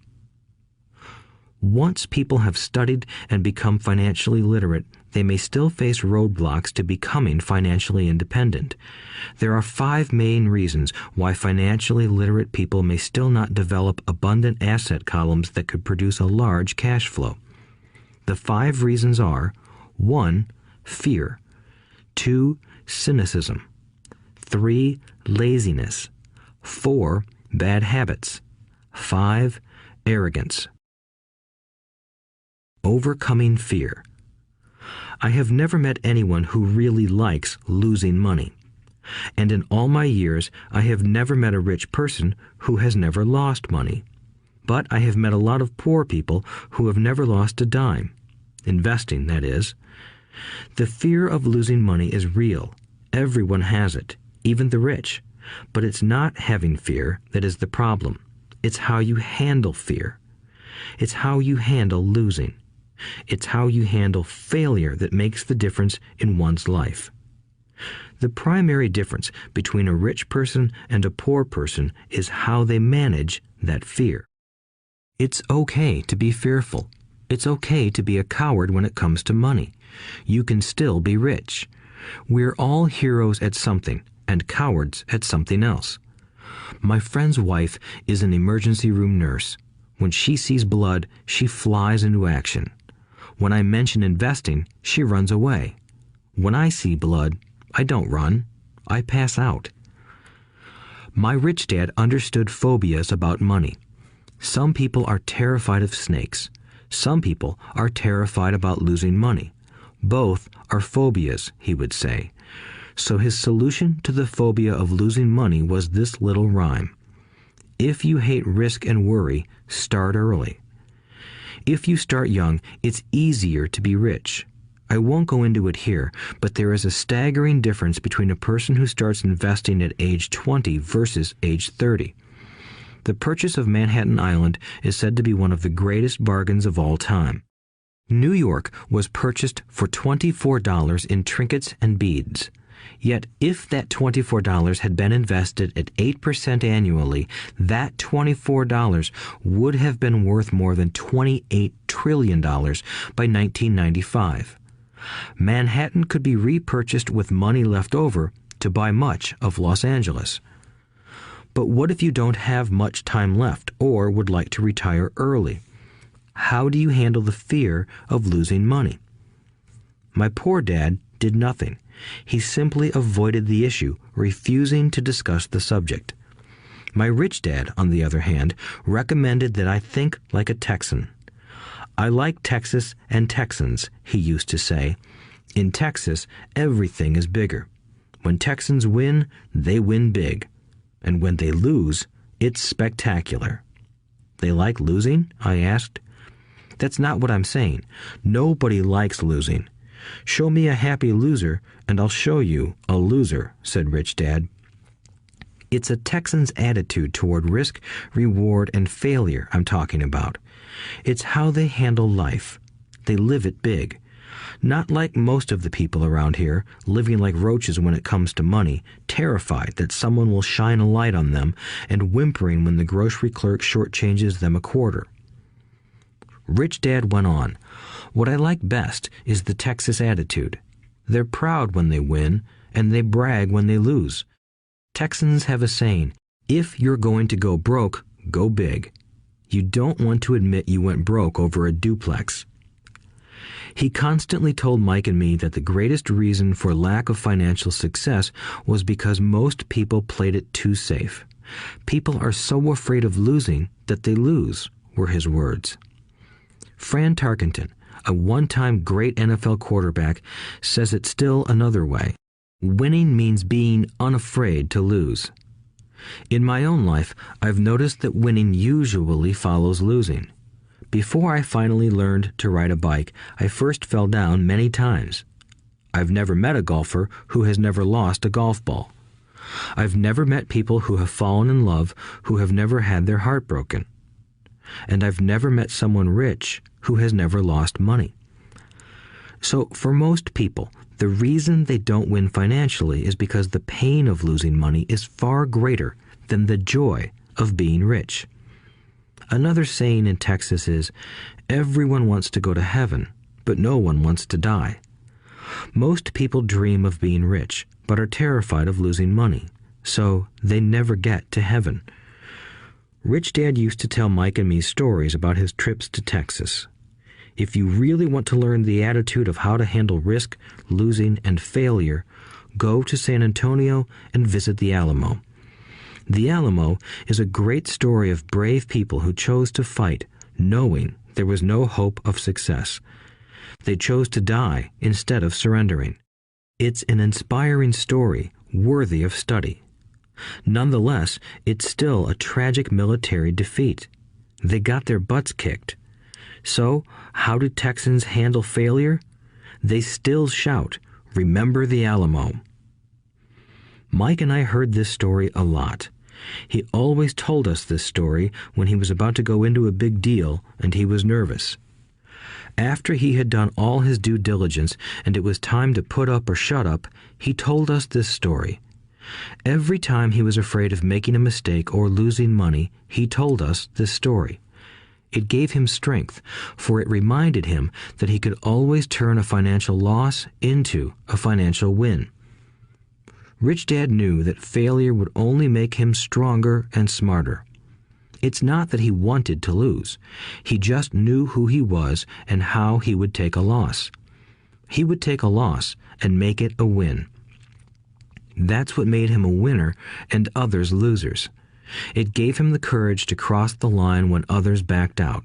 Once people have studied and become financially literate, they may still face roadblocks to becoming financially independent. There are 5 main reasons why financially literate people may still not develop abundant asset columns that could produce a large cash flow. The 5 reasons are: 1. Fear. 2. Cynicism. 3. Laziness. 4. Bad habits. 5. Arrogance. Overcoming fear. I have never met anyone who really likes losing money. And in all my years, I have never met a rich person who has never lost money. But I have met a lot of poor people who have never lost a dime. Investing, that is. The fear of losing money is real. Everyone has it, even the rich. But it's not having fear that is the problem. It's how you handle fear. It's how you handle losing. It's how you handle failure that makes the difference in one's life. The primary difference between a rich person and a poor person is how they manage that fear. It's okay to be fearful. It's okay to be a coward when it comes to money. You can still be rich. We're all heroes at something and cowards at something else. My friend's wife is an emergency room nurse. When she sees blood, she flies into action. When I mention investing, she runs away. When I see blood, I don't run. I pass out. My rich dad understood phobias about money. Some people are terrified of snakes. Some people are terrified about losing money. Both are phobias, he would say. So his solution to the phobia of losing money was this little rhyme. If you hate risk and worry, start early. If you start young, it's easier to be rich. I won't go into it here, but there is a staggering difference between a person who starts investing at age 20 versus age 30. The purchase of Manhattan Island is said to be one of the greatest bargains of all time. New York was purchased for $24 in trinkets and beads. Yet if that $24 had been invested at 8% annually, that $24 would have been worth more than $28 trillion by 1995. Manhattan could be repurchased with money left over to buy much of Los Angeles. But what if you don't have much time left or would like to retire early? How do you handle the fear of losing money? My poor dad did nothing. He simply avoided the issue, refusing to discuss the subject. My rich dad, on the other hand, recommended that I think like a Texan. I like Texas and Texans, he used to say. In Texas, everything is bigger. When Texans win, they win big. And when they lose, it's spectacular. They like losing? I asked. That's not what I'm saying. Nobody likes losing. Show me a happy loser, and I'll show you a loser, said Rich Dad. It's a Texan's attitude toward risk, reward, and failure I'm talking about. It's how they handle life. They live it big. Not like most of the people around here, living like roaches when it comes to money, terrified that someone will shine a light on them and whimpering when the grocery clerk shortchanges them a quarter. Rich Dad went on, "What I like best is the Texas attitude. They're proud when they win, and they brag when they lose. Texans have a saying, if you're going to go broke, go big. You don't want to admit you went broke over a duplex." He constantly told Mike and me that the greatest reason for lack of financial success was because most people played it too safe. People are so afraid of losing that they lose, were his words. Fran Tarkenton, a one-time great NFL quarterback, says it still another way. Winning means being unafraid to lose. In my own life, I've noticed that winning usually follows losing. Before I finally learned to ride a bike, I first fell down many times. I've never met a golfer who has never lost a golf ball. I've never met people who have fallen in love who have never had their heart broken. And I've never met someone rich who has never lost money. So for most people, the reason they don't win financially is because the pain of losing money is far greater than the joy of being rich. Another saying in Texas is, everyone wants to go to heaven, but no one wants to die. Most people dream of being rich, but are terrified of losing money, so they never get to heaven. Rich Dad used to tell Mike and me stories about his trips to Texas. If you really want to learn the attitude of how to handle risk, losing, and failure, go to San Antonio and visit the Alamo. The Alamo is a great story of brave people who chose to fight, knowing there was no hope of success. They chose to die instead of surrendering. It's an inspiring story, worthy of study. Nonetheless, it's still a tragic military defeat. They got their butts kicked. So, how do Texans handle failure? They still shout, "Remember the Alamo." Mike and I heard this story a lot. He always told us this story when he was about to go into a big deal and he was nervous. After he had done all his due diligence and it was time to put up or shut up, he told us this story. Every time he was afraid of making a mistake or losing money, he told us this story. It gave him strength, for it reminded him that he could always turn a financial loss into a financial win. Rich Dad knew that failure would only make him stronger and smarter. It's not that he wanted to lose. He just knew who he was and how he would take a loss. He would take a loss and make it a win. That's what made him a winner and others losers. It gave him the courage to cross the line when others backed out.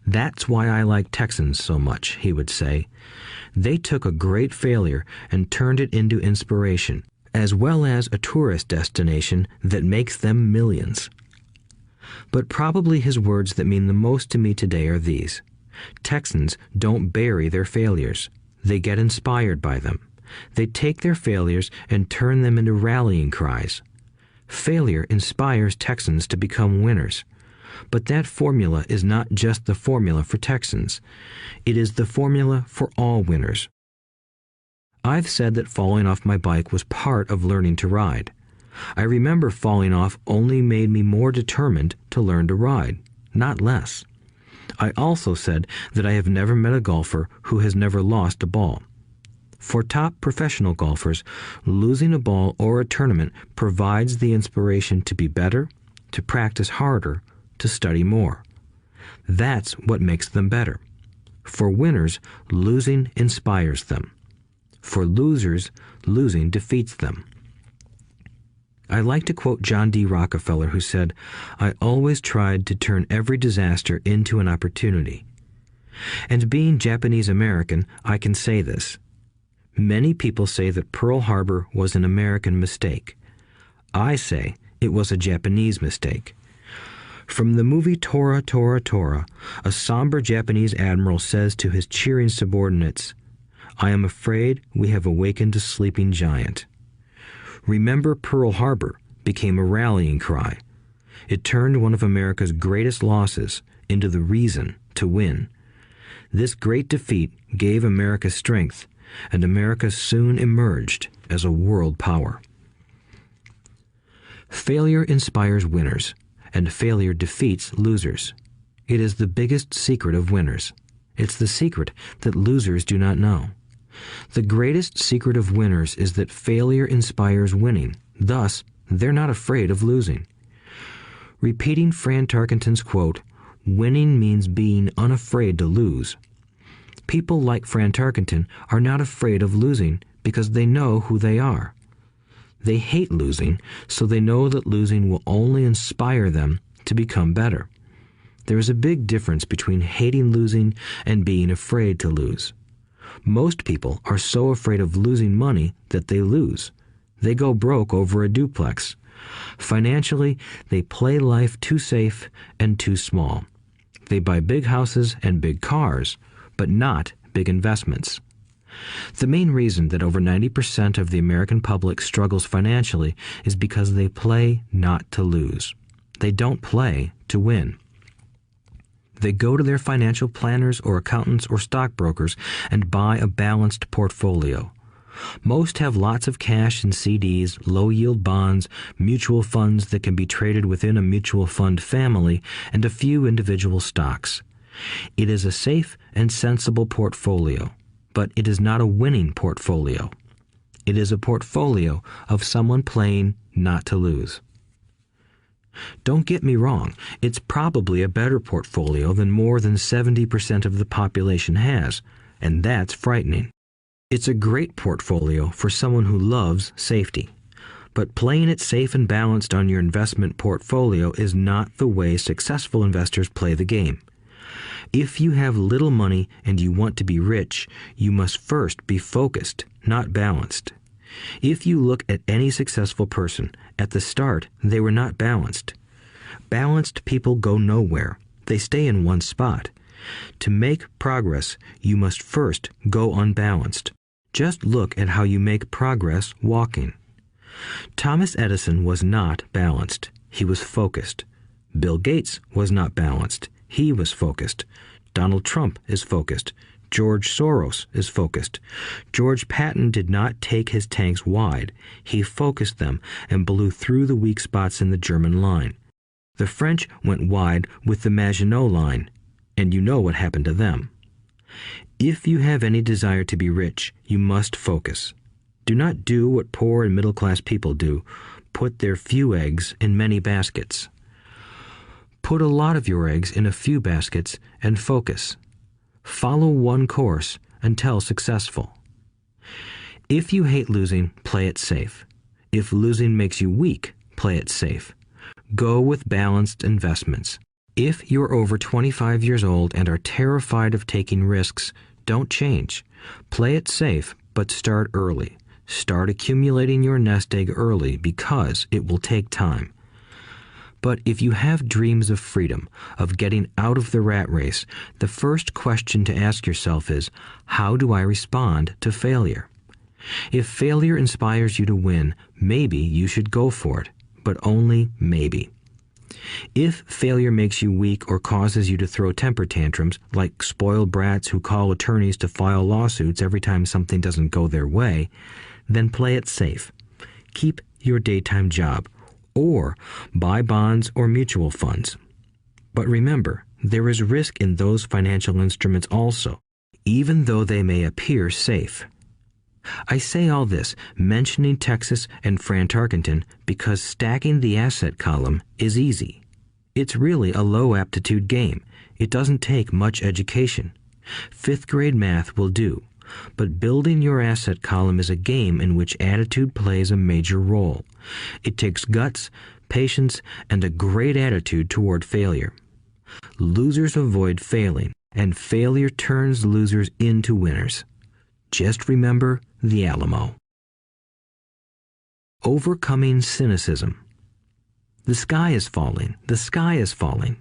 That's why I like Texans so much, he would say. They took a great failure and turned it into inspiration, as well as a tourist destination that makes them millions. But probably his words that mean the most to me today are these. Texans don't bury their failures. They get inspired by them. They take their failures and turn them into rallying cries. Failure inspires Texans to become winners. But that formula is not just the formula for Texans. It is the formula for all winners. I've said that falling off my bike was part of learning to ride. I remember falling off only made me more determined to learn to ride, not less. I also said that I have never met a golfer who has never lost a ball. For top professional golfers, losing a ball or a tournament provides the inspiration to be better, to practice harder, to study more. That's what makes them better. For winners, losing inspires them. For losers, losing defeats them. I like to quote John D. Rockefeller, who said, "I always tried to turn every disaster into an opportunity." And being Japanese American, I can say this. Many people say that Pearl Harbor was an American mistake. I say it was a Japanese mistake. From the movie Tora, Tora, Tora, a somber Japanese admiral says to his cheering subordinates, "I am afraid we have awakened a sleeping giant." Remember Pearl Harbor became a rallying cry. It turned one of America's greatest losses into the reason to win. This great defeat gave America strength, and America soon emerged as a world power. Failure inspires winners, and failure defeats losers. It is the biggest secret of winners. It's the secret that losers do not know. The greatest secret of winners is that failure inspires winning. Thus, they're not afraid of losing. Repeating Fran Tarkenton's quote, "Winning means being unafraid to lose." People like Fran Tarkenton are not afraid of losing because they know who they are. They hate losing, so they know that losing will only inspire them to become better. There is a big difference between hating losing and being afraid to lose. Most people are so afraid of losing money that they lose. They go broke over a duplex. Financially, they play life too safe and too small. They buy big houses and big cars, but not big investments. The main reason that over 90% of the American public struggles financially is because they play not to lose. They don't play to win. They go to their financial planners or accountants or stockbrokers and buy a balanced portfolio. Most have lots of cash in CDs, low-yield bonds, mutual funds that can be traded within a mutual fund family, and a few individual stocks. It is a safe and sensible portfolio, but it is not a winning portfolio. It is a portfolio of someone playing not to lose. Don't get me wrong, it's probably a better portfolio than more than 70% of the population has, and that's frightening. It's a great portfolio for someone who loves safety. But playing it safe and balanced on your investment portfolio is not the way successful investors play the game. If you have little money and you want to be rich, you must first be focused, not balanced. If you look at any successful person, at the start, they were not balanced. Balanced people go nowhere. They stay in one spot. To make progress, you must first go unbalanced. Just look at how you make progress walking. Thomas Edison was not balanced. He was focused. Bill Gates was not balanced. He was focused. Donald Trump is focused. George Soros is focused. George Patton did not take his tanks wide. He focused them and blew through the weak spots in the German line. The French went wide with the Maginot Line, and you know what happened to them. If you have any desire to be rich, you must focus. Do not do what poor and middle-class people do, put their few eggs in many baskets. Put a lot of your eggs in a few baskets and focus. Follow one course until successful. If you hate losing, play it safe. If losing makes you weak, play it safe. Go with balanced investments. If you're over 25 years old and are terrified of taking risks, don't change. Play it safe, but start early. Start accumulating your nest egg early because it will take time. But if you have dreams of freedom, of getting out of the rat race, the first question to ask yourself is, how do I respond to failure? If failure inspires you to win, maybe you should go for it, but only maybe. If failure makes you weak or causes you to throw temper tantrums, like spoiled brats who call attorneys to file lawsuits every time something doesn't go their way, then play it safe. Keep your daytime job, or buy bonds or mutual funds. But remember, there is risk in those financial instruments also, even though they may appear safe. I say all this, mentioning Texas and Fran Tarkenton, because stacking the asset column is easy. It's really a low-aptitude game. It doesn't take much education. Fifth-grade math will do. But building your asset column is a game in which attitude plays a major role. It takes guts, patience, and a great attitude toward failure. Losers avoid failing, and failure turns losers into winners. Just remember the Alamo. Overcoming cynicism. The sky is falling. The sky is falling.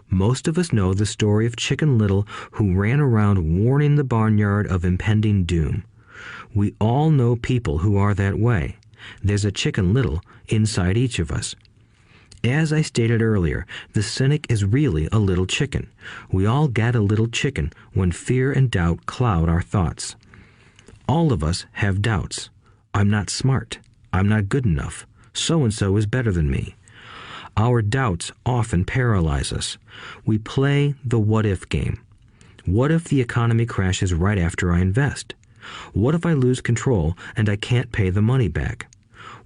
Most of us know the story of Chicken Little, who ran around warning the barnyard of impending doom. We all know people who are that way. There's a Chicken Little inside each of us. As I stated earlier, the cynic is really a little chicken. We all get a little chicken when fear and doubt cloud our thoughts. All of us have doubts. I'm not smart. I'm not good enough. So-and-so is better than me. Our doubts often paralyze us. We play the what-if game. What if the economy crashes right after I invest? What if I lose control and I can't pay the money back?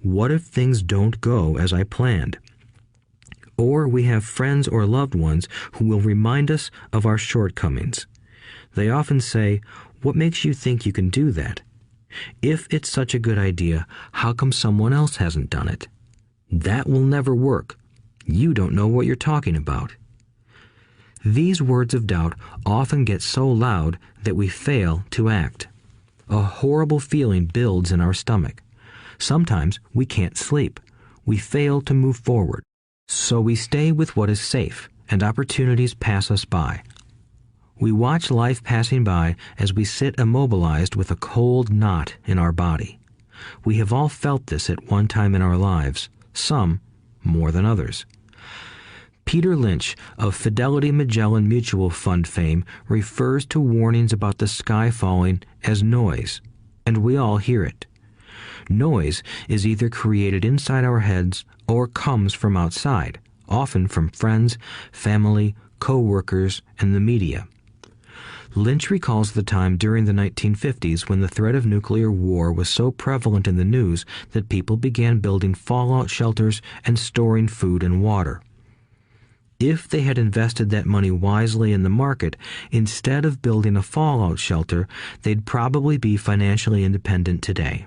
What if things don't go as I planned? Or we have friends or loved ones who will remind us of our shortcomings. They often say, "What makes you think you can do that? If it's such a good idea, how come someone else hasn't done it? That will never work. You don't know what you're talking about." These words of doubt often get so loud that we fail to act. A horrible feeling builds in our stomach. Sometimes we can't sleep. We fail to move forward. So we stay with what is safe, and opportunities pass us by. We watch life passing by as we sit immobilized with a cold knot in our body. We have all felt this at one time in our lives, some more than others. Peter Lynch of Fidelity Magellan Mutual Fund fame refers to warnings about the sky falling as noise, and we all hear it. Noise is either created inside our heads or comes from outside, often from friends, family, co-workers, and the media. Lynch recalls the time during the 1950s when the threat of nuclear war was so prevalent in the news that people began building fallout shelters and storing food and water. If they had invested that money wisely in the market, instead of building a fallout shelter, they'd probably be financially independent today.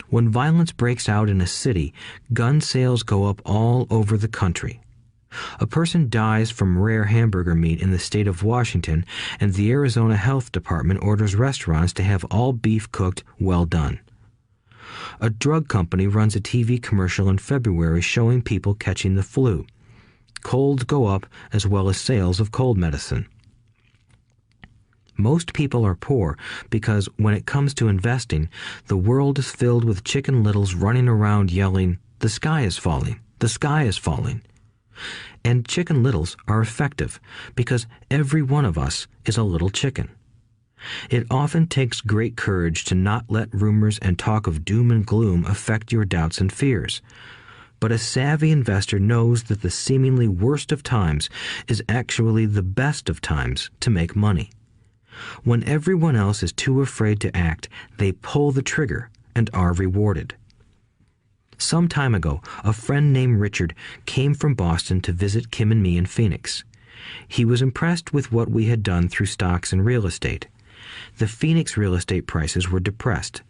When violence breaks out in a city, gun sales go up all over the country. A person dies from rare hamburger meat in the state of Washington, and the Arizona Health Department orders restaurants to have all beef cooked well done. A drug company runs a TV commercial in February showing people catching the flu. Colds go up as well as sales of cold medicine. Most people are poor because when it comes to investing, the world is filled with Chicken Littles running around yelling, "The sky is falling, the sky is falling." And Chicken Littles are effective because every one of us is a little chicken. It often takes great courage to not let rumors and talk of doom and gloom affect your doubts and fears. But a savvy investor knows that the seemingly worst of times is actually the best of times to make money. When everyone else is too afraid to act, they pull the trigger and are rewarded. Some time ago, a friend named Richard came from Boston to visit Kim and me in Phoenix. He was impressed with what we had done through stocks and real estate. The Phoenix real estate prices were depressed.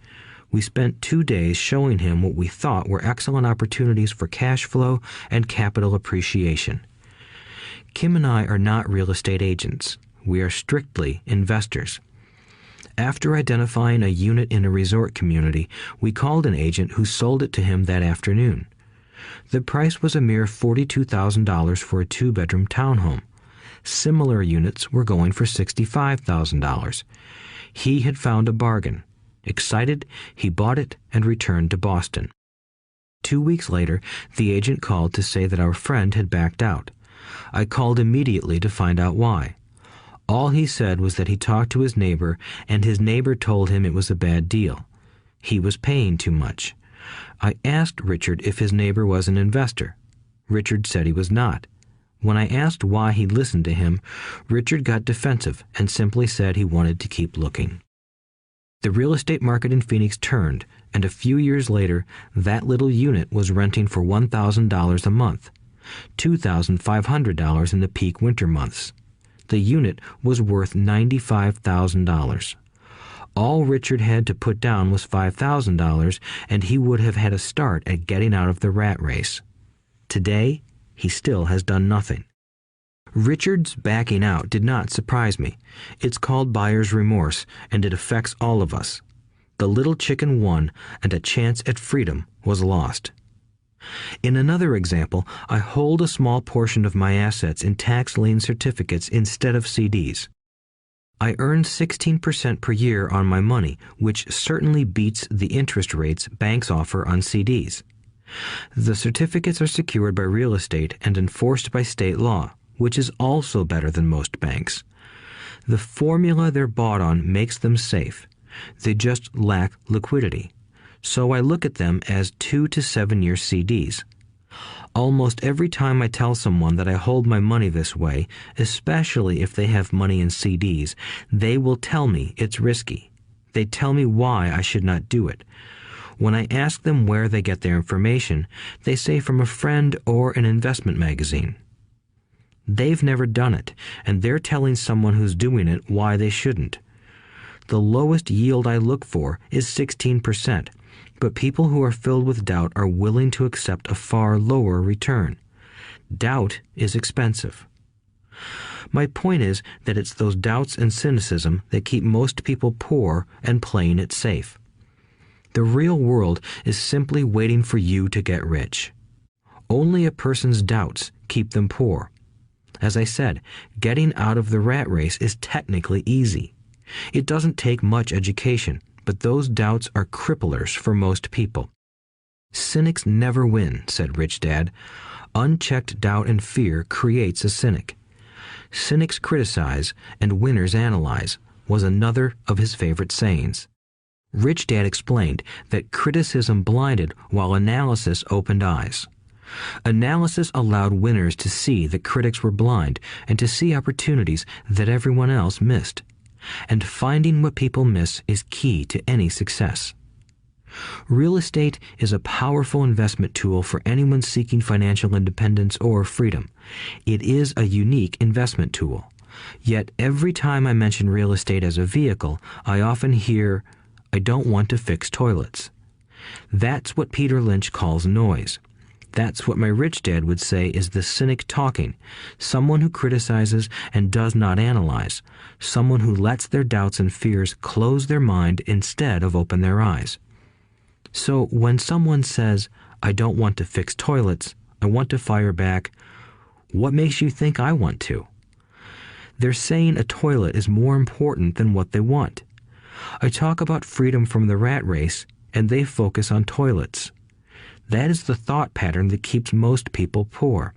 We spent 2 days showing him what we thought were excellent opportunities for cash flow and capital appreciation. Kim and I are not real estate agents. We are strictly investors. After identifying a unit in a resort community, we called an agent who sold it to him that afternoon. The price was a mere $42,000 for a 2-bedroom townhome. Similar units were going for $65,000. He had found a bargain. Excited, he bought it and returned to Boston. 2 weeks later, the agent called to say that our friend had backed out. I called immediately to find out why. All he said was that he talked to his neighbor, and his neighbor told him it was a bad deal. He was paying too much. I asked Richard if his neighbor was an investor. Richard said he was not. When I asked why he listened to him, Richard got defensive and simply said he wanted to keep looking. The real estate market in Phoenix turned, and a few years later, that little unit was renting for $1,000 a month, $2,500 in the peak winter months. The unit was worth $95,000. All Richard had to put down was $5,000, and he would have had a start at getting out of the rat race. Today, he still has done nothing. Richard's backing out did not surprise me. It's called buyer's remorse, and it affects all of us. The little chicken won, and a chance at freedom was lost. In another example, I hold a small portion of my assets in tax lien certificates instead of CDs. I earn 16% per year on my money, which certainly beats the interest rates banks offer on CDs. The certificates are secured by real estate and enforced by state law, which is also better than most banks. The formula they're bought on makes them safe. They just lack liquidity. So I look at them as 2 to 7 year CDs. Almost every time I tell someone that I hold my money this way, especially if they have money in CDs, they will tell me it's risky. They tell me why I should not do it. When I ask them where they get their information, they say from a friend or an investment magazine. They've never done it, and they're telling someone who's doing it why they shouldn't. The lowest yield I look for is 16%. But people who are filled with doubt are willing to accept a far lower return. Doubt is expensive. My point is that it's those doubts and cynicism that keep most people poor and playing it safe. The real world is simply waiting for you to get rich. Only a person's doubts keep them poor. As I said, getting out of the rat race is technically easy. It doesn't take much education, but those doubts are cripplers for most people. Cynics never win, said Rich Dad. Unchecked doubt and fear creates a cynic. Cynics criticize and winners analyze was another of his favorite sayings. Rich Dad explained that criticism blinded while analysis opened eyes. Analysis allowed winners to see that critics were blind and to see opportunities that everyone else missed. And finding what people miss is key to any success. Real estate is a powerful investment tool for anyone seeking financial independence or freedom. It is a unique investment tool. Yet every time I mention real estate as a vehicle, I often hear, "I don't want to fix toilets." That's what Peter Lynch calls noise. That's what my rich dad would say is the cynic talking, someone who criticizes and does not analyze, someone who lets their doubts and fears close their mind instead of open their eyes. So when someone says, "I don't want to fix toilets, I want to fire back," what makes you think I want to? They're saying a toilet is more important than what they want. I talk about freedom from the rat race, and they focus on toilets. That is the thought pattern that keeps most people poor.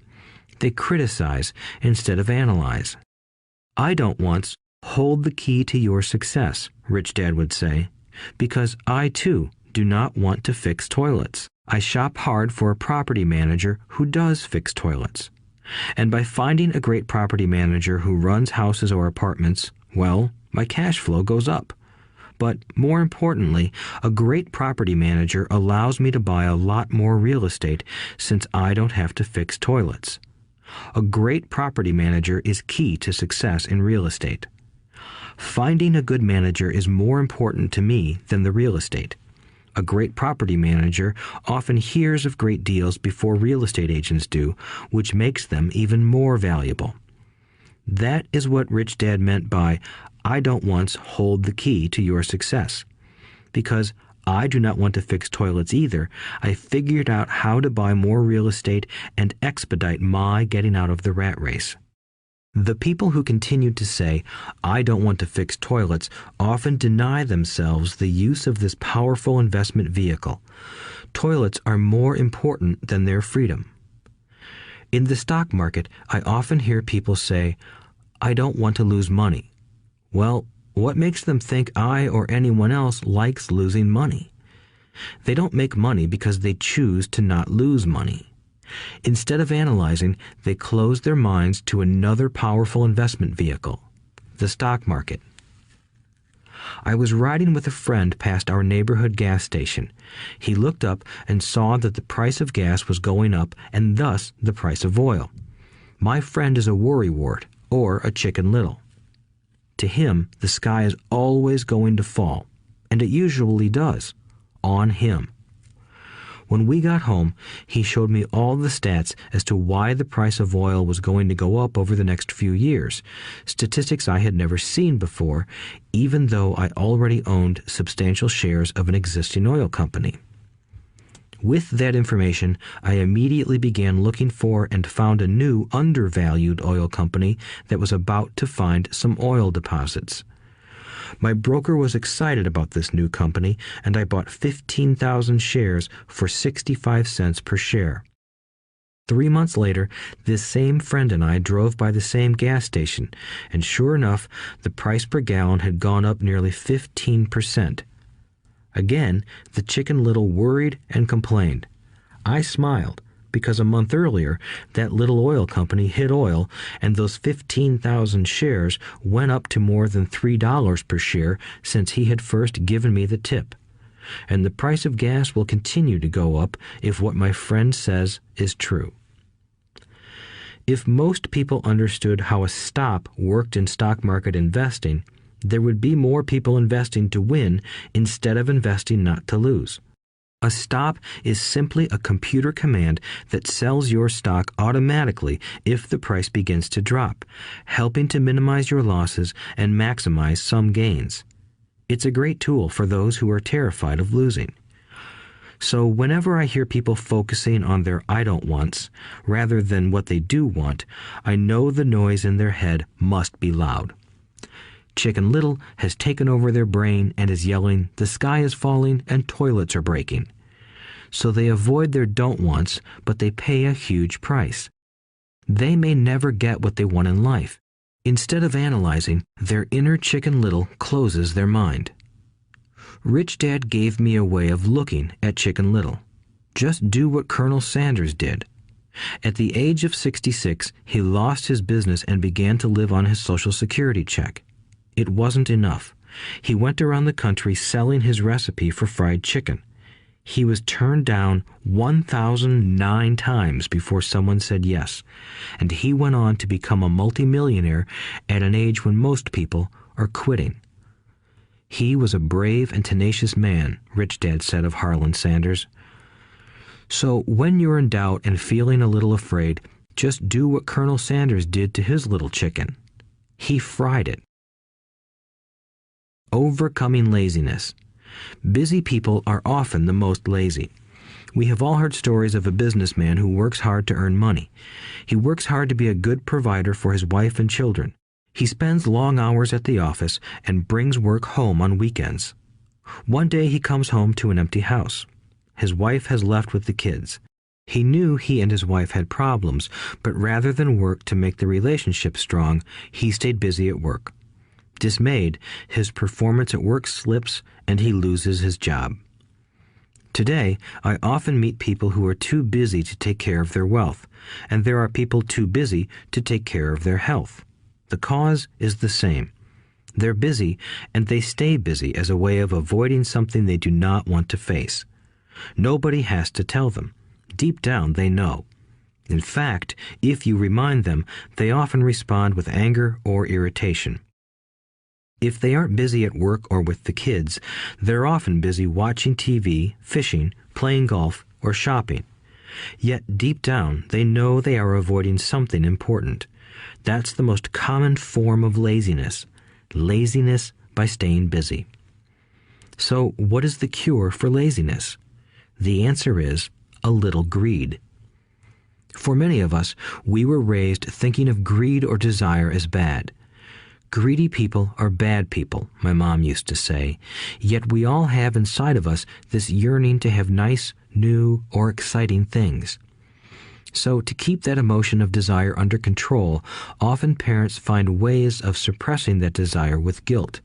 They criticize instead of analyze. I don't once hold the key to your success, Rich Dad would say, because I too do not want to fix toilets. I shop hard for a property manager who does fix toilets. And by finding a great property manager who runs houses or apartments, well, my cash flow goes up. But more importantly, a great property manager allows me to buy a lot more real estate since I don't have to fix toilets. A great property manager is key to success in real estate. Finding a good manager is more important to me than the real estate. A great property manager often hears of great deals before real estate agents do, which makes them even more valuable. That is what Rich Dad meant by, I don't once hold the key to your success. Because I do not want to fix toilets either, I figured out how to buy more real estate and expedite my getting out of the rat race. The people who continue to say, I don't want to fix toilets, often deny themselves the use of this powerful investment vehicle. Toilets are more important than their freedom. In the stock market, I often hear people say, I don't want to lose money. Well, what makes them think I or anyone else likes losing money? They don't make money because they choose to not lose money. Instead of analyzing, they close their minds to another powerful investment vehicle, the stock market. I was riding with a friend past our neighborhood gas station. He looked up and saw that the price of gas was going up and thus the price of oil. My friend is a worrywart, or a Chicken Little. To him, the sky is always going to fall, and it usually does, on him. When we got home, he showed me all the stats as to why the price of oil was going to go up over the next few years, statistics I had never seen before, even though I already owned substantial shares of an existing oil company. With that information, I immediately began looking for and found a new undervalued oil company that was about to find some oil deposits. My broker was excited about this new company, and I bought 15,000 shares for 65 cents per share. 3 months later, this same friend and I drove by the same gas station, and sure enough, the price per gallon had gone up nearly 15%. Again, the Chicken Little worried and complained. I smiled, because a month earlier, that little oil company hit oil, and those 15,000 shares went up to more than $3 per share since he had first given me the tip. And the price of gas will continue to go up if what my friend says is true. If most people understood how a stop worked in stock market investing, there would be more people investing to win instead of investing not to lose. A stop is simply a computer command that sells your stock automatically if the price begins to drop, helping to minimize your losses and maximize some gains. It's a great tool for those who are terrified of losing. So whenever I hear people focusing on their I don't wants rather than what they do want, I know the noise in their head must be loud. Chicken Little has taken over their brain and is yelling, the sky is falling and toilets are breaking. So they avoid their don't wants, but they pay a huge price. They may never get what they want in life. Instead of analyzing, their inner Chicken Little closes their mind. Rich Dad gave me a way of looking at Chicken Little. Just do what Colonel Sanders did. At the age of 66, he lost his business and began to live on his Social Security check. It wasn't enough. He went around the country selling his recipe for fried chicken. He was turned down 1,009 times before someone said yes, and he went on to become a multimillionaire at an age when most people are quitting. He was a brave and tenacious man, Rich Dad said of Harlan Sanders. So when you're in doubt and feeling a little afraid, just do what Colonel Sanders did to his little chicken. He fried it. Overcoming laziness. Busy people are often the most lazy. We have all heard stories of a businessman who works hard to earn money. He works hard to be a good provider for his wife and children. He spends long hours at the office and brings work home on weekends. One day he comes home to an empty house. His wife has left with the kids. He knew he and his wife had problems, but rather than work to make the relationship strong, he stayed busy at work. Dismayed, his performance at work slips and he loses his job. Today, I often meet people who are too busy to take care of their wealth, and there are people too busy to take care of their health. The cause is the same. They're busy, and they stay busy as a way of avoiding something they do not want to face. Nobody has to tell them. Deep down, they know. In fact, if you remind them, they often respond with anger or irritation. If they aren't busy at work or with the kids, they're often busy watching TV, fishing, playing golf, or shopping. Yet deep down, they know they are avoiding something important. That's the most common form of laziness. Laziness by staying busy. So, what is the cure for laziness? The answer is a little greed. For many of us, we were raised thinking of greed or desire as bad. Greedy people are bad people, my mom used to say, yet we all have inside of us this yearning to have nice, new, or exciting things. So to keep that emotion of desire under control, often parents find ways of suppressing that desire with guilt.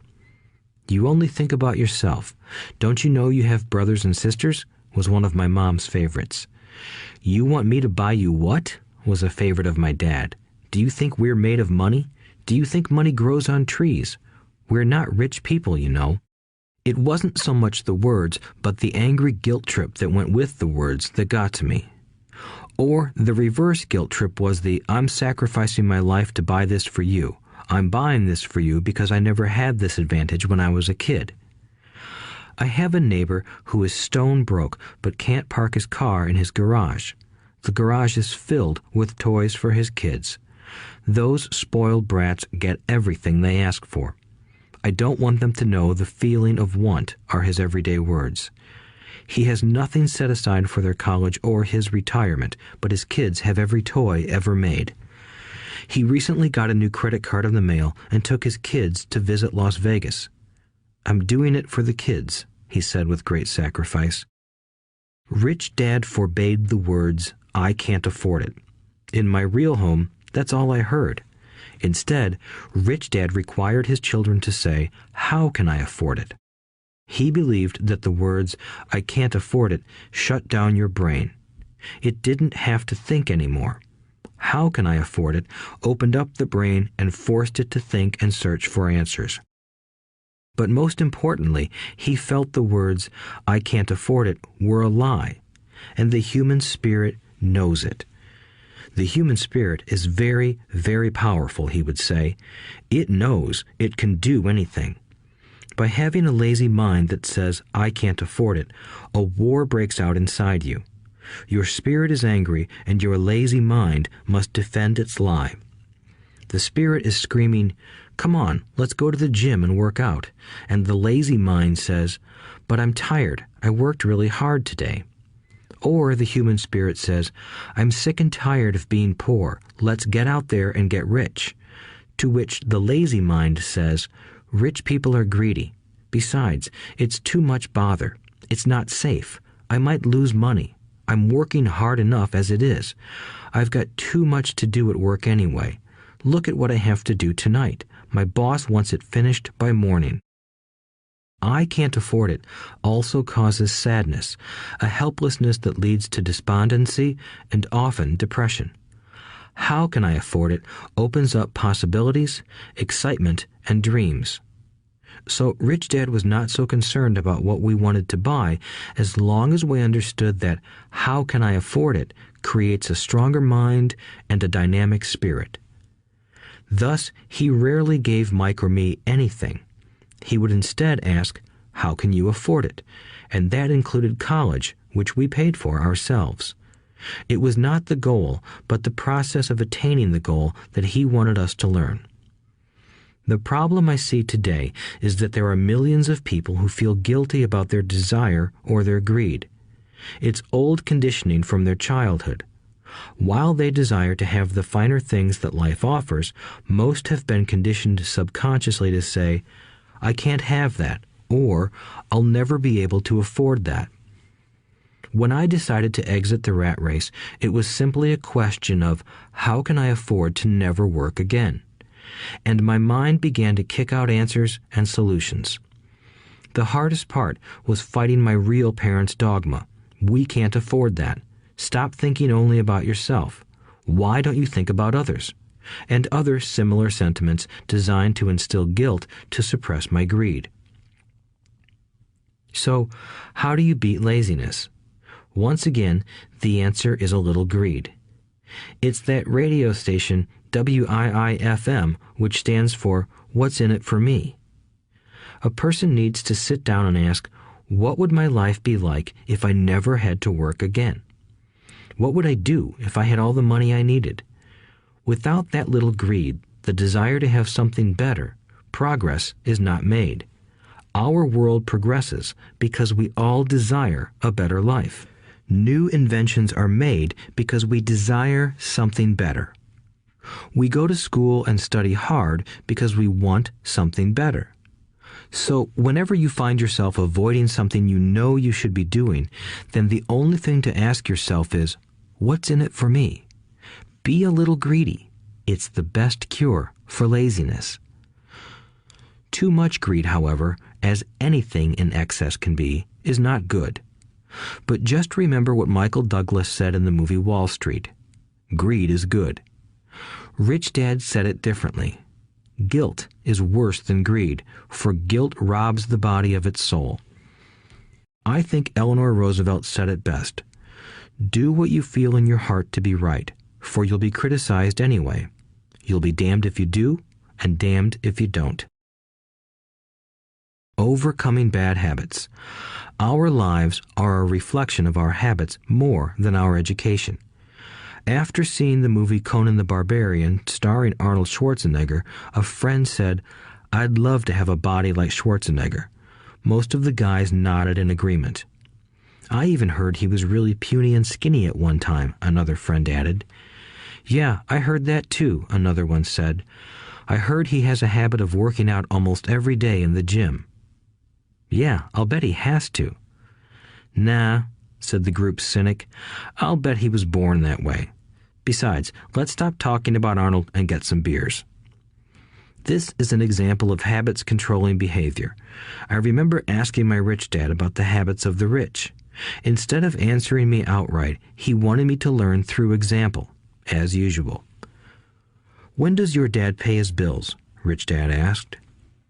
You only think about yourself. Don't you know you have brothers and sisters? Was one of my mom's favorites. You want me to buy you what? Was a favorite of my dad. Do you think we're made of money? Do you think money grows on trees? We're not rich people, you know. It wasn't so much the words, but the angry guilt trip that went with the words that got to me. Or the reverse guilt trip was the, I'm sacrificing my life to buy this for you. I'm buying this for you because I never had this advantage when I was a kid. I have a neighbor who is stone broke but can't park his car in his garage. The garage is filled with toys for his kids. Those spoiled brats get everything they ask for. I don't want them to know the feeling of want, are his everyday words. He has nothing set aside for their college or his retirement, but his kids have every toy ever made. He recently got a new credit card in the mail and took his kids to visit Las Vegas. I'm doing it for the kids, he said with great sacrifice. Rich Dad forbade the words, I can't afford it. In my real home, that's all I heard. Instead, Rich Dad required his children to say, how can I afford it? He believed that the words, I can't afford it, shut down your brain. It didn't have to think anymore. How can I afford it opened up the brain and forced it to think and search for answers. But most importantly, he felt the words, I can't afford it, were a lie, and the human spirit knows it. The human spirit is very, very powerful, he would say. It knows it can do anything. By having a lazy mind that says, I can't afford it, a war breaks out inside you. Your spirit is angry, and your lazy mind must defend its lie. The spirit is screaming, come on, let's go to the gym and work out. And the lazy mind says, but I'm tired. I worked really hard today. Or the human spirit says, I'm sick and tired of being poor. Let's get out there and get rich. To which the lazy mind says, rich people are greedy. Besides, it's too much bother. It's not safe. I might lose money. I'm working hard enough as it is. I've got too much to do at work anyway. Look at what I have to do tonight. My boss wants it finished by morning. I can't afford it also causes sadness, a helplessness that leads to despondency and often depression. How can I afford it opens up possibilities, excitement, and dreams. So Rich Dad was not so concerned about what we wanted to buy as long as we understood that how can I afford it creates a stronger mind and a dynamic spirit. Thus, he rarely gave Mike or me anything. He would instead ask, how can you afford it? And that included college, which we paid for ourselves. It was not the goal, but the process of attaining the goal that he wanted us to learn. The problem I see today is that there are millions of people who feel guilty about their desire or their greed. It's old conditioning from their childhood. While they desire to have the finer things that life offers, most have been conditioned subconsciously to say, I can't have that, or I'll never be able to afford that. When I decided to exit the rat race, it was simply a question of how can I afford to never work again? And my mind began to kick out answers and solutions. The hardest part was fighting my real parents' dogma. We can't afford that. Stop thinking only about yourself. Why don't you think about others? And other similar sentiments designed to instill guilt to suppress my greed. So, how do you beat laziness? Once again, the answer is a little greed. It's that radio station WIIFM, which stands for What's in it for me? A person needs to sit down and ask, what would my life be like if I never had to work again? What would I do if I had all the money I needed? Without that little greed, the desire to have something better, progress is not made. Our world progresses because we all desire a better life. New inventions are made because we desire something better. We go to school and study hard because we want something better. So whenever you find yourself avoiding something you know you should be doing, then the only thing to ask yourself is, what's in it for me? Be a little greedy. It's the best cure for laziness. Too much greed, however, as anything in excess can be, is not good. But just remember what Michael Douglas said in the movie Wall Street. Greed is good. Rich Dad said it differently. Guilt is worse than greed, for guilt robs the body of its soul. I think Eleanor Roosevelt said it best. Do what you feel in your heart to be right, for you'll be criticized anyway. You'll be damned if you do, and damned if you don't. Overcoming bad habits. Our lives are a reflection of our habits more than our education. After seeing the movie Conan the Barbarian, starring Arnold Schwarzenegger, a friend said, "I'd love to have a body like Schwarzenegger." Most of the guys nodded in agreement. "I even heard he was really puny and skinny at one time," another friend added. "Yeah, I heard that too," another one said. "I heard he has a habit of working out almost every day in the gym." "Yeah, I'll bet he has to." "Nah," said the group's cynic. "I'll bet he was born that way. Besides, let's stop talking about Arnold and get some beers." This is an example of habits controlling behavior. I remember asking my rich dad about the habits of the rich. Instead of answering me outright, he wanted me to learn through example, as usual. "When does your dad pay his bills?" Rich Dad asked.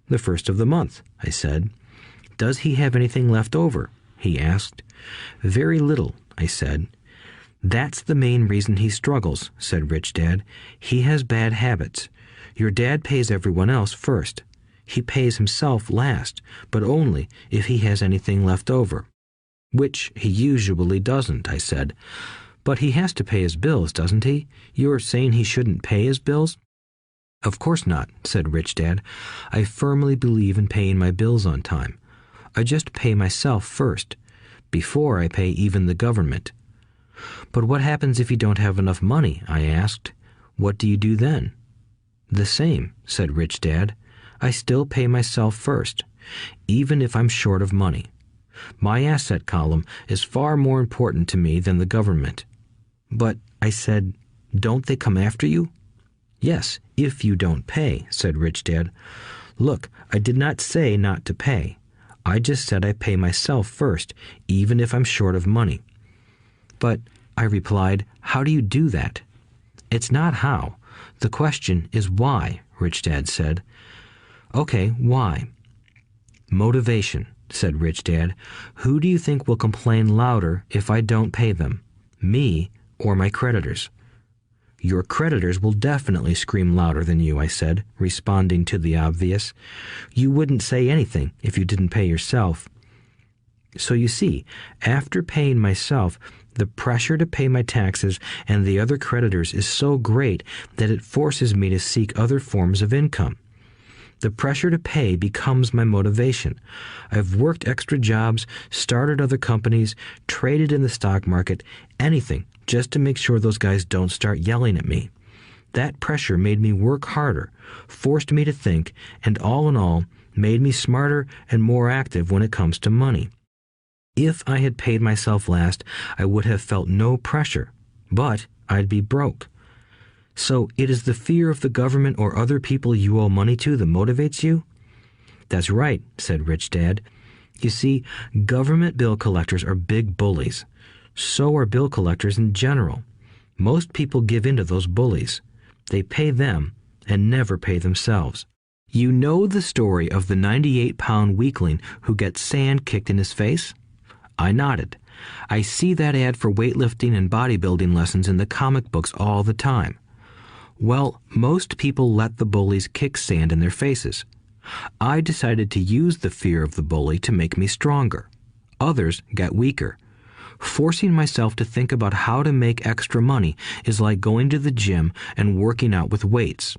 "The first of the month," I said. "Does he have anything left over?" he asked. "Very little," I said. "That's the main reason he struggles," said Rich Dad. "He has bad habits. Your dad pays everyone else first. He pays himself last, but only if he has anything left over." "Which he usually doesn't," I said. "But he has to pay his bills, doesn't he? You're saying he shouldn't pay his bills?" "Of course not," said Rich Dad. "I firmly believe in paying my bills on time. I just pay myself first, before I pay even the government." "But what happens if you don't have enough money?" I asked. "What do you do then?" "The same," said Rich Dad. "I still pay myself first, even if I'm short of money. My asset column is far more important to me than the government." "But," I said, "don't they come after you?" "Yes, if you don't pay," said Rich Dad. "Look, I did not say not to pay. I just said I pay myself first, even if I'm short of money." "But," I replied, "how do you do that?" "It's not how. The question is why," Rich Dad said. "Okay, why?" "Motivation," said Rich Dad. "Who do you think will complain louder if I don't pay them? Me or my creditors?" "Your creditors will definitely scream louder than you," I said, responding to the obvious. "You wouldn't say anything if you didn't pay yourself." So you see, after paying myself, the pressure to pay my taxes and the other creditors is so great that it forces me to seek other forms of income. The pressure to pay becomes my motivation. I've worked extra jobs, started other companies, traded in the stock market, anything just to make sure those guys don't start yelling at me. That pressure made me work harder, forced me to think, and all in all, made me smarter and more active when it comes to money. If I had paid myself last, I would have felt no pressure, but I'd be broke. So it is the fear of the government or other people you owe money to that motivates you? That's right, said Rich Dad. You see, government bill collectors are big bullies. So are bill collectors in general. Most people give in to those bullies. They pay them and never pay themselves. You know the story of the 98-pound weakling who gets sand kicked in his face? I nodded. I see that ad for weightlifting and bodybuilding lessons in the comic books all the time. Well, most people let the bullies kick sand in their faces. I decided to use the fear of the bully to make me stronger. Others got weaker. Forcing myself to think about how to make extra money is like going to the gym and working out with weights.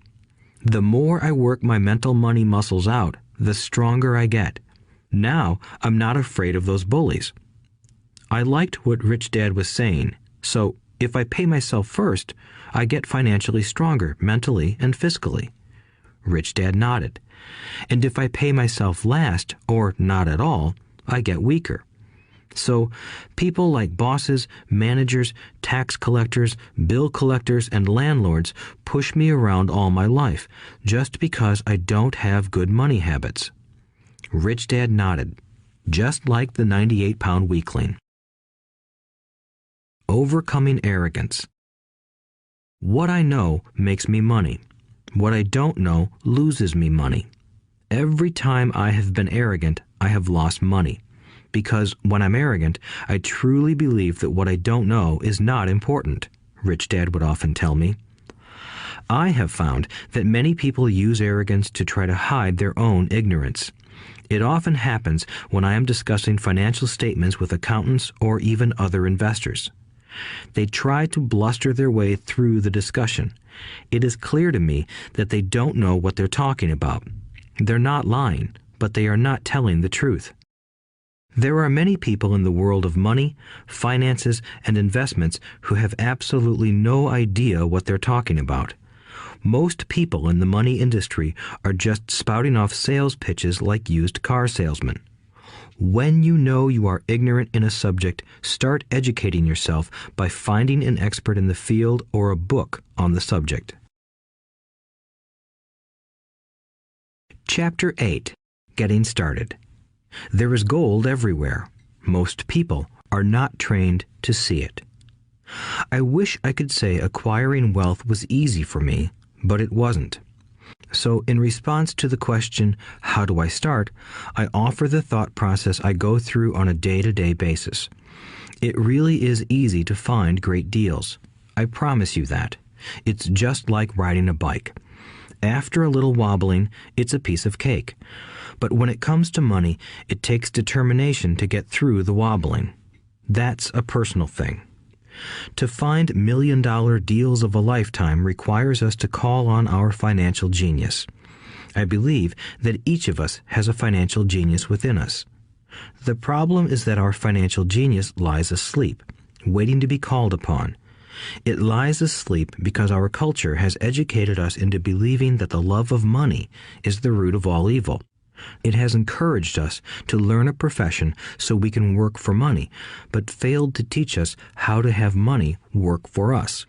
The more I work my mental money muscles out, the stronger I get. Now, I'm not afraid of those bullies. I liked what Rich Dad was saying, so if I pay myself first, I get financially stronger mentally and fiscally. Rich Dad nodded. And if I pay myself last, or not at all, I get weaker. So, people like bosses, managers, tax collectors, bill collectors, and landlords push me around all my life just because I don't have good money habits. Rich Dad nodded, just like the 98-pound weakling. Overcoming arrogance. What I know makes me money. What I don't know loses me money. Every time I have been arrogant, I have lost money. Because when I'm arrogant, I truly believe that what I don't know is not important, Rich Dad would often tell me. I have found that many people use arrogance to try to hide their own ignorance. It often happens when I am discussing financial statements with accountants or even other investors. They try to bluster their way through the discussion. It is clear to me that they don't know what they're talking about. They're not lying, but they are not telling the truth. There are many people in the world of money, finances, and investments who have absolutely no idea what they're talking about. Most people in the money industry are just spouting off sales pitches like used car salesmen. When you know you are ignorant in a subject, start educating yourself by finding an expert in the field or a book on the subject. Chapter 8. Getting Started. There is gold everywhere. Most people are not trained to see it. I wish I could say acquiring wealth was easy for me, but it wasn't. So in response to the question, how do I start, I offer the thought process I go through on a day-to-day basis. It really is easy to find great deals. I promise you that. It's just like riding a bike. After a little wobbling, it's a piece of cake. But when it comes to money, it takes determination to get through the wobbling. That's a personal thing. To find million-dollar deals of a lifetime requires us to call on our financial genius. I believe that each of us has a financial genius within us. The problem is that our financial genius lies asleep, waiting to be called upon. It lies asleep because our culture has educated us into believing that the love of money is the root of all evil. It has encouraged us to learn a profession so we can work for money, but failed to teach us how to have money work for us.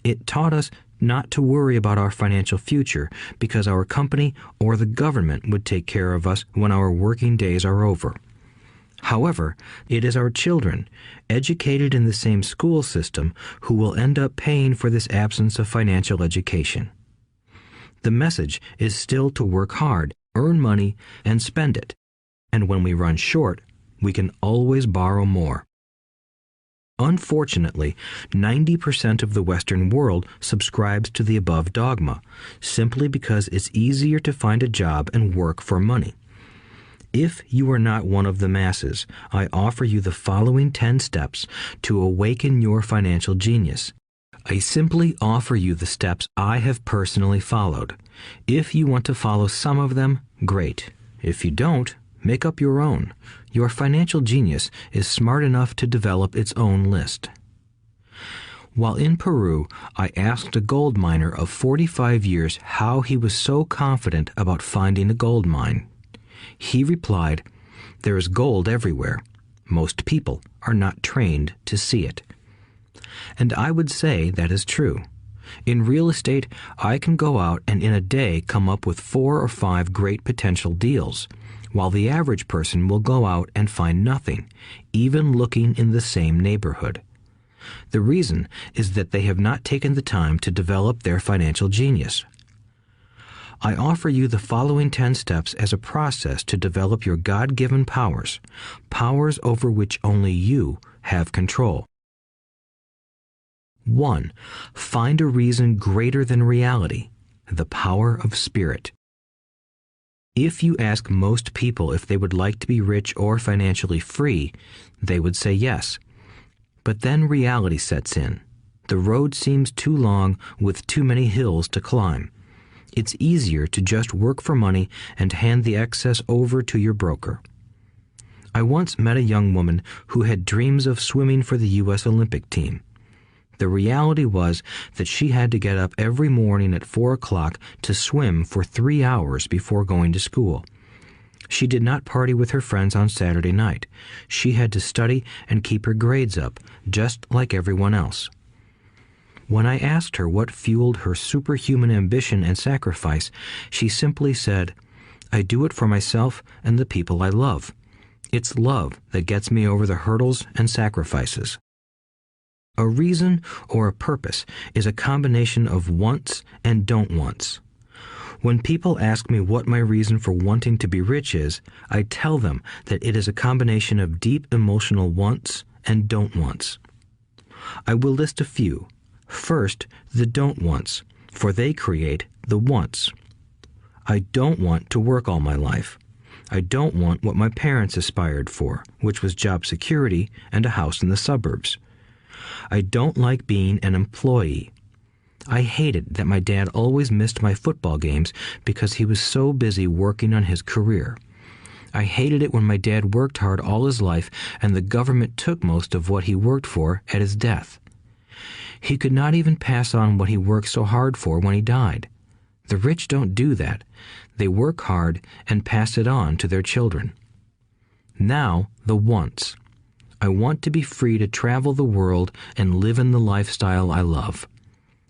It taught us not to worry about our financial future because our company or the government would take care of us when our working days are over. However, it is our children, educated in the same school system, who will end up paying for this absence of financial education. The message is still to work hard, earn money, and spend it. And when we run short, we can always borrow more. Unfortunately, 90% of the Western world subscribes to the above dogma, simply because it's easier to find a job and work for money. If you are not one of the masses, I offer you the following 10 steps to awaken your financial genius. I simply offer you the steps I have personally followed. If you want to follow some of them, great. If you don't, make up your own. Your financial genius is smart enough to develop its own list. While in Peru, I asked a gold miner of 45 years how he was so confident about finding a gold mine. He replied, "There is gold everywhere. Most people are not trained to see it." And I would say that is true. In real estate, I can go out and in a day come up with 4 or 5 great potential deals, while the average person will go out and find nothing, even looking in the same neighborhood. The reason is that they have not taken the time to develop their financial genius. I offer you the following 10 steps as a process to develop your God-given powers, powers over which only you have control. 1. Find a reason greater than reality, the power of spirit. If you ask most people if they would like to be rich or financially free, they would say yes. But then reality sets in. The road seems too long with too many hills to climb. It's easier to just work for money and hand the excess over to your broker. I once met a young woman who had dreams of swimming for the U.S. Olympic team. The reality was that she had to get up every morning at 4 o'clock to swim for 3 hours before going to school. She did not party with her friends on Saturday night. She had to study and keep her grades up, just like everyone else. When I asked her what fueled her superhuman ambition and sacrifice, she simply said, "I do it for myself and the people I love. It's love that gets me over the hurdles and sacrifices." A reason or a purpose is a combination of wants and don't wants. When people ask me what my reason for wanting to be rich is, I tell them that it is a combination of deep emotional wants and don't wants. I will list a few. First, the don't wants, for they create the wants. I don't want to work all my life. I don't want what my parents aspired for, which was job security and a house in the suburbs. I don't like being an employee. I hated that my dad always missed my football games because he was so busy working on his career. I hated it when my dad worked hard all his life and the government took most of what he worked for at his death. He could not even pass on what he worked so hard for when he died. The rich don't do that. They work hard and pass it on to their children. Now, the wants. I want to be free to travel the world and live in the lifestyle I love.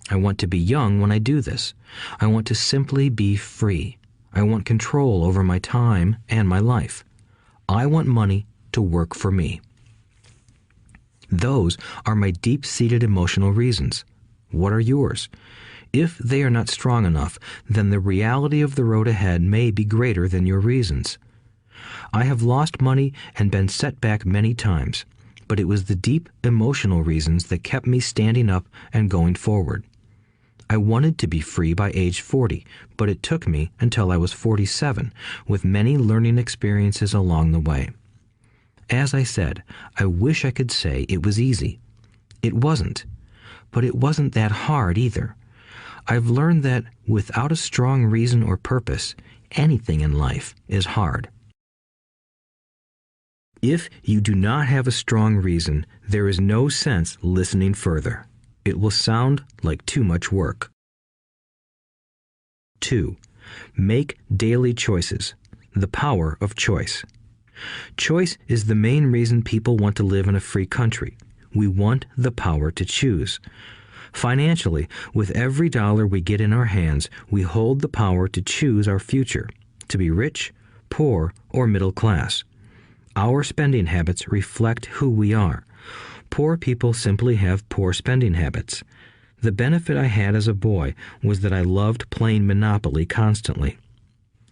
I want to be young when I do this. I want to simply be free. I want control over my time and my life. I want money to work for me. Those are my deep-seated emotional reasons. What are yours? If they are not strong enough, then the reality of the road ahead may be greater than your reasons. I have lost money and been set back many times, but it was the deep emotional reasons that kept me standing up and going forward. I wanted to be free by age 40, but it took me until I was 47, with many learning experiences along the way. As I said, I wish I could say it was easy. It wasn't, but it wasn't that hard either. I've learned that without a strong reason or purpose, anything in life is hard. If you do not have a strong reason, there is no sense listening further. It will sound like too much work. 2. Make daily choices. The power of choice. Choice is the main reason people want to live in a free country. We want the power to choose. Financially, with every dollar we get in our hands, we hold the power to choose our future, to be rich, poor, or middle class. Our spending habits reflect who we are. Poor people simply have poor spending habits. The benefit I had as a boy was that I loved playing Monopoly constantly.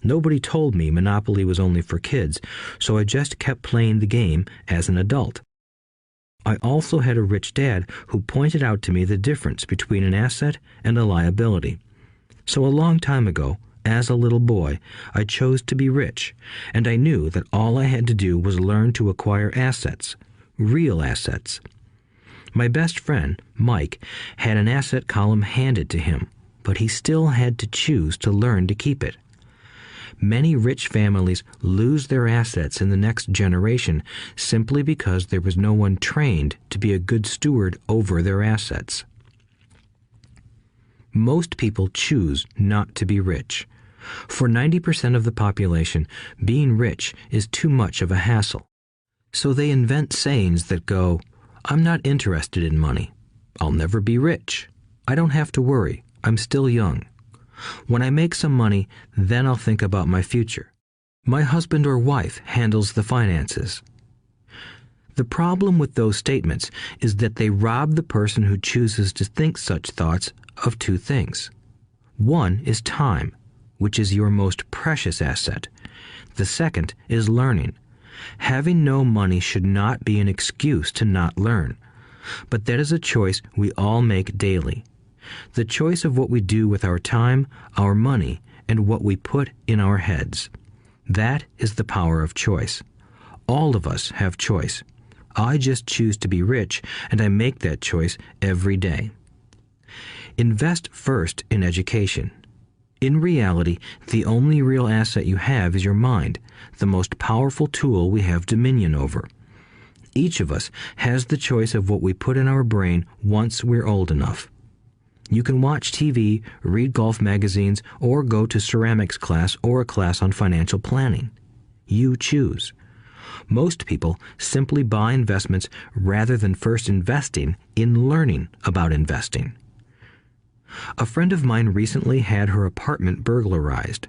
Nobody told me Monopoly was only for kids, so I just kept playing the game as an adult. I also had a rich dad who pointed out to me the difference between an asset and a liability. So a long time ago, as a little boy, I chose to be rich, and I knew that all I had to do was learn to acquire assets. Real assets. My best friend, Mike, had an asset column handed to him, but he still had to choose to learn to keep it. Many rich families lose their assets in the next generation simply because there was no one trained to be a good steward over their assets. Most people choose not to be rich. For 90% of the population, being rich is too much of a hassle. So they invent sayings that go, "I'm not interested in money. I'll never be rich. I don't have to worry. I'm still young. When I make some money, then I'll think about my future." My husband or wife handles the finances. The problem with those statements is that they rob the person who chooses to think such thoughts of two things. One is time, which is your most precious asset. The second is learning. Having no money should not be an excuse to not learn, but that is a choice we all make daily. The choice of what we do with our time, our money, and what we put in our heads. That is the power of choice. All of us have choice. I just choose to be rich, and I make that choice every day. Invest first in education. In reality, the only real asset you have is your mind, the most powerful tool we have dominion over. Each of us has the choice of what we put in our brain once we're old enough. You can watch TV, read golf magazines, or go to ceramics class or a class on financial planning. You choose. Most people simply buy investments rather than first investing in learning about investing. A friend of mine recently had her apartment burglarized.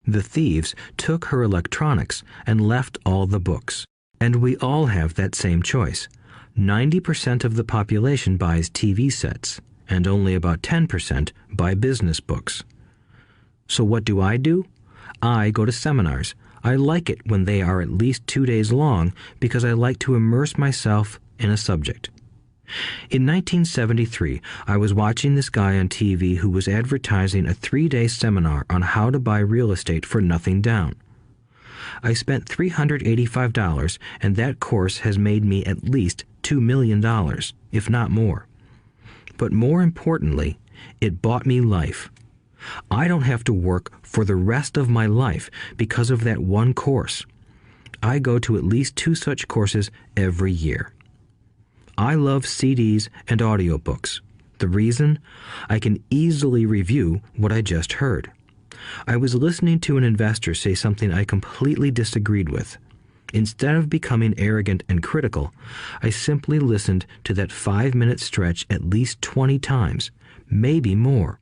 The thieves took her electronics and left all the books. And we all have that same choice. 90% of the population buys TV sets, and only about 10% buy business books. So what do? I go to seminars. I like it when they are at least 2 days long because I like to immerse myself in a subject. In 1973, I was watching this guy on TV who was advertising a 3-day seminar on how to buy real estate for nothing down. I spent $385, and that course has made me at least $2 million, if not more. But more importantly, it bought me life. I don't have to work for the rest of my life because of that one course. I go to at least 2 such courses every year. I love CDs and audiobooks. The reason? I can easily review what I just heard. I was listening to an investor say something I completely disagreed with. Instead of becoming arrogant and critical, I simply listened to that 5-minute stretch at least 20 times, maybe more.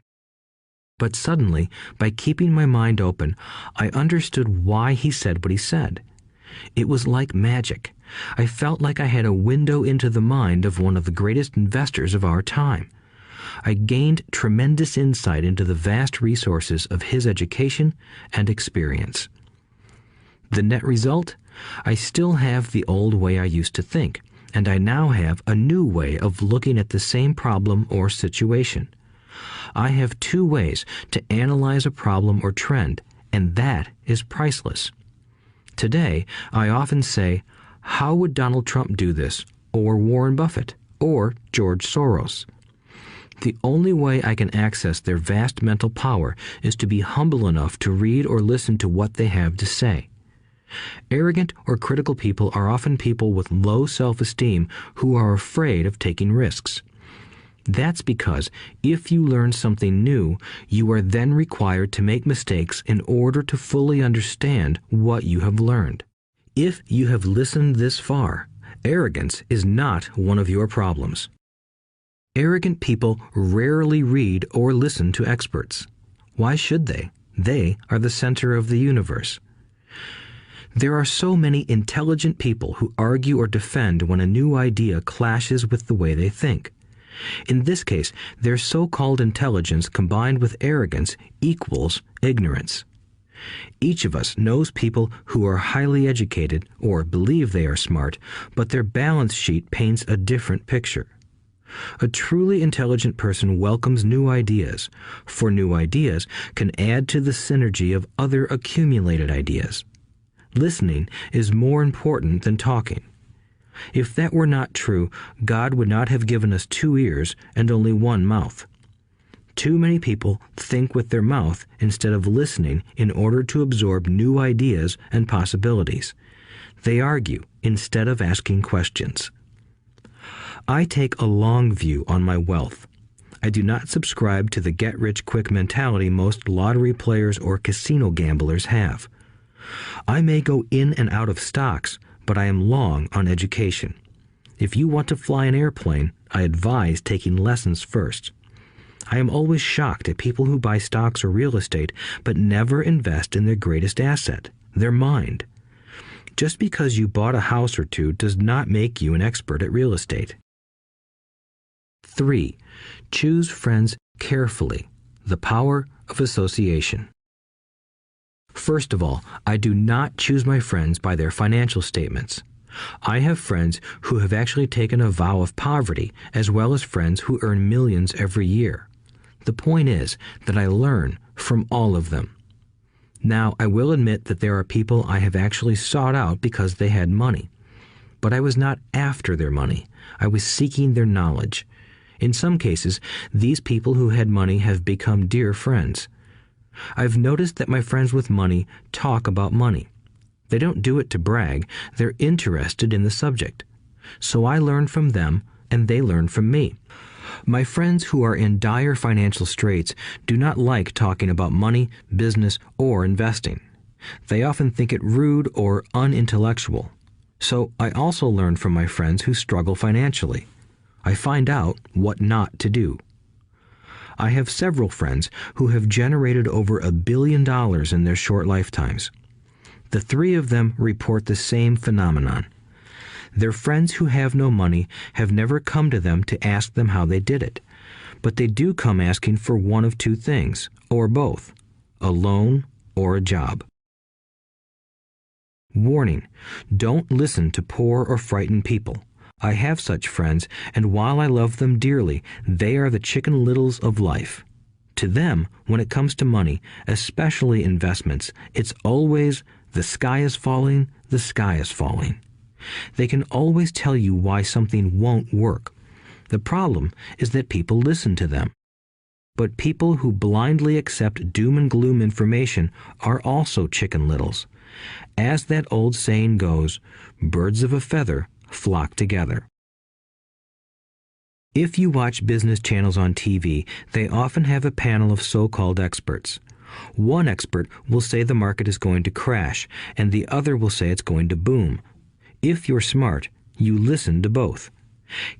But suddenly, by keeping my mind open, I understood why he said what he said. It was like magic. I felt like I had a window into the mind of one of the greatest investors of our time. I gained tremendous insight into the vast resources of his education and experience. The net result? I still have the old way I used to think, and I now have a new way of looking at the same problem or situation. I have 2 ways to analyze a problem or trend, and that is priceless. Today, I often say, how would Donald Trump do this, or Warren Buffett, or George Soros? The only way I can access their vast mental power is to be humble enough to read or listen to what they have to say. Arrogant or critical people are often people with low self-esteem who are afraid of taking risks. That's because if you learn something new, you are then required to make mistakes in order to fully understand what you have learned. If you have listened this far, arrogance is not one of your problems. Arrogant people rarely read or listen to experts. Why should they? They are the center of the universe. There are so many intelligent people who argue or defend when a new idea clashes with the way they think. In this case, their so-called intelligence combined with arrogance equals ignorance. Each of us knows people who are highly educated or believe they are smart, but their balance sheet paints a different picture. A truly intelligent person welcomes new ideas, for new ideas can add to the synergy of other accumulated ideas. Listening is more important than talking. If that were not true, God would not have given us 2 ears and only 1 mouth. Too many people think with their mouth instead of listening in order to absorb new ideas and possibilities. They argue instead of asking questions. I take a long view on my wealth. I do not subscribe to the get-rich-quick mentality most lottery players or casino gamblers have. I may go in and out of stocks, but I am long on education. If you want to fly an airplane, I advise taking lessons first. I am always shocked at people who buy stocks or real estate but never invest in their greatest asset, their mind. Just because you bought a house or two does not make you an expert at real estate. 3. Choose friends carefully. The power of association. First of all, I do not choose my friends by their financial statements. I have friends who have actually taken a vow of poverty, as well as friends who earn millions every year. The point is that I learn from all of them. Now, I will admit that there are people I have actually sought out because they had money. But I was not after their money. I was seeking their knowledge. In some cases, these people who had money have become dear friends. I've noticed that my friends with money talk about money. They don't do it to brag. They're interested in the subject. So I learn from them, and they learn from me. My friends who are in dire financial straits do not like talking about money, business, or investing. They often think it rude or unintellectual. So I also learn from my friends who struggle financially. I find out what not to do. I have several friends who have generated over $1 billion in their short lifetimes. The 3 of them report the same phenomenon. Their friends who have no money have never come to them to ask them how they did it, but they do come asking for one of 2 things, or both, a loan or a job. Warning: don't listen to poor or frightened people. I have such friends, and while I love them dearly, they are the Chicken Littles of life. To them, when it comes to money, especially investments, it's always the sky is falling, the sky is falling. They can always tell you why something won't work. The problem is that people listen to them. But people who blindly accept doom and gloom information are also chicken littles. As that old saying goes, birds of a feather flock together. If you watch business channels on TV, they often have a panel of so-called experts. One expert will say the market is going to crash, and the other will say it's going to boom. If you're smart, you listen to both.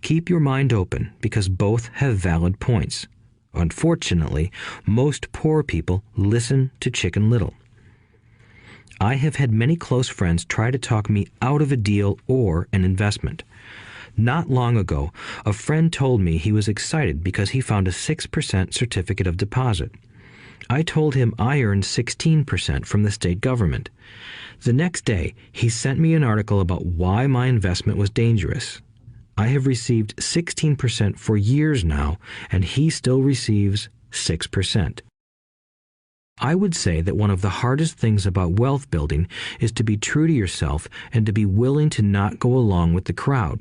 Keep your mind open because both have valid points. Unfortunately, most poor people listen to Chicken Little. I have had many close friends try to talk me out of a deal or an investment. Not long ago, a friend told me he was excited because he found a 6% certificate of deposit. I told him I earned 16% from the state government. The next day, he sent me an article about why my investment was dangerous. I have received 16% for years now, and he still receives 6%. I would say that one of the hardest things about wealth building is to be true to yourself and to be willing to not go along with the crowd.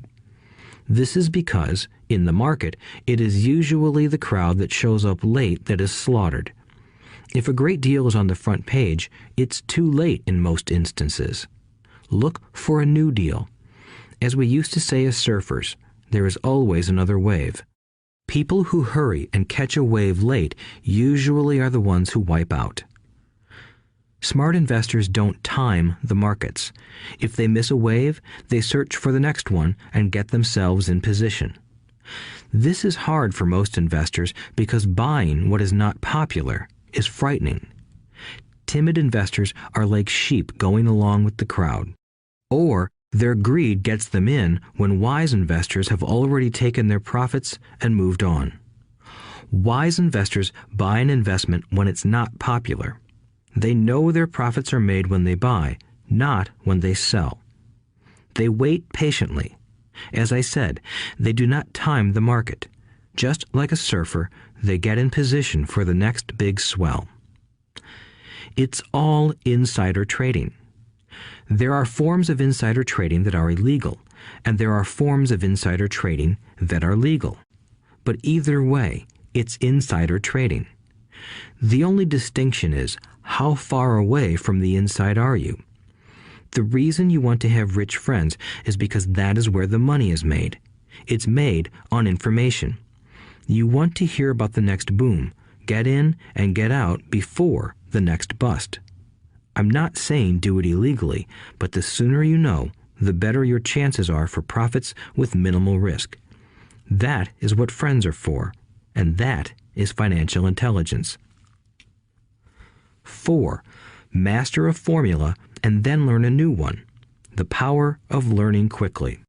This is because, in the market, it is usually the crowd that shows up late that is slaughtered. If a great deal is on the front page, it's too late in most instances. Look for a new deal. As we used to say as surfers, there is always another wave. People who hurry and catch a wave late usually are the ones who wipe out. Smart investors don't time the markets. If they miss a wave, they search for the next one and get themselves in position. This is hard for most investors because buying what is not popular is frightening. Timid investors are like sheep going along with the crowd. Or their greed gets them in when wise investors have already taken their profits and moved on. Wise investors buy an investment when it's not popular. They know their profits are made when they buy, not when they sell. They wait patiently. As I said, they do not time the market. Just like a surfer, they get in position for the next big swell. It's all insider trading. There are forms of insider trading that are illegal, and there are forms of insider trading that are legal. But either way, it's insider trading. The only distinction is, how far away from the inside are you? The reason you want to have rich friends is because that is where the money is made. It's made on information. You want to hear about the next boom, get in and get out before the next bust. I'm not saying do it illegally, but the sooner you know, the better your chances are for profits with minimal risk. That is what friends are for, and that is financial intelligence. 4. Master a formula and then learn a new one. The power of learning quickly.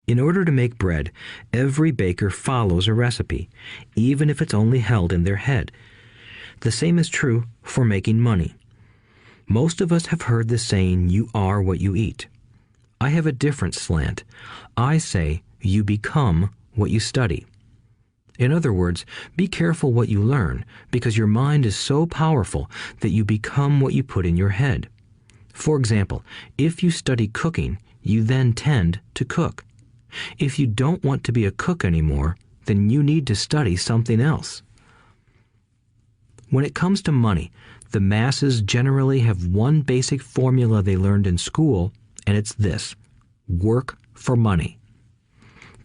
In order to make bread, every baker follows a recipe, even if it's only held in their head. The same is true for making money. Most of us have heard the saying, "You are what you eat." I have a different slant. I say, "You become what you study." In other words, be careful what you learn, because your mind is so powerful that you become what you put in your head. For example, if you study cooking, you then tend to cook. If you don't want to be a cook anymore, then you need to study something else. When it comes to money, the masses generally have one basic formula they learned in school, and it's this: work for money.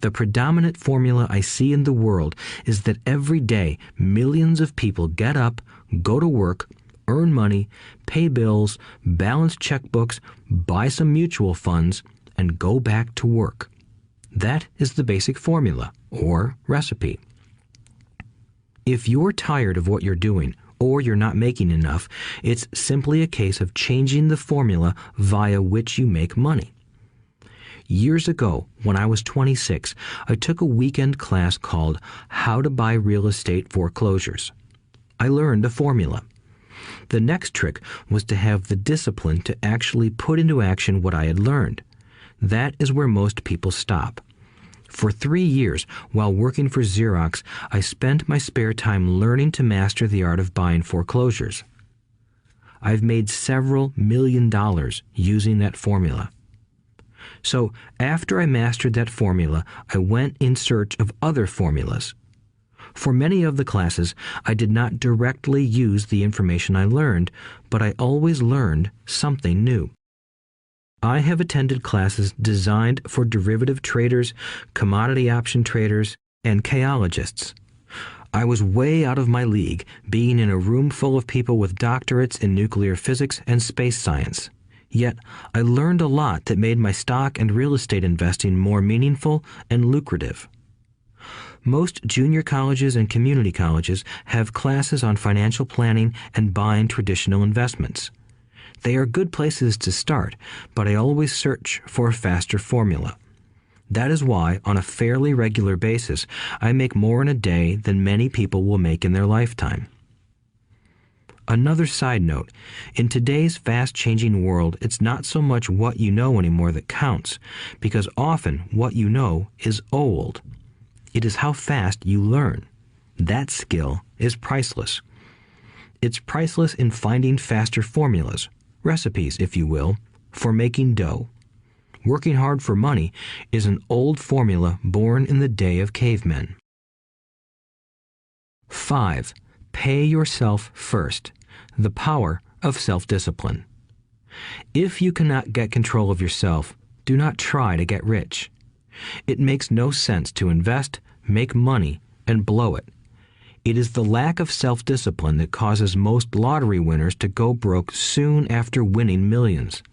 The predominant formula I see in the world is that every day millions of people get up, go to work, earn money, pay bills, balance checkbooks, buy some mutual funds, and go back to work. That is the basic formula, or recipe. If you're tired of what you're doing, or you're not making enough, it's simply a case of changing the formula via which you make money. Years ago, when I was 26, I took a weekend class called How to Buy Real Estate Foreclosures. I learned a formula. The next trick was to have the discipline to actually put into action what I had learned. That is where most people stop. For 3 years, while working for Xerox, I spent my spare time learning to master the art of buying foreclosures. I've made several $million using that formula. So, after I mastered that formula, I went in search of other formulas. For many of the classes, I did not directly use the information I learned, but I always learned something new. I have attended classes designed for derivative traders, commodity option traders, and chaologists. I was way out of my league, being in a room full of people with doctorates in nuclear physics and space science. Yet, I learned a lot that made my stock and real estate investing more meaningful and lucrative. Most junior colleges and community colleges have classes on financial planning and buying traditional investments. They are good places to start, but I always search for a faster formula. That is why, on a fairly regular basis, I make more in a day than many people will make in their lifetime. Another side note, in today's fast-changing world, it's not so much what you know anymore that counts, because often what you know is old. It is how fast you learn. That skill is priceless. It's priceless in finding faster formulas, recipes, if you will, for making dough. Working hard for money is an old formula born in the day of cavemen. 5. Pay yourself first. The power of self-discipline. If you cannot get control of yourself, do not try to get rich. It makes no sense to invest, make money, and blow it. It is the lack of self-discipline that causes most lottery winners to go broke soon after winning millions.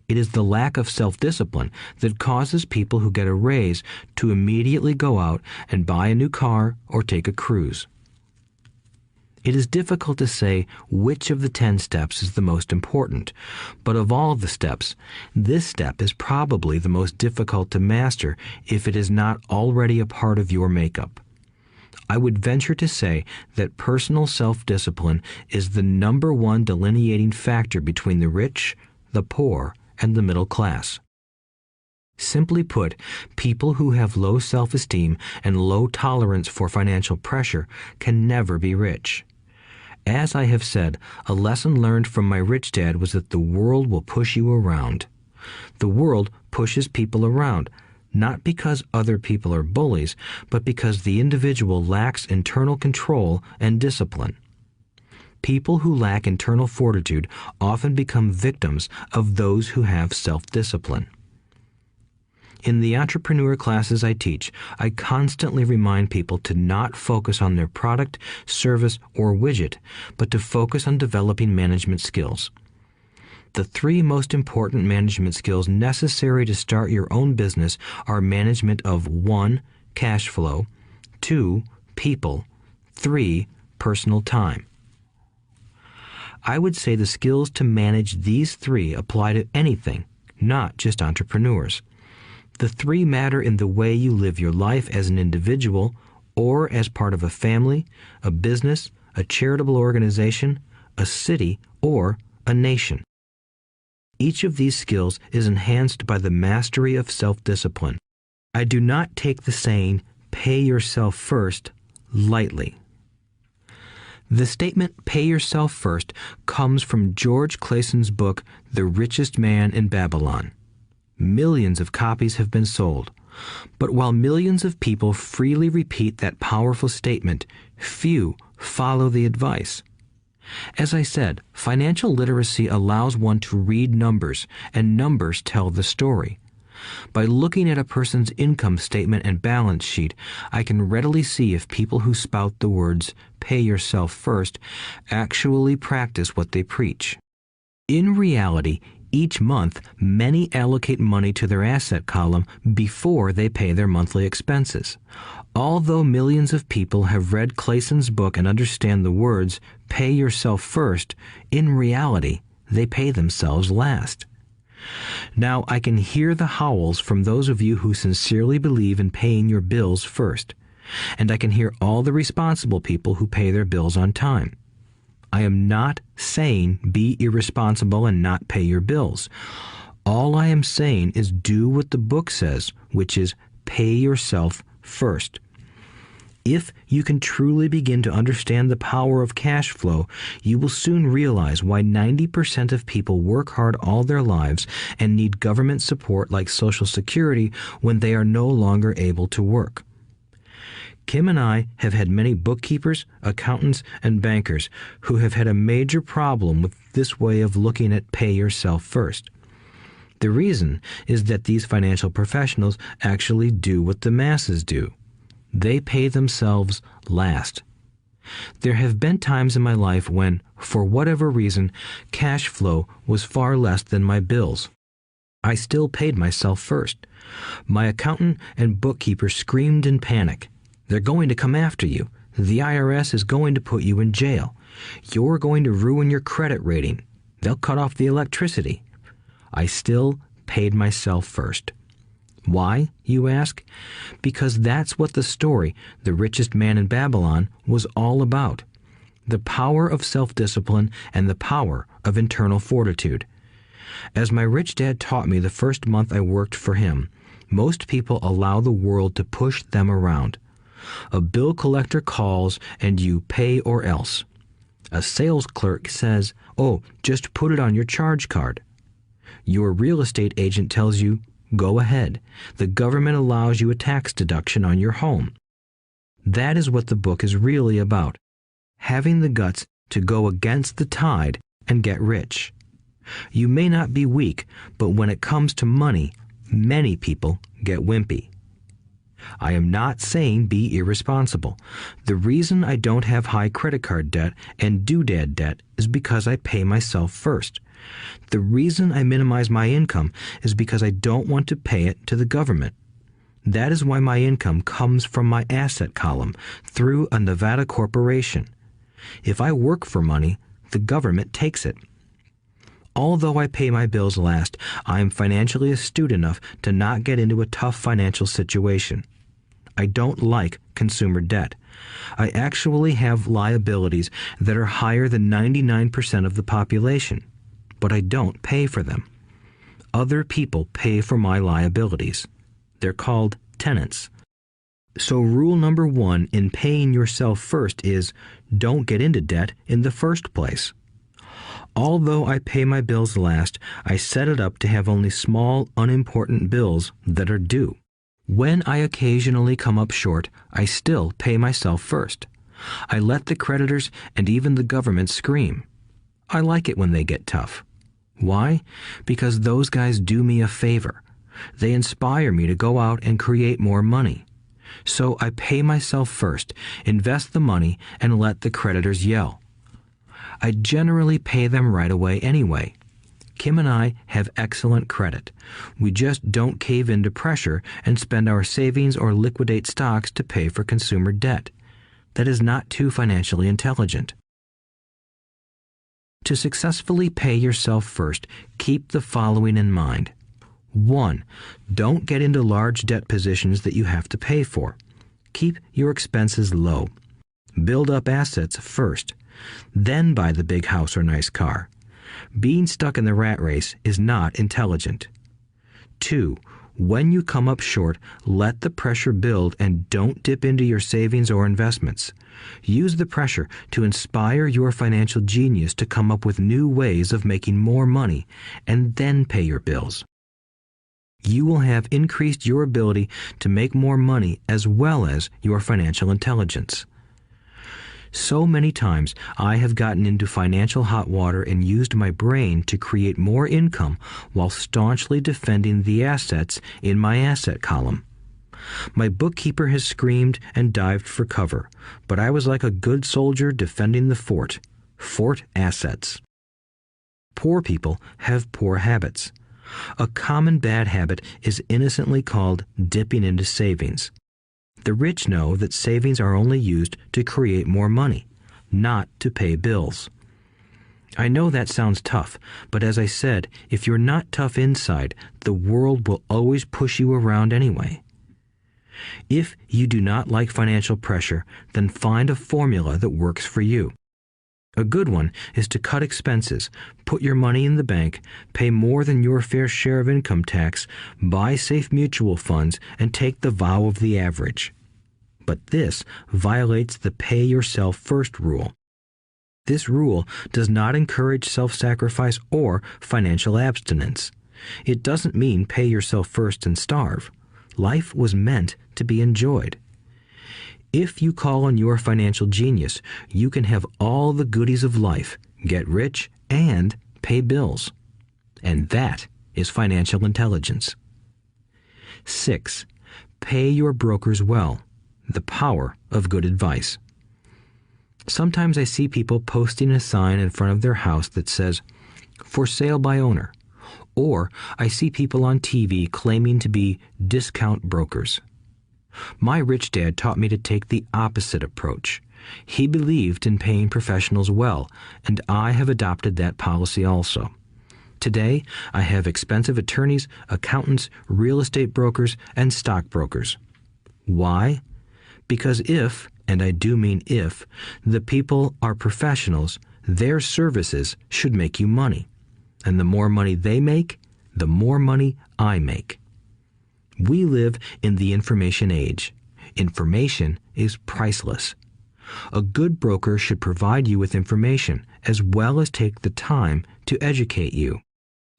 It is the lack of self-discipline that causes people who get a raise to immediately go out and buy a new car or take a cruise. It is difficult to say which of the 10 steps is the most important, but of all the steps, this step is probably the most difficult to master if it is not already a part of your makeup. I would venture to say that personal self-discipline is the number one delineating factor between the rich, the poor, and the middle class. Simply put, people who have low self-esteem and low tolerance for financial pressure can never be rich. As I have said, a lesson learned from my rich dad was that the world will push you around. The world pushes people around, not because other people are bullies, but because the individual lacks internal control and discipline. People who lack internal fortitude often become victims of those who have self-discipline. In the entrepreneur classes I teach, I constantly remind people to not focus on their product, service, or widget, but to focus on developing management skills. The 3 most important management skills necessary to start your own business are management of 1. Cash flow, 2. People, 3. Personal time. I would say the skills to manage these three apply to anything, not just entrepreneurs. The three matter in the way you live your life as an individual or as part of a family, a business, a charitable organization, a city, or a nation. Each of these skills is enhanced by the mastery of self-discipline. I do not take the saying, "pay yourself first," lightly. The statement, "pay yourself first," comes from George Clayson's book, The Richest Man in Babylon. Millions of copies have been sold. But while millions of people freely repeat that powerful statement, few follow the advice. As I said, financial literacy allows one to read numbers, and numbers tell the story. By looking at a person's income statement and balance sheet, I can readily see if people who spout the words, "pay yourself first," actually practice what they preach. In reality, each month, many allocate money to their asset column before they pay their monthly expenses. Although millions of people have read Clayson's book and understand the words, "pay yourself first," in reality, they pay themselves last. Now, I can hear the howls from those of you who sincerely believe in paying your bills first, and I can hear all the responsible people who pay their bills on time. I am not saying be irresponsible and not pay your bills. All I am saying is do what the book says, which is pay yourself first. If you can truly begin to understand the power of cash flow, you will soon realize why 90% of people work hard all their lives and need government support like Social Security when they are no longer able to work. Kim and I have had many bookkeepers, accountants, and bankers who have had a major problem with this way of looking at pay yourself first. The reason is that these financial professionals actually do what the masses do. They pay themselves last. There have been times in my life when, for whatever reason, cash flow was far less than my bills. I still paid myself first. My accountant and bookkeeper screamed in panic. "They're going to come after you. The IRS is going to put you in jail. You're going to ruin your credit rating. They'll cut off the electricity." I still paid myself first. Why, you ask? Because that's what the story, The Richest Man in Babylon, was all about. The power of self-discipline and the power of internal fortitude. As my rich dad taught me the first month I worked for him, most people allow the world to push them around. A bill collector calls and you pay or else. A sales clerk says, "Oh, just put it on your charge card." Your real estate agent tells you, "Go ahead. The government allows you a tax deduction on your home." That is what the book is really about. Having the guts to go against the tide and get rich. You may not be weak, but when it comes to money, many people get wimpy. I am not saying be irresponsible. The reason I don't have high credit card debt and doodad debt is because I pay myself first. The reason I minimize my income is because I don't want to pay it to the government. That is why my income comes from my asset column through a Nevada corporation. If I work for money, the government takes it. Although I pay my bills last, I am financially astute enough to not get into a tough financial situation. I don't like consumer debt. I actually have liabilities that are higher than 99% of the population, but I don't pay for them. Other people pay for my liabilities. They're called tenants. So rule number 1 in paying yourself first is don't get into debt in the first place. Although I pay my bills last, I set it up to have only small, unimportant bills that are due. When I occasionally come up short, I still pay myself first. I let the creditors and even the government scream. I like it when they get tough. Why? Because those guys do me a favor. They inspire me to go out and create more money. So I pay myself first, invest the money, and let the creditors yell. I generally pay them right away anyway. Kim and I have excellent credit. We just don't cave into pressure and spend our savings or liquidate stocks to pay for consumer debt. That is not too financially intelligent. To successfully pay yourself first, keep the following in mind. 1. Don't get into large debt positions that you have to pay for. Keep your expenses low. Build up assets first. Then buy the big house or nice car. Being stuck in the rat race is not intelligent. 2. When you come up short, let the pressure build and don't dip into your savings or investments. Use the pressure to inspire your financial genius to come up with new ways of making more money and then pay your bills. You will have increased your ability to make more money as well as your financial intelligence. So many times I have gotten into financial hot water and used my brain to create more income while staunchly defending the assets in my asset column. My bookkeeper has screamed and dived for cover, but I was like a good soldier defending the fort. Fort assets. Poor people have poor habits. A common bad habit is innocently called dipping into savings. The rich know that savings are only used to create more money, not to pay bills. I know that sounds tough, but as I said, if you're not tough inside, the world will always push you around anyway. If you do not like financial pressure, then find a formula that works for you. A good one is to cut expenses, put your money in the bank, pay more than your fair share of income tax, buy safe mutual funds, and take the vow of the average. But this violates the pay yourself first rule. This rule does not encourage self-sacrifice or financial abstinence. It doesn't mean pay yourself first and starve. Life was meant to be enjoyed. If you call on your financial genius, you can have all the goodies of life, get rich, and pay bills. And that is financial intelligence. 6. Pay your brokers well. The power of good advice. Sometimes I see people posting a sign in front of their house that says, "For sale by owner." Or I see people on TV claiming to be discount brokers. My rich dad taught me to take the opposite approach. He believed in paying professionals well, and I have adopted that policy also. Today, I have expensive attorneys, accountants, real estate brokers, and stockbrokers. Why? Because if, and I do mean if, the people are professionals, their services should make you money. And the more money they make, the more money I make. We live in the information age. Information is priceless. A good broker should provide you with information as well as take the time to educate you.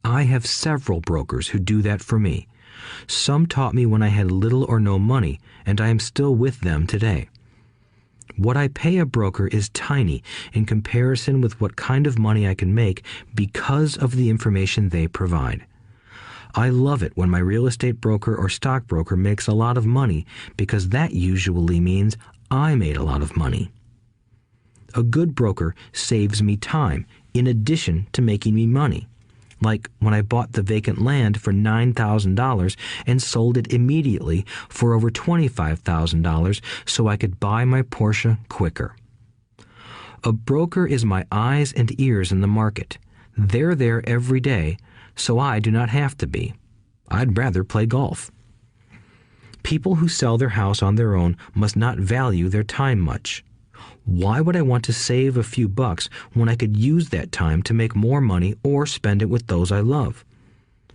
I have several brokers who do that for me. Some taught me when I had little or no money, and I am still with them today. What I pay a broker is tiny in comparison with what kind of money I can make because of the information they provide. I love it when my real estate broker or stockbroker makes a lot of money because that usually means I made a lot of money. A good broker saves me time in addition to making me money. Like when I bought the vacant land for $9,000 and sold it immediately for over $25,000 so I could buy my Porsche quicker. A broker is my eyes and ears in the market. They're there every day, so I do not have to be. I'd rather play golf. People who sell their house on their own must not value their time much. Why would I want to save a few bucks when I could use that time to make more money or spend it with those I love?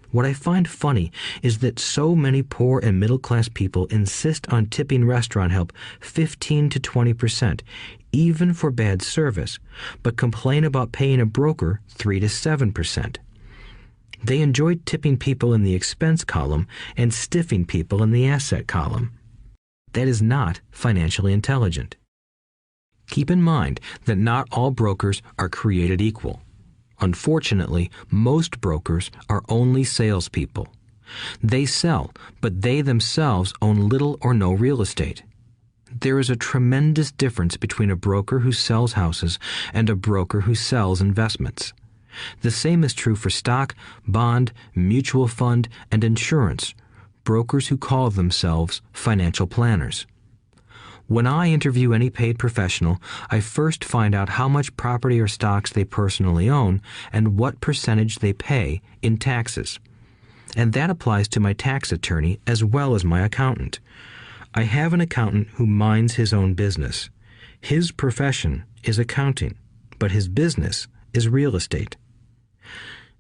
What I find funny is that so many poor and middle-class people insist on tipping restaurant help 15 to 20%, even for bad service, but complain about paying a broker 3 to 7%. They enjoy tipping people in the expense column and stiffing people in the asset column. That is not financially intelligent. Keep in mind that not all brokers are created equal. Unfortunately, most brokers are only salespeople. They sell, but they themselves own little or no real estate. There is a tremendous difference between a broker who sells houses and a broker who sells investments. The same is true for stock, bond, mutual fund, and insurance, brokers who call themselves financial planners. When I interview any paid professional, I first find out how much property or stocks they personally own and what percentage they pay in taxes. And that applies to my tax attorney as well as my accountant. I have an accountant who minds his own business. His profession is accounting, but his business is real estate.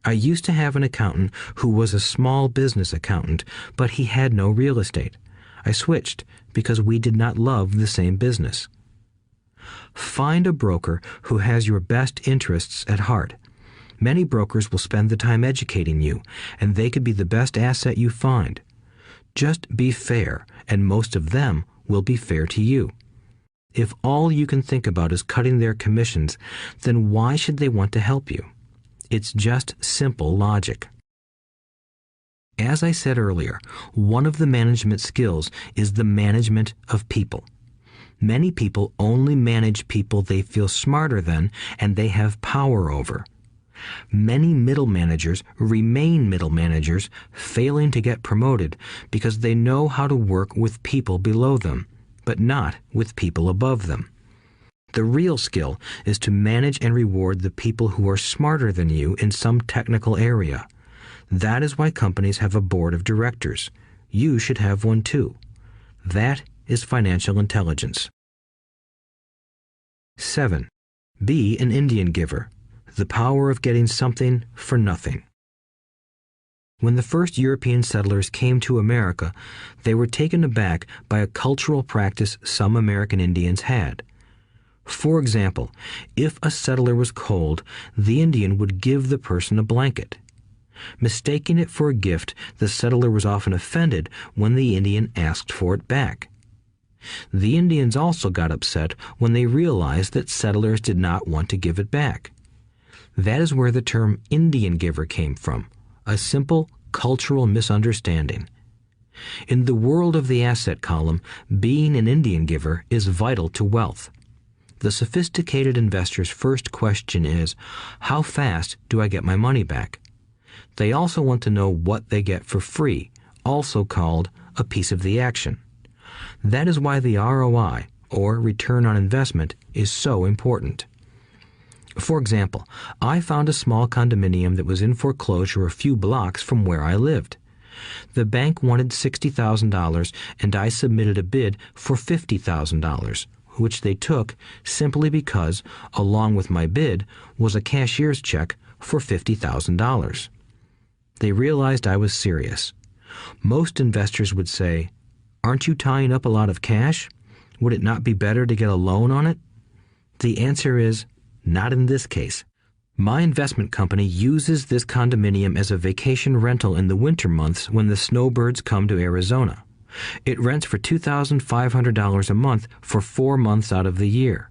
I used to have an accountant who was a small business accountant, but he had no real estate. I switched because we did not love the same business. Find a broker who has your best interests at heart. Many brokers will spend the time educating you, and they could be the best asset you find. Just be fair, and most of them will be fair to you. If all you can think about is cutting their commissions, then why should they want to help you? It's just simple logic. As I said earlier, one of the management skills is the management of people. Many people only manage people they feel smarter than and they have power over. Many middle managers remain middle managers, failing to get promoted because they know how to work with people below them, but not with people above them. The real skill is to manage and reward the people who are smarter than you in some technical area. That is why companies have a board of directors. You should have one too. That is financial intelligence. 7. Be an Indian giver. The power of getting something for nothing. When the first European settlers came to America, they were taken aback by a cultural practice some American Indians had. For example, if a settler was cold, the Indian would give the person a blanket. Mistaking it for a gift, the settler was often offended when the Indian asked for it back. The Indians also got upset when they realized that settlers did not want to give it back. That is where the term Indian giver came from, a simple cultural misunderstanding. In the world of the asset column, being an Indian giver is vital to wealth. The sophisticated investor's first question is, how fast do I get my money back? They also want to know what they get for free, also called a piece of the action. That is why the ROI, or return on investment, is so important. For example, I found a small condominium that was in foreclosure a few blocks from where I lived. The bank wanted $60,000 and I submitted a bid for $50,000, which they took simply because, along with my bid, was a cashier's check for $50,000. They realized I was serious. Most investors would say, "Aren't you tying up a lot of cash? Would it not be better to get a loan on it?" The answer is, not in this case. My investment company uses this condominium as a vacation rental in the winter months when the snowbirds come to Arizona. It rents for $2,500 a month for 4 months out of the year.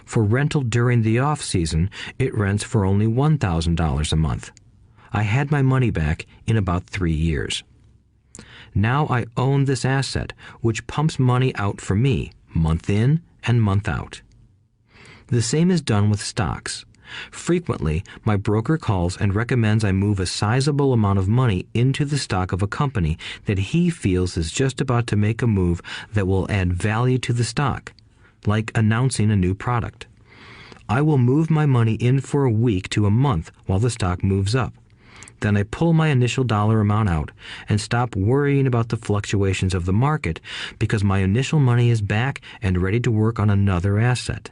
For rental during the off-season, it rents for only $1,000 a month. I had my money back in about 3 years. Now I own this asset, which pumps money out for me, month in and month out. The same is done with stocks. Frequently, my broker calls and recommends I move a sizable amount of money into the stock of a company that he feels is just about to make a move that will add value to the stock, like announcing a new product. I will move my money in for a week to a month while the stock moves up. Then I pull my initial dollar amount out and stop worrying about the fluctuations of the market because my initial money is back and ready to work on another asset.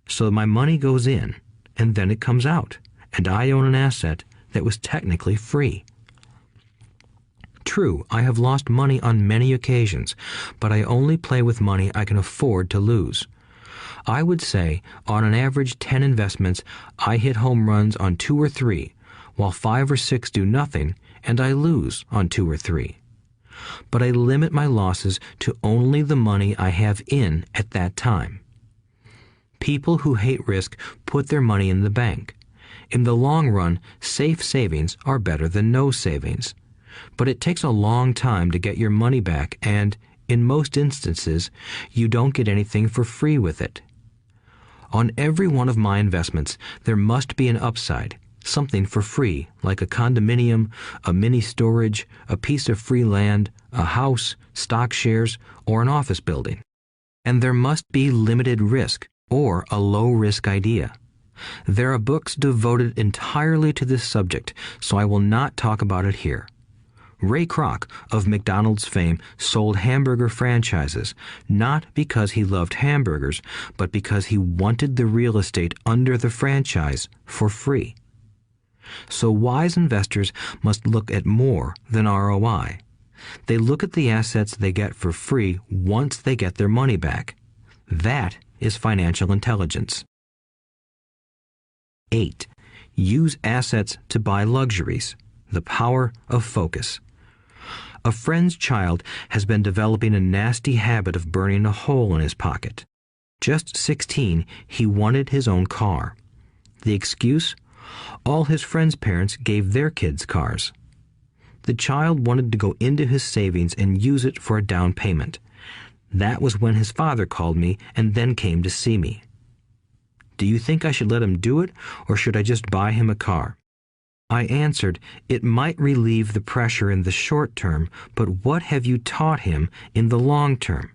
So my money goes in, and then it comes out, and I own an asset that was technically free. True, I have lost money on many occasions, but I only play with money I can afford to lose. I would say, on an average 10 investments, I hit home runs on 2 or 3, while 5 or 6 do nothing, and I lose on 2 or 3. But I limit my losses to only the money I have in at that time. People who hate risk put their money in the bank. In the long run, safe savings are better than no savings. But it takes a long time to get your money back, and, in most instances, you don't get anything for free with it. On every one of my investments, there must be an upside, something for free, like a condominium, a mini storage, a piece of free land, a house, stock shares, or an office building. and there must be limited risk or a low-risk idea. There are books devoted entirely to this subject, so I will not talk about it here. Ray Kroc of McDonald's fame sold hamburger franchises, not because he loved hamburgers, but because he wanted the real estate under the franchise for free. So wise investors must look at more than ROI. They look at the assets they get for free once they get their money back. That is financial intelligence. 8. Use assets to buy luxuries. The power of focus. A friend's child has been developing a nasty habit of burning a hole in his pocket. Just 16, he wanted his own car. The excuse? All his friends' parents gave their kids cars. The child wanted to go into his savings and use it for a down payment. That was when his father called me and then came to see me. Do you think I should let him do it, or should I just buy him a car? I answered, it might relieve the pressure in the short term, but what have you taught him in the long term?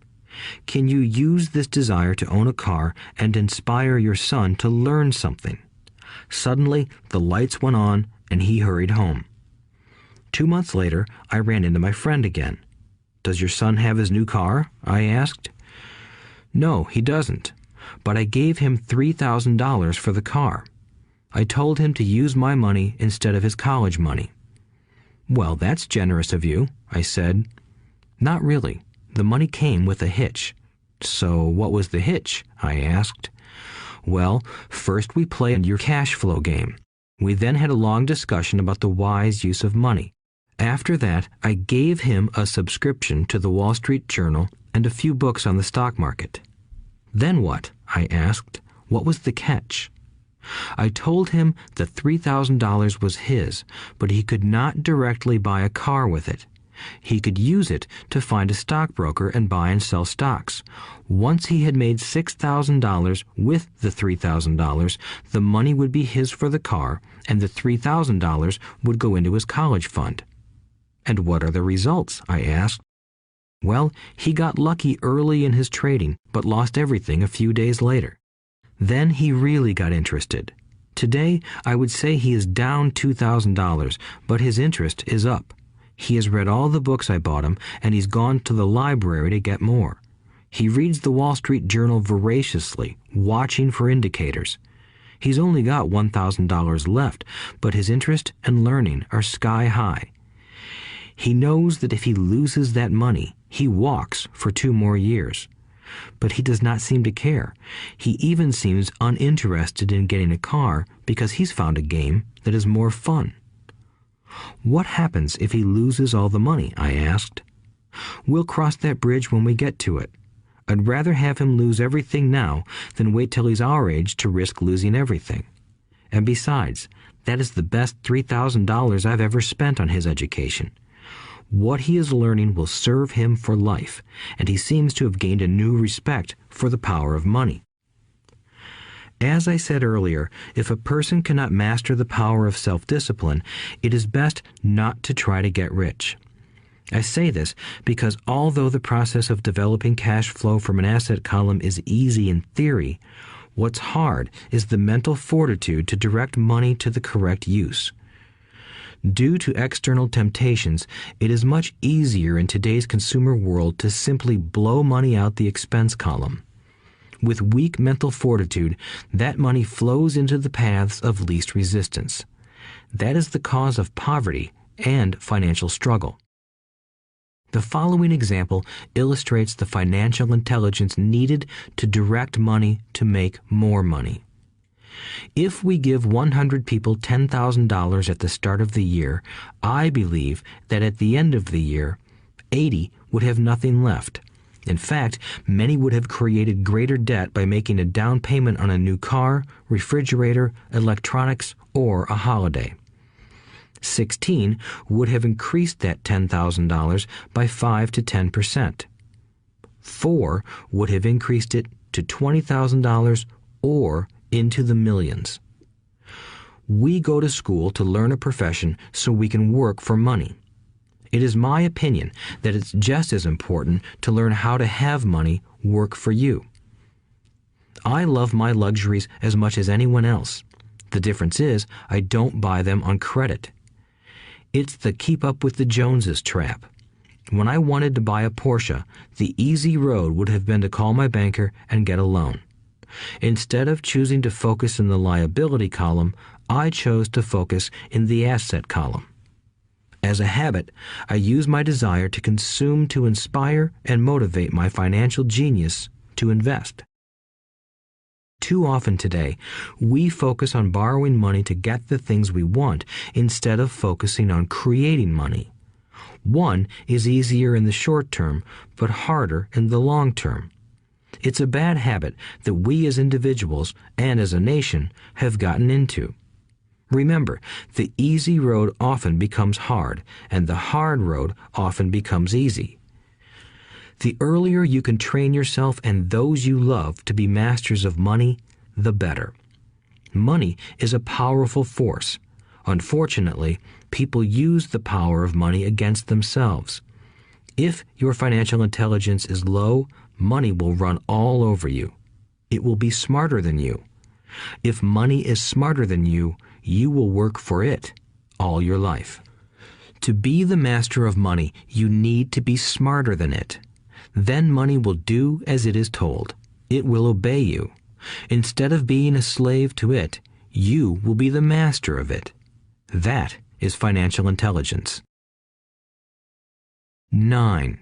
Can you use this desire to own a car and inspire your son to learn something? Suddenly, the lights went on and he hurried home. 2 months later, I ran into my friend again. Does your son have his new car? I asked. No, he doesn't, but I gave him $3,000 for the car. I told him to use my money instead of his college money. Well, that's generous of you, I said. Not really. The money came with a hitch. So what was the hitch? I asked. Well, first we played your cash flow game. We then had a long discussion about the wise use of money. After that, I gave him a subscription to the Wall Street Journal and a few books on the stock market. Then what? I asked. What was the catch? I told him that $3,000 was his, but he could not directly buy a car with it. He could use it to find a stockbroker and buy and sell stocks. Once he had made $6,000 with the $3,000, the money would be his for the car, and the $3,000 would go into his college fund. And what are the results? I asked. Well, he got lucky early in his trading, but lost everything a few days later. Then he really got interested. Today, I would say he is down $2,000, but his interest is up. He has read all the books I bought him, and he's gone to the library to get more. He reads the Wall Street Journal voraciously, watching for indicators. He's only got $1,000 left, but his interest and learning are sky high. He knows that if he loses that money, he walks for 2 more years. But he does not seem to care. He even seems uninterested in getting a car because he's found a game that is more fun. What happens if he loses all the money? I asked. We'll cross that bridge when we get to it. I'd rather have him lose everything now than wait till he's our age to risk losing everything. And besides, that is the best $3,000 I've ever spent on his education. What he is learning will serve him for life, and he seems to have gained a new respect for the power of money. As I said earlier, if a person cannot master the power of self-discipline, it is best not to try to get rich. I say this because although the process of developing cash flow from an asset column is easy in theory, what's hard is the mental fortitude to direct money to the correct use. Due to external temptations, it is much easier in today's consumer world to simply blow money out the expense column. With weak mental fortitude, that money flows into the paths of least resistance. That is the cause of poverty and financial struggle. The following example illustrates the financial intelligence needed to direct money to make more money. If we give 100 people $10,000 at the start of the year, I believe that at the end of the year, 80 would have nothing left. In fact, many would have created greater debt by making a down payment on a new car, refrigerator, electronics, or a holiday. 16 would have increased that $10,000 by 5 to 10%. 4 would have increased it to $20,000 or into the millions. We go to school to learn a profession so we can work for money. It is my opinion that it's just as important to learn how to have money work for you. I love my luxuries as much as anyone else. The difference is I don't buy them on credit. It's the keep up with the Joneses trap. When I wanted to buy a Porsche, the easy road would have been to call my banker and get a loan. Instead of choosing to focus in the liability column, I chose to focus in the asset column. As a habit, I use my desire to consume to inspire and motivate my financial genius to invest. Too often today, we focus on borrowing money to get the things we want instead of focusing on creating money. One is easier in the short term, but harder in the long term. It's a bad habit that we as individuals and as a nation have gotten into. Remember, the easy road often becomes hard, and the hard road often becomes easy. The earlier you can train yourself and those you love to be masters of money, the better. Money is a powerful force. Unfortunately, people use the power of money against themselves. If your financial intelligence is low, money will run all over you. It will be smarter than you. If money is smarter than you, you will work for it all your life. To be the master of money, you need to be smarter than it. Then money will do as it is told. It will obey you. Instead of being a slave to it, you will be the master of it. That is financial intelligence. 9.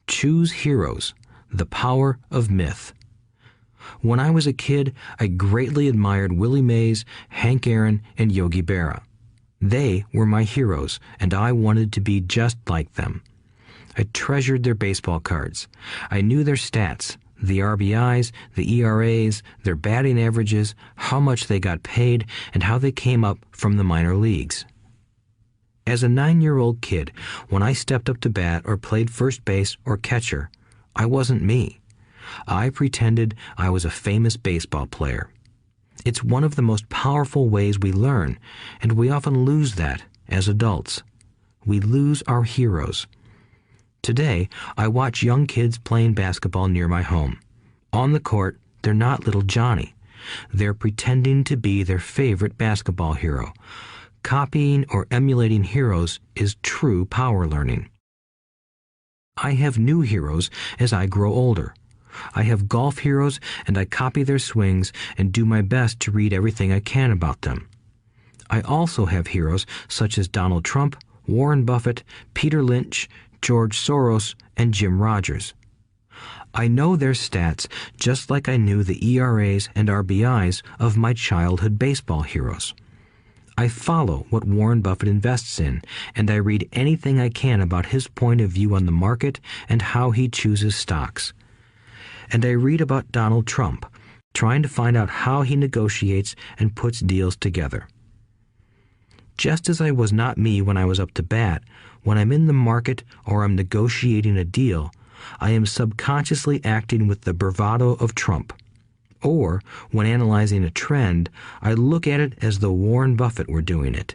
Choose heroes. The power of myth. When I was a kid, I greatly admired Willie Mays, Hank Aaron, and Yogi Berra. They were my heroes, and I wanted to be just like them. I treasured their baseball cards. I knew their stats, the RBIs, the ERAs, their batting averages, how much they got paid, and how they came up from the minor leagues. As a 9-year-old kid, when I stepped up to bat or played first base or catcher, I wasn't me. I pretended I was a famous baseball player. It's one of the most powerful ways we learn, and we often lose that as adults. We lose our heroes. Today, I watch young kids playing basketball near my home. On the court, they're not little Johnny. They're pretending to be their favorite basketball hero. Copying or emulating heroes is true power learning. I have new heroes as I grow older. I have golf heroes, and I copy their swings and do my best to read everything I can about them. I also have heroes such as Donald Trump, Warren Buffett, Peter Lynch, George Soros, and Jim Rogers. I know their stats just like I knew the ERAs and RBIs of my childhood baseball heroes. I follow what Warren Buffett invests in, and I read anything I can about his point of view on the market and how he chooses stocks. And I read about Donald Trump, trying to find out how he negotiates and puts deals together. Just as I was not me when I was up to bat, when I'm in the market or I'm negotiating a deal, I am subconsciously acting with the bravado of Trump. Or, when analyzing a trend, I look at it as though Warren Buffett were doing it.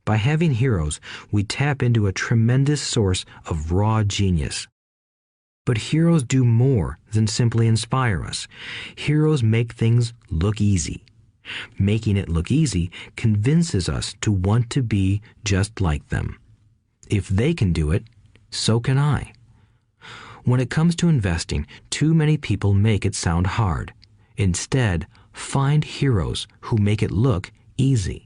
By having heroes, we tap into a tremendous source of raw genius. But heroes do more than simply inspire us. Heroes make things look easy. Making it look easy convinces us to want to be just like them. If they can do it, so can I. When it comes to investing, too many people make it sound hard. Instead, find heroes who make it look easy.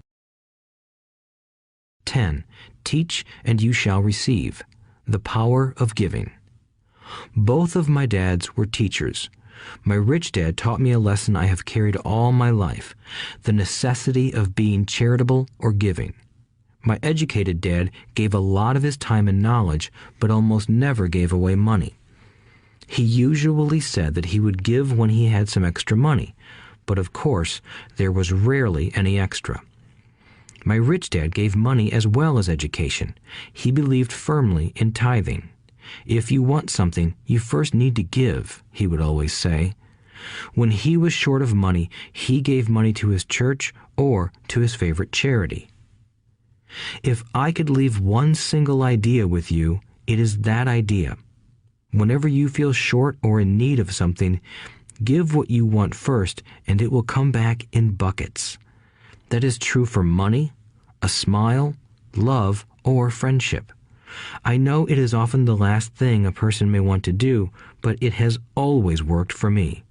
10. Teach and you shall receive. The power of giving. Both of my dads were teachers. My rich dad taught me a lesson I have carried all my life, the necessity of being charitable or giving. My educated dad gave a lot of his time and knowledge, but almost never gave away money. He usually said that he would give when he had some extra money, but of course, there was rarely any extra. My rich dad gave money as well as education. He believed firmly in tithing. If you want something, you first need to give, he would always say. When he was short of money, he gave money to his church or to his favorite charity. If I could leave one single idea with you, it is that idea. Whenever you feel short or in need of something, give what you want first, and it will come back in buckets. That is true for money, a smile, love, or friendship. I know it is often the last thing a person may want to do, but it has always worked for me.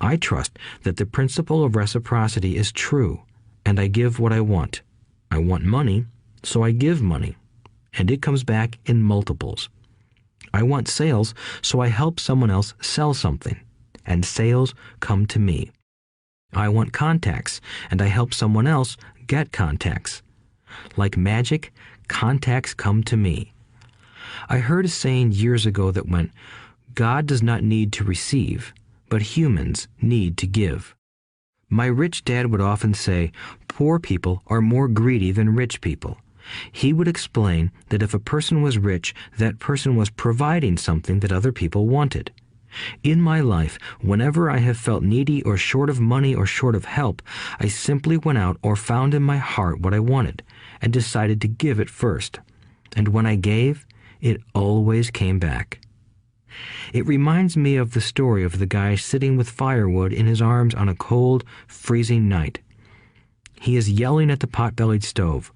I trust that the principle of reciprocity is true, and I give what I want. I want money, so I give money, and it comes back in multiples. I want sales, so I help someone else sell something, and sales come to me. I want contacts, and I help someone else get contacts. Like magic, contacts come to me. I heard a saying years ago that went, God does not need to receive, but humans need to give. My rich dad would often say, poor people are more greedy than rich people. He would explain that if a person was rich, that person was providing something that other people wanted. In my life, whenever I have felt needy or short of money or short of help, I simply went out or found in my heart what I wanted and decided to give it first. And when I gave, it always came back. It reminds me of the story of the guy sitting with firewood in his arms on a cold, freezing night. He is yelling at the pot-bellied stove,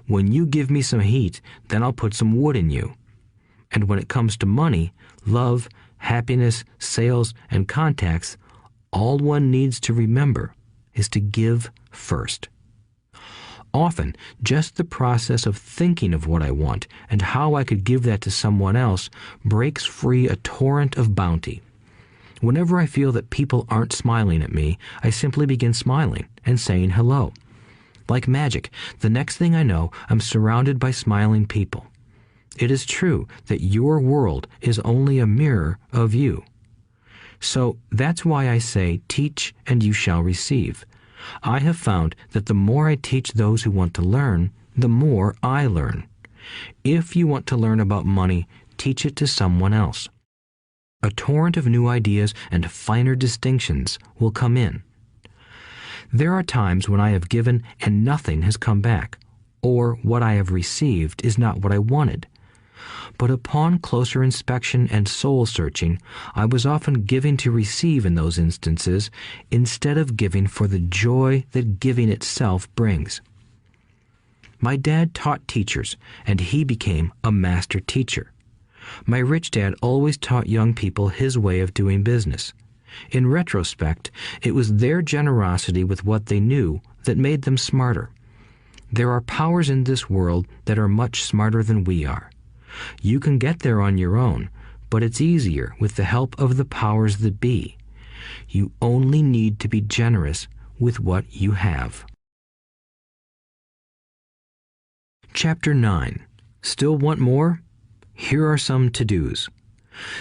"When you give me some heat, then I'll put some wood in you." And when it comes to money, love, happiness, sales, and contacts, all one needs to remember is to give first. Often, just the process of thinking of what I want and how I could give that to someone else breaks free a torrent of bounty. Whenever I feel that people aren't smiling at me, I simply begin smiling and saying hello. Like magic, the next thing I know, I'm surrounded by smiling people. It is true that your world is only a mirror of you. So that's why I say, teach and you shall receive. I have found that the more I teach those who want to learn, the more I learn. If you want to learn about money, teach it to someone else. A torrent of new ideas and finer distinctions will come in. There are times when I have given and nothing has come back, or what I have received is not what I wanted. But upon closer inspection and soul-searching, I was often giving to receive in those instances, instead of giving for the joy that giving itself brings. My dad taught teachers, and he became a master teacher. My rich dad always taught young people his way of doing business. In retrospect, it was their generosity with what they knew that made them smarter. There are powers in this world that are much smarter than we are. You can get there on your own, but it's easier with the help of the powers that be. You only need to be generous with what you have. Chapter 9. Still want more? Here are some to-dos.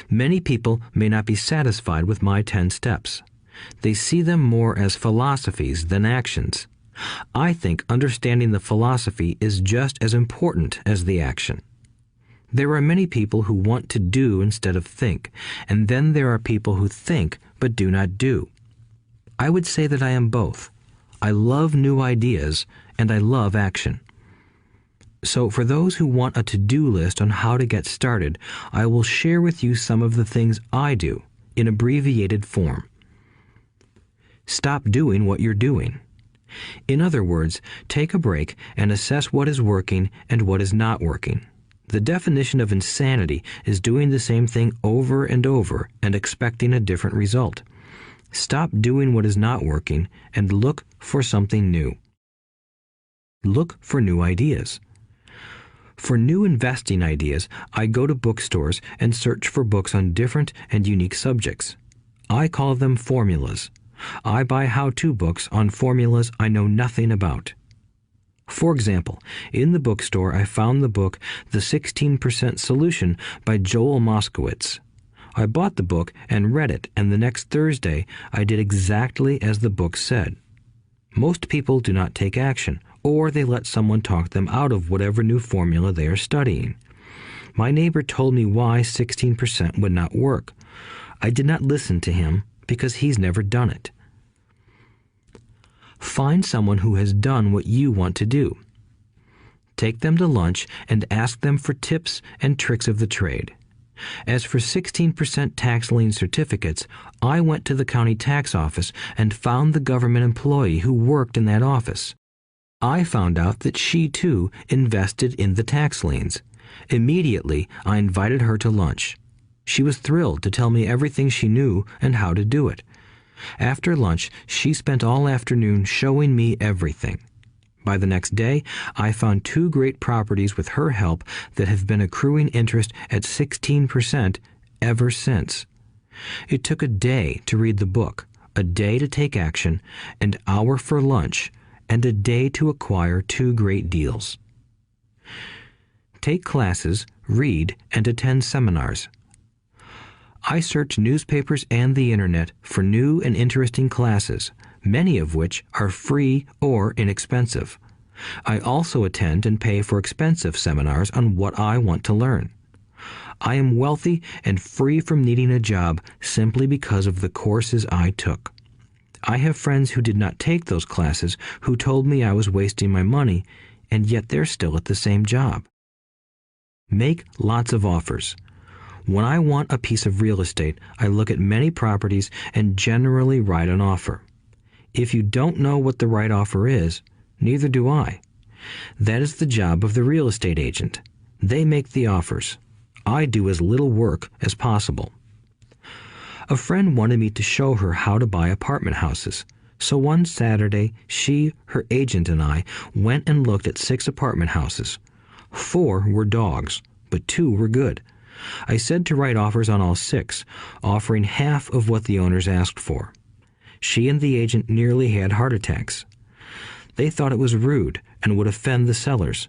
Many people may not be satisfied with my 10 steps. They see them more as philosophies than actions. I think understanding the philosophy is just as important as the action. There are many people who want to do instead of think, and then there are people who think but do not do. I would say that I am both. I love new ideas, and I love action. So for those who want a to-do list on how to get started, I will share with you some of the things I do in abbreviated form. Stop doing what you're doing. In other words, take a break and assess what is working and what is not working. The definition of insanity is doing the same thing over and over and expecting a different result. Stop doing what is not working and look for something new. Look for new ideas. For new investing ideas, I go to bookstores and search for books on different and unique subjects. I call them formulas. I buy how-to books on formulas I know nothing about. For example, in the bookstore I found the book The 16% Solution by Joel Moskowitz. I bought the book and read it, and the next Thursday I did exactly as the book said. Most people do not take action, or they let someone talk them out of whatever new formula they are studying. My neighbor told me why 16% would not work. I did not listen to him because he's never done it. Find someone who has done what you want to do. take them to lunch, and ask them for tips and tricks of the trade. As for 16% tax lien certificates, I went to the county tax office and found the government employee who worked in that office. I found out that she, too, invested in the tax liens. Immediately, I invited her to lunch. She was thrilled to tell me everything she knew and how to do it. After lunch, she spent all afternoon showing me everything. By the next day, I found 2 great properties with her help that have been accruing interest at 16% ever since. It took a day to read the book, a day to take action, an hour for lunch, and a day to acquire 2 great deals. Take classes, read, and attend seminars. I search newspapers and the internet for new and interesting classes, many of which are free or inexpensive. I also attend and pay for expensive seminars on what I want to learn. I am wealthy and free from needing a job simply because of the courses I took. I have friends who did not take those classes who told me I was wasting my money, and yet they're still at the same job. Make lots of offers. When I want a piece of real estate, I look at many properties and generally write an offer. If you don't know what the right offer is, neither do I. That is the job of the real estate agent. They make the offers. I do as little work as possible. A friend wanted me to show her how to buy apartment houses. So one Saturday, she, her agent, and I went and looked at 6 apartment houses. 4 were dogs, but 2 were good. I said to write offers on all 6, offering half of what the owners asked for. She and the agent nearly had heart attacks. They thought it was rude and would offend the sellers,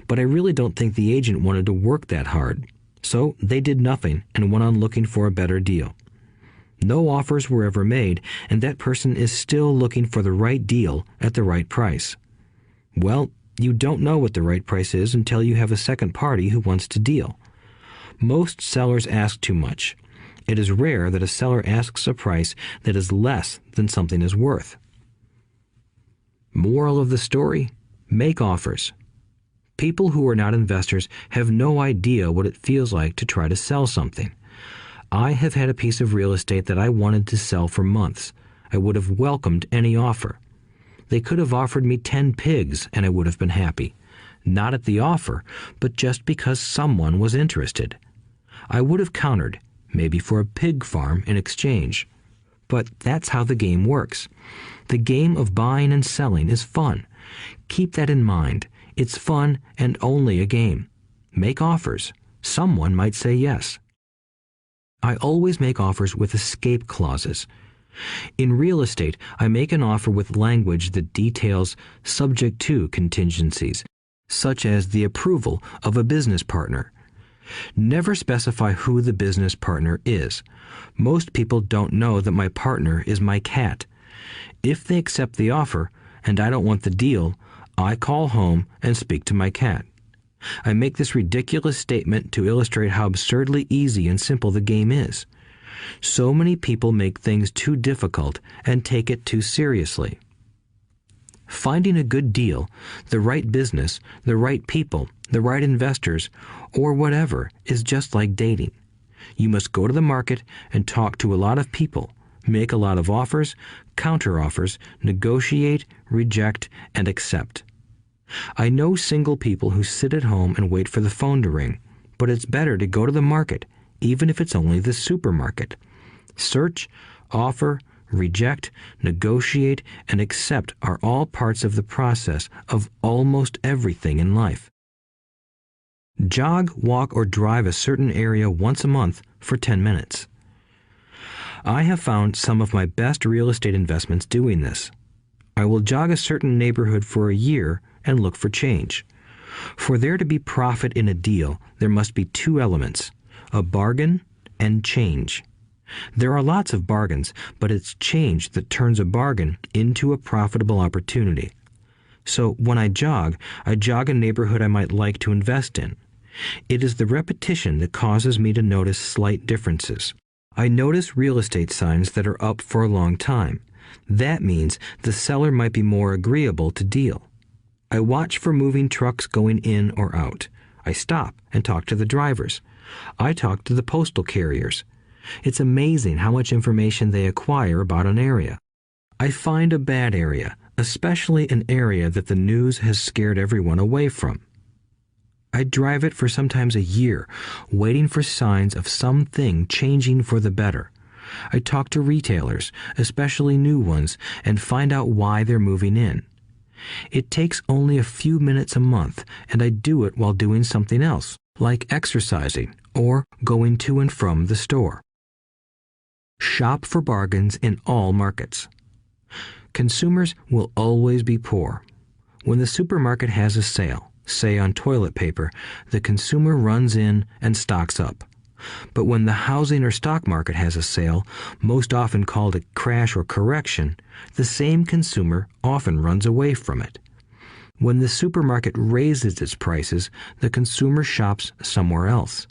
but I really don't think the agent wanted to work that hard. So they did nothing and went on looking for a better deal. No offers were ever made, and that person is still looking for the right deal at the right price. Well, you don't know what the right price is until you have a second party who wants to deal. Most sellers ask too much. It is rare that a seller asks a price that is less than something is worth. Moral of the story: make offers. People who are not investors have no idea what it feels like to try to sell something. I have had a piece of real estate that I wanted to sell for months. I would have welcomed any offer. They could have offered me 10 pigs and I would have been happy. Not at the offer, but just because someone was interested. I would have countered, maybe for a pig farm in exchange. But that's how the game works. The game of buying and selling is fun. Keep that in mind. It's fun and only a game. Make offers. Someone might say yes. I always make offers with escape clauses. In real estate, I make an offer with language that details subject to contingencies, such as the approval of a business partner. Never specify who the business partner is. Most people don't know that my partner is my cat. If they accept the offer and I don't want the deal, I call home and speak to my cat. I make this ridiculous statement to illustrate how absurdly easy and simple the game is. So many people make things too difficult and take it too seriously. Finding a good deal, the right business, the right people, the right investors, or whatever is just like dating. You must go to the market and talk to a lot of people, make a lot of offers, counter-offers, negotiate, reject, and accept. I know single people who sit at home and wait for the phone to ring, but it's better to go to the market, even if it's only the supermarket. Search, offer, reject, negotiate, and accept are all parts of the process of almost everything in life. Jog, walk, or drive a certain area once a month for 10 minutes. I have found some of my best real estate investments doing this. I will jog a certain neighborhood for a year and look for change. For there to be profit in a deal, there must be 2 elements, a bargain and change. There are lots of bargains, but it's change that turns a bargain into a profitable opportunity. So when I jog a neighborhood I might like to invest in. It is the repetition that causes me to notice slight differences. I notice real estate signs that are up for a long time. That means the seller might be more agreeable to deal. I watch for moving trucks going in or out. I stop and talk to the drivers. I talk to the postal carriers. It's amazing how much information they acquire about an area. I find a bad area, especially an area that the news has scared everyone away from. I drive it for sometimes a year, waiting for signs of something changing for the better. I talk to retailers, especially new ones, and find out why they're moving in. It takes only a few minutes a month, and I do it while doing something else, like exercising or going to and from the store. Shop for bargains in all markets. Consumers will always be poor. When the supermarket has a sale, say on toilet paper, the consumer runs in and stocks up. But when the housing or stock market has a sale, most often called a crash or correction, the same consumer often runs away from it. When the supermarket raises its prices, the consumer shops somewhere else.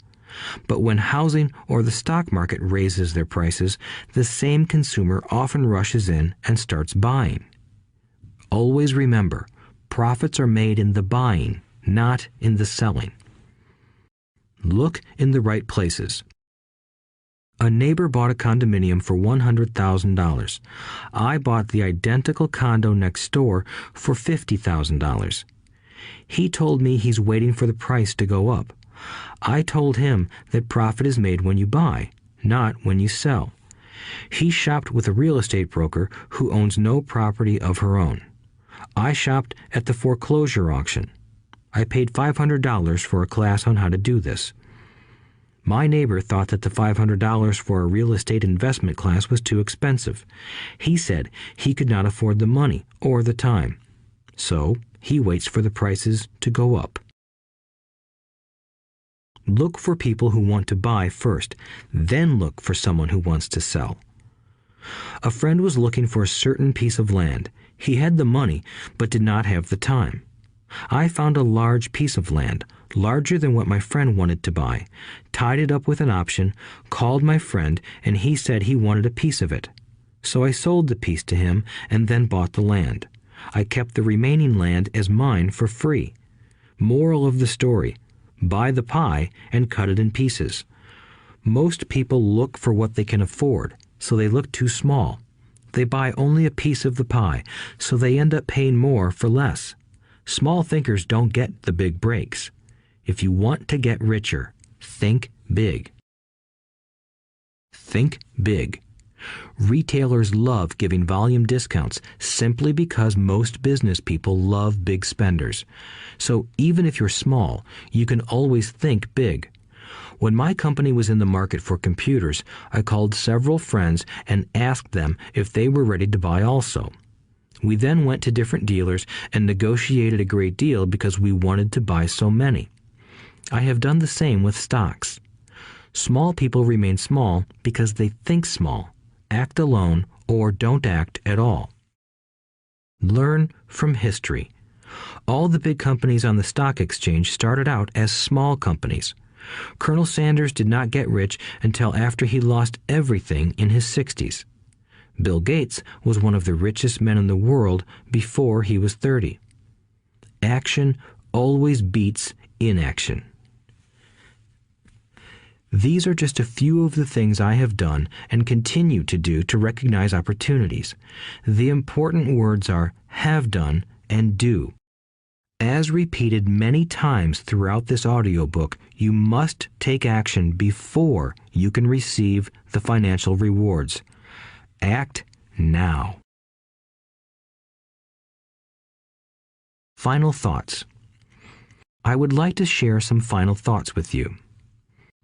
But when housing or the stock market raises their prices, the same consumer often rushes in and starts buying. Always remember, profits are made in the buying, not in the selling. Look in the right places. A neighbor bought a condominium for $100,000. I bought the identical condo next door for $50,000. He told me he's waiting for the price to go up. I told him that profit is made when you buy, not when you sell. He shopped with a real estate broker who owns no property of her own. I shopped at the foreclosure auction. I paid $500 for a class on how to do this. My neighbor thought that the $500 for a real estate investment class was too expensive. He said he could not afford the money or the time. So he waits for the prices to go up. Look for people who want to buy first, then look for someone who wants to sell. A friend was looking for a certain piece of land. He had the money, but did not have the time. I found a large piece of land, larger than what my friend wanted to buy, tied it up with an option, called my friend, and he said he wanted a piece of it. So I sold the piece to him and then bought the land. I kept the remaining land as mine for free. Moral of the story: buy the pie and cut it in pieces. Most people look for what they can afford, so they look too small. They buy only a piece of the pie, so they end up paying more for less. Small thinkers don't get the big breaks. If you want to get richer, think big. Think big. Retailers love giving volume discounts simply because most business people love big spenders. So even if you're small, you can always think big. When my company was in the market for computers, I called several friends and asked them if they were ready to buy also. We then went to different dealers and negotiated a great deal because we wanted to buy so many. I have done the same with stocks. Small people remain small because they think small, act alone, or don't act at all. Learn from history. All the big companies on the stock exchange started out as small companies. Colonel Sanders did not get rich until after he lost everything in his 60s. Bill Gates was one of the richest men in the world before he was 30. Action always beats inaction. These are just a few of the things I have done and continue to do to recognize opportunities. The important words are have done and do. As repeated many times throughout this audiobook, you must take action before you can receive the financial rewards. Act now. Final thoughts. I would like to share some final thoughts with you.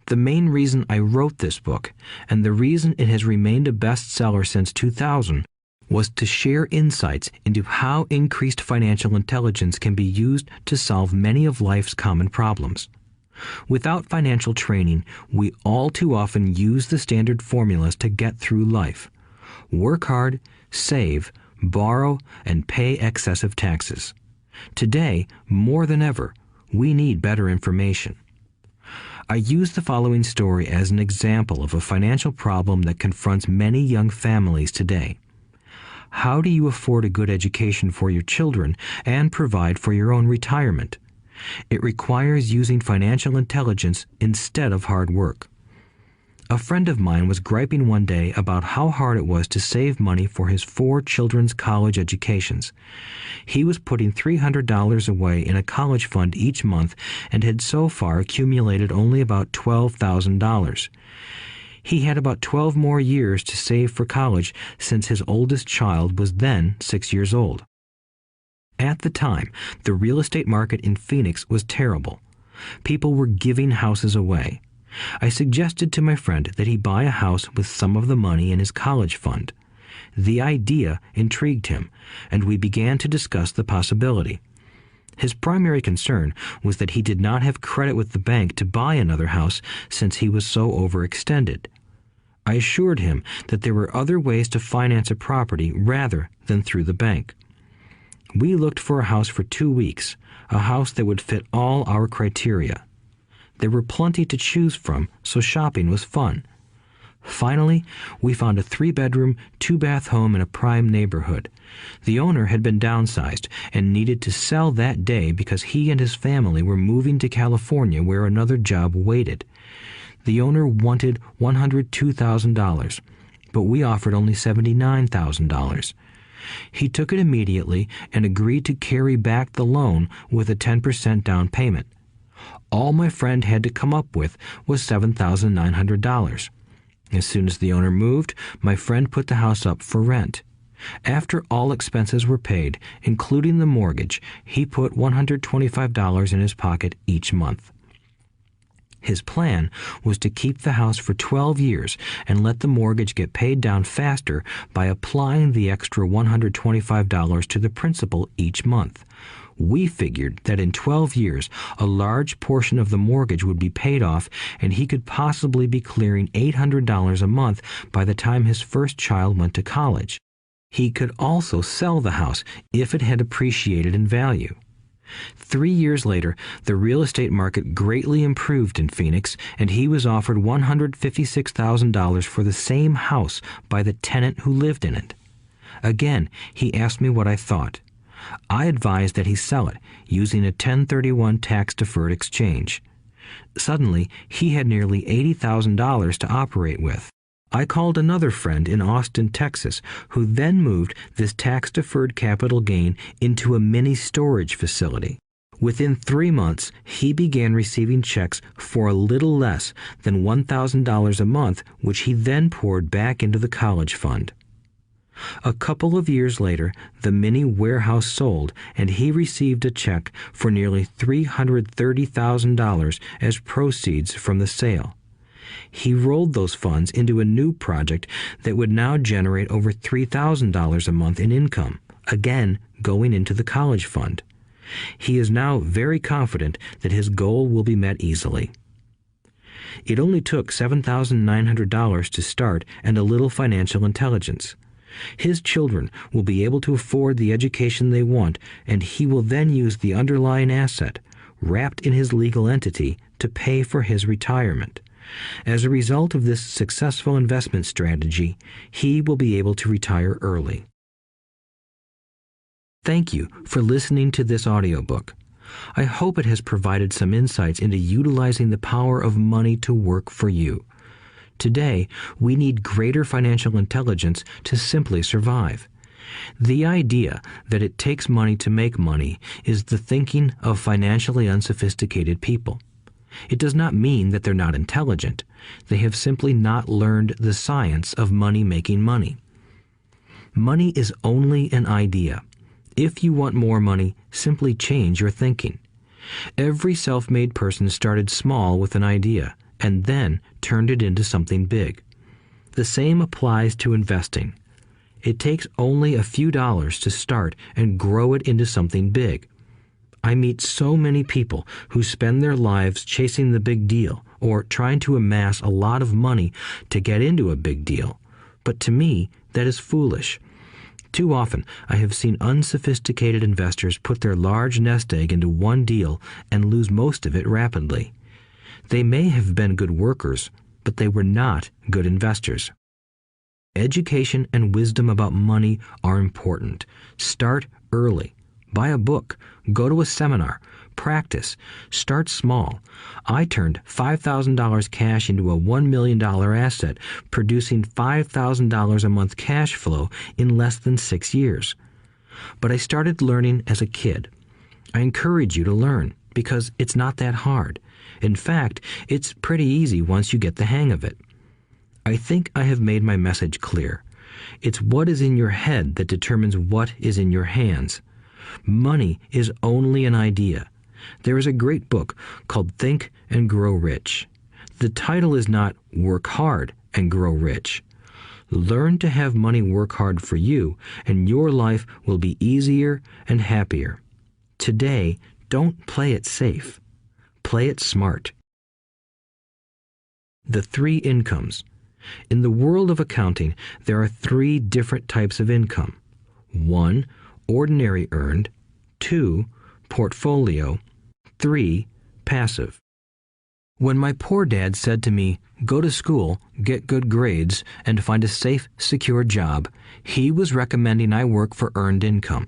The main reason I wrote this book, and the reason it has remained a bestseller since 2000, was to share insights into how increased financial intelligence can be used to solve many of life's common problems. Without financial training, we all too often use the standard formulas to get through life. Work hard, save, borrow, and pay excessive taxes. Today, more than ever, we need better information. I use the following story as an example of a financial problem that confronts many young families today. How do you afford a good education for your children and provide for your own retirement? It requires using financial intelligence instead of hard work. A friend of mine was griping one day about how hard it was to save money for his 4 children's college educations. He was putting $300 away in a college fund each month and had so far accumulated only about $12,000. He had about 12 more years to save for college since his oldest child was then 6 years old. At the time, the real estate market in Phoenix was terrible. People were giving houses away. I suggested to my friend that he buy a house with some of the money in his college fund. The idea intrigued him, and we began to discuss the possibility. His primary concern was that he did not have credit with the bank to buy another house since he was so overextended. I assured him that there were other ways to finance a property rather than through the bank. We looked for a house for 2 weeks, a house that would fit all our criteria. There were plenty to choose from, so shopping was fun. Finally, we found a 3-bedroom, 2-bath home in a prime neighborhood. The owner had been downsized and needed to sell that day because he and his family were moving to California where another job waited. The owner wanted $102,000, but we offered only $79,000. He took it immediately and agreed to carry back the loan with a 10% down payment. All my friend had to come up with was $7,900. As soon as the owner moved, my friend put the house up for rent. After all expenses were paid, including the mortgage, he put $125 in his pocket each month. His plan was to keep the house for 12 years and let the mortgage get paid down faster by applying the extra $125 to the principal each month. We figured that in 12 years, a large portion of the mortgage would be paid off and he could possibly be clearing $800 a month by the time his first child went to college. He could also sell the house if it had appreciated in value. 3 years later, the real estate market greatly improved in Phoenix, and he was offered $156,000 for the same house by the tenant who lived in it. Again, he asked me what I thought. I advised that he sell it, using a 1031 tax-deferred exchange. Suddenly, he had nearly $80,000 to operate with. I called another friend in Austin, Texas, who then moved this tax-deferred capital gain into a mini storage facility. Within 3 months, he began receiving checks for a little less than $1,000 a month, which he then poured back into the college fund. A couple of years later, the mini warehouse sold, and he received a check for nearly $330,000 as proceeds from the sale. He rolled those funds into a new project that would now generate over $3,000 a month in income, again going into the college fund. He is now very confident that his goal will be met easily. It only took $7,900 to start and a little financial intelligence. His children will be able to afford the education they want, and he will then use the underlying asset, wrapped in his legal entity, to pay for his retirement. As a result of this successful investment strategy, he will be able to retire early. Thank you for listening to this audiobook. I hope it has provided some insights into utilizing the power of money to work for you. Today, we need greater financial intelligence to simply survive. The idea that it takes money to make money is the thinking of financially unsophisticated people. It does not mean that they're not intelligent. They have simply not learned the science of making money. Money is only an idea. If you want more money, simply change your thinking. Every self-made person started small with an idea and then turned it into something big. The same applies to investing. It takes only a few dollars to start and grow it into something big. I meet so many people who spend their lives chasing the big deal or trying to amass a lot of money to get into a big deal. But to me, that is foolish. Too often, I have seen unsophisticated investors put their large nest egg into one deal and lose most of it rapidly. They may have been good workers, but they were not good investors. Education and wisdom about money are important. Start early. Buy a book. Go to a seminar. Practice. Start small. I turned $5,000 cash into a $1 million asset, producing $5,000 a month cash flow in less than 6 years. But I started learning as a kid. I encourage you to learn because it's not that hard. In fact, it's pretty easy once you get the hang of it. I think I have made my message clear. It's what is in your head that determines what is in your hands. Money is only an idea. There is a great book called Think and Grow Rich. The title is not Work Hard and Grow Rich. Learn to have money work hard for you, and your life will be easier and happier. Today, don't play it safe. Play it smart. The 3 incomes. In the world of accounting, there are 3 different types of income. 1, ordinary earned. 2, portfolio. 3, passive. When my poor dad said to me, "Go to school, get good grades, and find a safe, secure job," he was recommending I work for earned income.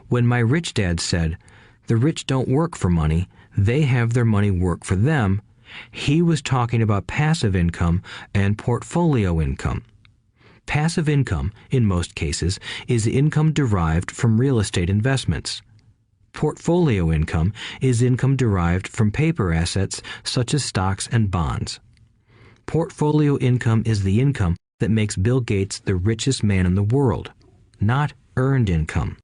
When my rich dad said, "The rich don't work for money, they have their money work for them," he was talking about passive income and portfolio income. Passive income, in most cases, is income derived from real estate investments. Portfolio income is income derived from paper assets such as stocks and bonds. Portfolio income is the income that makes Bill Gates the richest man in the world, not earned income.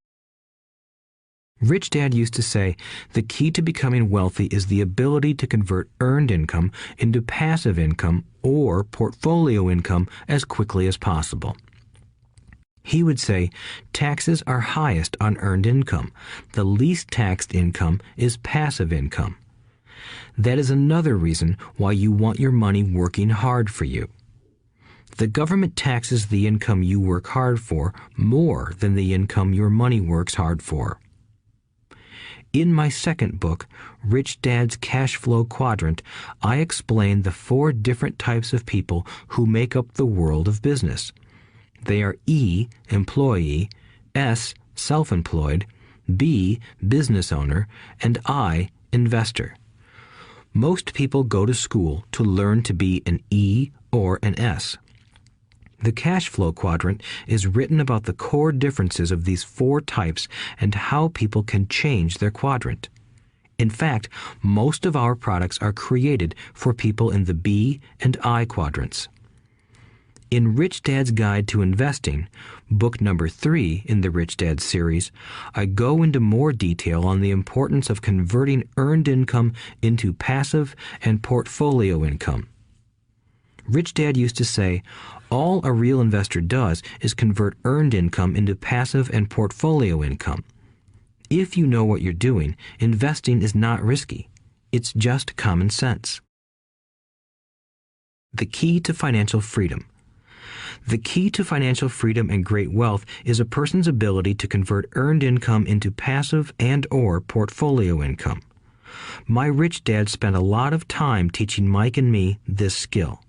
Rich Dad used to say, the key to becoming wealthy is the ability to convert earned income into passive income or portfolio income as quickly as possible. He would say, taxes are highest on earned income. The least taxed income is passive income. That is another reason why you want your money working hard for you. The government taxes the income you work hard for more than the income your money works hard for. In my second book, Rich Dad's Cash Flow Quadrant, I explain the 4 different types of people who make up the world of business. They are E, employee, S, self-employed, B, business owner, and I, investor. Most people go to school to learn to be an E or an S. The cash flow quadrant is written about the core differences of these 4 types and how people can change their quadrant. In fact, most of our products are created for people in the B and I quadrants. In Rich Dad's Guide to Investing, book number 3 in the Rich Dad series, I go into more detail on the importance of converting earned income into passive and portfolio income. Rich Dad used to say, all a real investor does is convert earned income into passive and portfolio income. If you know what you're doing, investing is not risky. It's just common sense. The key to financial freedom. The key to financial freedom and great wealth is a person's ability to convert earned income into passive and/or portfolio income. My rich dad spent a lot of time teaching Mike and me this skill.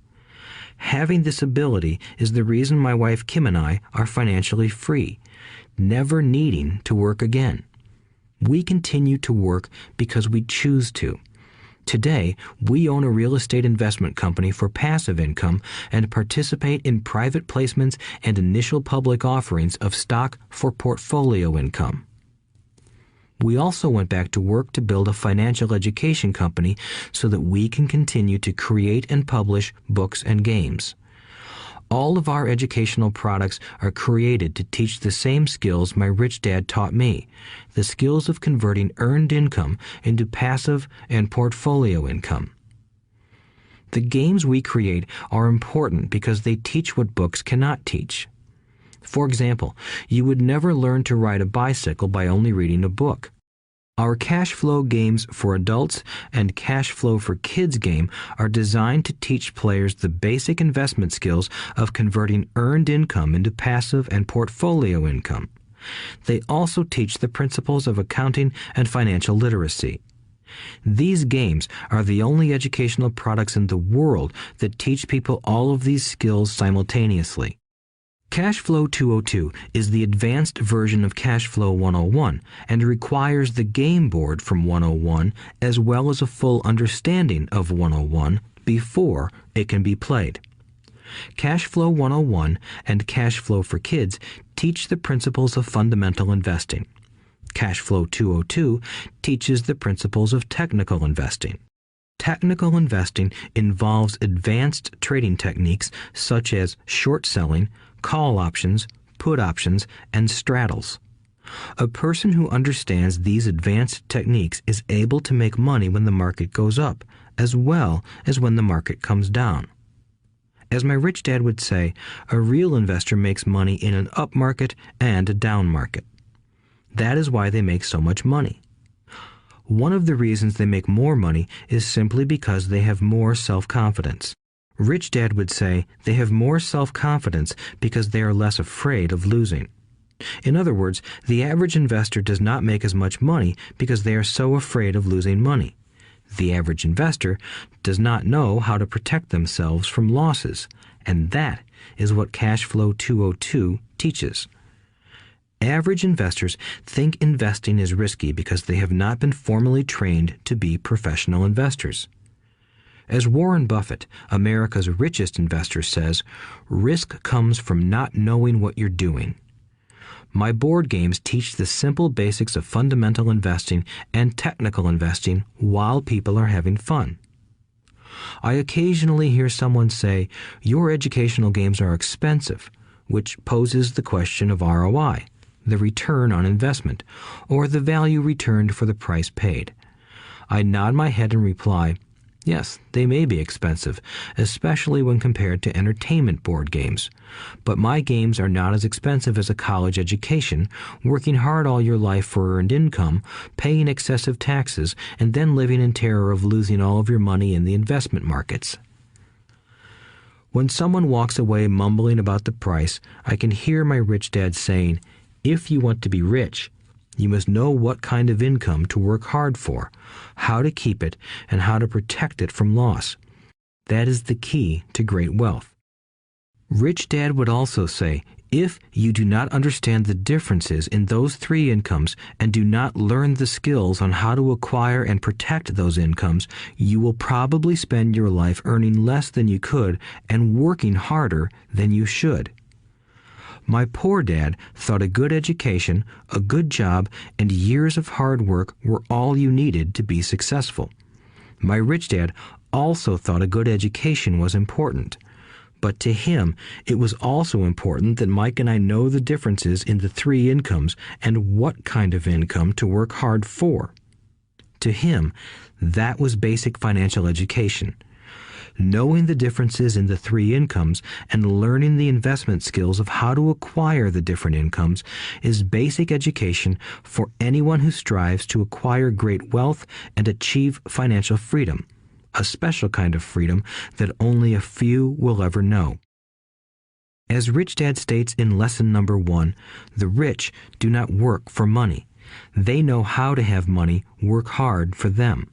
Having this ability is the reason my wife Kim and I are financially free, never needing to work again. We continue to work because we choose to. Today, we own a real estate investment company for passive income and participate in private placements and initial public offerings of stock for portfolio income. We also went back to work to build a financial education company so that we can continue to create and publish books and games. All of our educational products are created to teach the same skills my rich dad taught me, the skills of converting earned income into passive and portfolio income. The games we create are important because they teach what books cannot teach. For example, you would never learn to ride a bicycle by only reading a book. Our cash flow games for adults and cash flow for kids game are designed to teach players the basic investment skills of converting earned income into passive and portfolio income. They also teach the principles of accounting and financial literacy. These games are the only educational products in the world that teach people all of these skills simultaneously. Cash Flow 202 is the advanced version of Cash Flow 101 and requires the game board from 101 as well as a full understanding of 101 before it can be played. Cash Flow 101 and Cash Flow for Kids teach the principles of fundamental investing. Cash Flow 202 teaches the principles of technical investing. Technical investing involves advanced trading techniques such as short selling, call options, put options, and straddles. A person who understands these advanced techniques is able to make money when the market goes up, as well as when the market comes down. As my rich dad would say, a real investor makes money in an up market and a down market. That is why they make so much money. One of the reasons they make more money is simply because they have more self-confidence. Rich Dad would say they have more self-confidence because they are less afraid of losing. In other words, the average investor does not make as much money because they are so afraid of losing money. The average investor does not know how to protect themselves from losses, and that is what Cash Flow 202 teaches. Average investors think investing is risky because they have not been formally trained to be professional investors. As Warren Buffett, America's richest investor, says, risk comes from not knowing what you're doing. My board games teach the simple basics of fundamental investing and technical investing while people are having fun. I occasionally hear someone say, your educational games are expensive, which poses the question of ROI, the return on investment, or the value returned for the price paid. I nod my head and reply, yes, they may be expensive, especially when compared to entertainment board games. But my games are not as expensive as a college education, working hard all your life for earned income, paying excessive taxes, and then living in terror of losing all of your money in the investment markets. When someone walks away mumbling about the price, I can hear my rich dad saying, if you want to be rich, you must know what kind of income to work hard for, how to keep it, and how to protect it from loss. That is the key to great wealth. Rich Dad would also say, if you do not understand the differences in those three incomes and do not learn the skills on how to acquire and protect those incomes, you will probably spend your life earning less than you could and working harder than you should. My poor dad thought a good education, a good job, and years of hard work were all you needed to be successful. My rich dad also thought a good education was important. But to him, it was also important that Mike and I know the differences in the three incomes and what kind of income to work hard for. To him, that was basic financial education. Knowing the differences in the three incomes and learning the investment skills of how to acquire the different incomes is basic education for anyone who strives to acquire great wealth and achieve financial freedom, a special kind of freedom that only a few will ever know. As Rich Dad states in lesson number 1, the rich do not work for money. They know how to have money work hard for them.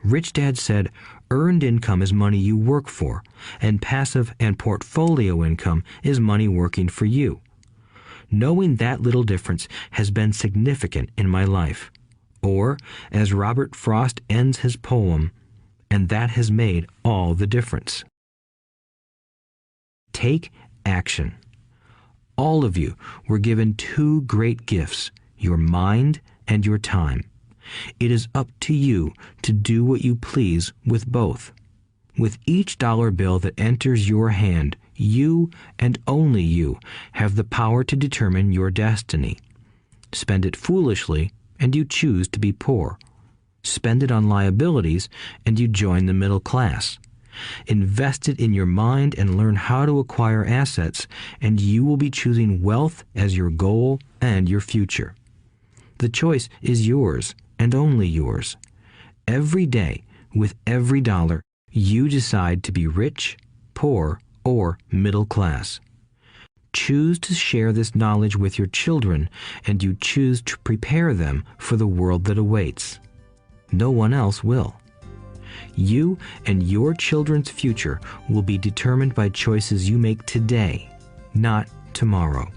Rich Dad said, earned income is money you work for, and passive and portfolio income is money working for you. Knowing that little difference has been significant in my life. Or, as Robert Frost ends his poem, and that has made all the difference. Take action. All of you were given two great gifts, your mind and your time. It is up to you to do what you please with both. With each dollar bill that enters your hand, you and only you have the power to determine your destiny. Spend it foolishly, and you choose to be poor. Spend it on liabilities, and you join the middle class. Invest it in your mind and learn how to acquire assets, and you will be choosing wealth as your goal and your future. The choice is yours, and only yours. Every day, with every dollar, you decide to be rich, poor, or middle class. Choose to share this knowledge with your children, and you choose to prepare them for the world that awaits. No one else will. You and your children's future will be determined by choices you make today, not tomorrow.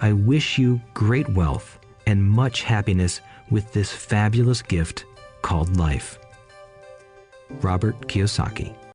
I wish you great wealth and much happiness with this fabulous gift called life. Robert Kiyosaki.